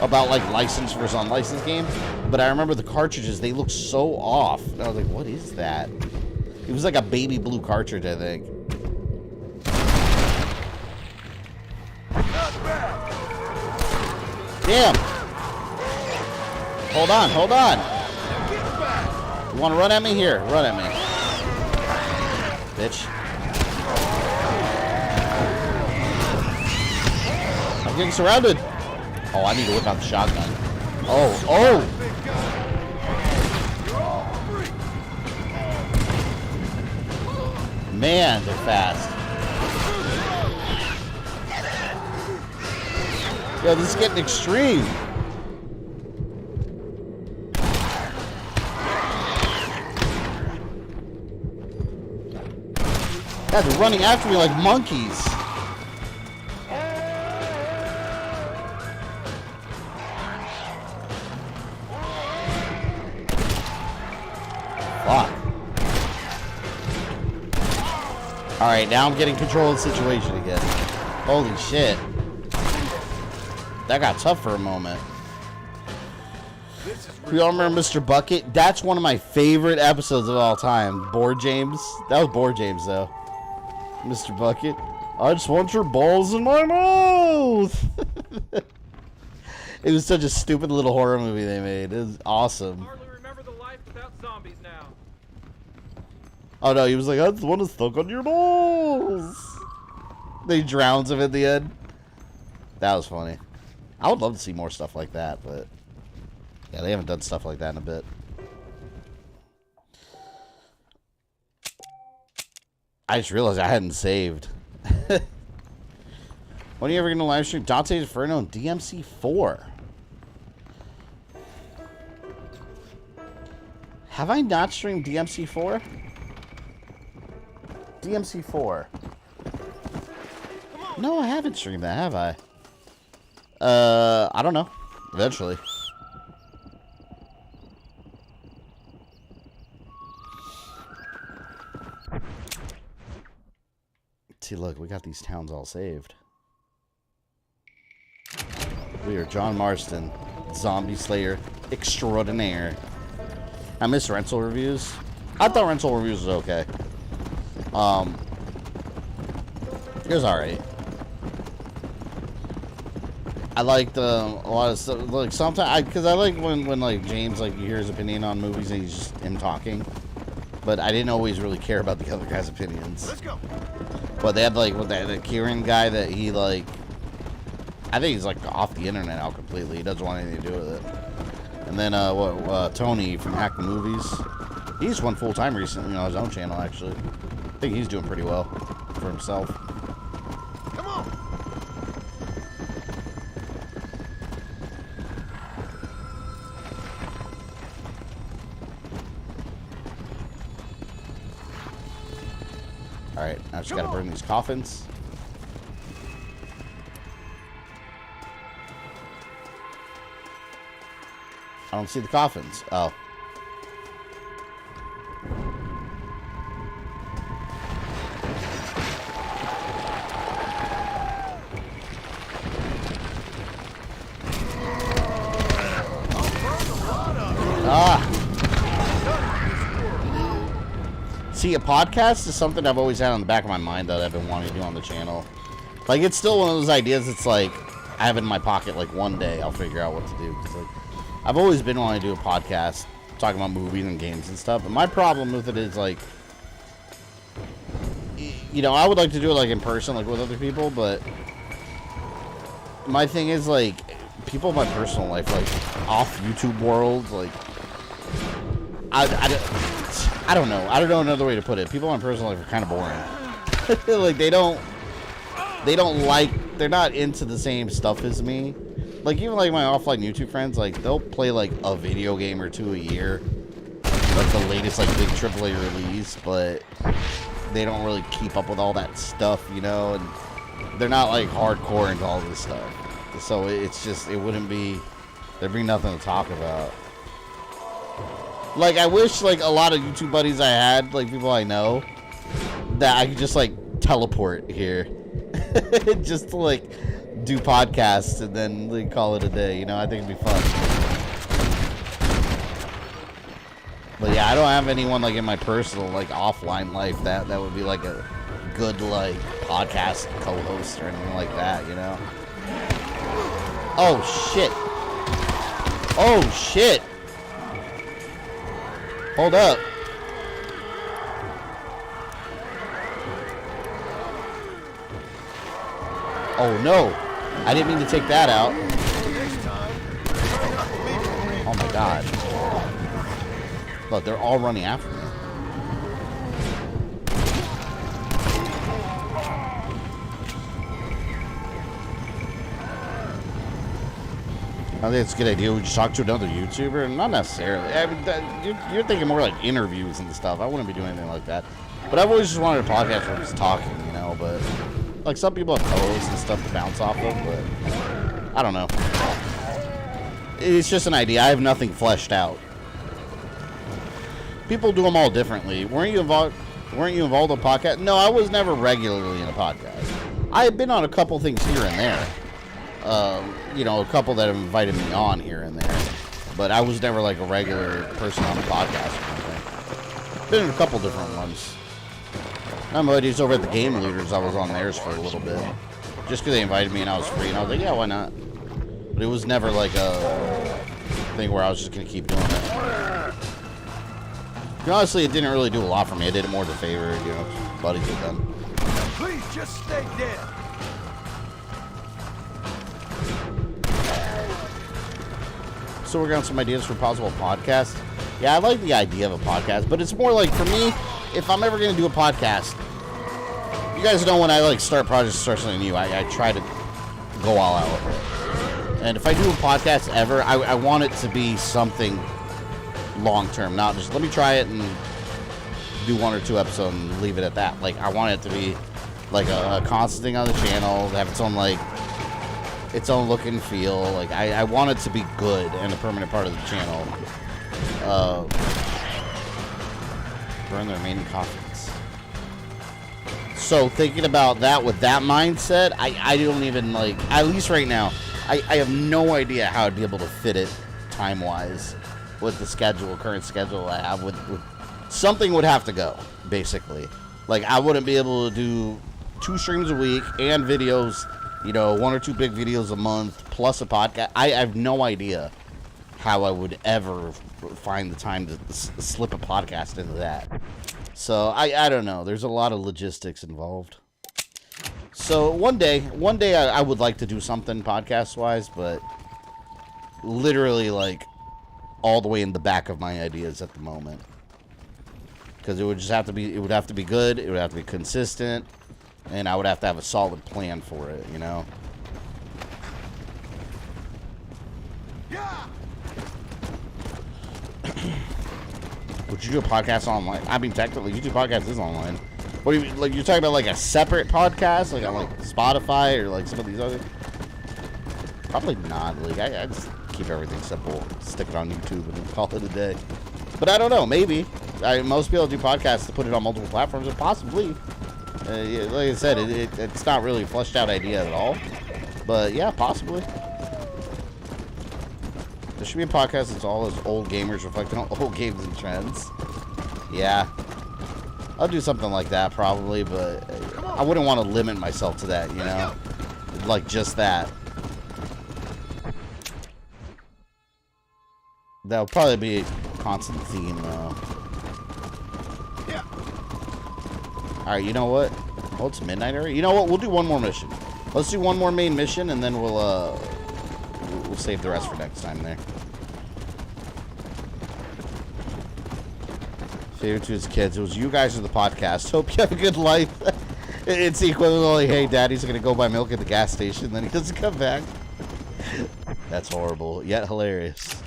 about, like, licensed versus unlicensed games. But I remember the cartridges, they looked so off. And I was like, what is that? It was like a baby blue cartridge, I think. Damn! Hold on, hold on! You wanna run at me? Here, run at me. Bitch. I'm getting surrounded! Oh, I need to whip out the shotgun. Oh, oh! Man, they're fast. Yo, this is getting extreme. Yeah, they're running after me like monkeys. Fuck. Alright, now I'm getting control of the situation again. Holy shit. That got tough for a moment. We all remember Mr. Bucket? That's one of my favorite episodes of all time. Board James. That was Board James, though. Mr. Bucket. I just want your balls in my mouth. It was such a stupid little horror movie they made. It was awesome. Hardly remember the life without zombies now. Oh no, he was like, I just want to suck on your balls. They drowns him at the end. That was funny. I would love to see more stuff like that, but yeah, they haven't done stuff like that in a bit. I just realized I hadn't saved. When are you ever going to live stream Dante's Inferno and DMC4? Have I not streamed DMC4? DMC4. No, I haven't streamed that, have I? I don't know. Eventually. See, look, we got these towns all saved. We are John Marston, zombie slayer extraordinaire. I miss rental reviews. I thought rental reviews was okay. It was alright. I liked a lot of stuff. Like sometimes, because I like when like James, like, you hear his opinion on movies and he's just him talking. But I didn't always really care about the other guy's opinions. Let's go. But they had like the Kieran guy that he like. I think he's like off the internet now completely. He doesn't want anything to do with it. And then Tony from Hack the Movies. He just went full time recently on his own channel. Actually, I think he's doing pretty well for himself. Come on. All right, I just gotta burn these coffins. I don't see the coffins. Oh. See, a podcast is something I've always had on the back of my mind that I've been wanting to do on the channel. Like, it's still one of those ideas. It's like I have it in my pocket. Like, one day I'll figure out what to do. 'Cause, like, I've always been wanting to do a podcast talking about movies and games and stuff. And my problem with it is, like, you know, I would like to do it like in person, like with other people, but my thing is, like, people in my personal life, like off YouTube world, like, I don't know. I don't know another way to put it. People in my personal life are kind of boring. Like, they're not into the same stuff as me. Like, even like my offline YouTube friends, like, they'll play like a video game or two a year, like the latest like big AAA release, but they don't really keep up with all that stuff, you know, and they're not like hardcore into all this stuff. So it's just, there'd be nothing to talk about. Like, I wish, like, a lot of YouTube buddies I had, like, people I know, that I could just, like, teleport here. Just to, like, do podcasts and then, like, call it a day, you know? I think it'd be fun. But, yeah, I don't have anyone, like, in my personal, like, offline life that would be, like, a good, like, podcast co-host or anything like that, you know? Oh, shit. Oh, shit. Hold up. Oh no, I didn't mean to take that out. Oh my god. Look, they're all running after me. I think it's a good idea. We just talk to another YouTuber, not necessarily. I mean, you're thinking more like interviews and stuff. I wouldn't be doing anything like that. But I've always just wanted a podcast where I'm just talking, you know. But like, some people have co-hosts and stuff to bounce off of, but I don't know. It's just an idea. I have nothing fleshed out. People do them all differently. Weren't you involved in a podcast? No, I was never regularly in a podcast. I have been on a couple things here and there. You know, a couple that have invited me on here and there, but I was never like a regular person on the podcast or anything. Been in a couple different ones. My buddies over at the Game Looters, I was on theirs for a little bit, just because they invited me and I was free, and I was like, yeah, why not? But it was never like a thing where I was just gonna keep doing it. Honestly, it didn't really do a lot for me. I did it more to favor, you know, buddies with them. Please just stay dead. So we're on some ideas for possible podcasts. Yeah, I like the idea of a podcast, but it's more like, for me, if I'm ever going to do a podcast, you guys know when I like start projects, start something new, I try to go all out. And if I do a podcast ever, I want it to be something long term, not just let me try it and do 1 or 2 episodes and leave it at that. Like, I want it to be like a constant thing on the channel, have its own like its own look and feel. Like, I want it to be good and a permanent part of the channel. Burn the remaining coffins. So thinking about that with that mindset, I don't even like, at least right now, I have no idea how I'd be able to fit it time-wise with the current schedule I have. With something would have to go, basically. Like, I wouldn't be able to do 2 streams a week and videos, you know, 1 or 2 big videos a month, plus a podcast. I have no idea how I would ever find the time to slip a podcast into that. So, I don't know. There's a lot of logistics involved. So, one day I would like to do something podcast-wise, but literally, like, all the way in the back of my ideas at the moment. Because it would just have to be, it would have to be good, it would have to be consistent, and I would have to have a solid plan for it, you know? Would you do a podcast online? I mean, technically, YouTube podcast is online. What do you, like, you're talking about, like, a separate podcast? Like, on, like, Spotify or, like, some of these other... Probably not. Like, I just keep everything simple. Stick it on YouTube and call it a day. But I don't know. Maybe. Most people do podcasts to put it on multiple platforms, and possibly. Yeah, like I said, it's not really a fleshed out idea at all. But, yeah, possibly. There should be a podcast that's all as old gamers reflecting on old games and trends. Yeah. I'll do something like that, probably, but I wouldn't want to limit myself to that, you know? Like, just that. That'll probably be a constant theme, though. Yeah. Alright, you know what? Oh, it's midnight already? You know what? We'll do one more mission. Let's do one more main mission, and then we'll save the rest for next time there. Favorite to his kids. It was you guys or the podcast. Hope you have a good life. It's the equivalent of like, hey, Daddy's going to go buy milk at the gas station, then he doesn't come back. That's horrible, yet hilarious.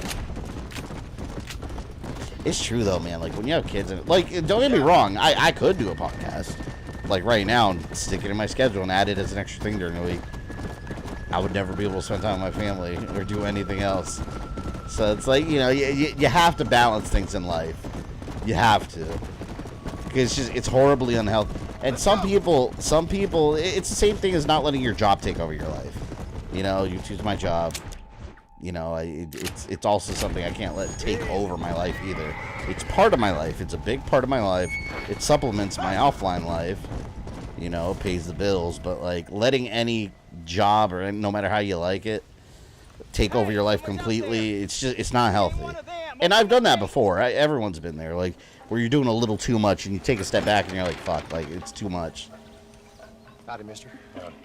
It's true, though, man. Like, when you have kids, like, don't get me wrong. I could do a podcast, like, right now, and stick it in my schedule and add it as an extra thing during the week. I would never be able to spend time with my family or do anything else. So it's like, you know, you have to balance things in life. You have to. Because it's horribly unhealthy. And some people, it's the same thing as not letting your job take over your life. You know, you choose my job. You know, it's also something I can't let take over my life either. It's part of my life. It's a big part of my life. It supplements my offline life. You know, pays the bills. But, like, letting any job, or no matter how you like it, take over your life completely, it's not healthy. And I've done that before. Everyone's been there, like, where you're doing a little too much and you take a step back and you're like, fuck, like, it's too much. Howdy, mister. Howdy.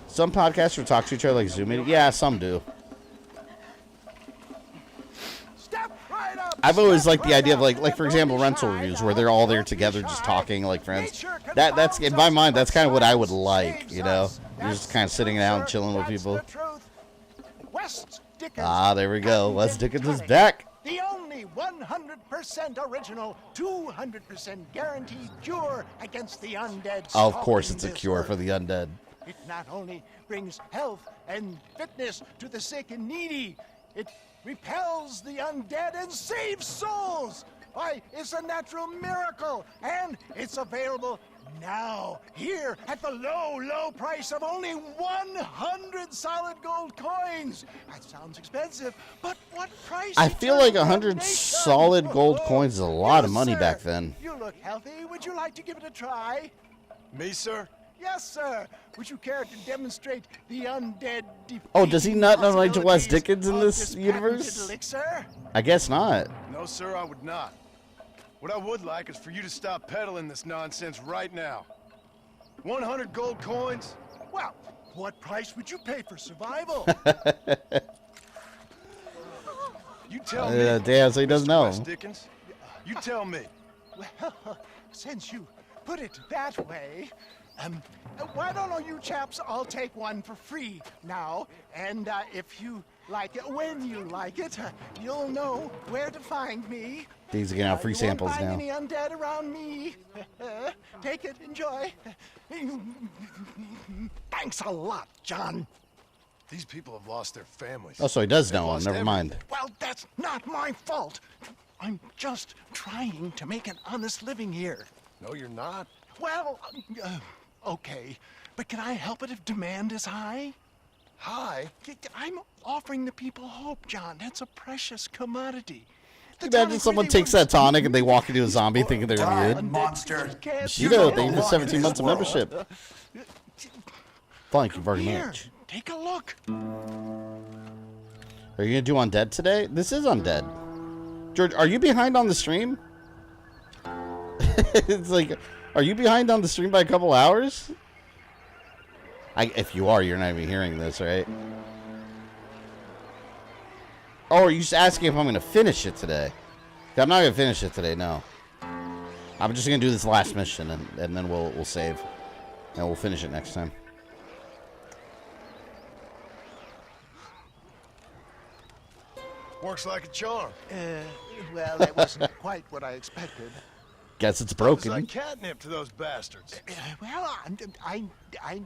Some podcasters talk to each other like Zoom meeting. Yeah, some do. I've always liked the idea of, like for example, rental reviews, where they're all there together just talking like friends. That's in my mind, that's kind of what I would like, you know? You're just kind of sitting down, chilling with people. Ah, there we go. Wes Dickens is back. The only 100% original, 200% guaranteed cure against the undead. Oh, of course it's a cure for the undead. It not only brings health and fitness to the sick and needy, it repels the undead and saves souls. Why, it's a natural miracle, and it's available now, here, at the low, low price of only 100 solid gold coins. That sounds expensive, but what price? I feel like 100 solid gold coins is a lot of money back then. You look healthy. Would you like to give it a try? Me, sir? Yes, sir. Would you care to demonstrate the undead? Oh, does he not know like Wes Dickens in this universe? Elixir? I guess not. No, sir, I would not. What I would like is for you to stop peddling this nonsense right now. 100 gold coins? Well, what price would you pay for survival? You tell me. Damn, so he doesn't know. Wes Dickens. You tell me. Well, since you put it that way, why don't you chaps all take one for free now, and if you like it, when you like it, you'll know where to find me. These are getting out free samples now. You won't find any undead around me. Take it, enjoy. Thanks a lot, John. These people have lost their families. Oh, so he does know him. Never mind. Well, that's not my fault. I'm just trying to make an honest living here. No, you're not. Well, okay. But can I help it if demand is high? High? I'm offering the people hope, John. That's a precious commodity. Imagine someone takes that tonic and they walk into a zombie thinking they're weird. Monster. You know, thank you for 17 months of membership. Thank you very much. Take a look. Are you going to do Undead today? This is Undead. George, are you behind on the stream? It's like, are you behind on the stream by a couple hours? If you are, you're not even hearing this, right? Oh, are you just asking if I'm going to finish it today? I'm not going to finish it today, no. I'm just going to do this last mission, and then we'll save. And we'll finish it next time. Works like a charm. Well, that wasn't quite what I expected. Guess it's broken. It's like catnip to those bastards. Well, I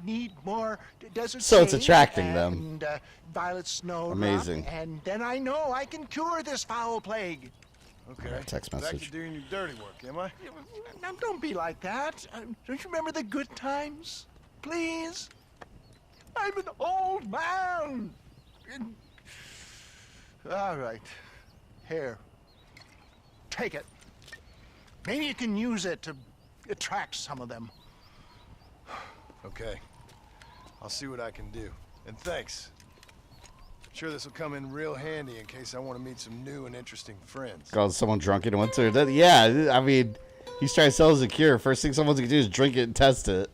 need more desert So it's sage attracting them. and violet snowdrop, Amazing. and then I know I can cure this foul plague. Okay. Text Back message. to doing your dirty work, am I? Now, don't be like that. Don't you remember the good times? Please? I'm an old man. All right. Here. Take it. Maybe you can use it to attract some of them. Okay. I'll see what I can do. And thanks. I'm sure this will come in real handy in case I want to meet some new and interesting friends. Called someone drunk and went through that. Yeah, I mean, he's trying to sell us a cure. First thing someone's going to do is drink it and test it.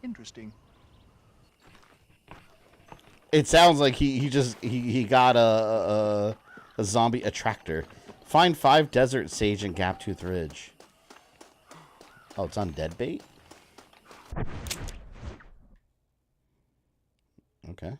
Interesting. It sounds like he got a zombie attractor. Find 5 desert sage in Gaptooth Ridge. Oh, it's on dead bait? Okay.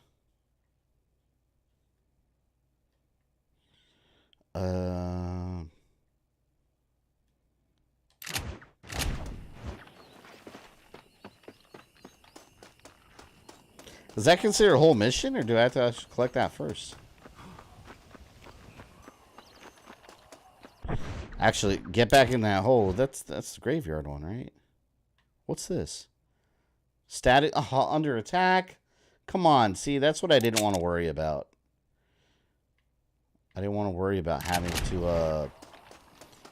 Is that considered a whole mission, or do I have to actually collect that first? Actually, get back in that hole. That's the graveyard one, right? What's this? Static under attack. Come on, see, that's what I didn't want to worry about. I didn't want to worry about having to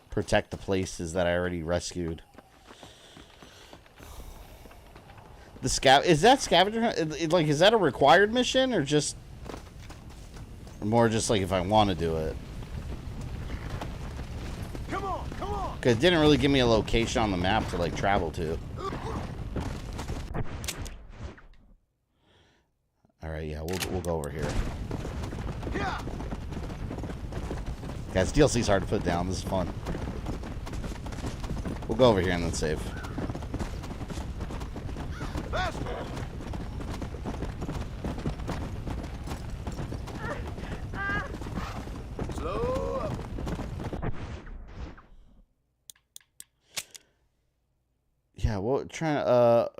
protect the places that I already rescued. The is that scavenger hunt? Like, is that a required mission or just more just like if I want to do it? Come on, come on. Because it didn't really give me a location on the map to like travel to. All right, yeah, we'll go over here. Yeah. Guys, DLC's hard to put down. This is fun. We'll go over here and then save. Slow up. Yeah, well,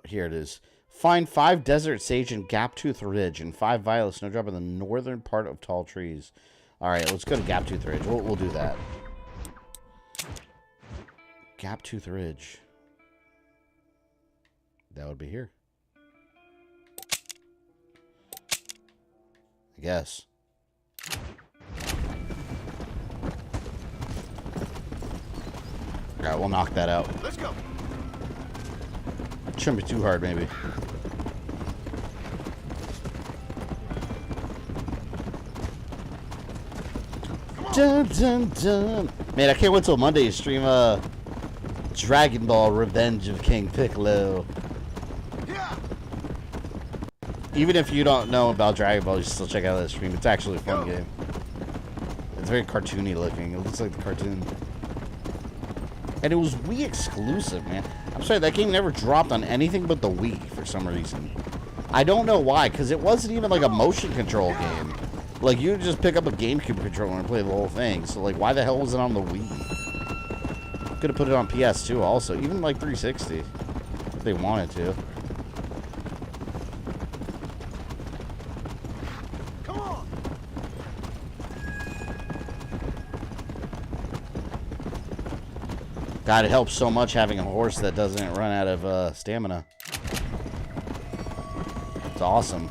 here it is. Find 5 desert sage in Gaptooth Ridge and 5 violet snowdrop in the northern part of tall trees. All right, let's go to Gaptooth Ridge. We'll do that. Gaptooth Ridge. That would be here. I guess. All right, we'll knock that out. Let's go. Shouldn't be too hard, maybe. Dun, dun, dun. Man, I can't wait till Monday to stream Dragon Ball Revenge of King Piccolo. Yeah. Even if you don't know about Dragon Ball, you should still check out that stream. It's actually a fun game. It's very cartoony looking. It looks like the cartoon. And it was Wii exclusive, man. I'm sorry, that game never dropped on anything but the Wii for some reason. I don't know why, because it wasn't even like a motion control game. Like, you would just pick up a GameCube controller and play the whole thing. So, like, why the hell was it on the Wii? Could have put it on PS2 also. Even, like, 360. If they wanted to. Come on. God, it helps so much having a horse that doesn't run out of stamina. It's awesome.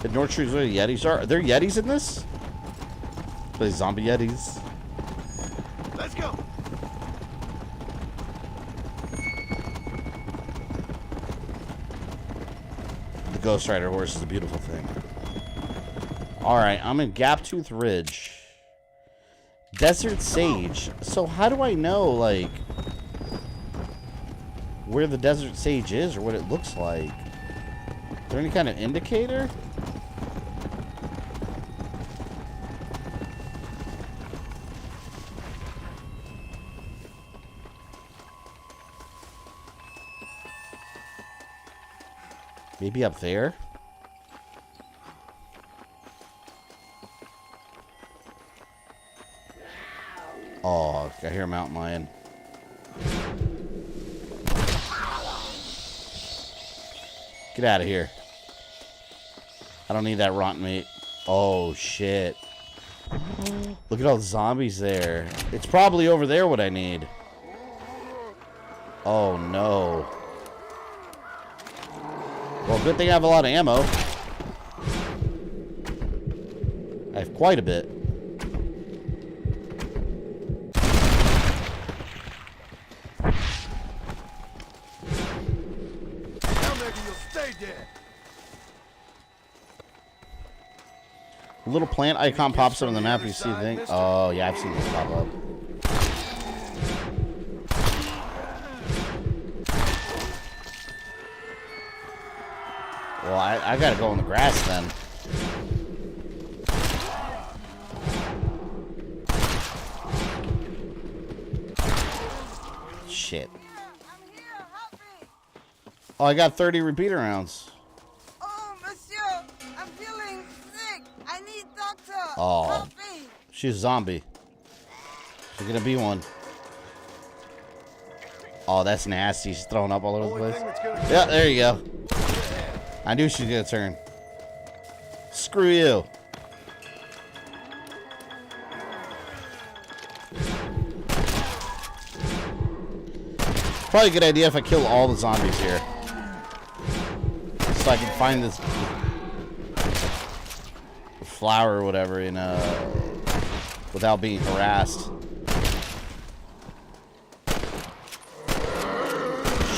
The North Trees where the Yetis are. Are there Yetis in this? Play zombie Yetis. Let's go. The Ghost Rider horse is a beautiful thing. Alright, I'm in Gaptooth Ridge. Desert Sage. So how do I know, like, where the Desert Sage is or what it looks like? Is there any kind of indicator? Maybe up there? Oh, I hear a mountain lion. Get out of here. I don't need that rotten meat. Oh, shit. Look at all the zombies there. It's probably over there what I need. Oh, no. Well, good thing I have a lot of ammo. I have quite a bit. A little plant icon pops up on the map. You see the thing? Oh, yeah, I've seen this pop up. Well, I gotta go in the grass then. Shit. Oh, I got 30 repeater rounds. Oh, monsieur, I'm feeling sick. I need doctor. Oh, she's a zombie. She's gonna be one. Oh, that's nasty. She's throwing up all over the place. Yeah, there you go. I knew she was gonna turn. Screw you. Probably a good idea if I kill all the zombies here. So I can find this flower or whatever in without being harassed.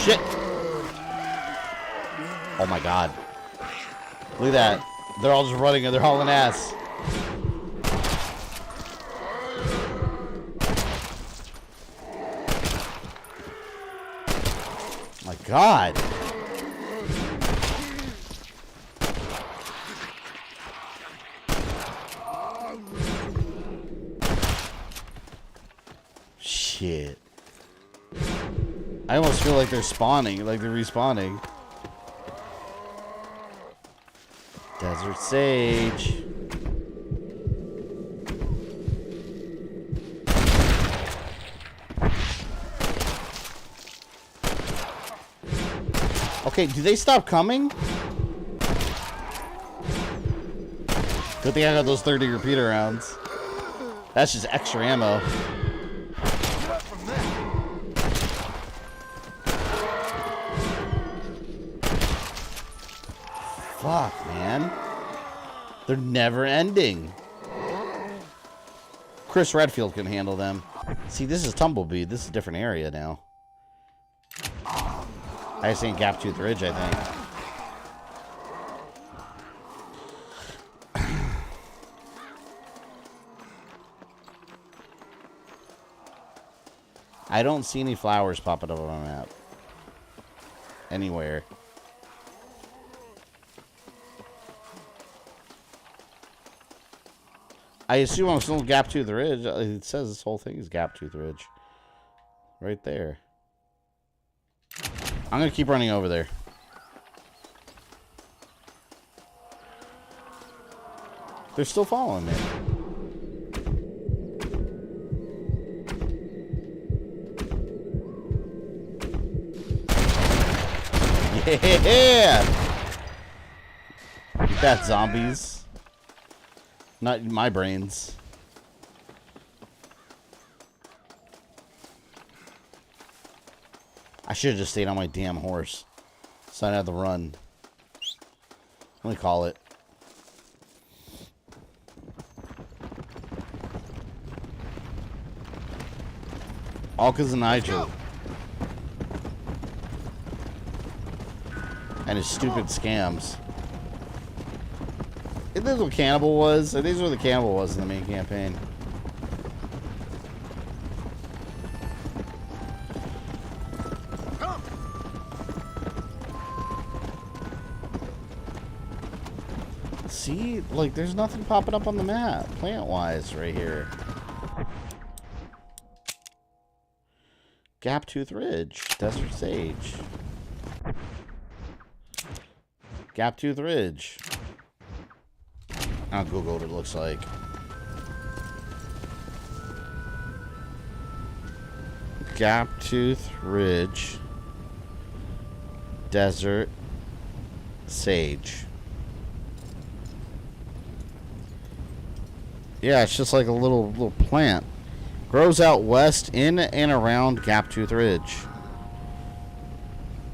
Shit. Oh my god. Look at that. They're all just running and they're hauling ass. My god. Shit. I almost feel like they're spawning, like they're respawning. Desert Sage. Okay, do they stop coming? Good thing I got those 30 repeater rounds. That's just extra ammo. Fuck, man. They're never ending. Chris Redfield can handle them. See, this is Tumbleweed. This is a different area now. I just ain't Gaptooth Ridge, I think. I don't see any flowers popping up on the map. Anywhere. I assume I'm still in Gaptooth Ridge. It says this whole thing is Gaptooth Ridge. Right there. I'm going to keep running over there. They're still following me. Yeah! Eat that, zombies. Not my brains. I should have just stayed on my damn horse. So I didn't have to run. Let me call it. All because of Nigel. And his stupid scams. Isn't this what Cannibal was? I think this is what the Cannibal was in the main campaign. See? Like, there's nothing popping up on the map, plant-wise, right here. Gaptooth Ridge, Desert Sage. Gaptooth Ridge. I'll Google what it looks like. Gaptooth Ridge, Desert Sage. Yeah, it's just like a little plant. Grows out west in and around Gaptooth Ridge.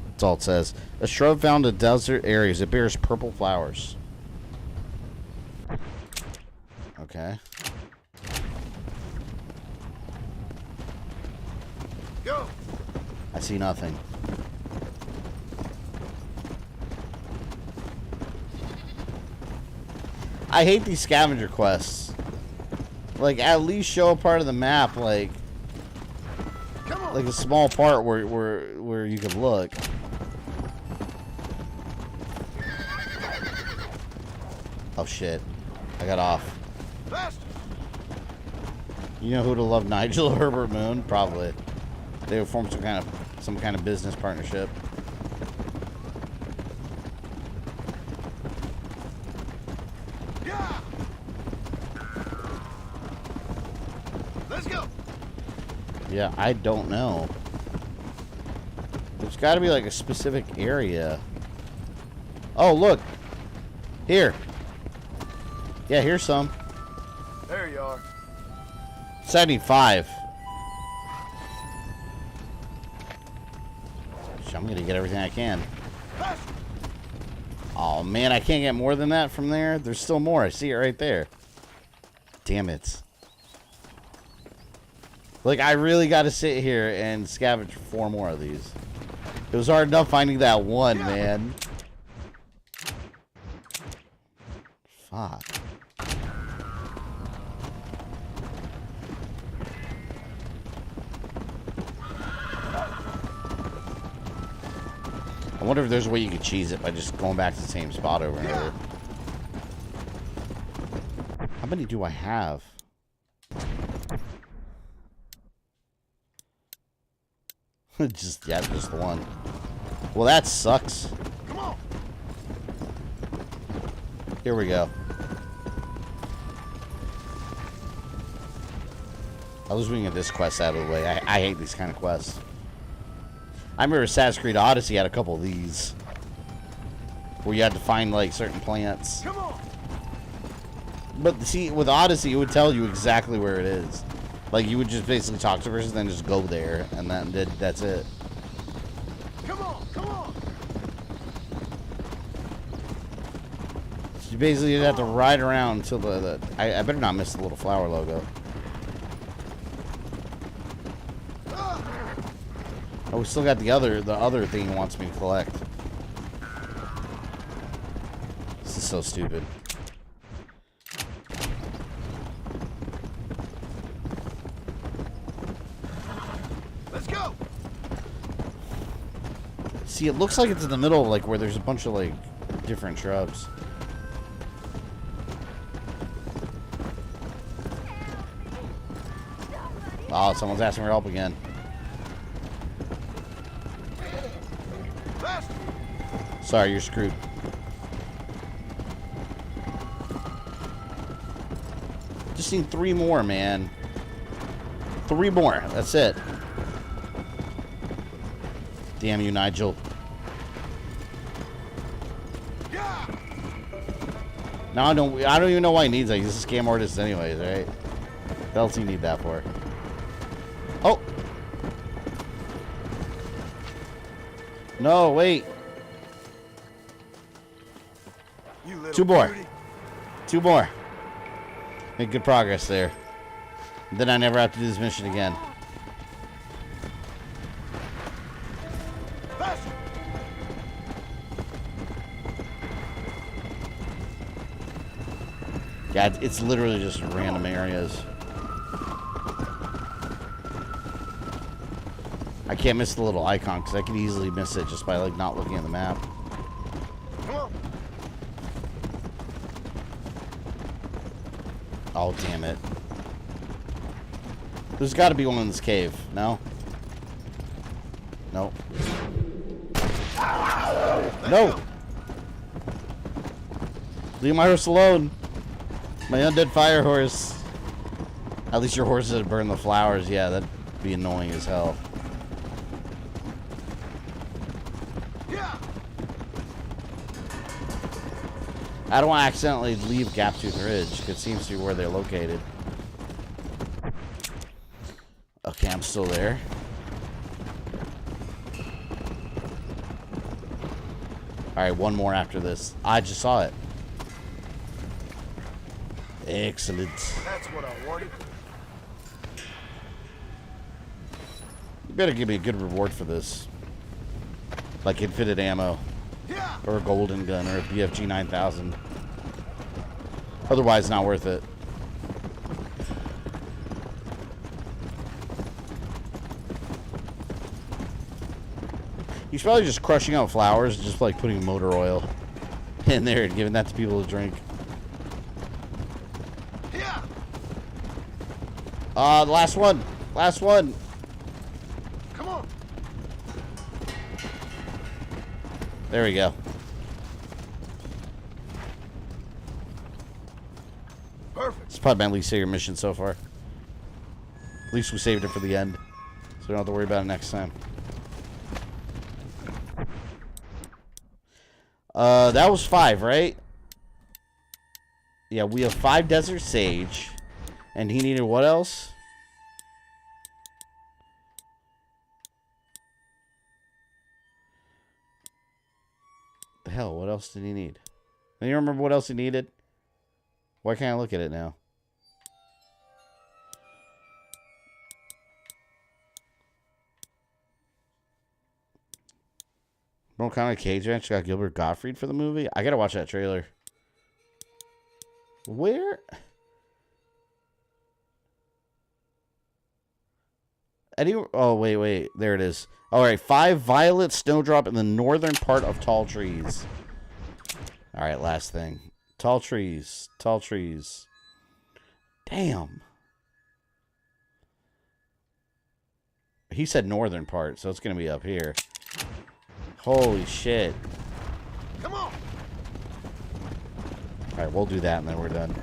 That's all it says. A shrub found in desert areas. It bears purple flowers. Okay. Go. I see nothing. I hate these scavenger quests. Like, at least show a part of the map, like a small part where you could look. Oh shit! I got off. You know who to love, Nigel or Herbert Moon? Probably. They would form some kind of business partnership. Yeah, I don't know. There's got to be like a specific area. Oh, look. Here. Yeah, here's some. There you are. 75. I'm going to get everything I can. Oh, man, I can't get more than that from there. There's still more. I see it right there. Damn it. Like, I really got to sit here and scavenge 4 more of these. It was hard enough finding that one, man. Fuck. I wonder if there's a way you could cheese it by just going back to the same spot over and over. How many do I have? just the one. Well, that sucks. Come on. Here we go. I was going to get this quest out of the way. I hate these kind of quests. I remember Assassin's Creed Odyssey had a couple of these, where you had to find like certain plants. Come on. But see, with Odyssey, it would tell you exactly where it is. Like, you would just basically talk to a person, then just go there, and that's it. Come on, come on. So you basically have to ride around until I better not miss the little flower logo. Oh, we still got the other thing he wants me to collect. This is so stupid. Let's go. See, it looks like it's in the middle, like where there's a bunch of like different shrubs. Oh, someone's asking for help again. Sorry, you're screwed. Just need 3 more, man. 3 more. That's it. Damn you, Nigel. No, I don't even know why he needs that. He's a scam artist anyways, right? What else do you need that for? Oh! No, wait. Two more. Two more. Make good progress there. Then I never have to do this mission again. Yeah, it's literally just random areas. I can't miss the little icon because I could easily miss it just by like not looking at the map. Oh, damn it. There's got to be one in this cave. No? No. No! Leave my horse alone. My undead fire horse. At least your horse would burn the flowers. Yeah, that'd be annoying as hell. I don't want to accidentally leave Gaptooth Ridge, because it seems to be where they're located. Okay, I'm still there. Alright, one more after this. I just saw it. Excellent. That's what I wanted. You better give me a good reward for this. Like infinite ammo. Or a golden gun, or a BFG 9000. Otherwise, not worth it. He's probably just crushing out flowers, just like putting motor oil in there and giving that to people to drink. The last one. Last one. Come on. There we go. Perfect. It's probably my least favorite mission so far. At least we saved it for the end, so we don't have to worry about it next time. That was 5, right? Yeah, we have 5 Desert Sage. And he needed what else? The hell, what else did he need? Do you remember what else he needed? Why can't I look at it now? Mortal Kombat Cage Match got Gilbert Gottfried for the movie? I gotta watch that trailer. Where? Oh, wait. There it is. Alright, 5 Violet Snowdrop in the northern part of Tall Trees. Alright, last thing. Tall Trees. Tall Trees. Damn. He said northern part, so it's going to be up here. Holy shit. Come on. Alright, we'll do that and then we're done.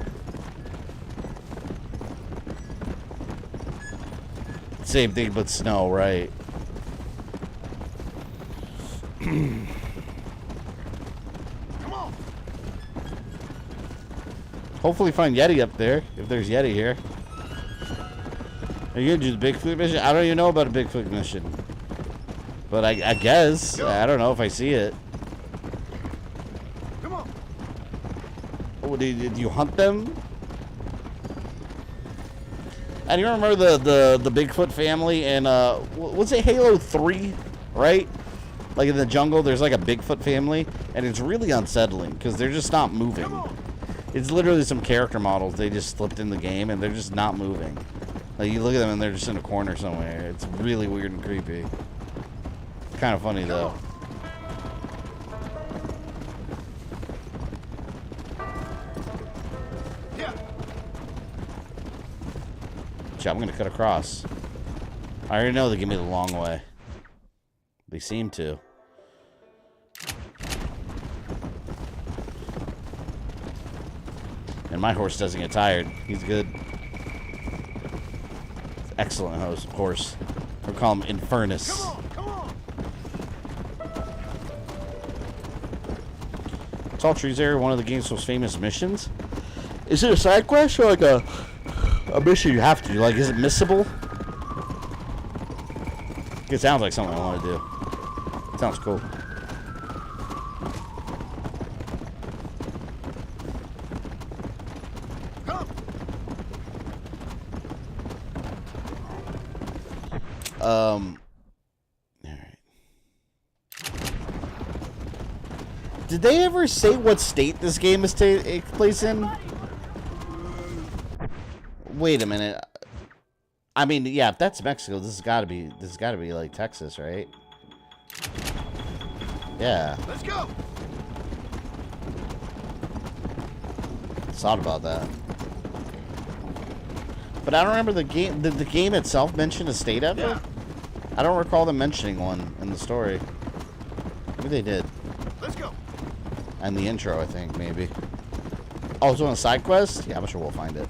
Same thing but snow, right? Come on. Hopefully find Yeti up there, if there's Yeti here. Are you gonna do the Bigfoot mission? I don't even know about a Bigfoot mission. But I guess. I don't know if I see it. Come on. Oh, did you hunt them? And you remember the Bigfoot family in was it Halo 3, right? Like in the jungle, there's like a Bigfoot family, and it's really unsettling because they're just not moving. It's literally some character models they just slipped in the game, and they're just not moving. Like you look at them and they're just in a corner somewhere. It's really weird and creepy. Kind of funny though. I'm gonna cut across. I already know they give me the long way. They seem to. And my horse doesn't get tired. He's good. Excellent horse. We'll call him Infernus. Come on. Tall Trees area, one of the game's most famous missions. Is it a side quest or like a mission you have to do? Like, is it missable? It sounds like something I want to do. Sounds cool. All right. Did they ever say what state this game is take place in? Wait a minute. I mean, yeah, if that's Mexico, this has got to be like Texas, right? Yeah. Let's go. Thought about that. But I don't remember the game. Did the game itself mention a state ever? Yeah. I don't recall them mentioning one in the story. Maybe they did. Let's go. And the intro, I think, maybe. Oh, it's on a side quest? Yeah, I'm sure we'll find it.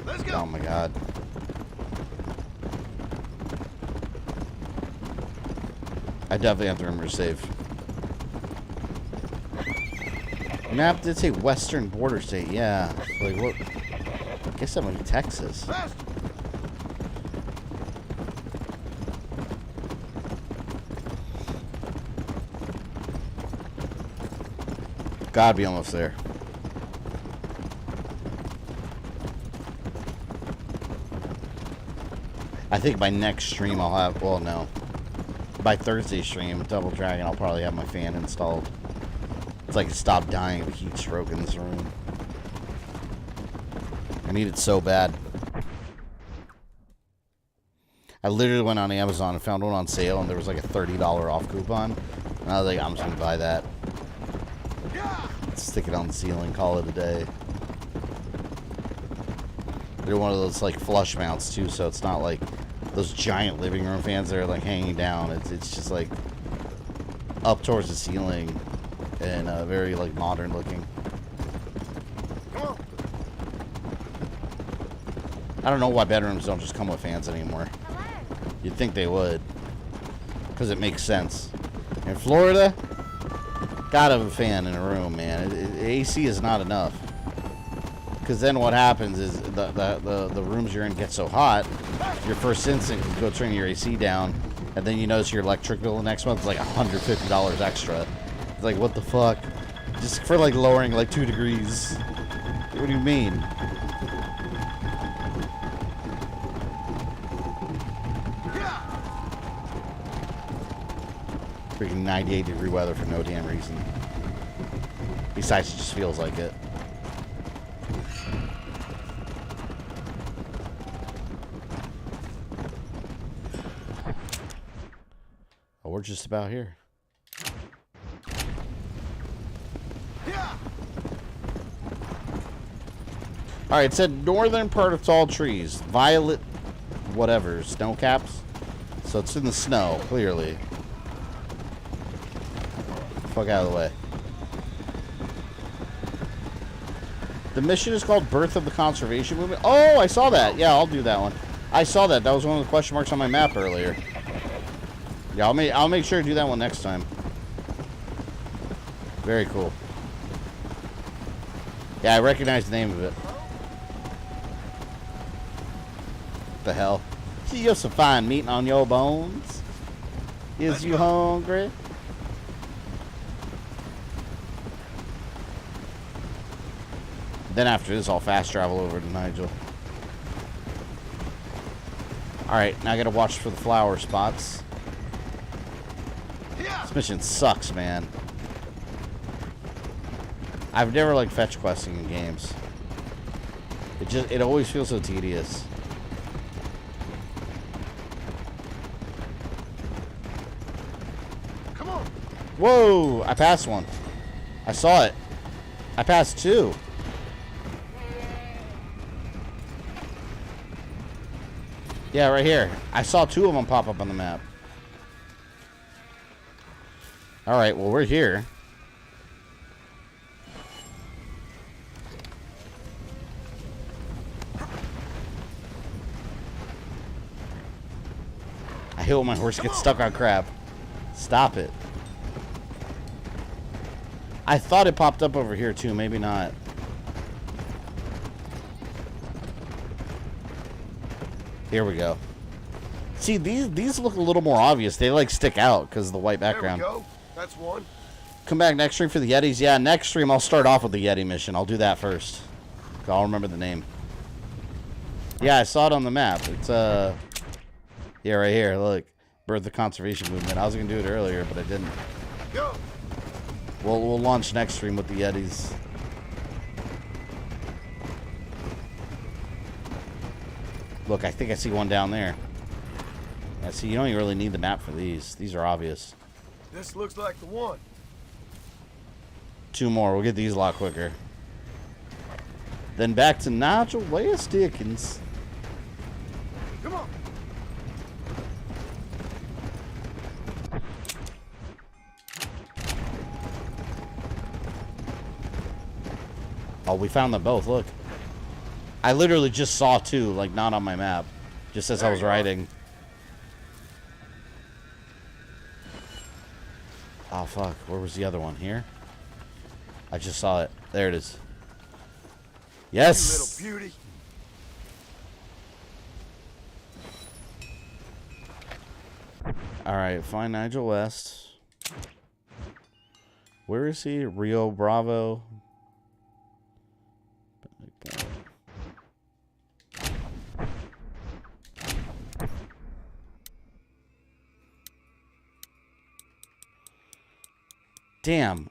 Let's go. Oh my god. I definitely have to remember to save. Map did say Western Border State, yeah. Like what? I guess that might be Texas. Gotta be almost there. I think by next stream I'll have, well, no. By Thursday stream, Double Dragon, I'll probably have my fan installed. It's like it stopped dying of a heat stroke in this room. I need it so bad. I literally went on Amazon and found one on sale, and there was like a $30 off coupon. And I was like, I'm just gonna buy that. Stick it on the ceiling, call it a day. They're one of those like flush mounts too, so it's not like those giant living room fans that are like hanging down. It's just like up towards the ceiling and very like modern looking. I don't know why bedrooms don't just come with fans anymore. You'd think they would, because it makes sense. In Florida, gotta have a fan in a room, man. AC is not enough. Because then what happens is the rooms you're in get so hot, your first instinct is to go turn your AC down, and then you notice your electric bill the next month is like $150 extra. It's like, what the fuck? Just for like lowering like 2 degrees. What do you mean? Freaking 98-degree weather for no damn reason. Besides, it just feels like it. Oh, we're just about here. Alright, it said northern part of tall trees. Violet, whatever, snow caps. So it's in the snow, clearly. Fuck out of the way. The mission is called Birth of the Conservation Movement. Oh, I saw that. Yeah, I'll do that one. I saw that. That was one of the question marks on my map earlier. Yeah, I'll make sure to do that one next time. Very cool. Yeah, I recognize the name of it. What the hell? See, you have some fine meat on your bones. Is you hungry? Then after this, I'll fast travel over to Nigel. Alright, now I gotta watch for the flower spots. This mission sucks, man. I've never liked fetch questing in games. It always feels so tedious. Come on. Whoa! I passed one. I saw it. I passed 2. Yeah, right here. I saw 2 of them pop up on the map. Alright, well, we're here. I hate when my horse gets stuck on crap. Stop it. I thought it popped up over here too. Maybe not. Here we go. See, these look a little more obvious. They like stick out because of the white background. There we go. That's one. Come back next stream for the Yetis. Yeah, next stream I'll start off with the Yeti mission. I'll do that first. I'll remember the name. Yeah, I saw it on the map. It's yeah, right here. Look, Birth of Conservation Movement. I was gonna do it earlier, but I didn't. Go. We'll launch next stream with the Yetis. Look, I think I see one down there. Yeah, see, you don't even really need the map for these. These are obvious. This looks like the one. 2 more. We'll get these a lot quicker. Then back to Nigel West Dickens. Come on. Oh, we found them both. Look. I literally just saw 2, like not on my map. Just as I was riding. Oh, fuck. Where was the other one? Here? I just saw it. There it is. Yes! You little beauty. Alright, find Nigel West. Where is he? Rio Bravo. Damn.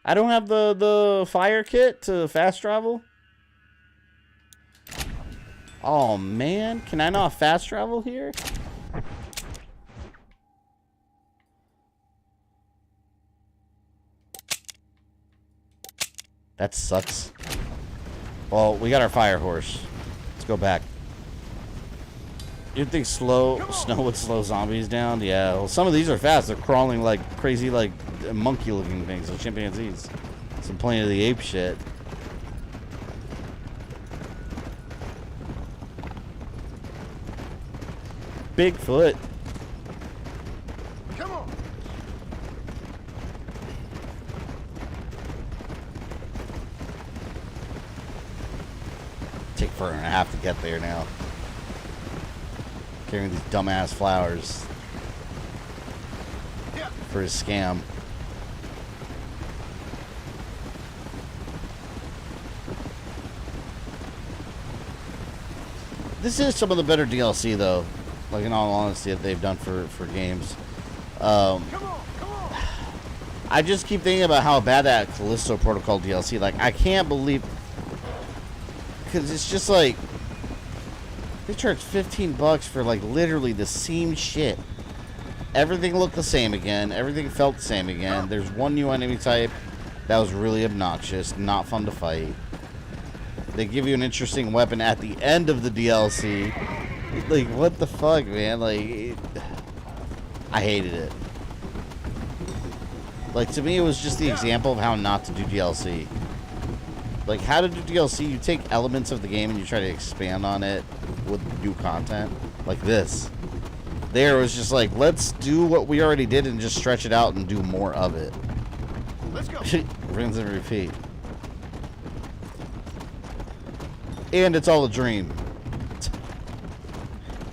I don't have the fire kit to fast travel. Oh man, can I not fast travel here? That sucks. Well, we got our fire horse. Let's go back. You'd think snow would slow zombies down? Yeah, well, some of these are fast. They're crawling like crazy, like monkey-looking things, like chimpanzees. Some Planet of the Apes shit. Bigfoot. Come on. Take forever and a half to get there now. Carrying these dumbass flowers for his scam. This is some of the better DLC though, like in all honesty, that they've done for games. I just keep thinking about how bad that Callisto Protocol DLC. Like, I can't believe, because it's just like they charged $15 for like literally the same shit. Everything looked the same again. Everything felt the same again. There's one new enemy type that was really obnoxious, not fun to fight. They give you an interesting weapon at the end of the DLC. Like, what the fuck, man? Like, I hated it. Like, to me, it was just the example of how not to do DLC. Like, how to do DLC, you take elements of the game and you try to expand on it with new content. Like this. There was just like, let's do what we already did and just stretch it out and do more of it. Let's go. Rinse and repeat. And it's all a dream.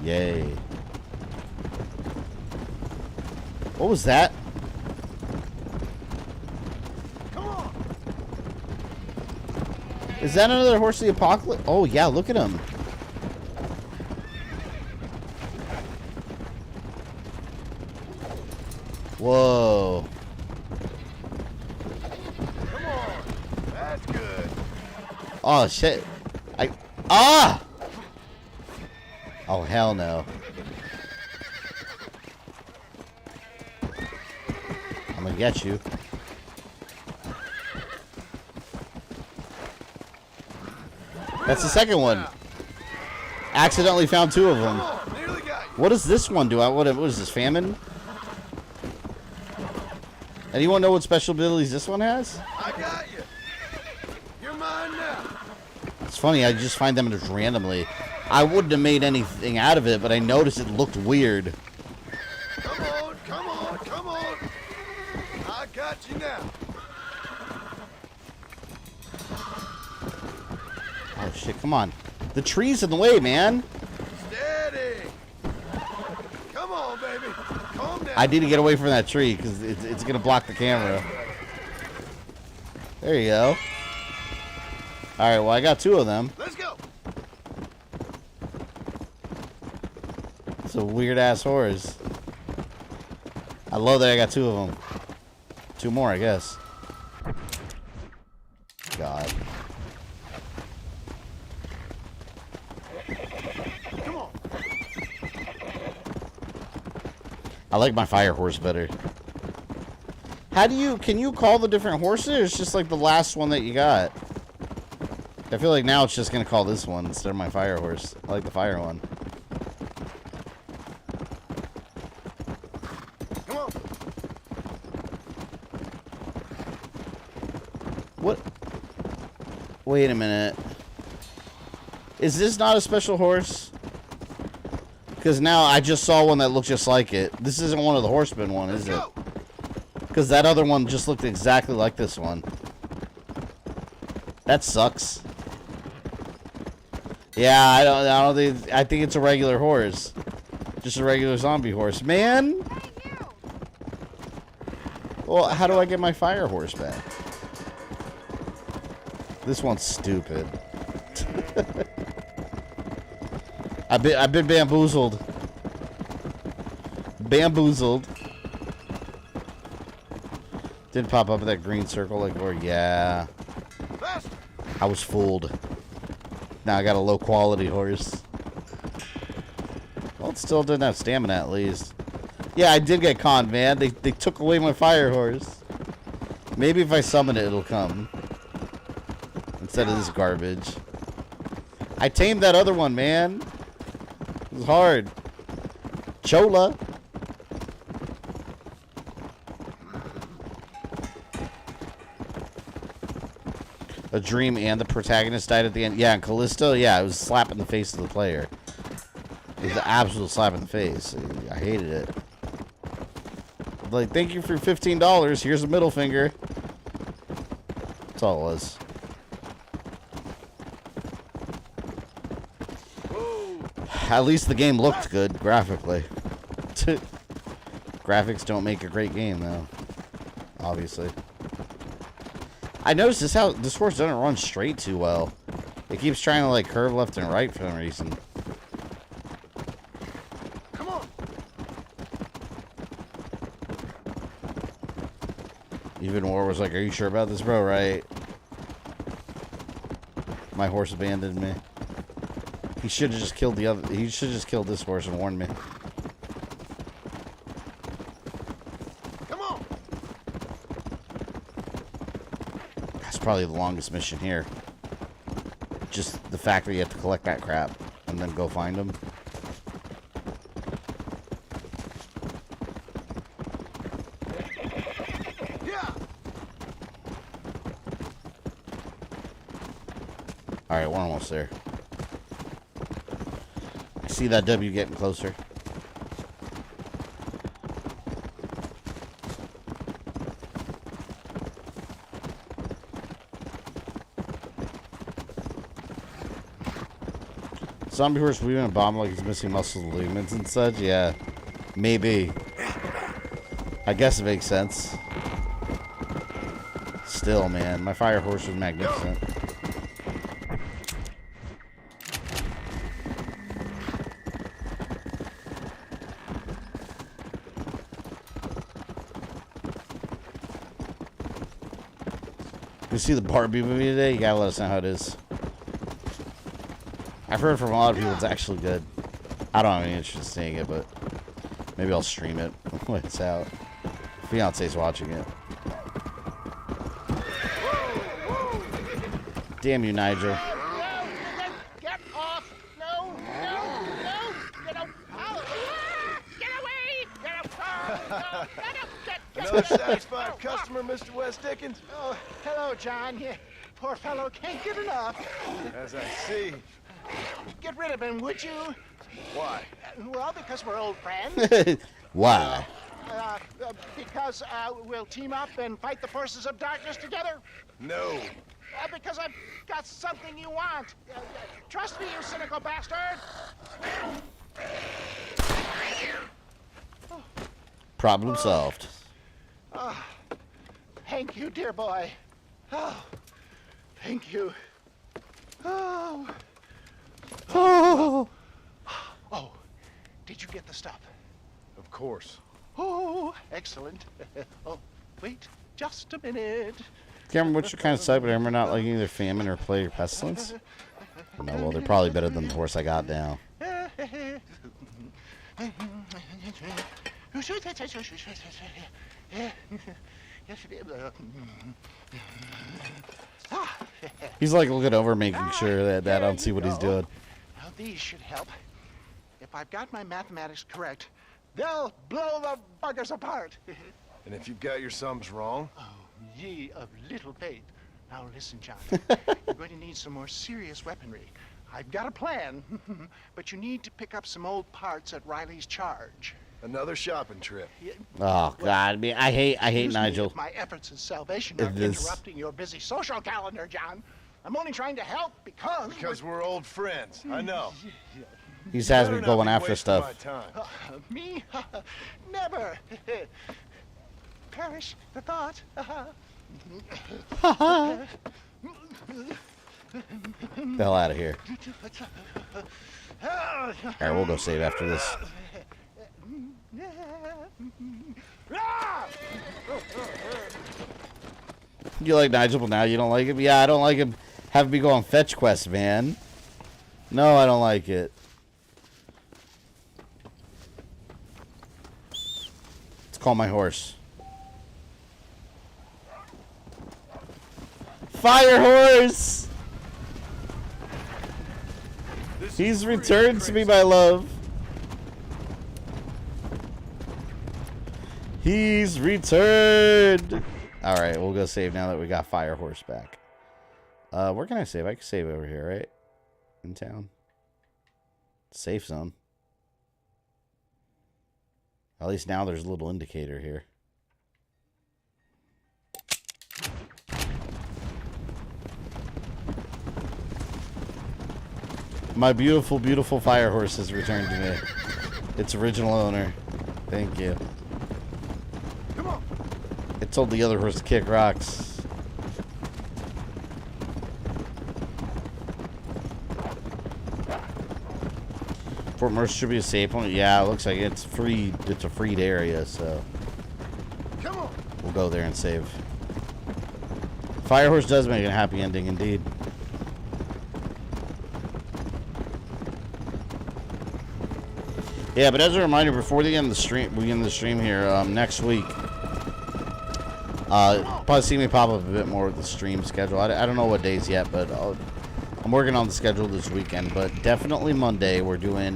Yay. What was that? Come on. Is that another Horse of the Apocalypse? Oh yeah, look at him. Whoa. Come on. That's good. Oh shit. Ah! Oh hell no. I'm gonna get you. That's the second one. Accidentally found 2 of them. What does this one do? What is this, famine? Anyone know what special abilities this one has? I got you. You're mine now. It's funny, I just find them just randomly. I wouldn't have made anything out of it, but I noticed it looked weird. Come on, come on, come on. I Got you now. Oh shit, come on. The tree's in the way, man. Steady. Come on, baby. Calm down. I need to get away from that tree because it's going to block the camera. There you go. Alright, well, I got 2 of them. Let's go. It's a weird-ass horse. I love that I got 2 of them. 2 more, I guess. God. Come on. I like my fire horse better. How do you... Can you call the different horses? Or it's just like the last one that you got? I feel like now it's just going to call this one instead of my fire horse. I like the fire one. Come on. What? Wait a minute. Is this not a special horse? Because now I just saw one that looked just like it. This isn't one of the horsemen one, is it? Because that other one just looked exactly like this one. That sucks. Yeah, I don't think. I think it's a regular horse, just a regular zombie horse, man. Well, how do I get my fire horse back? This one's stupid. I've been bamboozled. Bamboozled. Didn't pop up in that green circle like, or yeah. I was fooled. Now I got a low quality horse. Well, it still didn't have stamina at least. Yeah, I did get conned, man. They took away my fire horse. Maybe if I summon it, it'll come. Instead of this garbage. I tamed that other one, man. It was hard. Chola. A dream and the protagonist died at the end. Yeah, and Callisto, yeah, it was a slap in the face of the player. It was an absolute slap in the face. I hated it. Like, thank you for $15. Here's a middle finger. That's all it was. At least the game looked good graphically. Graphics don't make a great game, though. Obviously. I noticed this horse doesn't run straight too well. It keeps trying to like curve left and right for some reason. Come on. Even War was like, "Are you sure about this, bro?" Right? My horse abandoned me. He should have just killed the other. He should have just killed this horse and warned me. Probably the longest mission here. Just the fact that you have to collect that crap and then go find them. Yeah. Alright, we're almost there. I see that W getting closer. Zombie horse weaving a bomb like he's missing muscles and ligaments and such? Yeah. Maybe. I guess it makes sense. Still, man. My fire horse was magnificent. You see the Barbie movie today? You gotta let us know how it is. I've heard from a lot of people it's actually good. I don't have any interest in seeing it, but maybe I'll stream it when it's out. Fiance's watching it. Damn you, Nigel. Get off! No! Get off! Get away! Another satisfied customer, Mr. West Dickens? Oh, hello, John. Yeah, poor fellow can't get enough. As I see. Get rid of him, would you? Why? Well, because we're old friends. Why? Because we'll team up and fight the forces of darkness together? No. Because I've got something you want. Trust me, you cynical bastard! Problem solved. Thank you, dear boy. Oh, thank you. Oh. Oh. Oh, did you get the stuff? Of course. Oh, excellent. Oh, wait just a minute. Cameron, what's your kind of side, but I'm not liking either famine or plague or pestilence? No, well, they're probably better than the horse I got now. He's like looking over, making sure that I don't see what he's doing. Now these should help. If I've got my mathematics correct, they'll blow the buggers apart. And if you've got your sums wrong? Oh, ye of little faith. Now listen, John. You're going to need some more serious weaponry. I've got a plan, but you need to pick up some old parts at Riley's charge. Another shopping trip. Oh God, I hate Nigel. My efforts at salvation are interrupting your busy social calendar, John. I'm only trying to help because we're old friends. I know. He has me going after stuff. Me? Never. Perish the thought. The hell out of here. Alright, we'll go save after this. You like Nigel, but now you don't like him? Yeah, I don't like him having me go on fetch quests, man. No, I don't like it. Let's call my horse. Fire horse! He's returned to me, my love. He's returned. All right, we'll go save now that we got Fire Horse back. Where can I save? I can save over here, right? In town. Safe zone. At least now there's a little indicator here. My beautiful, beautiful Fire Horse has returned to me. Its original owner. Thank you. Come on. It told the other horse to kick rocks. Fort Mercer should be a safe point. Yeah, it looks like it's free. It's a freed area, so Come on. We'll go there and save. Fire Horse does make a happy ending, indeed. Yeah, but as a reminder, before the end of the stream, we end the stream here next week. Probably see me pop up a bit more with the stream schedule. I don't know what days yet, but I'm working on the schedule this weekend. But definitely Monday we're doing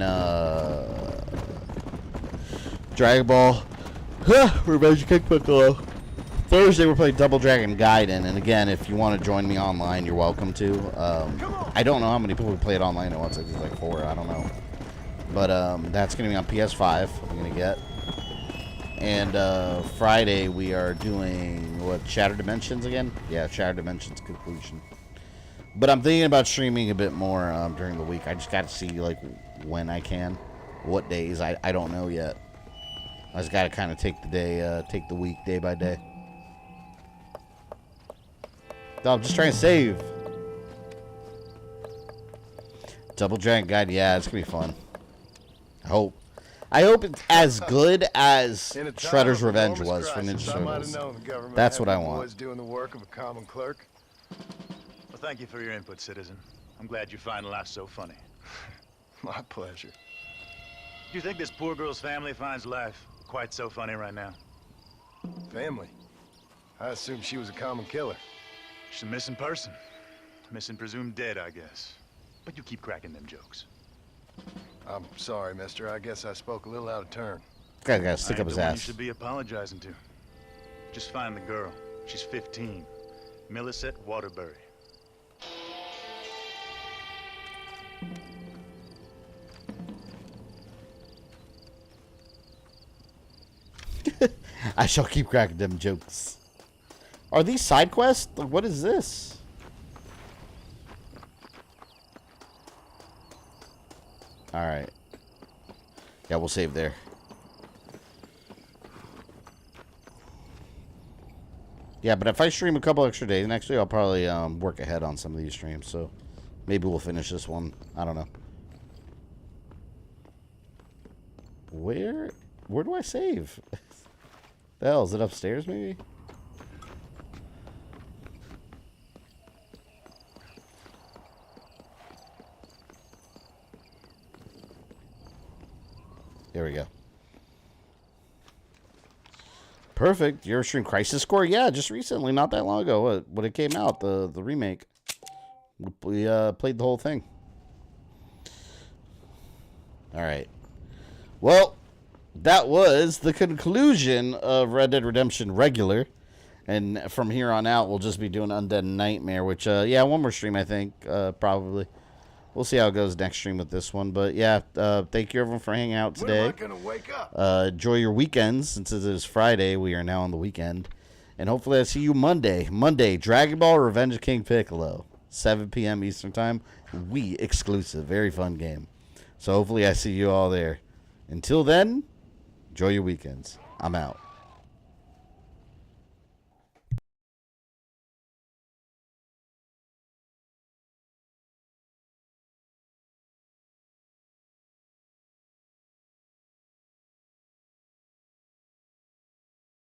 Dragon Ball Revenge of King Piccolo. Thursday we're playing Double Dragon Gaiden, and again, if you want to join me online, you're welcome to. I don't know how many people we played online at once. I think like 4. I don't know. But that's going to be on PS5. I'm going to get. And Friday we are doing what? Shattered Dimensions again? Yeah, Shattered Dimensions Conclusion. But I'm thinking about streaming a bit more during the week. I just got to see like when I can, what days. I don't know yet. I just got to kind of take the day, take the week day by day. No, I'm just trying to save. Double Dragon Guide, yeah, it's gonna be fun. I hope it's as good as Shredder's Revenge was for Ninja Turtles. That's what I want. Doing the work of a common clerk. Well, thank you for your input, citizen. I'm glad you find life so funny. My pleasure. Do you think this poor girl's family finds life quite so funny right now? Family? I assumed she was a common killer. She's a missing person. Missing presumed dead, I guess. But you keep cracking them jokes. I'm sorry, mister. I guess I spoke a little out of turn. Guy gotta stick up his ass. You should be apologizing to. Just find the girl. She's 15. Millicent Waterbury. I shall keep cracking them jokes. Are these side quests? Like, what is this? Alright. Yeah, we'll save there. Yeah, but if I stream a couple extra days, next week I'll probably work ahead on some of these streams, so maybe we'll finish this one. I don't know. Where do I save? The hell, is it upstairs maybe? There we go. Perfect. You ever stream Crisis Core? Yeah, just recently, not that long ago. When it came out, the remake. We played the whole thing. All right. Well, that was the conclusion of Red Dead Redemption Regular. And from here on out, we'll just be doing Undead Nightmare, which, yeah, one more stream, I think, probably. We'll see how it goes next stream with this one. But, yeah, thank you, everyone, for hanging out today. When am I going to wake up? Enjoy your weekends. Since it is Friday, we are now on the weekend. And hopefully I see you Monday. Monday, Dragon Ball Revenge of King Piccolo. 7 p.m. Eastern Time. Wii exclusive. Very fun game. So hopefully I see you all there. Until then, enjoy your weekends. I'm out.